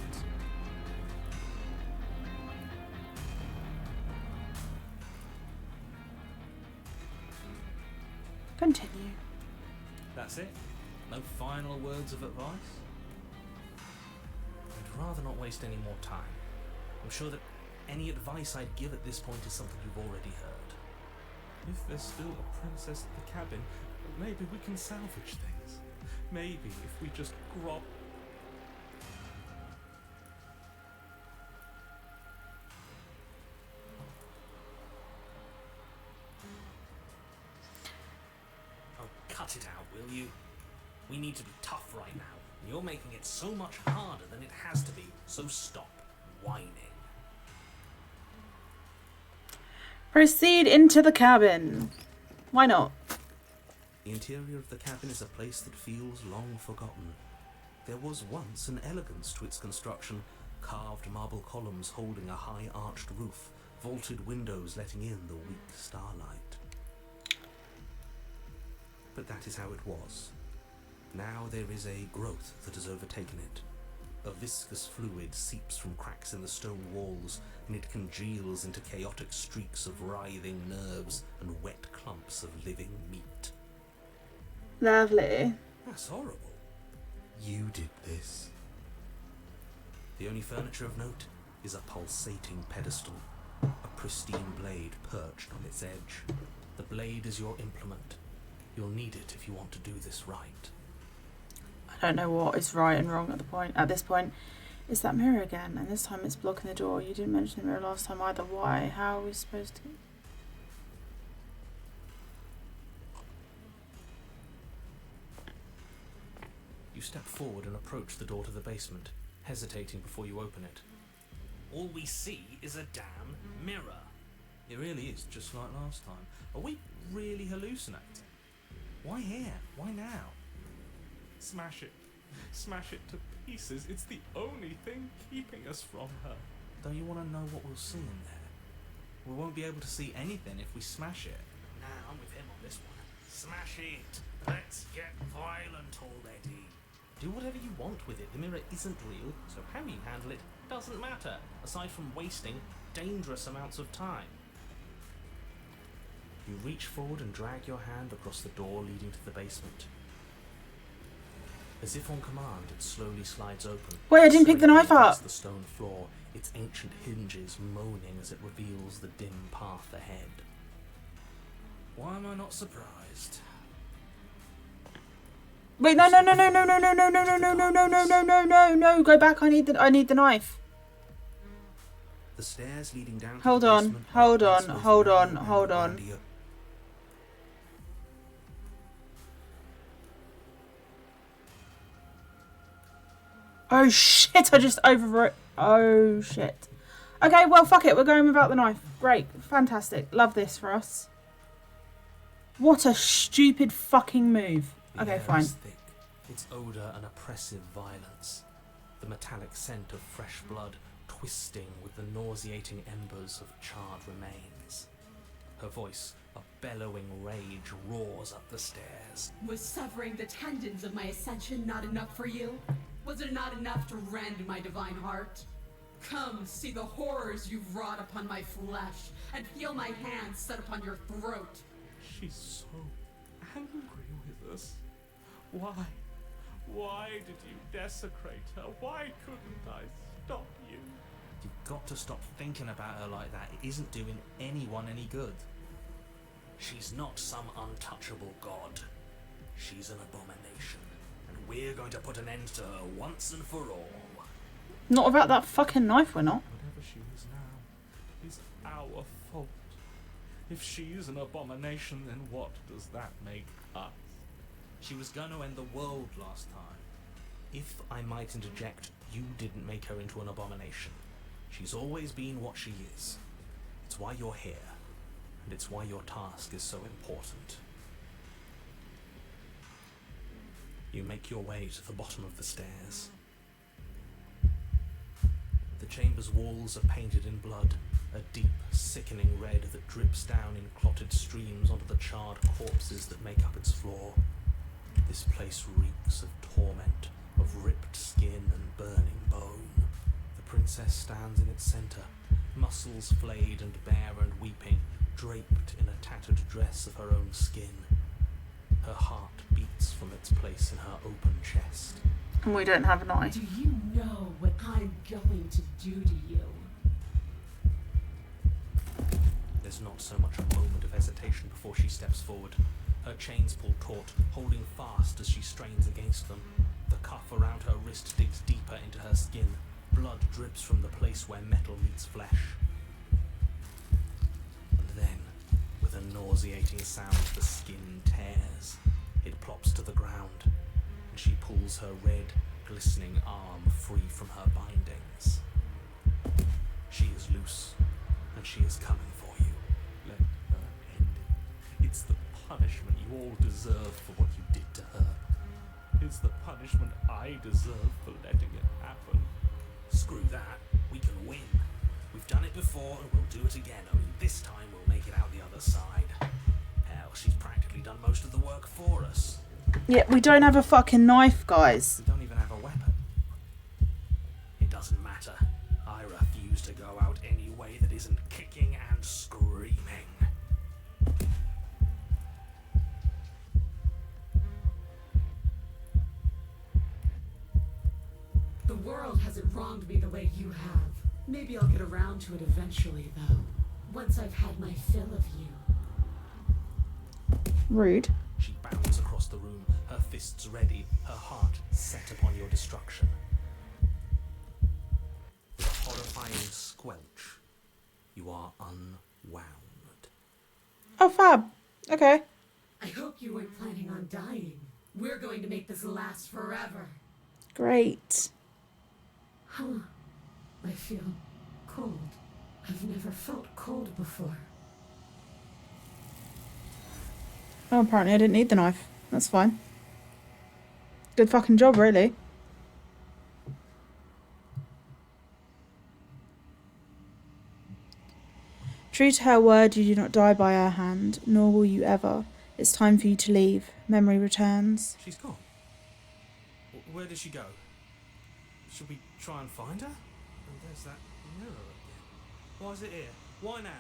Continue. That's it? No final words of advice? I'd rather not waste any more time. I'm sure that any advice I'd give at this point is something you've already heard. If there's still a princess at the cabin, maybe we can salvage things. Maybe if we just grob... Oh, cut it out, will you? We need to be tough right now. You're making it so much harder than it has to be, so stop whining. Proceed into the cabin. Why not? The interior of the cabin is a place that feels long forgotten. There was once an elegance to its construction, carved marble columns holding a high arched roof, vaulted windows letting in the weak starlight. But that is how it was. Now there is a growth that has overtaken it. A viscous fluid seeps from cracks in the stone walls, and it congeals into chaotic streaks of writhing nerves and wet clumps of living meat. Lovely. That's horrible. You did this. The only furniture of note is a pulsating pedestal, a pristine blade perched on its edge. The blade is your implement. You'll need it if you want to do this right. I don't know what is right and wrong at this point. It's that mirror again, and this time it's blocking the door. You didn't mention the mirror last time either. Why? How are we supposed to? You step forward and approach the door to the basement, hesitating before you open it. All we see is a damn mirror. It really is just like last time. Are we really hallucinating? Why here? Why now? Smash it. Smash it to pieces. It's the only thing keeping us from her. Don't you want to know what we'll see in there? We won't be able to see anything if we smash it. Nah, I'm with him on this one. Smash it. Let's get violent already. Do whatever you want with it. The mirror isn't real, so how you handle it doesn't matter, aside from wasting dangerous amounts of time. You reach forward and drag your hand across the door leading to the basement. As if on command, it slowly slides open. Wait, I didn't pick the knife scraping up. against the stone floor, its ancient hinges moaning as it reveals the dim path ahead. Why am I not surprised? Wait, no, go back. I need the knife. The stairs leading down to Hold the on, basement hold are on, also hold narrow on, and hold on. windier. Oh shit, I just overwrote. Oh shit. Okay, well, fuck it. We're going without the knife. Great. Fantastic. Love this for us. What a stupid fucking move. The Okay, air fine. is thick, its odour an oppressive violence. The metallic scent of fresh blood twisting with the nauseating embers of charred remains. Her voice, a bellowing rage, roars up the stairs. Was severing the tendons of my ascension not enough for you? Was it not enough to rend my divine heart? Come, see the horrors you've wrought upon my flesh, and feel my hands set upon your throat. She's so angry with us. Why? Why did you desecrate her? Why couldn't I stop you? You've got to stop thinking about her like that. It isn't doing anyone any good. She's not some untouchable god. She's an abomination, and we're going to put an end to her once and for all. Not about that fucking knife, we're not. Whatever she is now is our fault. If she's an abomination, then what does that make us? She was going to end the world last time. If I might interject, you didn't make her into an abomination. She's always been what she is. It's why you're here, and it's why your task is so important. You make your way to the bottom of the stairs. The chamber's walls are painted in blood, a deep, sickening red that drips down in clotted streams onto the charred corpses that make up its floor. This place reeks of torment, of ripped skin and burning bone. The princess stands in its centre, muscles flayed and bare and weeping, draped in a tattered dress of her own skin. Her heart beats from its place in her open chest. And we don't have a knife. Do you know what I'm going to do to you? There's not so much a moment of hesitation before she steps forward. Her chains pull taut, holding fast as she strains against them. The cuff around her wrist digs deeper into her skin. Blood drips from the place where metal meets flesh. And then, with a nauseating sound, the skin tears. It plops to the ground, and she pulls her red, glistening arm free from her bindings. She is loose, and she is coming for you. Let her end it. It's the punishment you all deserve for what you did to her. It's the punishment I deserve for letting it happen. Screw that, we can win. We've done it before and we'll do it again, only this time we'll make it out the other side. Hell, she's practically done most of the work for us. Yeah, we don't have a fucking knife, guys. We don't even have a weapon. It doesn't matter. I refuse to go out any way that isn't kicking and screaming. The world hasn't wronged me the way you have. Maybe I'll get around to it eventually, though. Once I've had my fill of you. Rude. She bounds across the room, her fists ready, her heart set upon your destruction. With a horrifying squelch, you are unwound. Oh, fab. Okay. I hope you weren't planning on dying. We're going to make this last forever. Great. Huh. I feel cold. I've never felt cold before. Oh, apparently I didn't need the knife. That's fine. Good fucking job, really. True to her word, you do not die by her hand, nor will you ever. It's time for you to leave. Memory returns. She's gone. Where did she go? Should we try and find her? And there's that mirror again. Why is it here? Why now?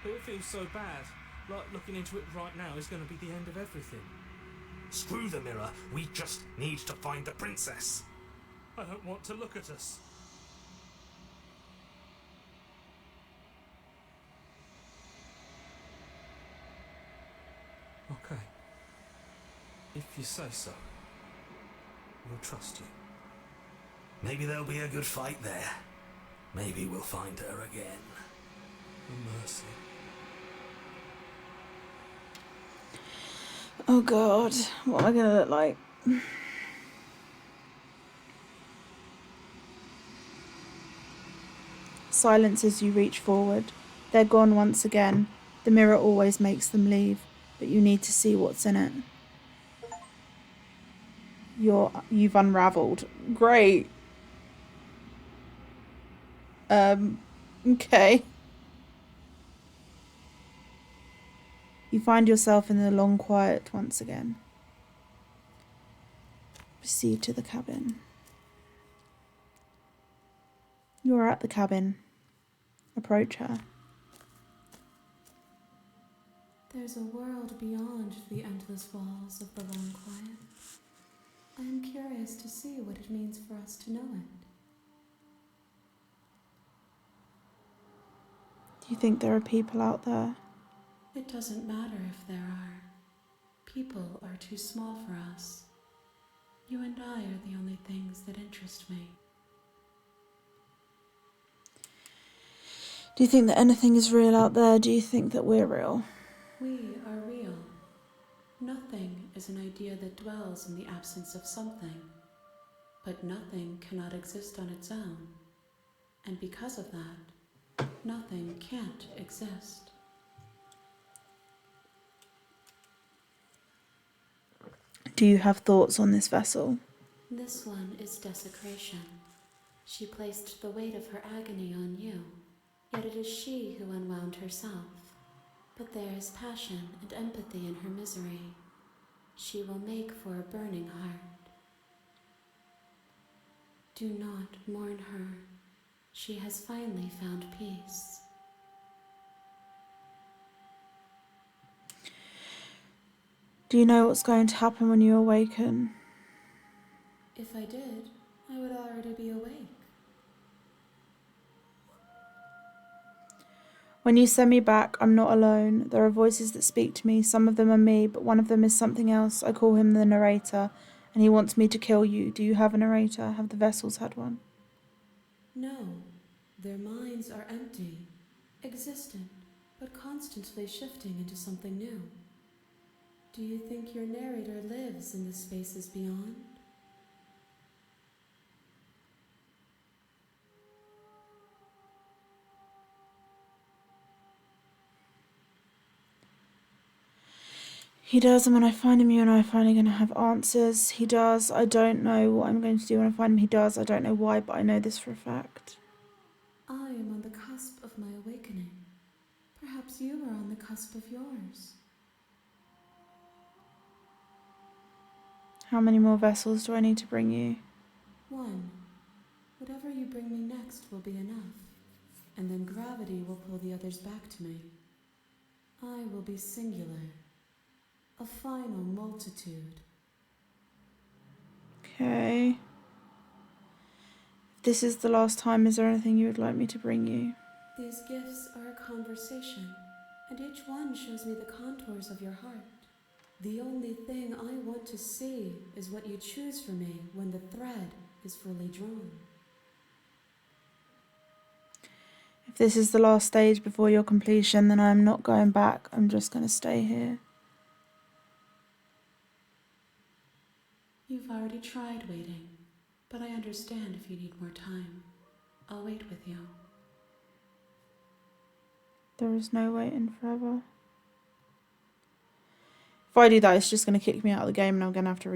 It feels so bad. Like looking into it right now is going to be the end of everything. Screw the mirror. We just need to find the princess. I don't want to look at us. Okay. If you say so, we'll trust you. Maybe there'll be a good fight there. Maybe we'll find her again. A mercy. Oh god, what am I gonna look like? Silence as you reach forward. They're gone once again. The mirror always makes them leave, but you need to see what's in it. You've unraveled. Great. Okay. You find yourself in the long quiet once again. Proceed to the cabin. You are at the cabin. Approach her. There's a world beyond the endless walls of the long quiet. I am curious to see what it means for us to know it. Do you think there are people out there? It doesn't matter if there are. People are too small for us. You and I are the only things that interest me. Do you think that anything is real out there? Do you think that we're real? We are real. Nothing is an idea that dwells in the absence of something. But nothing cannot exist on its own. And because of that, nothing can't exist. Do you have thoughts on this vessel? This one is desecration. She placed the weight of her agony on you, yet it is she who unwound herself. But there is passion and empathy in her misery. She will make for a burning heart. Do not mourn her. She has finally found peace. Do you know what's going to happen when you awaken? If I did, I would already be awake. When you send me back, I'm not alone. There are voices that speak to me. Some of them are me, but one of them is something else. I call him the narrator, and he wants me to kill you. Do you have a narrator? Have the vessels had one? No, their minds are empty, existent, but constantly shifting into something new. Do you think your narrator lives in the spaces beyond? He does, and when I find him, you and I are finally going to have answers. He does. I don't know what I'm going to do when I find him. He does. I don't know why, but I know this for a fact. I am on the cusp of my awakening. Perhaps you are on the cusp of yours. How many more vessels do I need to bring you? One. Whatever you bring me next will be enough, and then gravity will pull the others back to me. I will be singular, a final multitude. Okay. If this is the last time, is there anything you would like me to bring you? These gifts are a conversation, and each one shows me the contours of your heart. The only thing I want to see is what you choose for me when the thread is fully drawn. If this is the last stage before your completion, then I'm not going back. I'm just going to stay here. You've already tried waiting, but I understand if you need more time. I'll wait with you. There is no waiting forever. If I do that, it's just going to kick me out of the game and I'm going to have to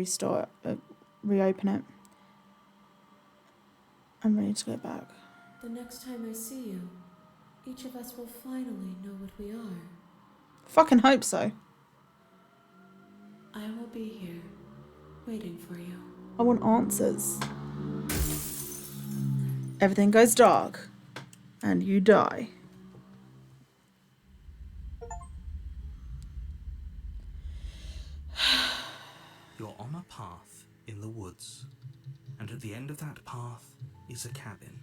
reopen it. I'm ready to go back. The next time I see you, each of us will finally know what we are. Fucking hope so. I will be here, waiting for you. I want answers. Everything goes dark, and you die. You're on a path in the woods, and at the end of that path is a cabin.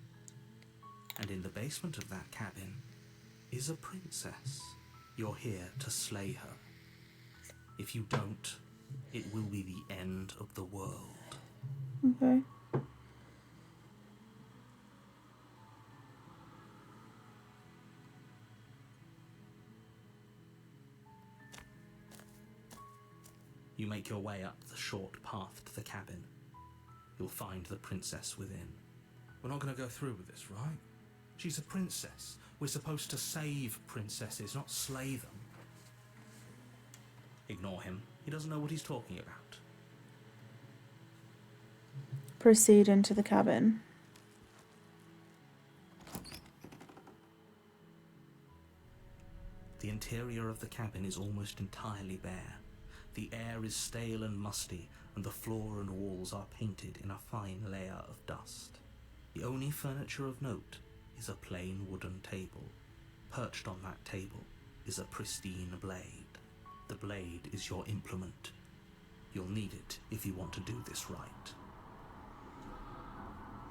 And in the basement of that cabin is a princess. You're here to slay her. If you don't, it will be the end of the world. Okay. You make your way up the short path to the cabin. You'll find the princess within. We're not going to go through with this, right? She's a princess. We're supposed to save princesses, not slay them. Ignore him. He doesn't know what he's talking about. proceed into the cabin. The interior of the cabin is almost entirely bare. The air is stale and musty, and the floor and walls are painted in a fine layer of dust. The only furniture of note is a plain wooden table. Perched on that table is a pristine blade. The blade is your implement. You'll need it if you want to do this right.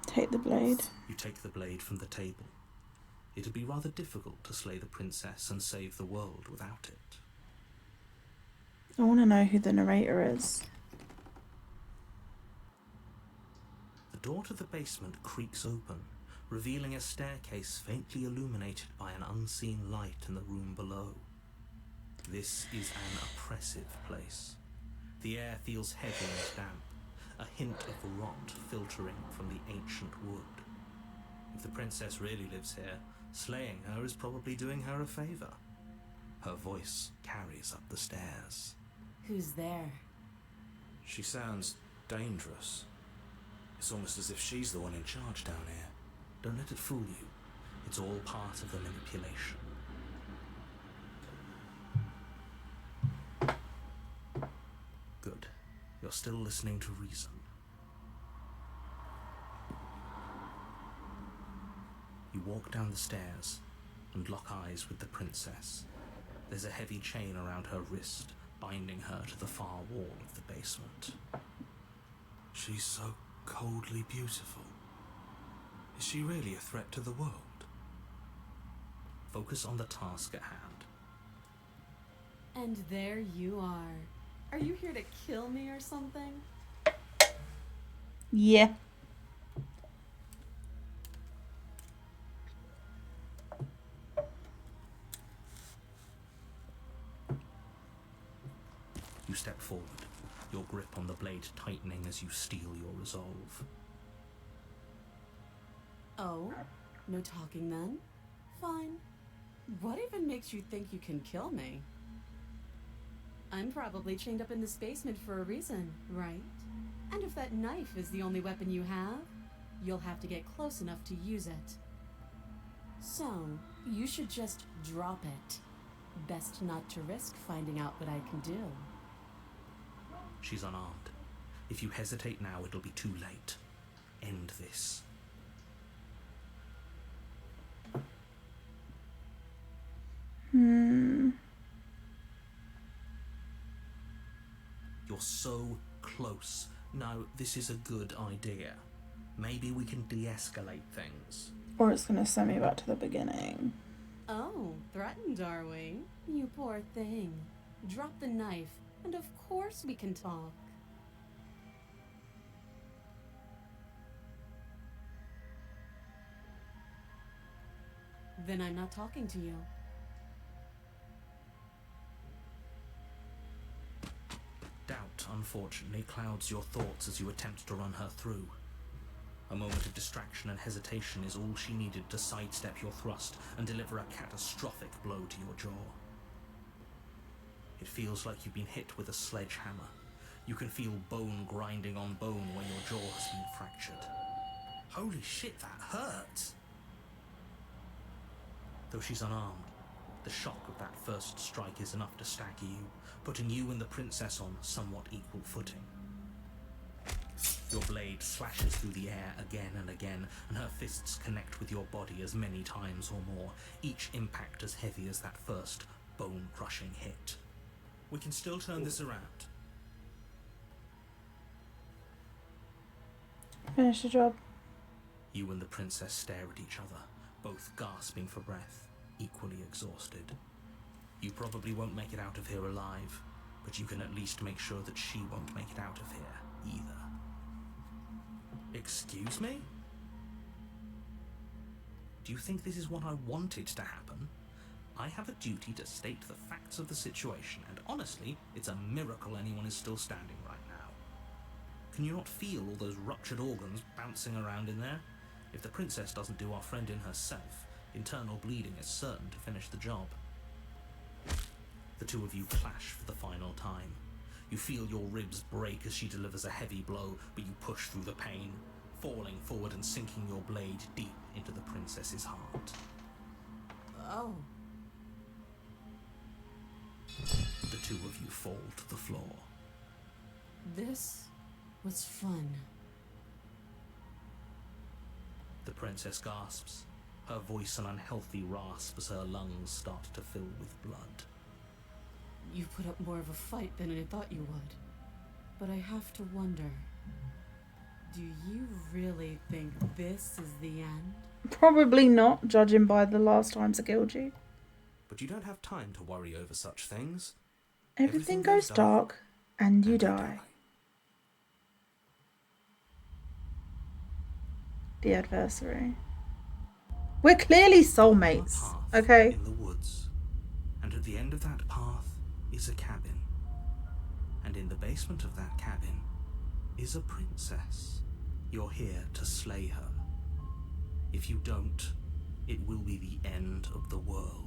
Take the blade. You take the blade from the table. It'd be rather difficult to slay the princess and save the world without it. I want to know who the narrator is. The door to the basement creaks open, revealing a staircase faintly illuminated by an unseen light in the room below. This is an oppressive place. The air feels heavy and damp, a hint of rot filtering from the ancient wood. If the princess really lives here, slaying her is probably doing her a favor. Her voice carries up the stairs. Who's there? She sounds dangerous. It's almost as if she's the one in charge down here. Don't let it fool you. It's all part of the manipulation. Good. You're still listening to reason. You walk down the stairs and lock eyes with the princess. There's a heavy chain around her wrist, binding her to the far wall of the basement. She's so coldly beautiful. Is she really a threat to the world? Focus on the task at hand. And there you are. Are you here to kill me or something? Yeah. You step forward, your grip on the blade tightening as you steel your resolve. Oh, no talking then? Fine. What even makes you think you can kill me? I'm probably chained up in this basement for a reason, right? And if that knife is the only weapon you have, you'll have to get close enough to use it. So, you should just drop it. Best not to risk finding out what I can do. She's unarmed. If you hesitate now, it'll be too late. End this. You're so close. No, this is a good idea. Maybe we can de-escalate things. Or it's going to send me back to the beginning. Oh, threatened, are we? You poor thing. Drop the knife, and of course we can talk. Then I'm not talking to you. Doubt, unfortunately, clouds your thoughts as you attempt to run her through. A moment of distraction and hesitation is all she needed to sidestep your thrust and deliver a catastrophic blow to your jaw. It feels like you've been hit with a sledgehammer. You can feel bone grinding on bone when your jaw has been fractured. Holy shit, that hurts! Though she's unarmed, the shock of that first strike is enough to stagger you, putting you and the princess on somewhat equal footing. Your blade slashes through the air again and again, and her fists connect with your body as many times or more, each impact as heavy as that first bone-crushing hit. We can still turn this around. Finish the job. You and the princess stare at each other, both gasping for breath, equally exhausted. You probably won't make it out of here alive, but you can at least make sure that she won't make it out of here either. Excuse me? Do you think this is what I wanted to happen? I have a duty to state the facts of the situation, and honestly, it's a miracle anyone is still standing right now. Can you not feel all those ruptured organs bouncing around in there? If the princess doesn't do our friend in herself, internal bleeding is certain to finish the job. The two of you clash for the final time. You feel your ribs break as she delivers a heavy blow, but you push through the pain, falling forward and sinking your blade deep into the princess's heart. Oh. The two of you fall to the floor. This was fun. The princess gasps, her voice an unhealthy rasp as her lungs start to fill with blood. You put up more of a fight than I thought you would. But I have to wonder, do you really think this is the end? Probably not, judging by the last times I killed you. But you don't have time to worry over such things. Everything goes dark, and you die. The adversary. We're clearly soulmates, okay? In the woods, and at the end of that path is a cabin, and in the basement of that cabin is a princess. You're here to slay her. If you don't, it will be the end of the world.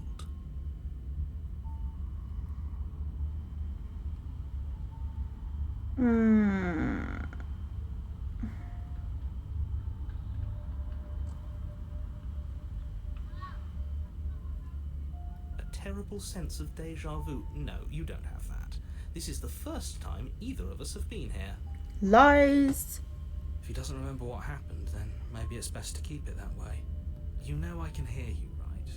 Terrible sense of deja vu. No, you don't have that. This is the first time either of us have been here. Lies. If he doesn't remember what happened, then maybe it's best to keep it that way. You know I can hear you, right?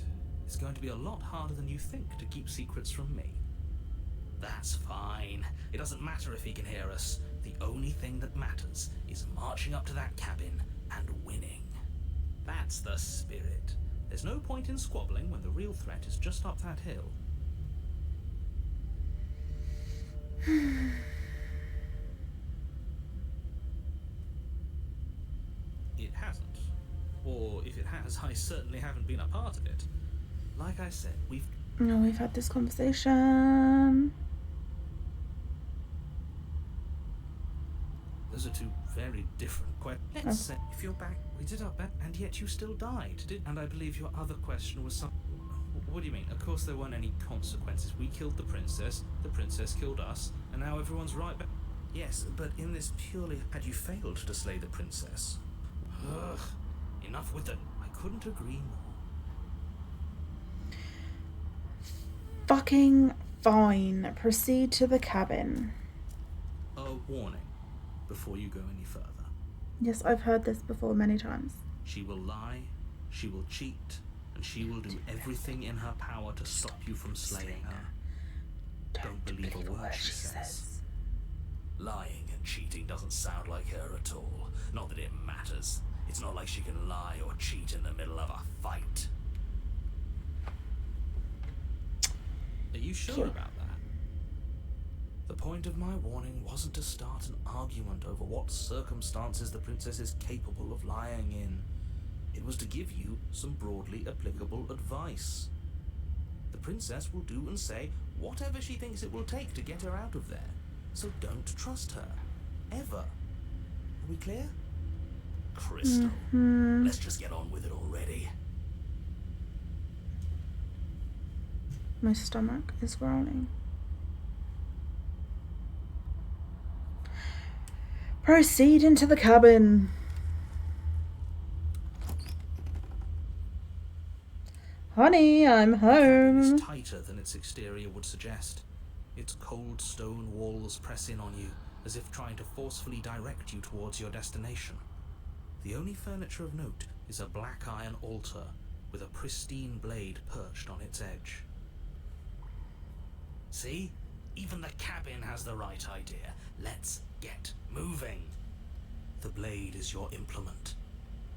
It's going to be a lot harder than you think to keep secrets from me. That's fine. It doesn't matter if he can hear us. The only thing that matters is marching up to that cabin and winning. That's the spirit. There's no point in squabbling when the real threat is just up that hill. It hasn't. Or if it has, I certainly haven't been a part of it. Like I said, we've had this conversation. Those are two very different questions. Let's say, if you're back, we did our best, and yet you still died. And I believe your other question was some... What do you mean? Of course there weren't any consequences. We killed the princess killed us, and now everyone's right back. Yes, but in this purely... Had you failed to slay the princess? Ugh, enough with it. I couldn't agree more. Fucking fine. Proceed to the cabin. A warning before you go any further. Yes, I've heard this before many times. She will lie, she will cheat, and she will do everything in her power to stop you from slaying her. Don't believe a word she says. Lying and cheating doesn't sound like her at all. Not that it matters. It's not like she can lie or cheat in the middle of a fight. Are you sure about that? The point of my warning wasn't to start an argument over what circumstances the princess is capable of lying in. It was to give you some broadly applicable advice. The princess will do and say whatever she thinks it will take to get her out of there. So don't trust her. Ever. Are we clear? Crystal. Let's just get on with it already. My stomach is growling. Proceed into the cabin. Honey, I'm home. It's tighter than its exterior would suggest. Its cold stone walls press in on you, as if trying to forcefully direct you towards your destination. The only furniture of note is a black iron altar with a pristine blade perched on its edge. See? Even the cabin has the right idea. Let's get moving. The blade is your implement.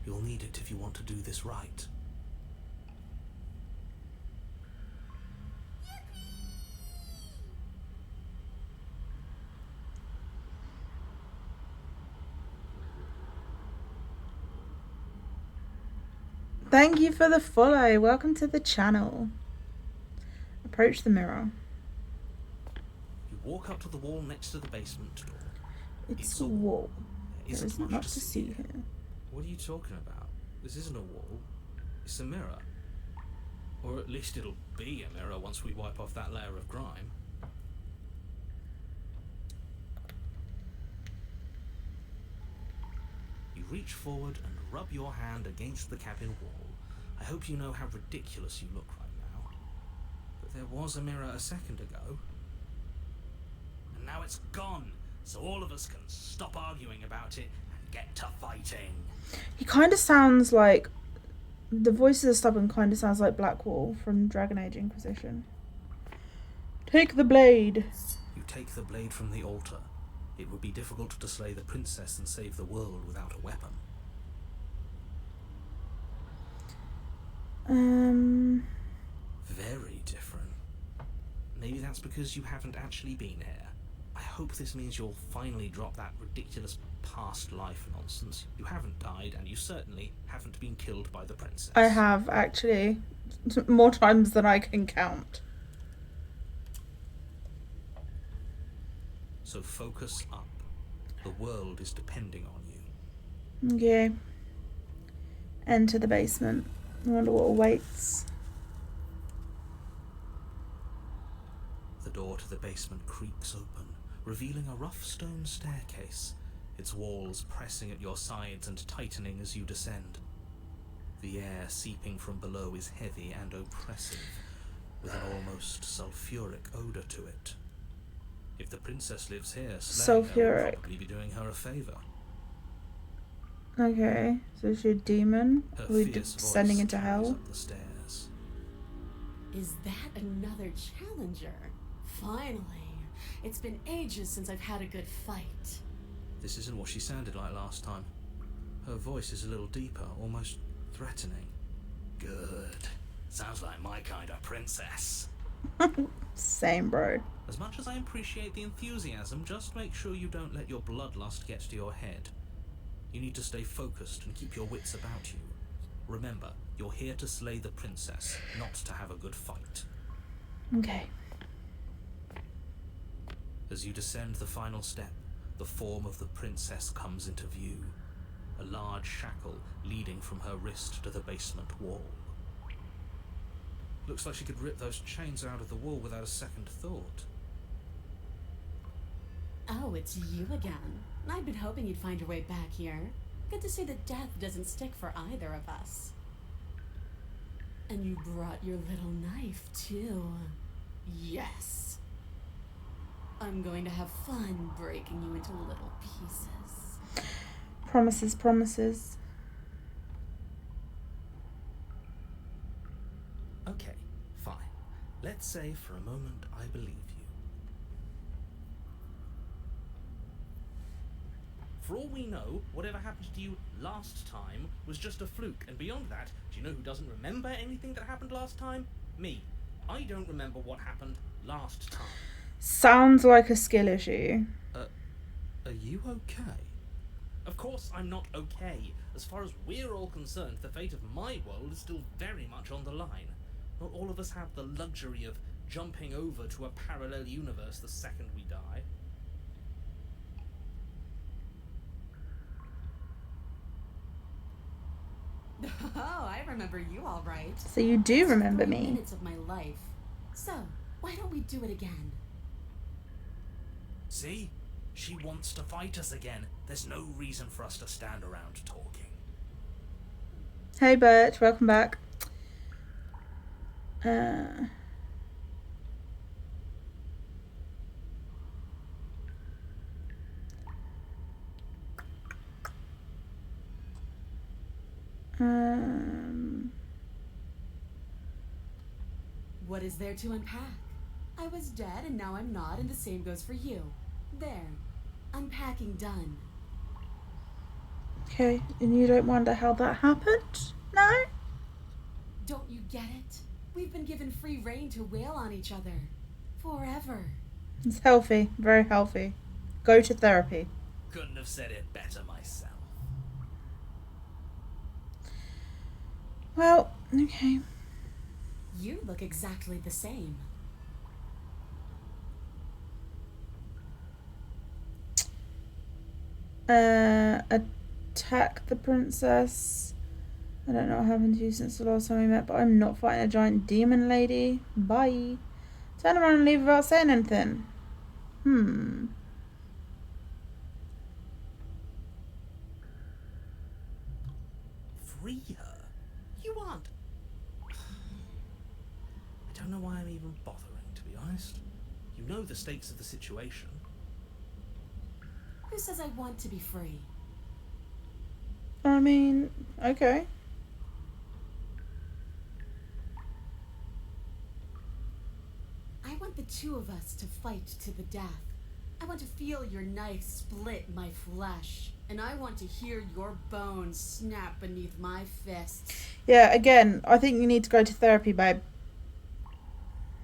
You'll need it if you want to do this right. Thank you for the follow. Welcome to the channel. Approach the mirror. You walk up to the wall next to the basement door. It's a wall. There There isn't much to see here. What are you talking about? This isn't a wall. It's a mirror. Or at least it'll be a mirror once we wipe off that layer of grime. you reach forward and rub your hand against the cabin wall. I hope you know how ridiculous you look right now. But there was a mirror a second ago. And now it's gone, so all of us can stop arguing about it and get to fighting. He kind of sounds like... The voice of the stubborn kind of sounds like Blackwall from Dragon Age Inquisition. Take the blade. You take the blade from the altar. It would be difficult to slay the princess and save the world without a weapon. Very different. Maybe that's because you haven't actually been here. I hope this means you'll finally drop that ridiculous past life nonsense. You haven't died, and you certainly haven't been killed by the princess. I have, actually. More times than I can count. So focus up. The world is depending on you. Okay. Enter the basement. I wonder what awaits. The door to the basement creaks open, revealing a rough stone staircase, its walls pressing at your sides and tightening as you descend. The air seeping from below is heavy and oppressive, with an almost sulfuric odour to it. If the princess lives here, slaying her will probably be doing her a favour. Okay, so she's a demon. Her Are we fierce descending voice into carries hell? up the stairs. Is that another challenger? Finally. It's been ages since I've had a good fight. This isn't what she sounded like last time. Her voice is a little deeper, almost threatening. Good. Sounds like my kind of princess. Same, bro. As much as I appreciate the enthusiasm, just make sure you don't let your bloodlust get to your head. You need to stay focused and keep your wits about you. Remember, you're here to slay the princess, not to have a good fight. Okay. As you descend the final step, the form of the princess comes into view. A large shackle leading from her wrist to the basement wall. Looks like she could rip those chains out of the wall without a second thought. Oh, it's you again. I've been hoping you'd find your way back here. Good to see that death doesn't stick for either of us. And you brought your little knife, too. Yes. I'm going to have fun breaking you into little pieces. Promises, promises. Okay, fine. Let's say for a moment I believe you. For all we know, whatever happened to you last time was just a fluke, and beyond that, do you know who doesn't remember anything that happened last time? Me. I don't remember what happened last time. Sounds like a skill issue. Are you okay? Of course I'm not okay. As far as we're all concerned, the fate of my world is still very much on the line. Not all of us have the luxury of jumping over to a parallel universe the second we die. Oh, I remember you all right. So you do remember 3 me. minutes of my life. So, why don't we do it again? See? She wants to fight us again. There's no reason for us to stand around talking. Hey Bert, welcome back. What is there to unpack? I was dead and now I'm not, and the same goes for you. There. Unpacking done. Okay, and you don't wonder how that happened? No? Don't you get it? We've been given free rein to wail on each other. Forever. It's healthy, very healthy. Go to therapy. Couldn't have said it better myself. Well, okay. You look exactly the same. Attack the princess. I don't know what happened to you since the last time we met, but I'm not fighting a giant demon lady. Bye. Turn around and leave without saying anything. free her? You aren't. I don't know why I'm even bothering, to be honest. You know the stakes of the situation. Who says I want to be free? I mean, okay. I want the two of us to fight to the death. I want to feel your knife split my flesh. And I want to hear your bones snap beneath my fists. Yeah, again, I think you need to go to therapy, babe.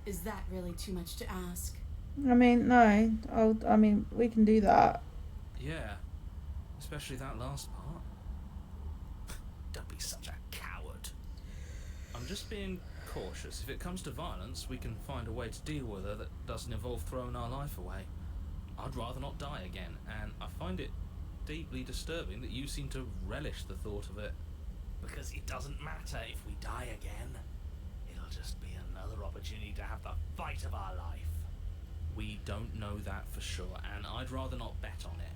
Is that really too much to ask? I mean, no. I mean, we can do that. Yeah, especially that last part. Don't be such a coward. I'm just being cautious. If it comes to violence, we can find a way to deal with her that doesn't involve throwing our life away. I'd rather not die again, and I find it deeply disturbing that you seem to relish the thought of it. Because it doesn't matter if we die again. It'll just be another opportunity to have the fight of our life. We don't know that for sure, and I'd rather not bet on it.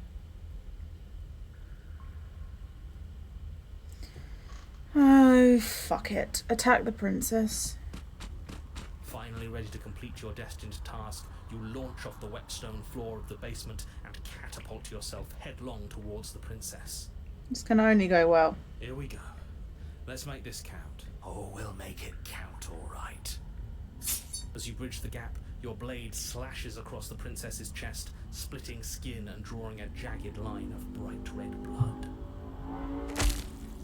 Oh, fuck it. Attack the princess. Finally ready to complete your destined task, you launch off the wet stone floor of the basement and catapult yourself headlong towards the princess. This can only go well. Here we go. Let's make this count. Oh, we'll make it count, all right. As you bridge the gap, your blade slashes across the princess's chest, splitting skin and drawing a jagged line of bright red blood.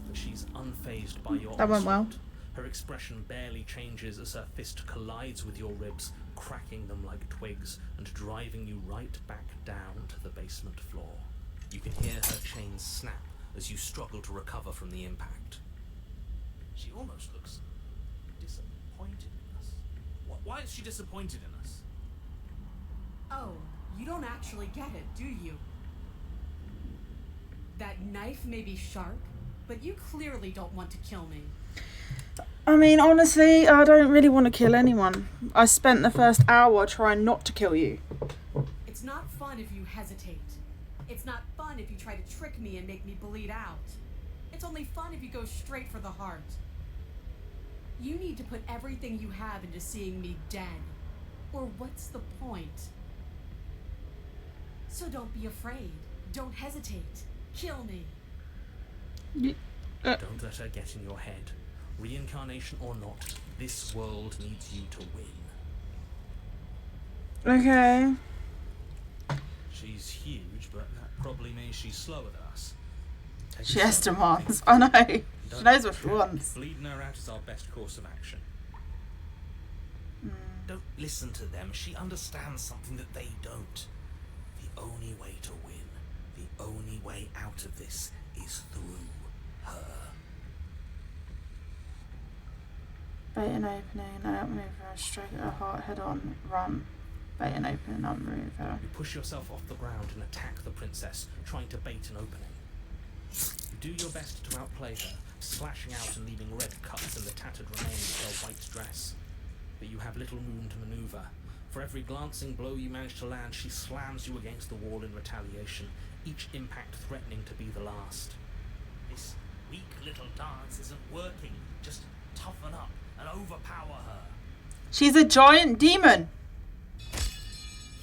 But she's unfazed by your That went well. onslaught. Her expression barely changes as her fist collides with your ribs, cracking them like twigs and driving you right back down to the basement floor. You can hear her chains snap as you struggle to recover from the impact. She almost looks disappointed in us. Why is she disappointed in us? Oh, you don't actually get it, do you? That knife may be sharp, but you clearly don't want to kill me. I mean, honestly, I don't really want to kill anyone. I spent the first hour trying not to kill you. It's not fun if you hesitate. It's not fun if you try to trick me and make me bleed out. It's only fun if you go straight for the heart. You need to put everything you have into seeing me dead. Or what's the point? So don't be afraid. Don't hesitate. Kill me. Don't let her get in your head. Reincarnation or not, this world needs you to win. Okay. She's huge, but that probably means she's slower than us. Take She it has slow. demands. I know. She Don't knows what she panic. wants. Bleeding her out is our best course of action. Don't listen to them. She understands something that they don't. The only way to win, the only way out of this is through her. Bait and opening, outmove her, strike at her heart head on, run. Bait and opening, outmove her. You push yourself off the ground and attack the princess, trying to bait an opening. You do your best to outplay her, slashing out and leaving red cuts in the tattered remains of her white dress. But you have little room to maneuver. For every glancing blow you manage to land, she slams you against the wall in retaliation, each impact threatening to be the last. This weak little dance isn't working. Just toughen up and overpower her. She's a giant demon.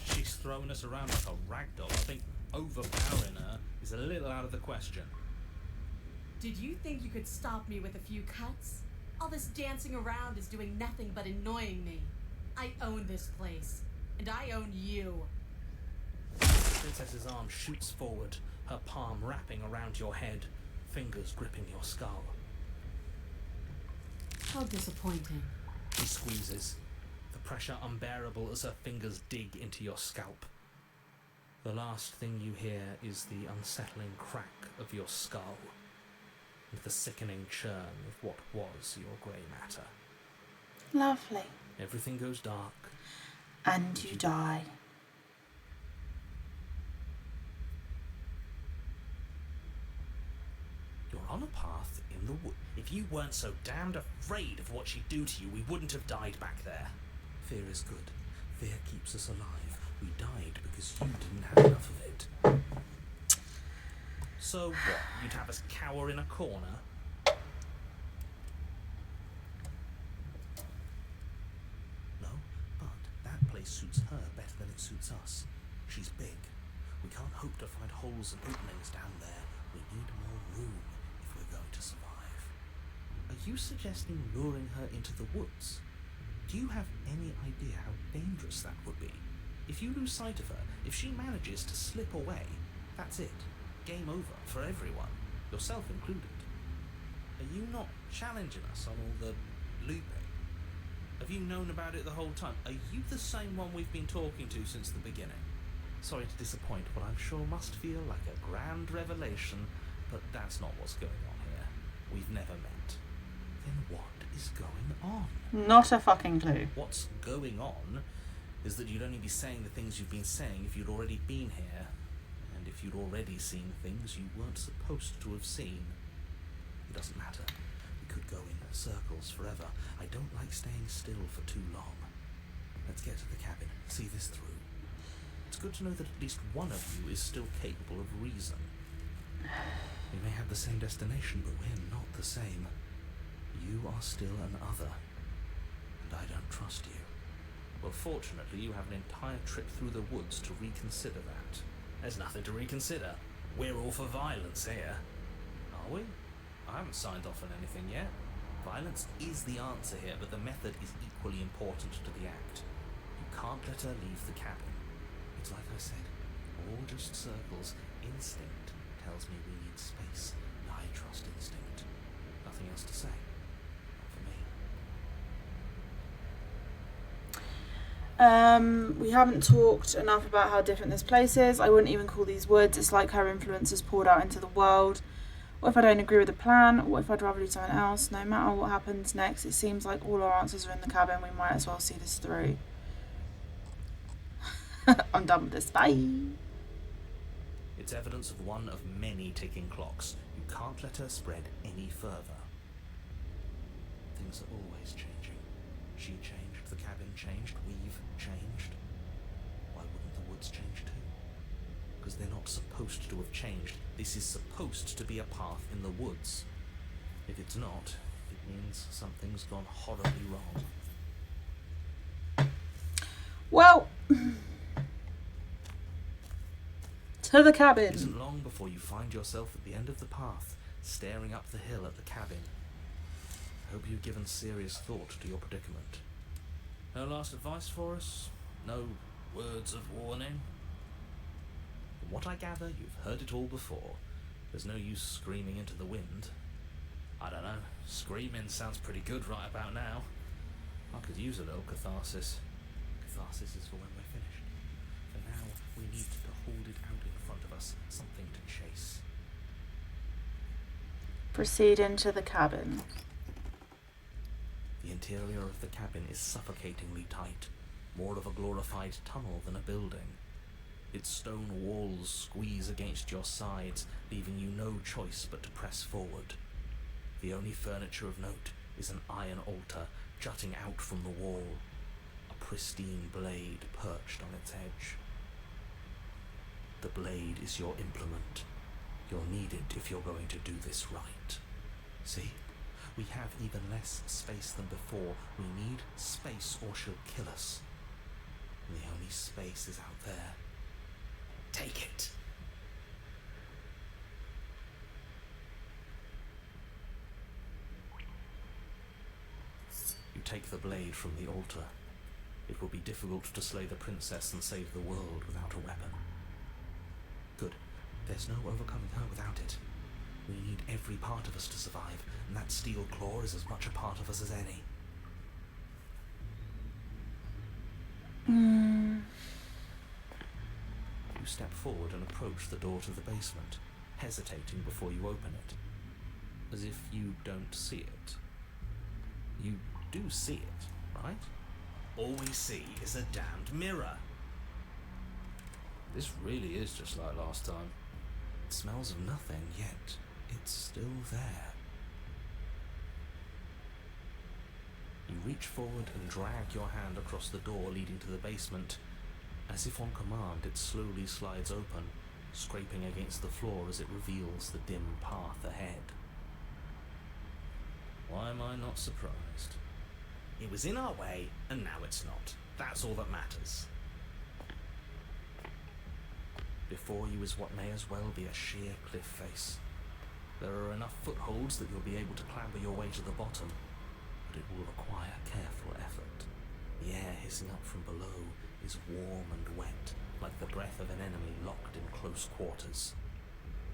She's throwing us around like a ragdoll. I think overpowering her is a little out of the question. Did you think you could stop me with a few cuts? All this dancing around is doing nothing but annoying me. I own this place, and I own you. The princess's arm shoots forward, her palm wrapping around your head, fingers gripping your skull. How disappointing. She squeezes, the pressure unbearable as her fingers dig into your scalp. The last thing you hear is the unsettling crack of your skull, and the sickening churn of what was your grey matter. Lovely. Everything goes dark. And you die. You're on a path in the wood. If you weren't so damned afraid of what she'd do to you, we wouldn't have died back there. Fear is good. Fear keeps us alive. We died because you didn't have enough of it. So what? You'd have us cower in a corner? suits her better than it suits us. She's big. We can't hope to find holes and openings down there. We need more room if we're going to survive. Are you suggesting luring her into the woods? Do you have any idea how dangerous that would be? If you lose sight of her, if she manages to slip away, that's it. Game over for everyone, yourself included. Are you not challenging us on all the looping? Have you known about it the whole time? Are you the same one we've been talking to since the beginning? Sorry to disappoint, what I'm sure must feel like a grand revelation, but that's not what's going on here. We've never met. Then what is going on? Not a fucking clue. What's going on is that you'd only be saying the things you've been saying if you'd already been here, and if you'd already seen things you weren't supposed to have seen. It doesn't matter. We could go in circles forever. I don't like staying still for too long. Let's get to the cabin, see this through. It's good to know that at least one of you is still capable of reason. We may have the same destination, but we're not the same. You are still an other, and I don't trust you. Well, fortunately, you have an entire trip through the woods to reconsider that. There's nothing to reconsider. We're all for violence here. Are we? I haven't signed off on anything yet. Violence is the answer here, but the method is equally important to the act. You can't let her leave the cabin. It's like I said, all just circles. Instinct tells me we need space, and I trust instinct. Nothing else to say. Not for me. We haven't talked enough about how different this place is. I wouldn't even call these woods. It's like her influence has poured out into the world. What if I don't agree with the plan? What if I'd rather do something else? No matter what happens next, it seems like all our answers are in the cabin. We might as well see this through. I'm done with this. Bye. It's evidence of one of many ticking clocks. You can't let her spread any further. Things are always changing. She changed, the cabin changed, we've changed. Why wouldn't the woods change too? Because they're not supposed to have changed. This is supposed to be a path in the woods. If it's not, it means something's gone horribly wrong. Well, to the It cabin. isn't long before you find yourself at the end of the path, staring up the hill at the cabin. I hope you've given serious thought to your predicament. No last advice for us? No words of warning? From what I gather, you've heard it all before. There's no use screaming into the wind. I don't know, screaming sounds pretty good right about now. I could use a little catharsis. Catharsis is for when we're finished. For now, we need to hold it out in front of us, something to chase. Proceed into the cabin. The interior of the cabin is suffocatingly tight, more of a glorified tunnel than a building. Its stone walls squeeze against your sides, leaving you no choice but to press forward. The only furniture of note is an iron altar jutting out from the wall, a pristine blade perched on its edge. The blade is your implement. You'll need it if you're going to do this right. See? We have even less space than before. We need space or she'll kill us. And the only space is out there. Take it. You take the blade from the altar. It will be difficult to slay the princess and save the world without a weapon. Good. There's no overcoming her without it. We need every part of us to survive, and that steel claw is as much a part of us as any. You step forward and approach the door to the basement, hesitating before you open it, as if you don't see it. You do see it, right? All we see is a damned mirror. This really is just like last time. It smells of nothing, yet it's still there. You reach forward and drag your hand across the door leading to the basement. As if on command, it slowly slides open, scraping against the floor as it reveals the dim path ahead. Why am I not surprised? It was in our way, and now it's not. That's all that matters. Before you is what may as well be a sheer cliff face. There are enough footholds that you'll be able to clamber your way to the bottom, but it will require careful effort. The air hissing up from below is warm and wet, like the breath of an enemy locked in close quarters.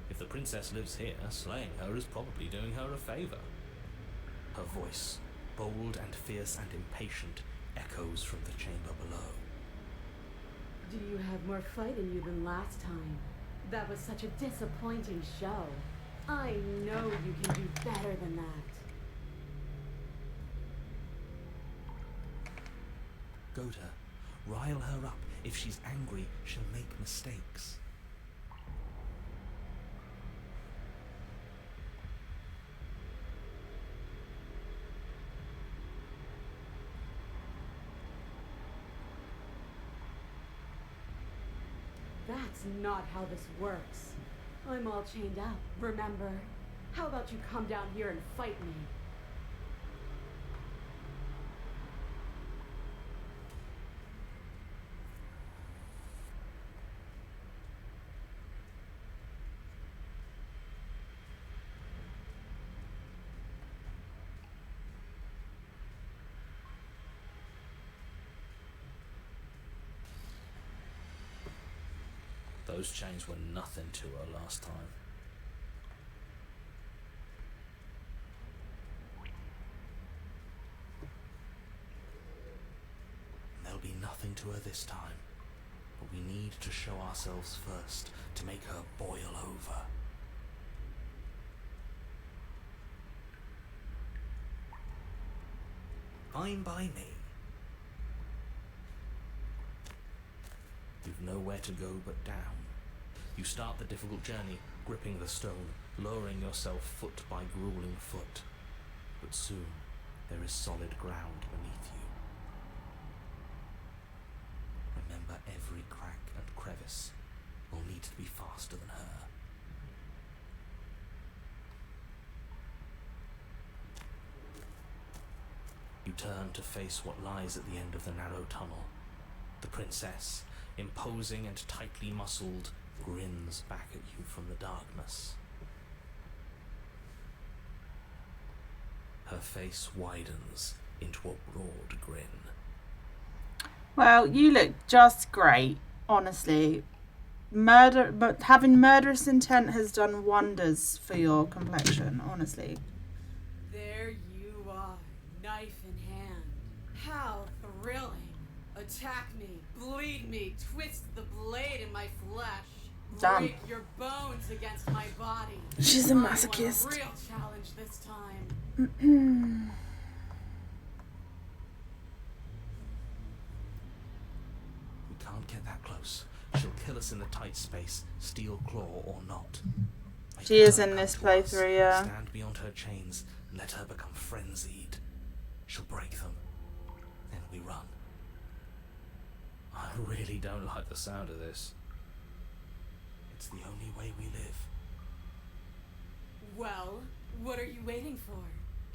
If the princess lives here, slaying her is probably doing her a favour. Her voice, bold and fierce and impatient, echoes from the chamber below. Do you have more fight in you than last time? That was such a disappointing show. I know you can do better than that. Goda, rile her up. If she's angry, she'll make mistakes. That's not how this works. I'm all chained up, remember? How about you come down here and fight me? Those chains were nothing to her last time. There'll be nothing to her this time, but we need to show ourselves first to make her boil over. Fine by me. You've nowhere to go but down. You start the difficult journey, gripping the stone, lowering yourself foot by grueling foot. But soon, there is solid ground beneath you. Remember, every crack and crevice will need to be faster than her. You turn to face what lies at the end of the narrow tunnel. The princess, imposing and tightly muscled, grins back at you from the darkness. Her face widens into a broad grin. Well, you look just great, honestly. But having murderous intent has done wonders for your complexion, honestly. There you are, knife in hand. How thrilling. Attack me, bleed me, twist the blade in my flesh. Damn. Break your bones against my body. She's a I want masochist. a real challenge this time. We can't get that close. She'll kill us in the tight space, steel claw or not. Make She is her in come this to us, playthrough, yeah. Stand beyond her chains and let her become frenzied. She'll break them. Then we run. I really don't like the sound of this. It's the only way we live. Well, what are you waiting for?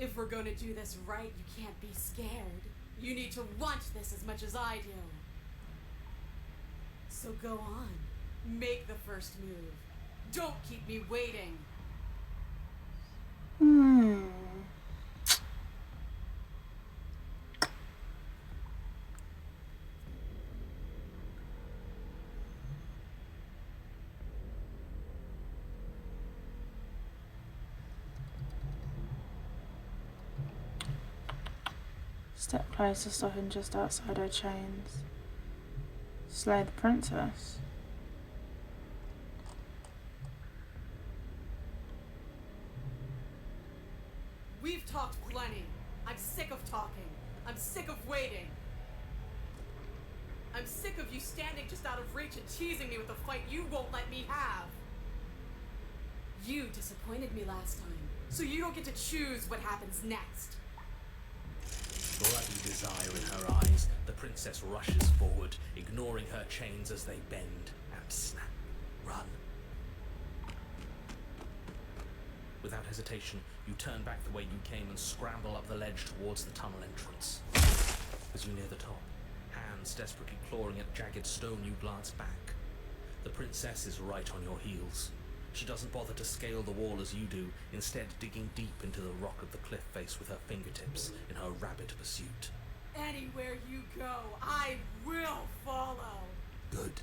If we're gonna do this right, you can't be scared. You need to want this as much as I do. So go on. Make the first move. Don't keep me waiting. Step closer, stopping just outside her chains. Slay the princess. We've talked plenty. I'm sick of talking. I'm sick of waiting. I'm sick of you standing just out of reach and teasing me with a fight you won't let me have. You disappointed me last time, so you don't get to choose what happens next. Bloody desire in her eyes, the princess rushes forward, ignoring her chains as they bend and snap. Run. Without hesitation, you turn back the way you came and scramble up the ledge towards the tunnel entrance. As you near the top, hands desperately clawing at jagged stone, you glance back. The princess is right on your heels. She doesn't bother to scale the wall as you do, instead digging deep into the rock of the cliff face with her fingertips in her rabid pursuit. Anywhere you go, I will follow. Good.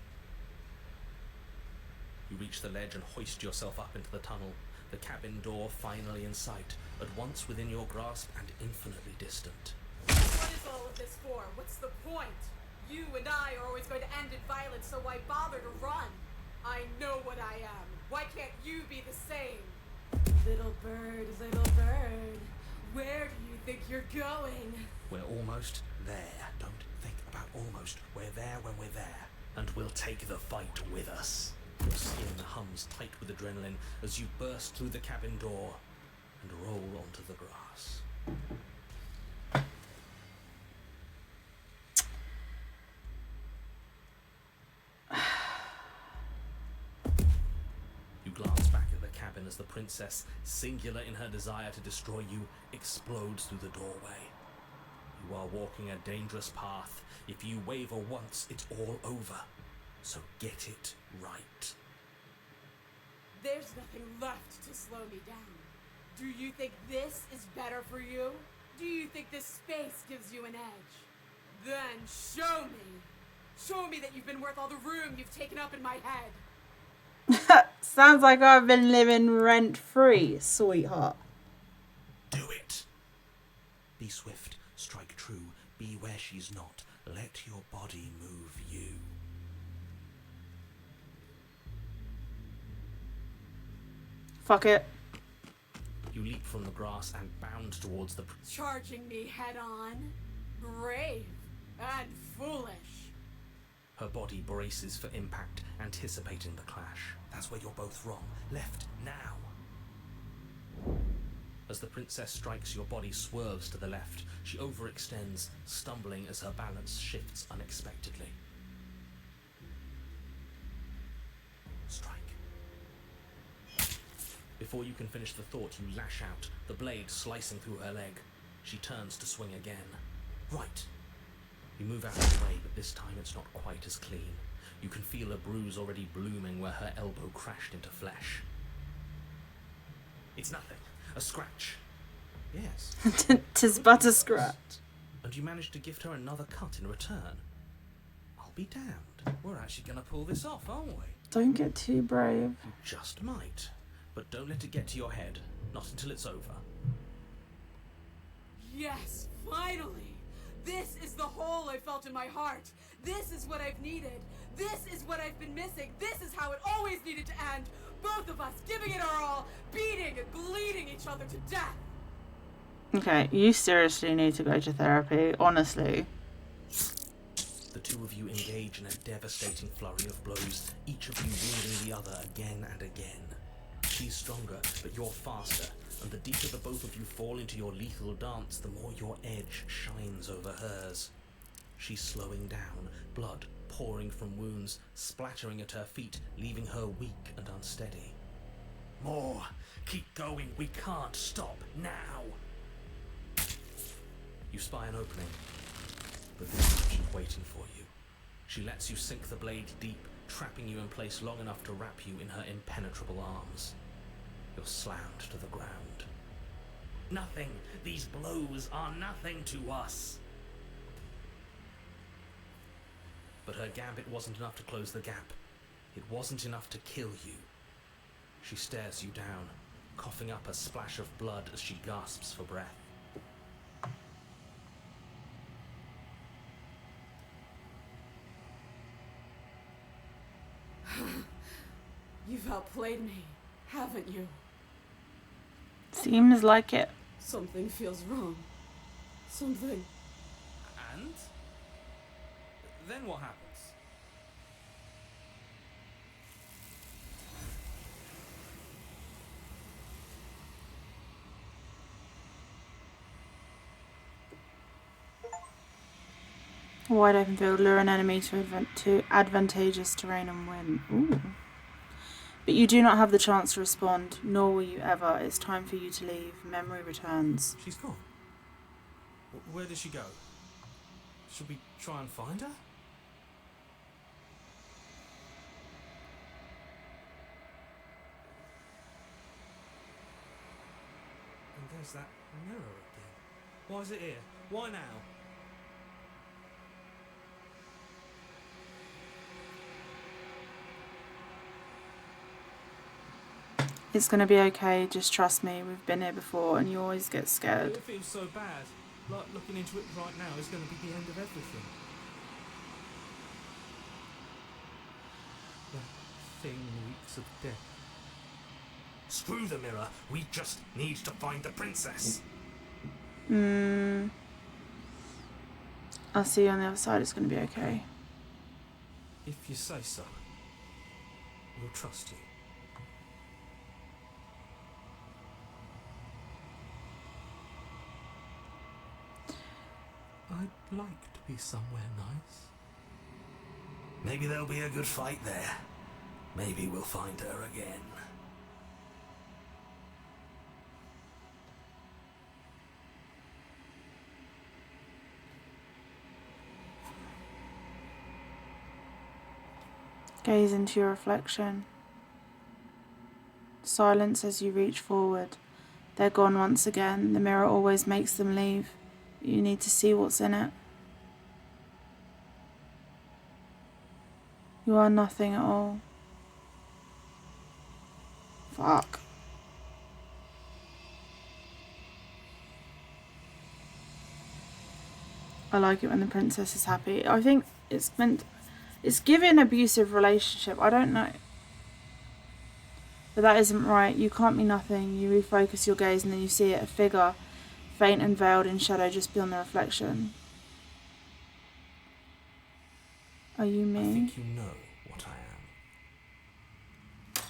You reach the ledge and hoist yourself up into the tunnel, the cabin door finally in sight, at once within your grasp and infinitely distant. What is all of this for? What's the point? You and I are always going to end in violence, so why bother to run? I know what I am. Why can't you be the same? Little bird, where do you think you're going? We're almost there. Don't think about almost. We're there when we're there. And we'll take the fight with us. Your skin hums tight with adrenaline as you burst through the cabin door and roll onto the grass. You glance back at the cabin as the princess, singular in her desire to destroy you, explodes through the doorway. You are walking a dangerous path. If you waver once, it's all over. So get it right. There's nothing left to slow me down. Do you think this is better for you? Do you think this space gives you an edge? Then show me. Show me that you've been worth all the room you've taken up in my head. Sounds like I've been living rent-free, sweetheart. Do it. Be swift, strike true, be where she's not. Let your body move you. Fuck it. You leap from the grass and bound towards the... Charging me head on? Brave and foolish. Her body braces for impact, anticipating the clash. That's where you're both wrong. Left, now. As the princess strikes, your body swerves to the left. She overextends, stumbling as her balance shifts unexpectedly. Strike. Before you can finish the thought, you lash out, the blade slicing through her leg. She turns to swing again. Right. You move out of the way, but this time it's not quite as clean. You can feel a bruise already blooming where her elbow crashed into flesh. It's nothing. A scratch. Yes. 'Tis but a scratch. And you managed to gift her another cut in return. I'll be damned. We're actually going to pull this off, aren't we? Don't get too brave. You just might. But don't let it get to your head. Not until it's over. Yes, finally! This is the hole I felt in my heart. This is what I've needed. This is what I've been missing. This is how it always needed to end. Both of us giving it our all, beating and bleeding each other to death. Okay, you seriously need to go to therapy, honestly. The two of you engage in a devastating flurry of blows, each of you wounding the other again and again. She's stronger, but you're faster, and the deeper the both of you fall into your lethal dance, the more your edge shines over hers. She's slowing down, blood pouring from wounds, splattering at her feet, leaving her weak and unsteady. More! Keep going, we can't stop now! You spy an opening, but this time she's waiting for you. She lets you sink the blade deep, trapping you in place long enough to wrap you in her impenetrable arms. You're slammed to the ground. Nothing! These blows are nothing to us! But her gambit wasn't enough to close the gap. It wasn't enough to kill you. She stares you down, coughing up a splash of blood as she gasps for breath. You've outplayed me, haven't you? Seems like it. Something feels wrong. Something. And? Then what happens? Wide open field, lure an enemy to advantageous terrain and win. Ooh. But you do not have the chance to respond, nor will you ever. It's time for you to leave. Memory returns. She's gone. Where did she go? Should we try and find her? There's that mirror again. Why is it here? Why now? It's gonna be okay, just trust me. We've been here before and you always get scared. It feels so bad. Like looking into it right now is going to be the end of everything. That thing reeks of death. Screw the mirror. We just need to find the princess. I'll see you on the other side. It's gonna be okay. If you say so, we'll trust you. I'd like to be somewhere nice. Maybe there'll be a good fight there. Maybe we'll find her again. Gaze into your reflection. Silence as you reach forward. They're gone once again. The mirror always makes them leave. You need to see what's in it. You are nothing at all. Fuck. I like it when the princess is happy. I think it's giving abusive relationship. I don't know. But that isn't right. You can't be nothing. You refocus your gaze and then you see it, a figure, faint and veiled in shadow just beyond the reflection. Are you me? I think you know what I am.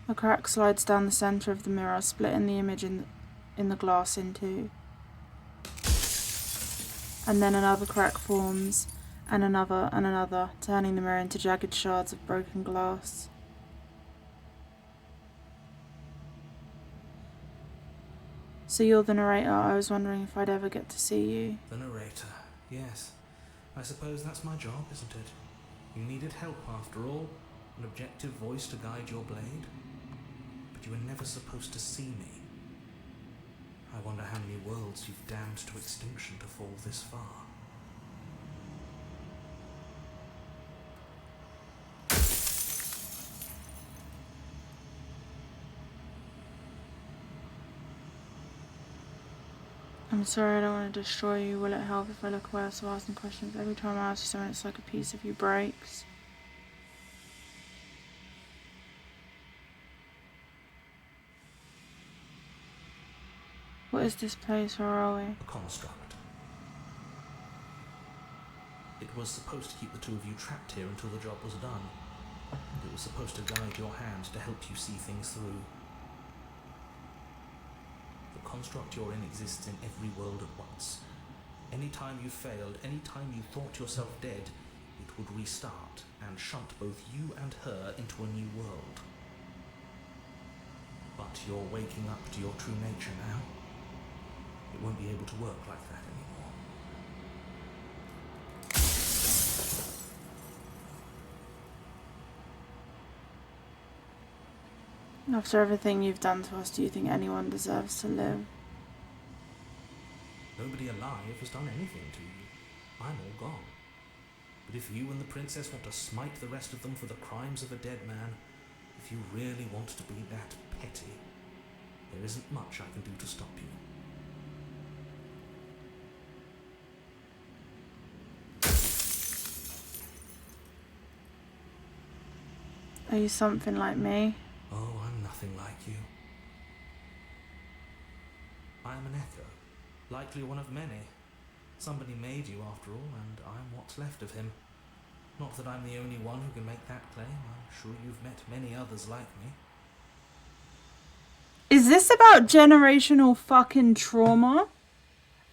A crack slides down the centre of the mirror, splitting the image in the glass in two. And then another crack forms, and another, turning the mirror into jagged shards of broken glass. So you're the narrator. I was wondering if I'd ever get to see you. The narrator, yes. I suppose that's my job, isn't it? You needed help after all, an objective voice to guide your blade. But you were never supposed to see me. I wonder how many worlds you've damned to extinction to fall this far. I'm sorry, I don't want to destroy you. Will it help if I look away or stop asking questions? Every time I ask you something, it's like a piece of you breaks. What is this place? Where are we? A construct. It was supposed to keep the two of you trapped here until the job was done. It was supposed to guide your hand to help you see things through. The construct you're in exists in every world at once. Any time you failed, any time you thought yourself dead, it would restart and shunt both you and her into a new world. But you're waking up to your true nature now. It won't be able to work like that anymore. After everything you've done to us, do you think anyone deserves to live? Nobody alive has done anything to you. I'm all gone. But if you and the princess want to smite the rest of them for the crimes of a dead man, if you really want to be that petty, there isn't much I can do to stop you. Are you something like me? Oh, I'm nothing like you. I am an echo, likely one of many. Somebody made you after all, and I'm what's left of him. Not that I'm the only one who can make that claim. I'm sure you've met many others like me. Is this about generational fucking trauma?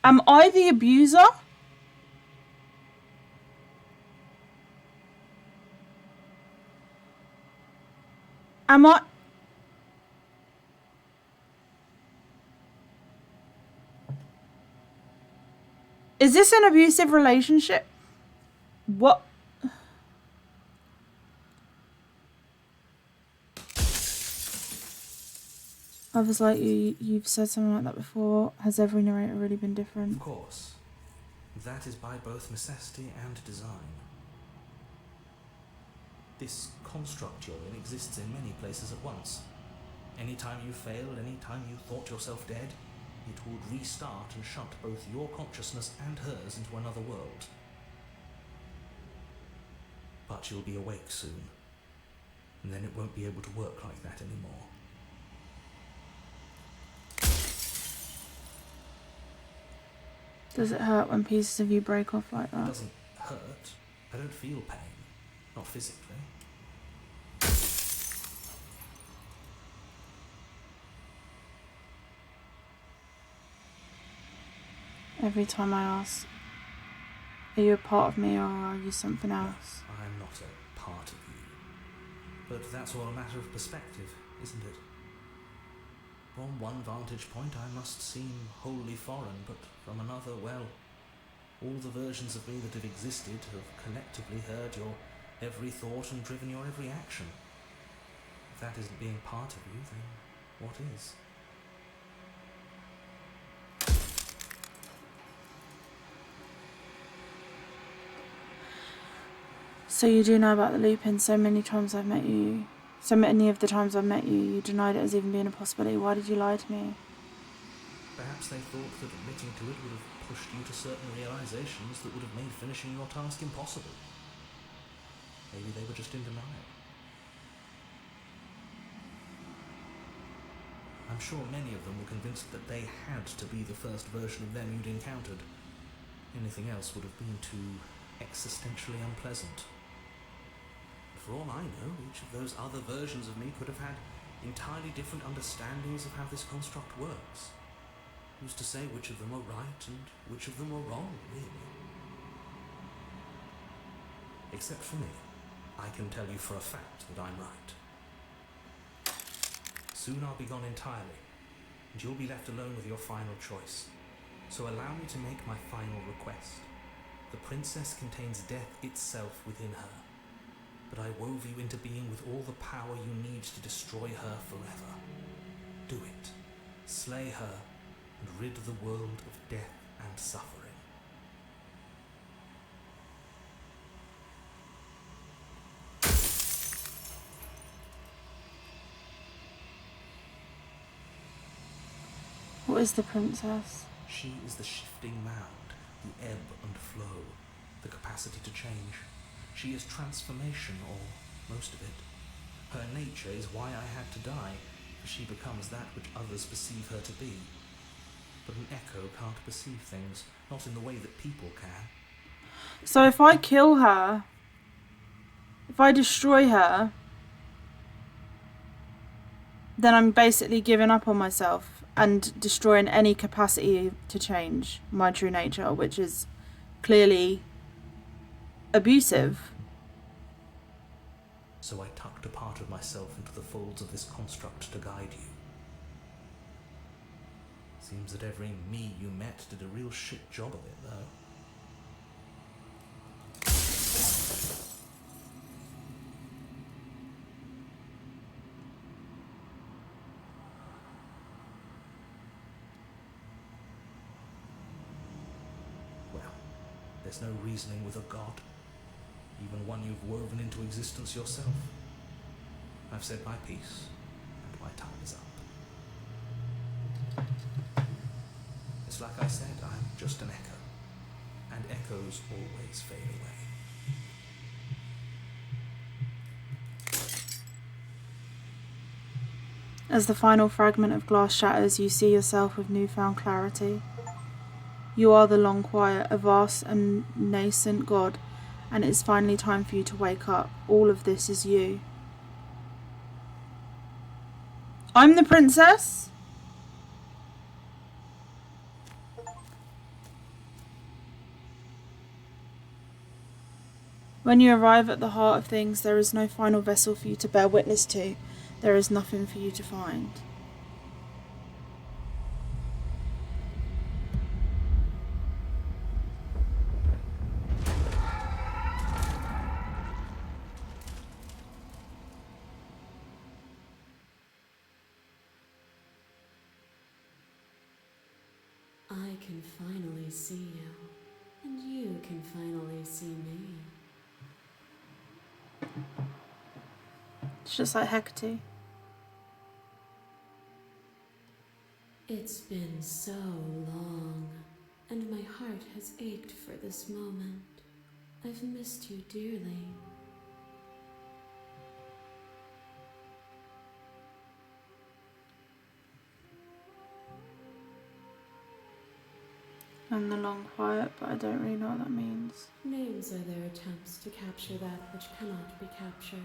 Am I the abuser? Am I... Is this an abusive relationship? What? Others like you've said something like that before. Has every narrator really been Of different? course. That is by both necessity and design. This construct you're in exists in many places at once. Anytime you failed, anytime you thought yourself dead, it would restart and shut both your consciousness and hers into another world. But you'll be awake soon, and then it won't be able to work like that anymore. Does it hurt when pieces of you break off like It that? doesn't hurt. I don't feel pain. Not physically. Every time I ask, are you a part of me or are you something else? No, I'm not a part of you. But that's all a matter of perspective, isn't it? From one vantage point I must seem wholly foreign, but from another, well, all the versions of me that have existed have collectively heard your every thought and driven your every action. If that isn't being part of you, then what is? So you do know about the loop-in. So many times I've met you, so many of the times I've met you, you denied it as even being a possibility. Why did you lie to me? Perhaps they thought that admitting to it would have pushed you to certain realizations that would have made finishing your task impossible. Maybe they were just in denial. I'm sure many of them were convinced that they had to be the first version of them you'd encountered. Anything else would have been too existentially unpleasant. For all I know, each of those other versions of me could have had entirely different understandings of how this construct works. Who's to say which of them are right and which of them are wrong, really? Except for me, I can tell you for a fact that I'm right. Soon I'll be gone entirely, and you'll be left alone with your final choice. So allow me to make my final request. The princess contains death itself within her, but I wove you into being with all the power you need to destroy her forever. Do it. Slay her, and rid the world of death and suffering. What is the princess? She is the shifting mound, the ebb and flow, the capacity to change. She is transformation, or most of it. Her nature is why I had to die, for she becomes that which others perceive her to be. But an echo can't perceive things, not in the way that people can. So if I kill her, if I destroy her, then I'm basically giving up on myself and destroying any capacity to change my true nature, which is clearly abusive. So I tucked a part of myself into the folds of this construct to guide you. Seems that every me you met did a real shit job of it, though. Well, there's no reasoning with a god, even one you've woven into existence yourself. I've said my piece, and my time is up. It's like I said, I'm just an echo, and echoes always fade away. As the final fragment of glass shatters, you see yourself with newfound clarity. You are the long quiet, a vast and nascent god, and it's finally time for you to wake up. All of this is you. I'm the princess? When you arrive at the heart of things, there is no final vessel for you to bear witness to. There is nothing for you to find. I can finally see you, and you can finally see me. It's just like Hecate. It's been so long, and my heart has ached for this moment. I've missed you dearly. And the long quiet, but I don't really know what that means. Names are their attempts to capture that which cannot be captured.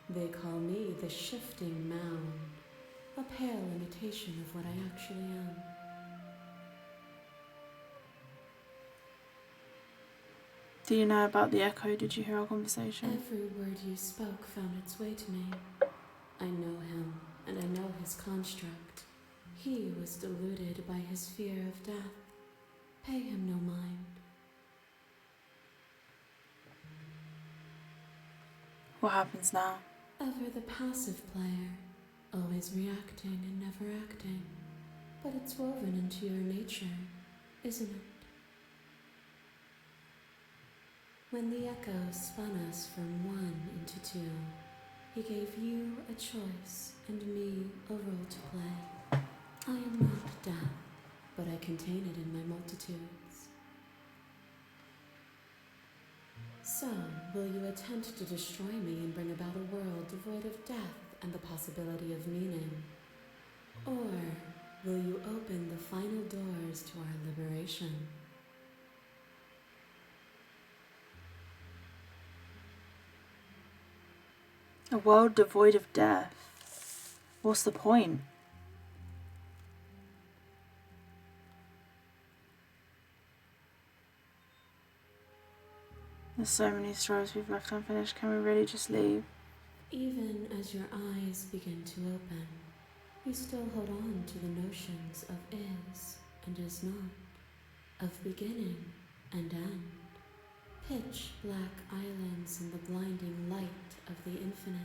They call me the shifting mound, a pale imitation of what I actually am. Do you know about the echo? Did you hear our conversation? Every word you spoke found its way to me. I know him, and I know his construct. He was deluded by his fear of death. Pay him no mind. What happens now? Ever the passive player, always reacting and never acting. But it's woven into your nature, isn't it? When the echo spun us from one into two, he gave you a choice and me a role to play. I am not death, but I contain it in my multitudes. So, will you attempt to destroy me and bring about a world devoid of death and the possibility of meaning? Or will you open the final doors to our liberation? A world devoid of death. What's the point? There's so many stories we've left unfinished. Can we really just leave? Even as your eyes begin to open, you still hold on to the notions of is and is not, of beginning and end, pitch black islands in the blinding light of the infinite.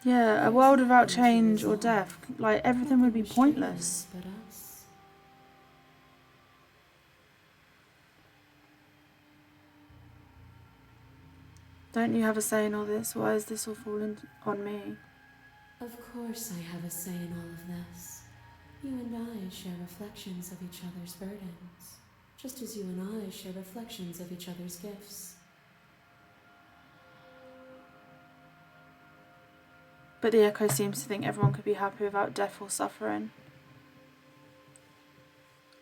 Yeah, a world without change or death, like everything would be pointless. But us. Don't you have a say in all this? Why is this all falling on me? Of course I have a say in all of this. You and I share reflections of each other's burdens, just as you and I share reflections of each other's gifts. But the echo seems to think everyone could be happy without death or suffering.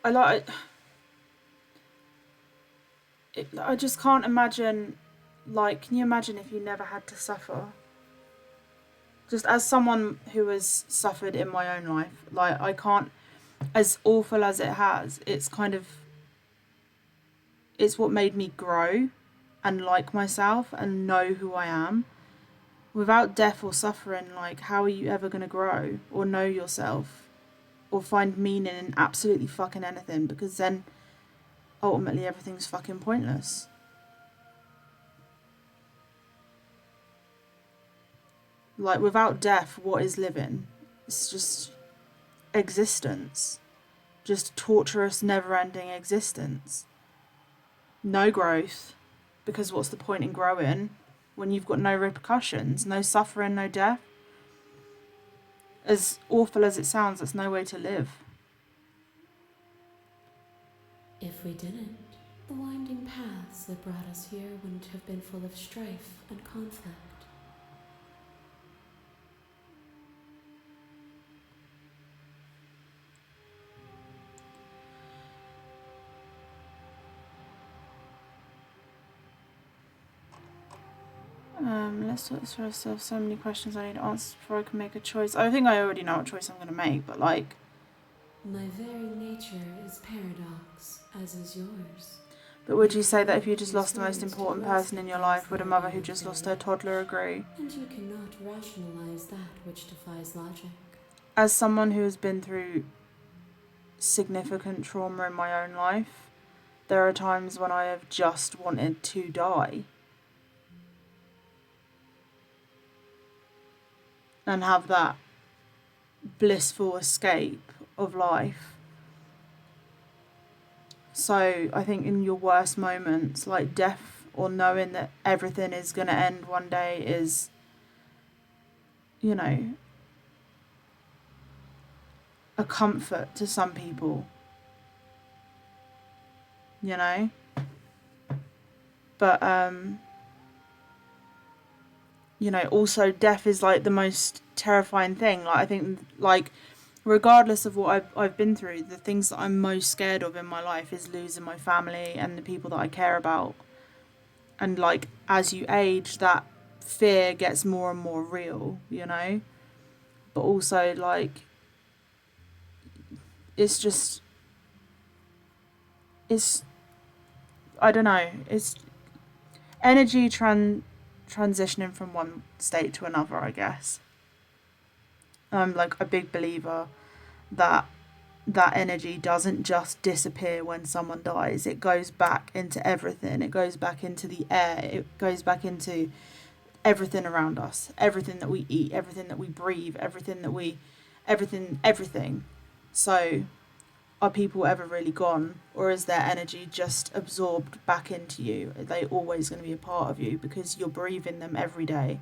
I just can't imagine, like, can you imagine if you never had to suffer? Just as someone who has suffered in my own life, like, I can't, as awful as it has, it's what made me grow and like myself and know who I am. Without death or suffering, like, how are you ever going to grow or know yourself or find meaning in absolutely fucking anything? Because then ultimately everything's fucking pointless. Like, without death, what is living? It's just existence. Just torturous, never-ending existence. No growth, because what's the point in growing when you've got no repercussions, no suffering, no death? As awful as it sounds, that's no way to live. If we didn't, the winding paths that brought us here wouldn't have been full of strife and conflict. Let's talk this through. I still have so many questions I need answers before I can make a choice. I think I already know what choice I'm going to make, but like... My very nature is paradox, as is yours. But would you say that if you just lost the most important person in your life, would a mother who just lost her toddler agree? And you cannot rationalize that which defies logic. As someone who has been through significant trauma in my own life, there are times when I have just wanted to die. And have that blissful escape of life. So I think in your worst moments, like death or knowing that everything is going to end one day is, you know, a comfort to some people, you know? But, you know, also death is like the most terrifying thing. Like, I think, like, regardless of what I've been through, the things that I'm most scared of in my life is losing my family and the people that I care about. And, like, as you age, that fear gets more and more real, you know? But also, like, it's just, it's, I don't know, it's energy transitioning from one state to another, I guess. I'm like a big believer that that energy doesn't just disappear when someone dies. It goes back into everything. It goes back into the air. It goes back into everything around us. Everything that we eat, everything that we breathe, everything. So are people ever really gone, or is their energy just absorbed back into you? Are they always going to be a part of you because you're breathing them every day?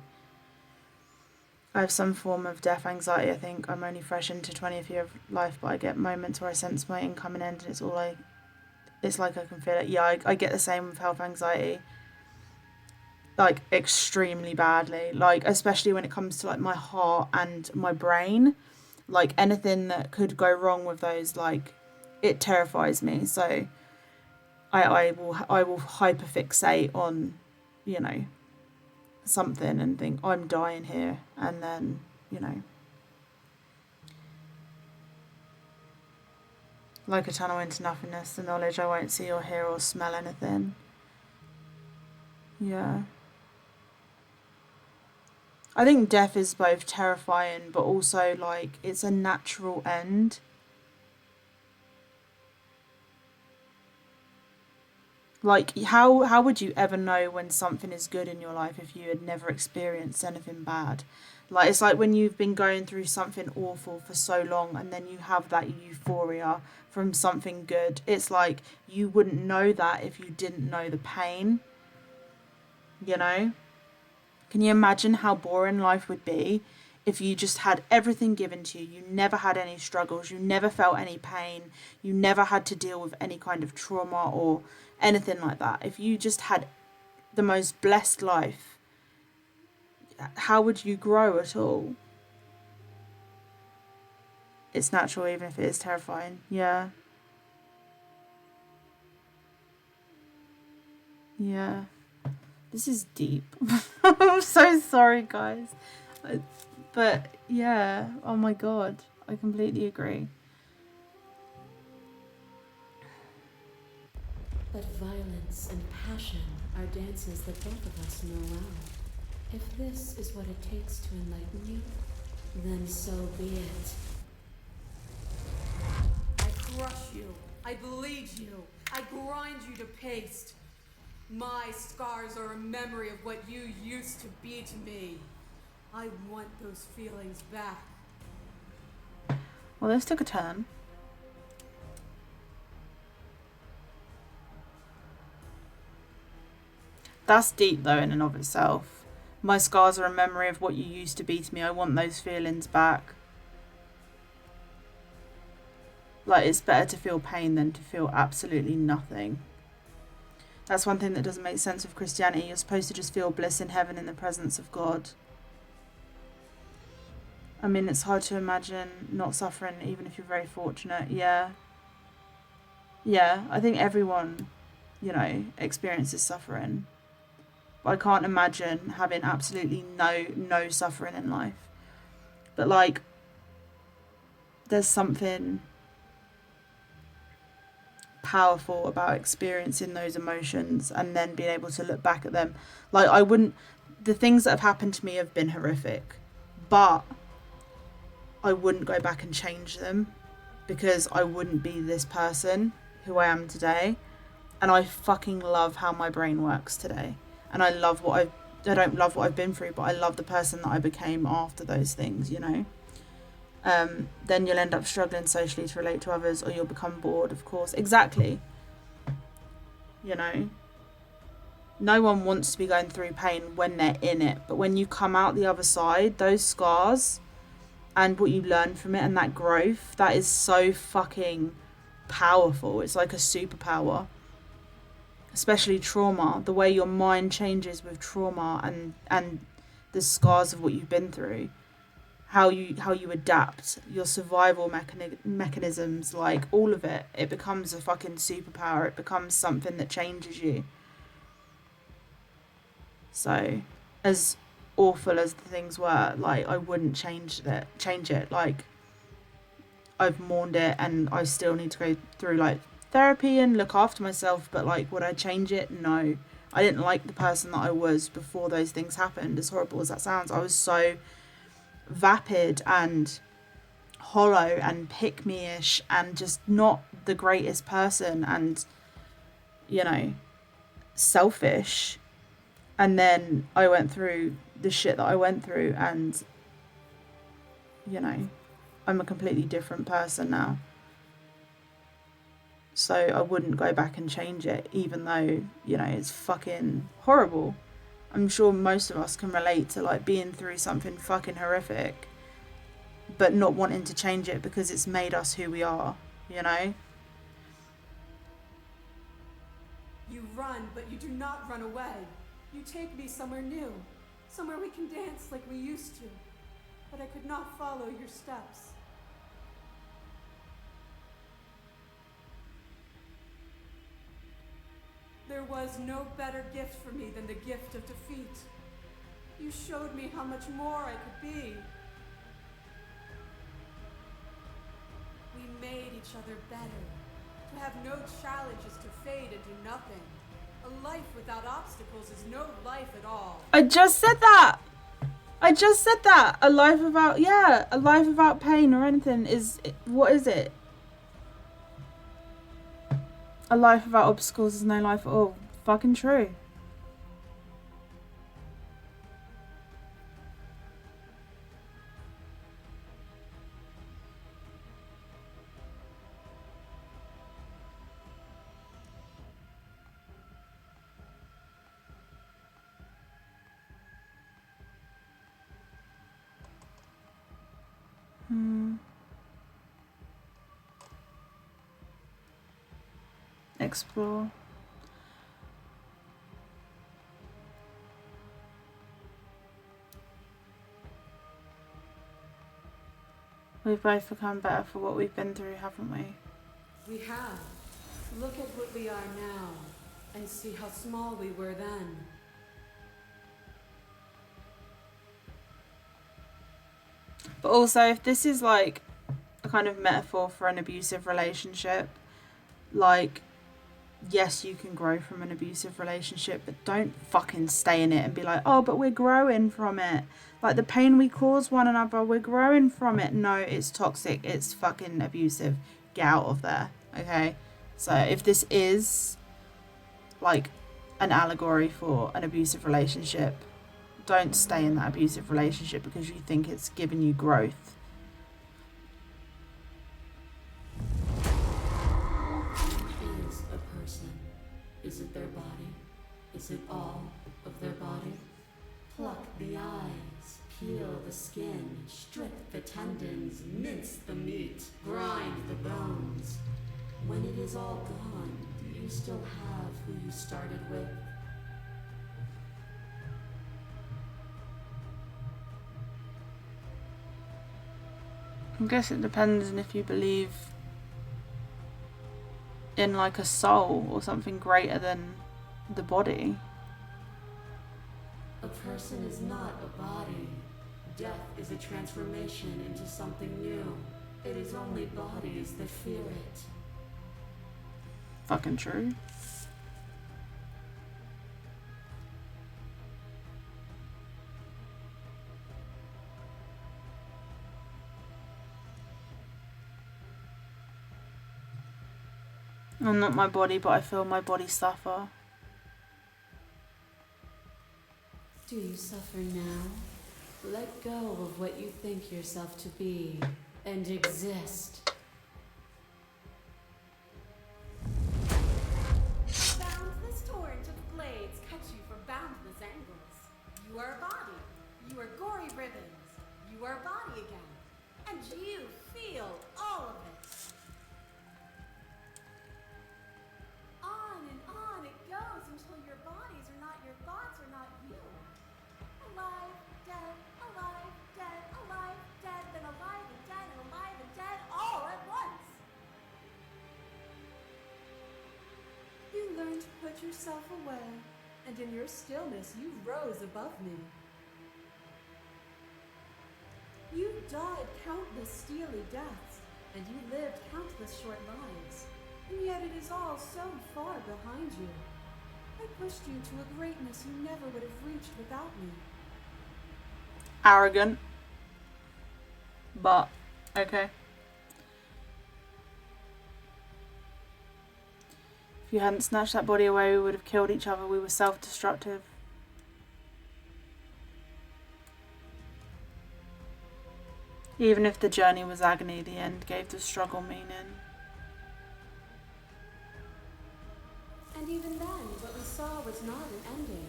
I have some form of death anxiety, I think. I'm only fresh into 20th year of life, but I get moments where I sense my incoming end and it's like I can feel it. Yeah, I get the same with health anxiety. Like, extremely badly. Like, especially when it comes to, like, my heart and my brain. Like, anything that could go wrong with those, like, it terrifies me. So I will hyperfixate on, you know, something and think I'm dying here, and then, you know, like a tunnel into nothingness, the knowledge I won't see or hear or smell anything. Yeah. I think death is both terrifying but also like it's a natural end. Like, how would you ever know when something is good in your life if you had never experienced anything bad? Like, it's like when you've been going through something awful for so long and then you have that euphoria from something good. It's like you wouldn't know that if you didn't know the pain, you know? Can you imagine how boring life would be if you just had everything given to you? You never had any struggles, you never felt any pain, you never had to deal with any kind of trauma or anything like that. If you just had the most blessed life, how would you grow at all? It's natural, even if it is terrifying. Yeah. Yeah. This is deep. I'm so sorry, guys. But yeah, oh my god, I completely agree. But violence and passion are dances that both of us know well. If this is what it takes to enlighten you, then so be it. I crush you. I bleed you. I grind you to paste. My scars are a memory of what you used to be to me. I want those feelings back. Well, this took a turn. That's deep, though, in and of itself. My scars are a memory of what you used to be to me. I want those feelings back. Like, it's better to feel pain than to feel absolutely nothing. That's one thing that doesn't make sense with Christianity. You're supposed to just feel bliss in heaven in the presence of God. I mean, it's hard to imagine not suffering, even if you're very fortunate. Yeah. Yeah, I think everyone, you know, experiences suffering. But I can't imagine having absolutely no suffering in life. But, like, there's something powerful about experiencing those emotions and then being able to look back at them. Like, the things that have happened to me have been horrific, but I wouldn't go back and change them because I wouldn't be this person who I am today. And I fucking love how my brain works today. And I don't love what I've been through, but I love the person that I became after those things, you know? Then you'll end up struggling socially to relate to others, or you'll become bored, of course. Exactly. you know? No one wants to be going through pain when they're in it, but when you come out the other side, those scars and what you learn from it and that growth, that is so fucking powerful. It's like a superpower. Especially trauma, the way your mind changes with trauma and the scars of what you've been through, how you adapt, your survival mechanisms, like all of it, it becomes a fucking superpower. It becomes something that changes you. So, as awful as the things were, like, I wouldn't change it. Like, I've mourned it, and I still need to go through like therapy and look after myself, but like, would I change it? No. I didn't like the person that I was before those things happened, as horrible as that sounds. I was so vapid and hollow and pick-me-ish and just not the greatest person and, you know, selfish. And then I went through the shit that I went through, and, you know, I'm a completely different person now. So I wouldn't go back and change it, even though, you know, it's fucking horrible. I'm sure most of us can relate to like being through something fucking horrific, but not wanting to change it because it's made us who we are, you know? You run, but you do not run away. You take me somewhere new, somewhere we can dance like we used to, but I could not follow your steps. There was no better gift for me than the gift of defeat. You showed me how much more I could be. We made each other better, to have no challenges, to fade and do nothing. A life without obstacles is no life at all. I just said that. A life without pain or anything is, what is it? A life without obstacles is no life at all. Fucking true. Explore. We've both become better for what we've been through, haven't we? We have. Look at what we are now, and see how small we were then. But also, if this is like a kind of metaphor for an abusive relationship, like, yes, you can grow from an abusive relationship, but don't fucking stay in it and be like, oh, but we're growing from it. Like, the pain we cause one another, we're growing from it. No, it's toxic. It's fucking abusive. Get out of there, okay? So if this is like an allegory for an abusive relationship, don't stay in that abusive relationship because you think it's giving you growth. Is a person? Is it their body? Is it all of their body? Pluck the eyes, peel the skin, strip the tendons, mince the meat, grind the bones. When it is all gone, do you still have who you started with? I guess it depends on if you believe in like a soul or something greater than the body. A person is not a body. Death is a transformation into something new. It is only bodies that fear it. Fucking true. I'm not my body, but I feel my body suffer. Do you suffer now? Let go of what you think yourself to be and exist. Bound learned to put yourself away, and in your stillness you rose above me. You died countless steely deaths, and you lived countless short lives, and yet it is all so far behind you. I pushed you to a greatness you never would have reached without me. Arrogant. But, okay. If you hadn't snatched that body away, we would have killed each other. We were self-destructive. Even if the journey was agony, the end gave the struggle meaning. And even then, what we saw was not an ending.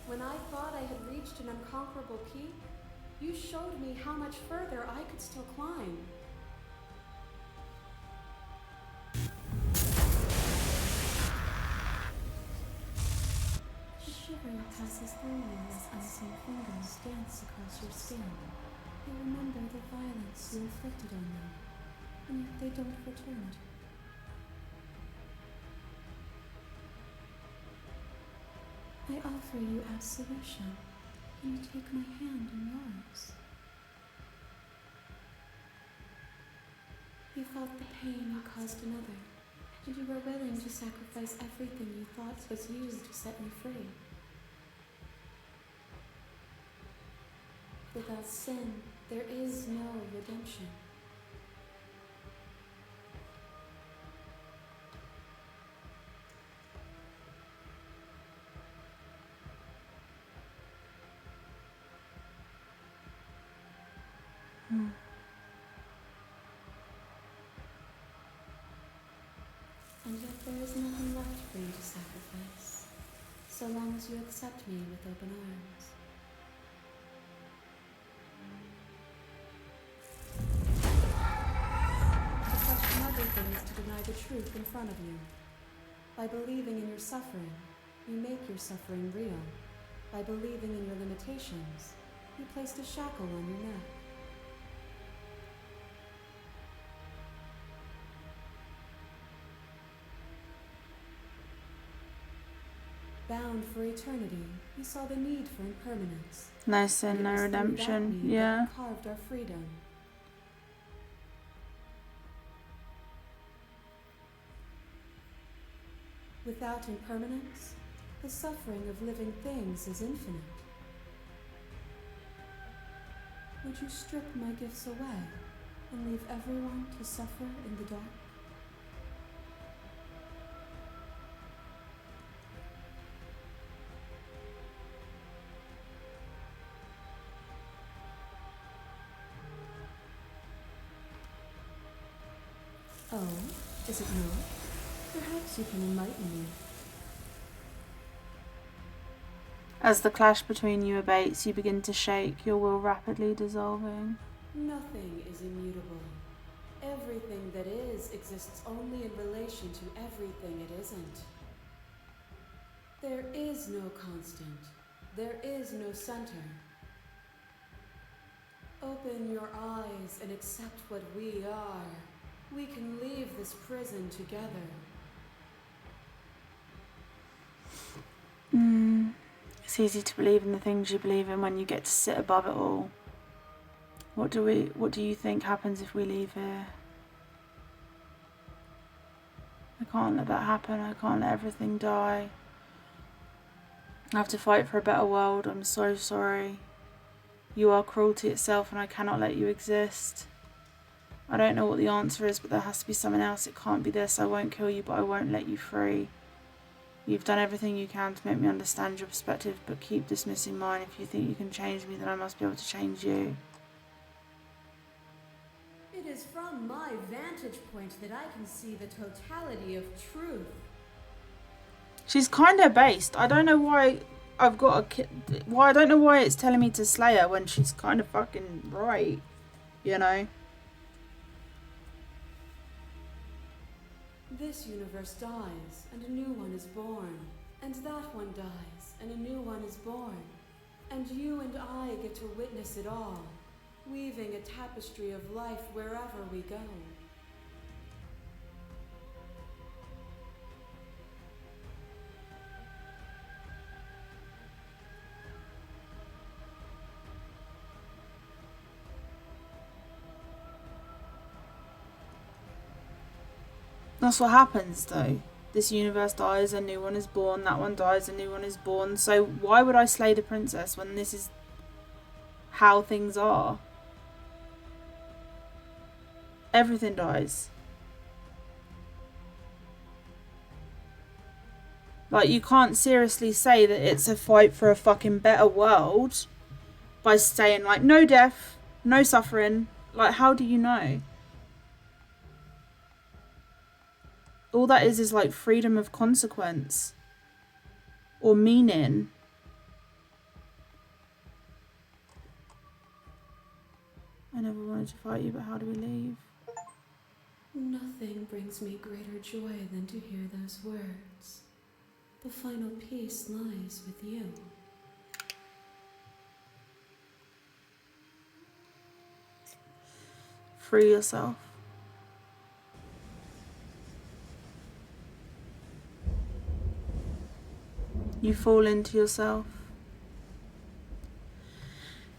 When I thought I had reached an unconquerable peak, you showed me how much further I could still climb. A shiver passes through you as unseen fingers dance across your skin. They remember the violence you inflicted on them, and yet they don't return it. I offer you absolution, and you take my hand in yours. You felt the pain you caused another, and you were willing to sacrifice everything you thought was used to set me free. Without sin, there is no redemption. And yet there is nothing left for you to sacrifice, so long as you accept me with open arms. To question everything is to deny the truth in front of you. By believing in your suffering, you make your suffering real. By believing in your limitations, you placed a shackle on your neck. Bound for eternity, we saw the need for impermanence. No sin, no redemption. Yeah. Carved our freedom. Without impermanence, the suffering of living things is infinite. Would you strip my gifts away and leave everyone to suffer in the dark? Oh, is it not? Perhaps you can enlighten me. As the clash between you abates, you begin to shake, your will rapidly dissolving. Nothing is immutable. Everything that is exists only in relation to everything it isn't. There is no constant. There is no center. Open your eyes and accept what we are. We can leave this prison together. It's easy to believe in the things you believe in when you get to sit above it all. What do you think happens if we leave here? I can't let that happen. I can't let everything die. I have to fight for a better world. I'm so sorry. You are cruelty itself and I cannot let you exist. I don't know what the answer is, but there has to be something else. It can't be this. I won't kill you, but I won't let you free. You've done everything you can to make me understand your perspective, but keep dismissing mine. If you think you can change me, then I must be able to change you. It is from my vantage point that I can see the totality of truth. She's kind of based. I don't know why I've got I don't know why it's telling me to slay her when she's kind of fucking right, you know? This universe dies, and a new one is born. And that one dies, and a new one is born. And you and I get to witness it all, weaving a tapestry of life wherever we go. That's what happens though. This universe dies, a new one is born, that one dies, a new one is born. So why would I slay the princess when this is how things are? Everything dies. Like, you can't seriously say that it's a fight for a fucking better world by saying, like, no death, no suffering. Like, how do you know? All that is like freedom of consequence or meaning. I never wanted to fight you, but how do we leave? Nothing brings me greater joy than to hear those words. The final peace lies with you. Free yourself. You fall into yourself.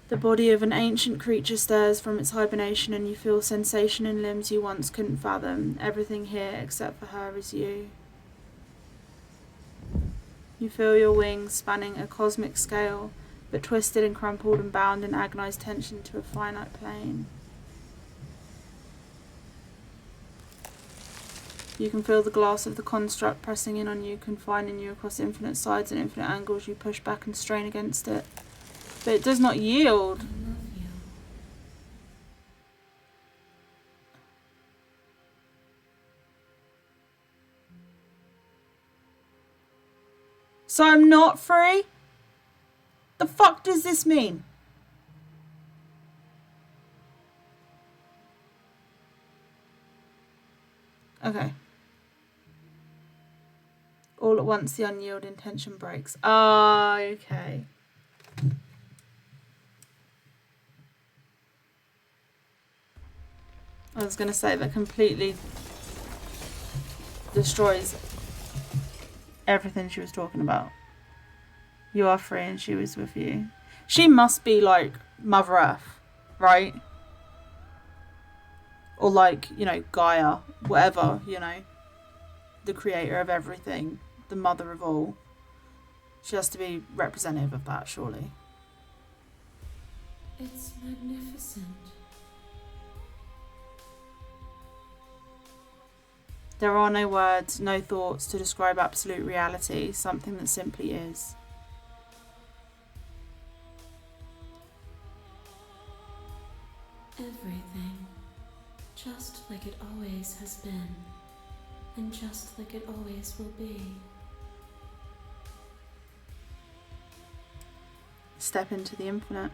The body of an ancient creature stirs from its hibernation and you feel sensation in limbs you once couldn't fathom. Everything here except for her is you. You feel your wings spanning a cosmic scale, but twisted and crumpled and bound in agonized tension to a finite plane. You can feel the glass of the construct pressing in on you, confining you across infinite sides and infinite angles. You push back and strain against it, but it does not yield. I love you. So I'm not free? The fuck does this mean? Okay. All at once, the unyielding tension breaks. Ah, okay. I was going to say that completely destroys everything she was talking about. You are free and she was with you. She must be like Mother Earth, right? Or like, you know, Gaia, whatever, you know. The creator of everything. The mother of all. She has to be representative of that, surely. It's magnificent. There are no words, no thoughts to describe absolute reality, something that simply is. Everything. Just like it always has been. And just like it always will be. Step into the infinite.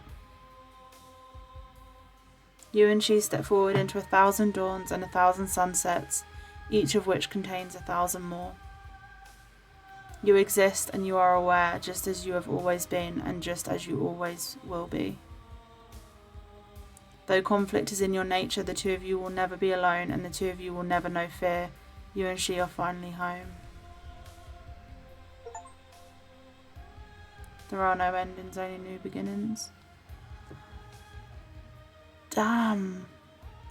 You and she step forward into 1,000 dawns and 1,000 sunsets, each of which contains 1,000 more. You exist and you are aware, just as you have always been and just as you always will be. Though conflict is in your nature, the two of you will never be alone and the two of you will never know fear. You and she are finally home. There are no endings, only new beginnings. Damn.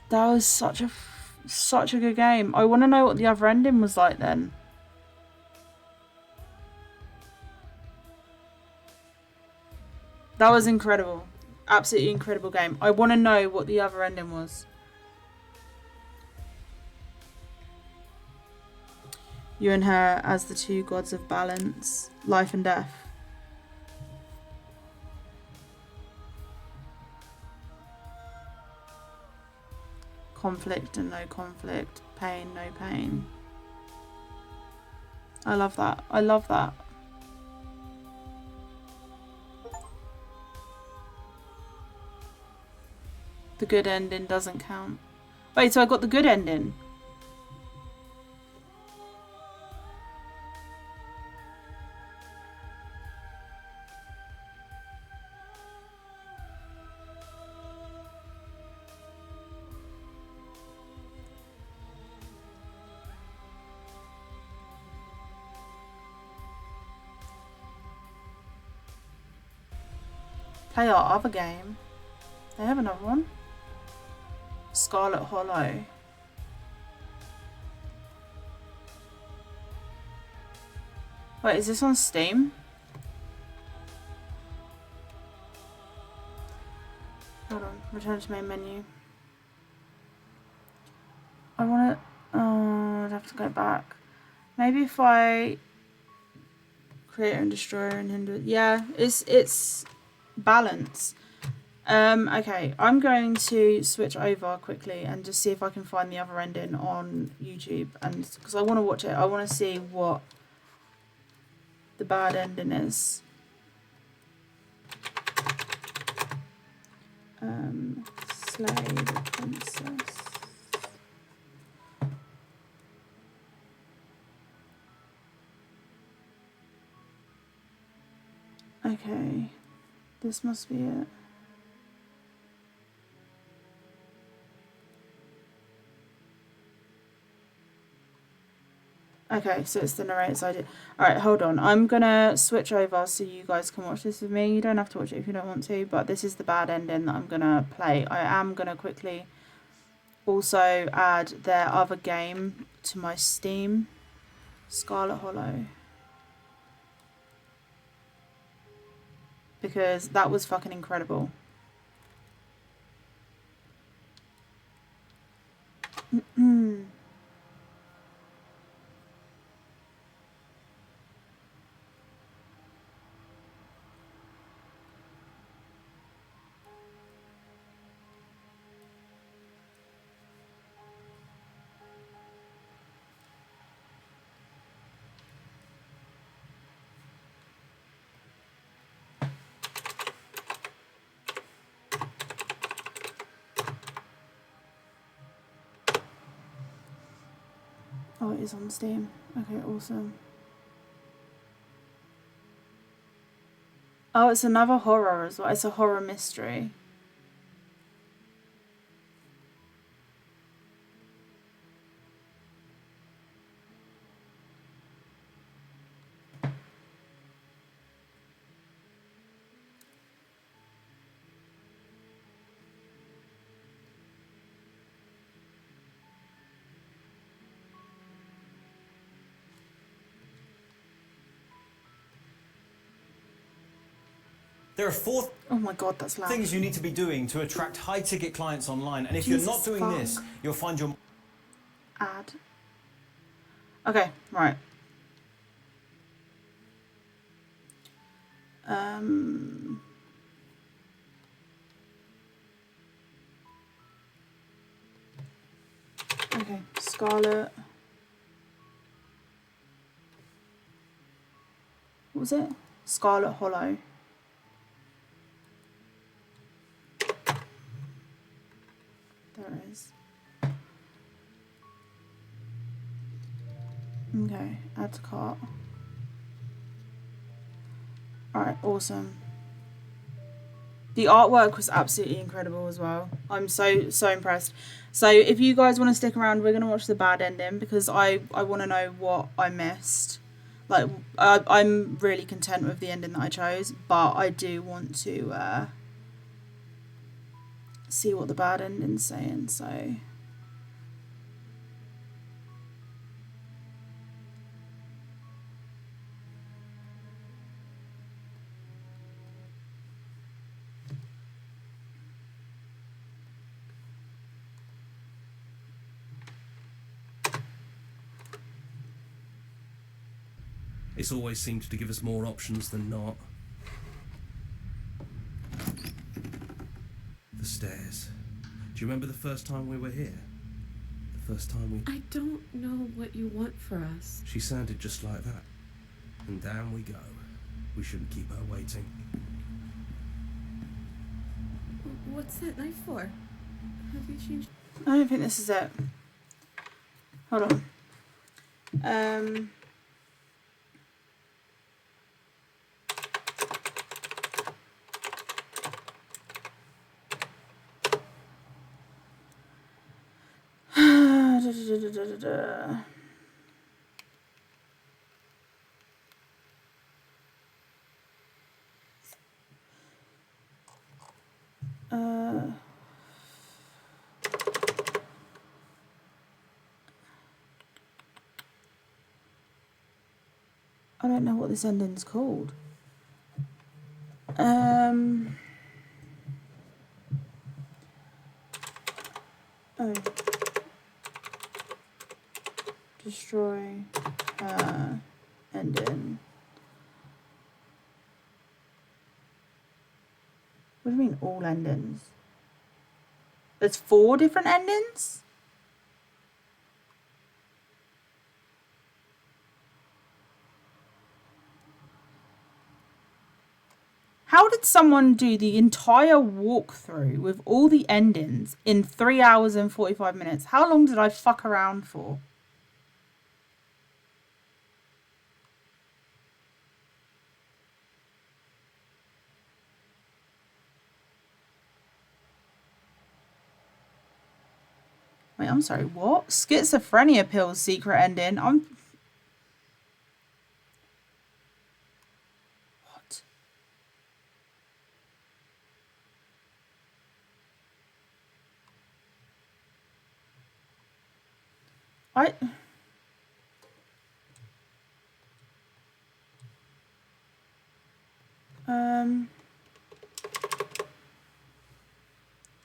That was such a good game. I want to know what the other ending was like then. That was incredible. Absolutely incredible game. I want to know what the other ending was. You and her as the two gods of balance, life and death. Conflict and no conflict, pain, no pain. I love that. I love that. The good ending doesn't count. Wait, so I got the good ending. Play our other game. They have another one. Scarlet Hollow. Wait, is this on Steam? Hold on, return to main menu. I want to, I'd have to go back. Maybe if I create and destroy and hinder, yeah, it's balance. Okay, I'm going to switch over quickly and just see if I can find the other ending on YouTube, and because I want to watch it, I want to see what the bad ending is. Slay the princess. Okay, this must be it. Okay, so it's the narrator's idea. Alright, hold on. I'm gonna switch over so you guys can watch this with me. You don't have to watch it if you don't want to, but this is the bad ending that I'm gonna play. I am gonna quickly also add their other game to my Steam, Scarlet Hollow, because that was fucking incredible. Oh, it is on Steam. Okay, awesome. Oh, it's another horror as well. It's a horror mystery. There are 4 Oh my god, that's loud. things you need to be doing to attract high-ticket clients online, and if you're not doing this, you'll find your... Add. Okay, right. Okay, Scarlet. What was it? Scarlet Hollow. There it is. Okay, add to cart. Alright, awesome. The artwork was absolutely incredible as well. I'm so impressed. So if you guys want to stick around, we're going to watch the bad ending because I want to know what I missed. Like, I'm really content with the ending that I chose, but I do want to see what the bad ending's saying, so... It's always seemed to give us more options than not. The stairs. Do you remember the first time we were here? The first time we... I don't know what you want for us. She sounded just like that. And down we go. We shouldn't keep her waiting. What's that knife for? Have you changed? I don't think this is it. Hold on. I don't know what this ending's called. Oh. Destroy ending. What do you mean all endings? There's 4 different endings? How did someone do the entire walkthrough with all the endings in 3 hours and 45 minutes? How long did I fuck around for? Wait, I'm sorry, what? Schizophrenia pills secret ending? What?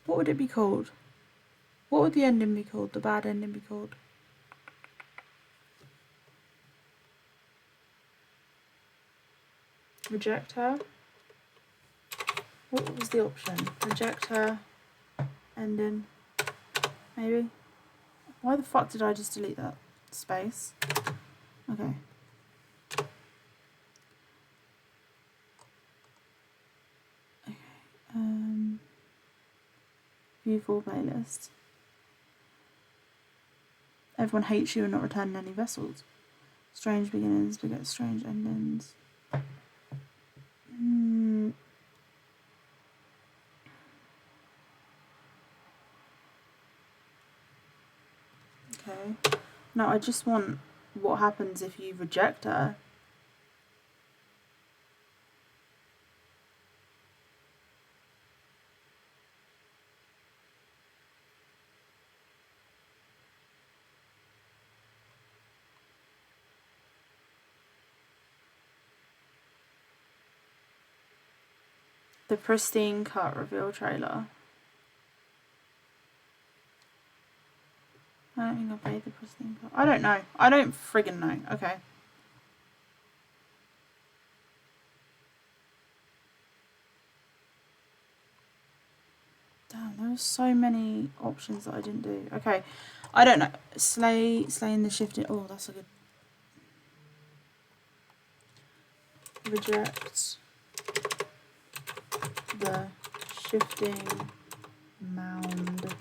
What would it be called? What would the ending be called? The bad ending be called? Reject her? What was the option? Reject her. Ending. Maybe? Why the fuck did I just delete that space? Okay. View full playlist. Everyone hates you and not returning any vessels. Strange beginnings beget strange endings. Okay. No, I just want what happens if you reject her. The pristine cut reveal trailer. I don't think I played the pristine cut. I don't know. I don't friggin' know. Okay. Damn, there were so many options that I didn't do. Okay. I don't know. Slaying the shifting. Oh, that's a good. Reject the shifting mound.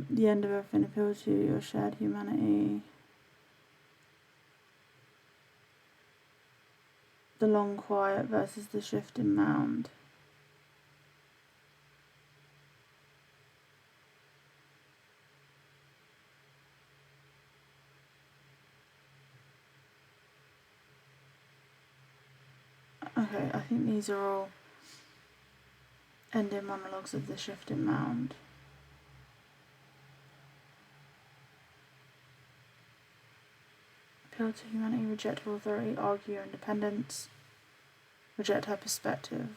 The end of everything appeal to your shared humanity. The long quiet versus the shifting mound. Okay, I think these are all ending monologues of the shifting mound. Appeal to humanity, reject her authority, argue her independence, reject her perspective.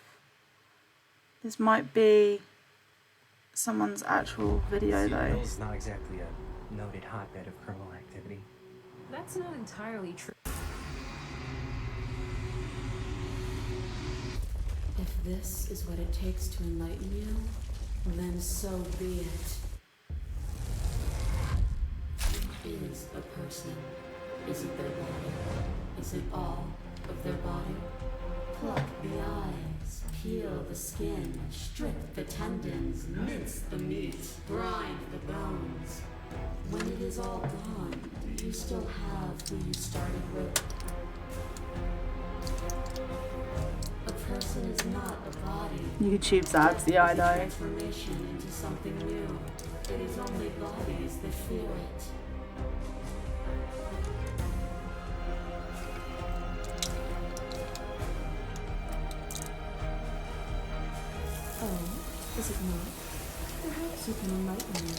This might be someone's actual video though. Hill's not exactly a noted hotbed of criminal activity. That's not entirely true. If this is what it takes to enlighten you, then so be it. Is a person. Is it their body? Is it all of their body? Pluck the eyes, peel the skin, strip the tendons, mince the meat, grind the bones. When it is all gone, do you still have who you started with? A person is not a body. YouTube's ads, yeah, I know. Transformation into something new. It is only bodies that feel it. Oh, is it not? Perhaps you can enlighten me.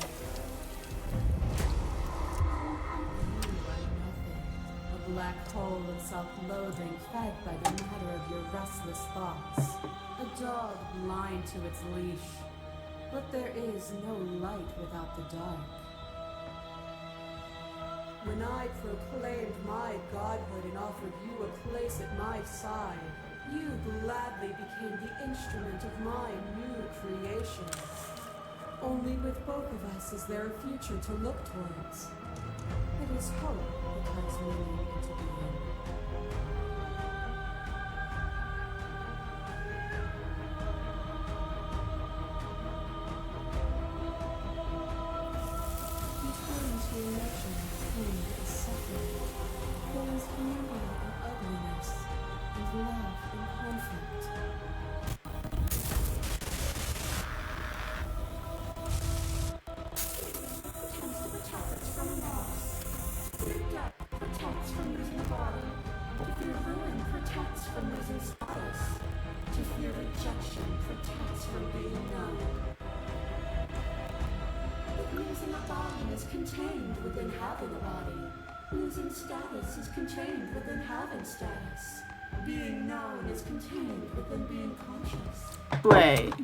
black hole of self-loathing fed by the matter of your restless thoughts. A dog blind to its leash. But there is no light without the dark. When I proclaimed my godhood and offered you a place at my side, you gladly became the instrument of my new creation. Only with both of us is there a future to look towards. It is hope that turns meaning into being. You turn to emotion, pain and suffering. There is beauty in ugliness, and love in conflict. Protects from losing a body. To fear ruin protects from losing status. To fear rejection protects from being known. But losing a body is contained within having a body. Losing status is contained within having status. Being known is contained within being conscious. Wait.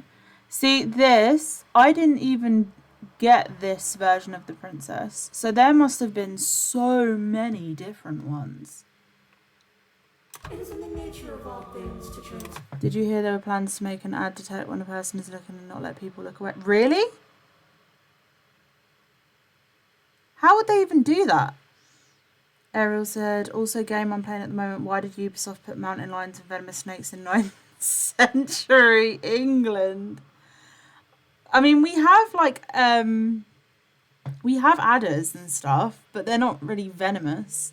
See, this, I didn't even get this version of the princess. So there must have been so many different ones. It is in the nature of all things to change. Did you hear there were plans to make an ad detect when a person is looking and not let people look away? Really? How would they even do that? Ariel said, also game I'm playing at the moment, why did Ubisoft put mountain lions and venomous snakes in 9th century England? I mean, we have adders and stuff, but they're not really venomous.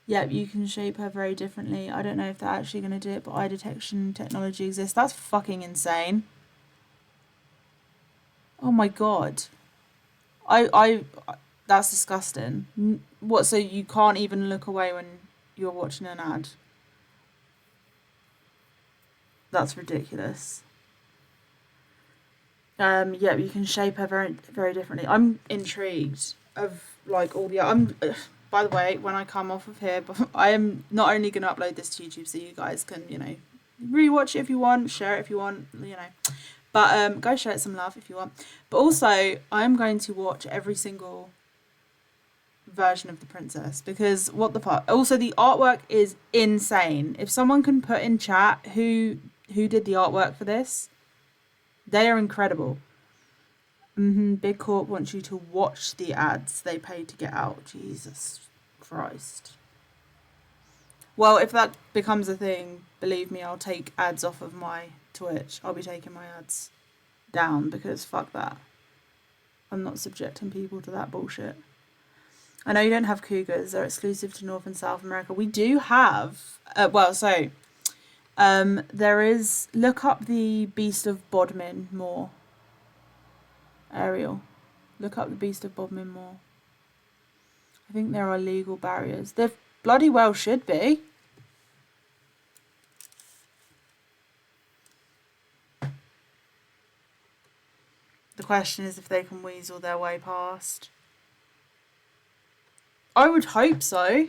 Yep, you can shape her very differently. I don't know if they're actually going to do it, but eye detection technology exists. That's fucking insane. Oh my god. That's disgusting. What, so you can't even look away when you're watching an ad? That's ridiculous. Yeah, you can shape her very, very differently. I'm intrigued of like all the. By the way, when I come off of here, I am not only going to upload this to YouTube so you guys can, rewatch it if you want, share it if you want, But go show it some love if you want. But also, I'm going to watch every single version of the princess because what the fuck. Also, the artwork is insane. If someone can put in chat who did the artwork for this. They are incredible. Big Corp wants you to watch the ads they pay to get out. Jesus Christ. Well, if that becomes a thing, believe me, I'll take ads off of my Twitch. I'll be taking my ads down because fuck that. I'm not subjecting people to that bullshit. I know you don't have cougars. They're exclusive to North and South America. We do have... there is, look up the Beast of Bodmin more. Ariel, look up the Beast of Bodmin more. I think there are legal barriers. There bloody well should be. The question is if they can weasel their way past. I would hope so.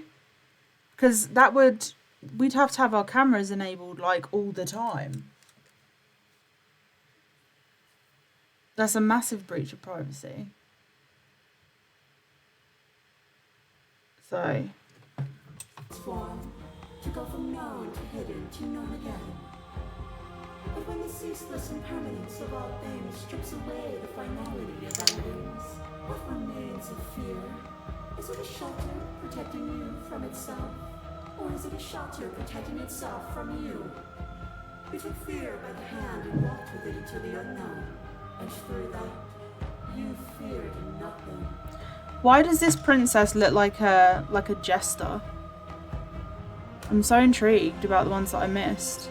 Because we'd have to have our cameras enabled like all the time. That's a massive breach of privacy. So. Form to go from known to hidden to known again. But when the ceaseless impermanence of all things strips away the finality of endings, what remains of fear? Is it a shelter protecting you from itself? Or is it a shelter protecting itself from you? You took fear by the hand and walked with it into the unknown. And through that, you feared nothing. Why does this princess look like a jester? I'm so intrigued about the ones that I missed.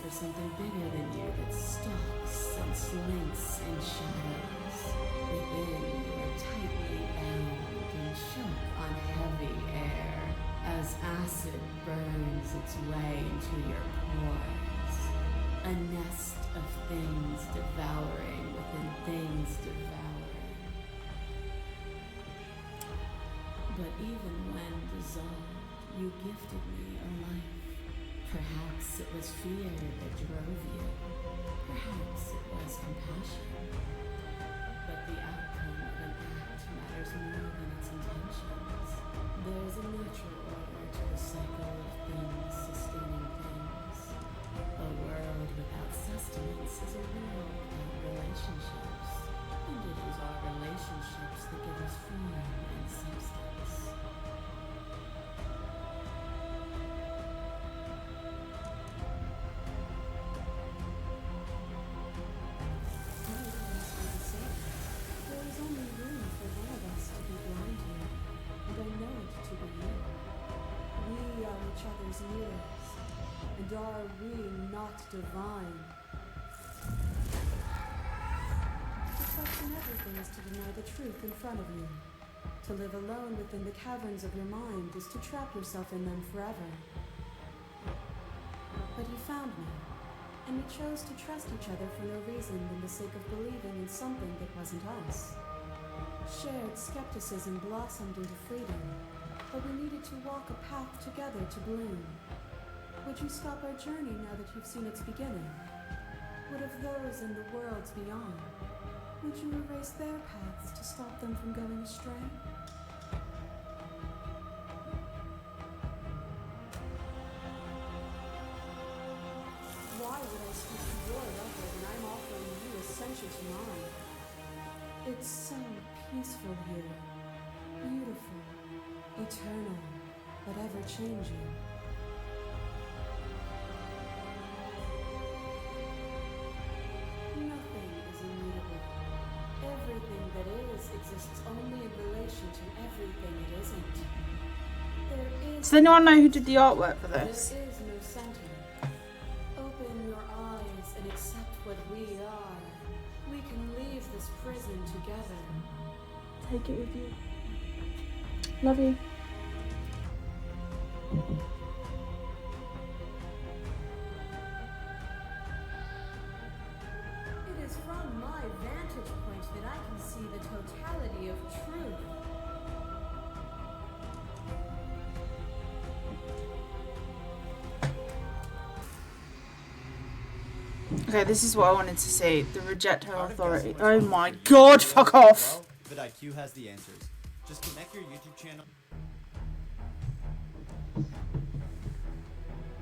Something bigger than you that stalks and slinks in shadows. Within you are tightly bound and choke on heavy air as acid burns its way into your pores. A nest of things devouring within things devouring. But even when dissolved, you gifted me a life. Perhaps it was fear that drove you. Perhaps it was compassion. But the outcome of an act matters more than its intentions. There is a natural order to the cycle of things sustaining things. A world without sustenance is a world without relationships. And it is our relationships that give us form and substance. There is only room for one of us to be blind here, and I know it to be you. We are each other's mirrors, and are we not divine? To question everything is to deny the truth in front of you. To live alone within the caverns of your mind is to trap yourself in them forever. But you found me, and we chose to trust each other for no reason than the sake of believing in something that wasn't us. Shared skepticism blossomed into freedom, but we needed to walk a path together to bloom. Would you stop our journey now that you've seen its beginning? What of those in the worlds beyond? Would you erase their paths to stop them from going astray? Why would I speak to your level when I'm offering you ascension to mine? It's so peaceful here, beautiful, eternal, but ever-changing. Nothing is immutable. Everything that is exists only in relation to everything it isn't. There is Does anyone know who did the artwork for this? There is no center. Open your eyes and accept what we are. We can leave this prison together. Take it with you. Love you. It is from my vantage point that I can see the totality of truth. Okay, this is what I wanted to see. The reject her authority. Oh my god, fuck off! Well, vidIQ has the answers. Just connect your YouTube channel.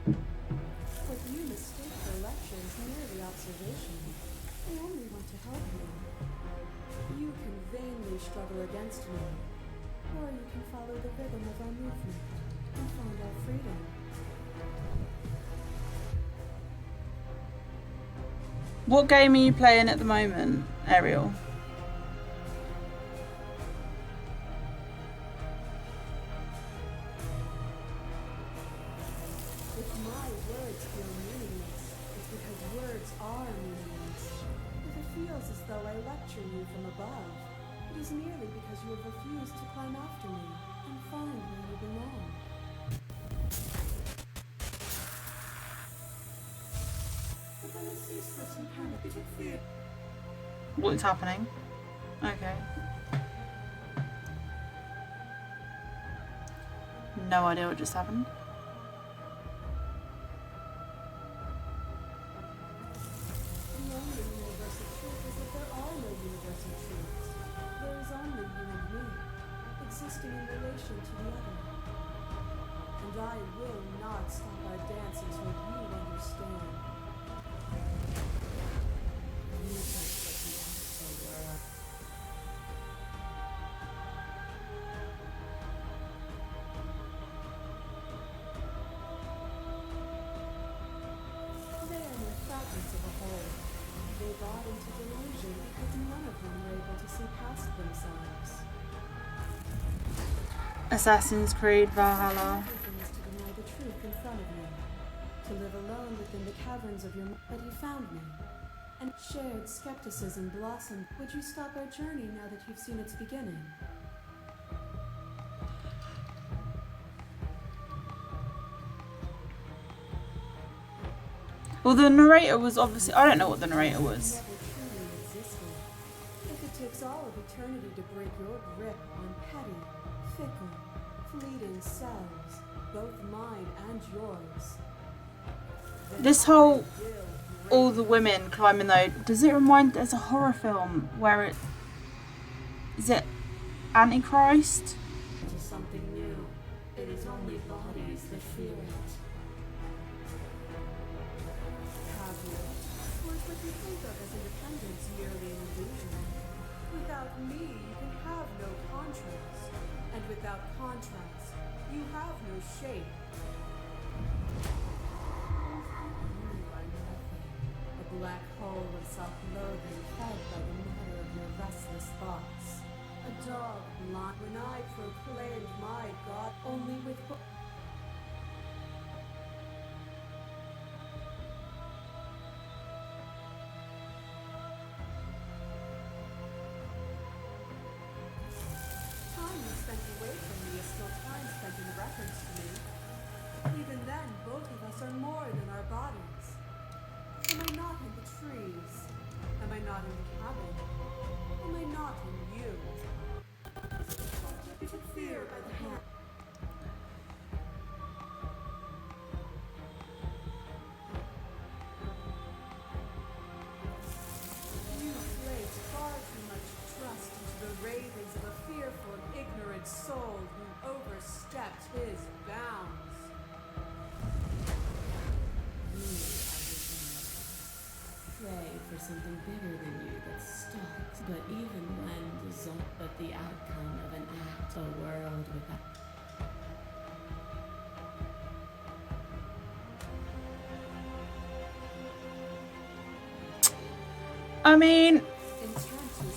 But you mistake the lectures merely observation. I only want to help you. You can vainly struggle against me, or you can follow the rhythm of our movement and find our freedom. What game are you playing at the moment, Ariel? If my words feel meaningless, it's because words are meaningless. If it feels as though I lecture you from above, it is merely because you have refused to climb after me and find where you belong. But then the ceaseless and permanent fear. What's happening? Okay. No idea what just happened. The only universal truth is that there are no universal truths. There is only you and me, existing in relation to the other. And I will not stop our dance until you understand. You take what you ask the world. They are mere fragments of a whole. They bought into delusion because none of them were able to see past themselves. Assassin's Creed Valhalla. Everything is to deny the truth in front of you. To live alone within the caverns of your mind. But you found me. And shared skepticism blossomed. Would you stop our journey now that you've seen its beginning? Well, the narrator was obviously... I don't know what the narrator was. Never truly existed. If it takes all of eternity to break your grip on petty, fickle, fleeting selves, both mine and yours, then This I whole... will break all the women climbing though, does it remind... There's a horror film where it... Is it Antichrist? to something new. It is only bodies that fear it. Have you? Or is what you think of as independence merely an illusion? Without me, you can have no contrast. And without contrast, you have no shape. You are nothing. A black hole of self-loathing fed by the matter of your restless thoughts. A dog blind when I proclaimed my God only with time you spent away from me is still time spent in reference to me. Even then, both of us are more than our bodies. Am I not in the trees? Am I not in the cabin? Am I not in you? Fear by the hand. You place far too much trust into the ravings of a fearful and ignorant soul who overstepped his bounds. You are the pray for something bigger than you that stalks, but even when dissolved, but the outcome of an act, a world without. I mean... Intent is nothing.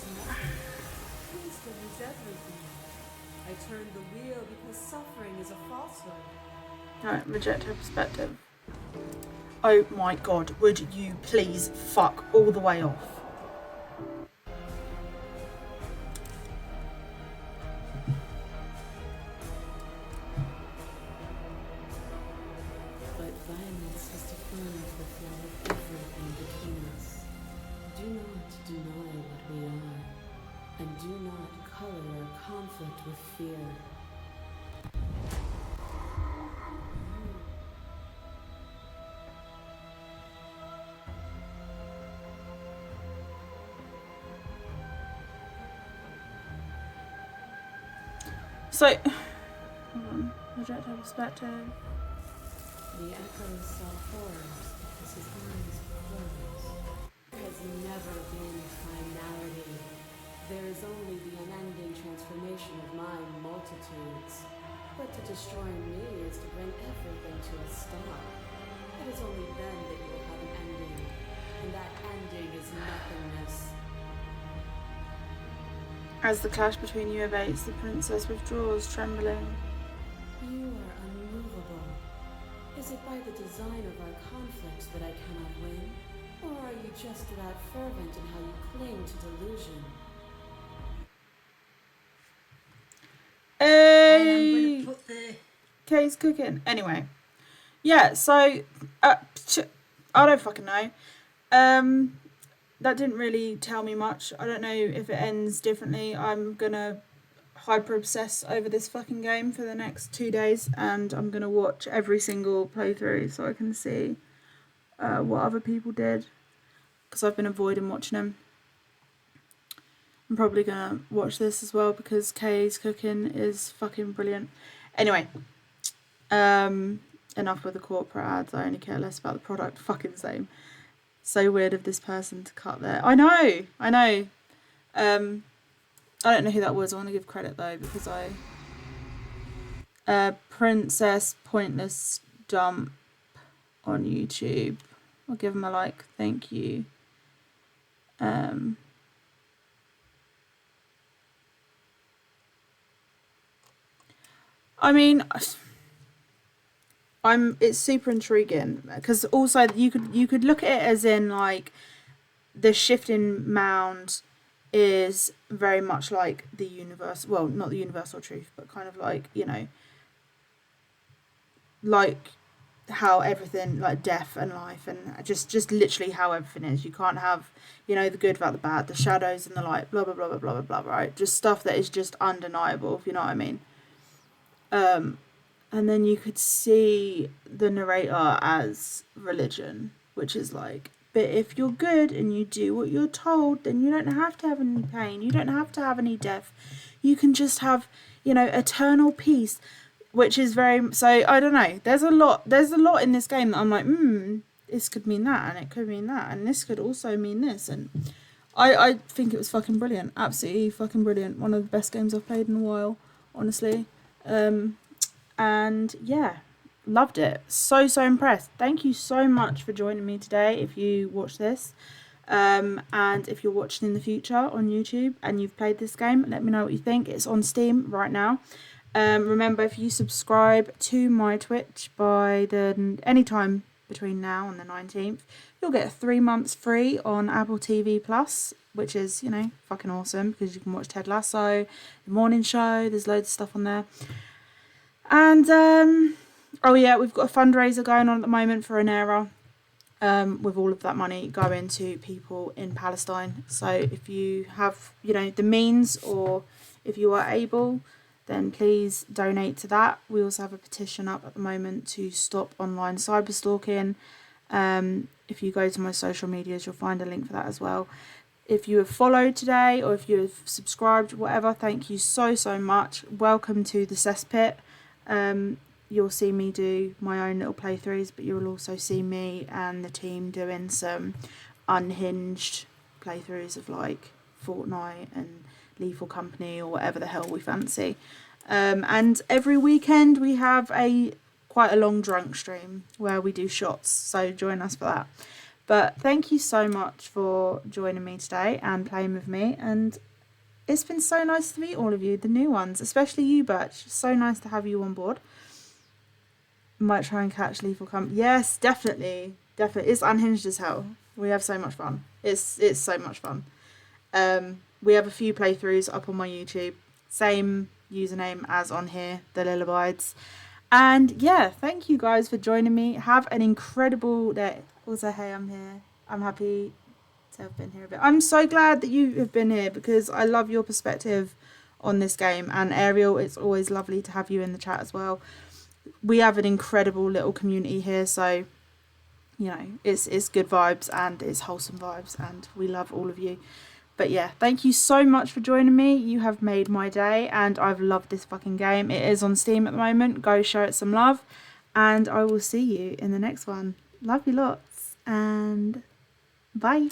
Wisdom is everything. I turn the wheel because suffering is a falsehood. Alright, reject her perspective. Oh my god, would you please fuck all the way off? But violence has defined the flow of everything between us. Do not deny what we are, and do not color our conflict with fear. So... Hold on. Reject her perspective. The echo saw horrors because his eyes closed. There has never been finality. There is only the unending transformation of my multitudes. But to destroy me is to bring everything to a stop. It is only then that you will have an ending, and that ending is nothingness. As the clash between you abates, the princess withdraws, trembling. You are unmovable. Is it by the design of our conflicts that I cannot win? Or are you just that fervent in how you cling to delusion? Hey! I'm going to put the... Kay's cooking. Anyway. Yeah, so... I don't fucking know. That didn't really tell me much. I don't know if it ends differently. I'm gonna hyper obsess over this fucking game for the next 2 days, and I'm gonna watch every single playthrough so I can see what other people did, because I've been avoiding watching them. I'm probably gonna watch this as well because Kay's cooking is fucking brilliant. Anyway, enough with the corporate ads. I only care less about the product. Fucking same. So weird of this person to cut there. I know. I don't know who that was. I want to give credit though because Princess Pointless Dump on YouTube. I'll give him a like. Thank you. I mean, it's super intriguing because also you could look at it as in like the shifting mound is very much like the universe, well, not the universal truth, but kind of like, you know, like how everything, like death and life, and just literally how everything is. You can't have, you know, the good without the bad, the shadows and the light, blah blah blah blah blah blah blah, right? Just stuff that is just undeniable, if you know what I mean. And then you could see the narrator as religion, which is like, but if you're good and you do what you're told, then you don't have to have any pain, you don't have to have any death, you can just have, you know, eternal peace, which is very, so I don't know, there's a lot in this game that I'm like, this could mean that, and it could mean that, and this could also mean this, and I think it was fucking brilliant, absolutely fucking brilliant, one of the best games I've played in a while, honestly. And yeah, loved it, so impressed. Thank you so much for joining me today if you watch this, and if you're watching in the future on YouTube and you've played this game, let me know what you think. It's on Steam right now. Remember, if you subscribe to my Twitch by any time between now and the 19th, you'll get 3 months free on Apple TV Plus, which is, you know, fucking awesome, because you can watch Ted Lasso, The Morning Show, there's loads of stuff on there. And oh yeah, we've got a fundraiser going on at the moment for an era, with all of that money going to people in Palestine. So if you have, you know, the means, or if you are able, then please donate to that. We also have a petition up at the moment to stop online cyberstalking. If you go to my social medias, you'll find a link for that as well. If you have followed today, or if you have subscribed, whatever, thank you so much. Welcome to the cesspit. You'll see me do my own little playthroughs, but you'll also see me and the team doing some unhinged playthroughs of like Fortnite and Lethal Company, or whatever the hell we fancy. And every weekend we have quite a long drunk stream where we do shots, so join us for that. But thank you so much for joining me today and playing with me, and it's been so nice to meet all of you, the new ones, especially you, Birch. So nice to have you on board. Might try and catch Lethal Company. Yes, definitely. It's unhinged as hell. We have so much fun. It's so much fun. We have a few playthroughs up on my YouTube. Same username as on here, thelilabides. And yeah, thank you guys for joining me. Have an incredible day. Also, hey, I'm here. I'm happy to have been here a bit. I'm so glad that you have been here, because I love your perspective on this game. And Ariel, it's always lovely to have you in the chat as well. We have an incredible little community here, so you know, it's good vibes and it's wholesome vibes, and we love all of you. But yeah, thank you so much for joining me. You have made my day, and I've loved this fucking game. It is on Steam at the moment. Go show it some love, and I will see you in the next one. Love you lots, and bye.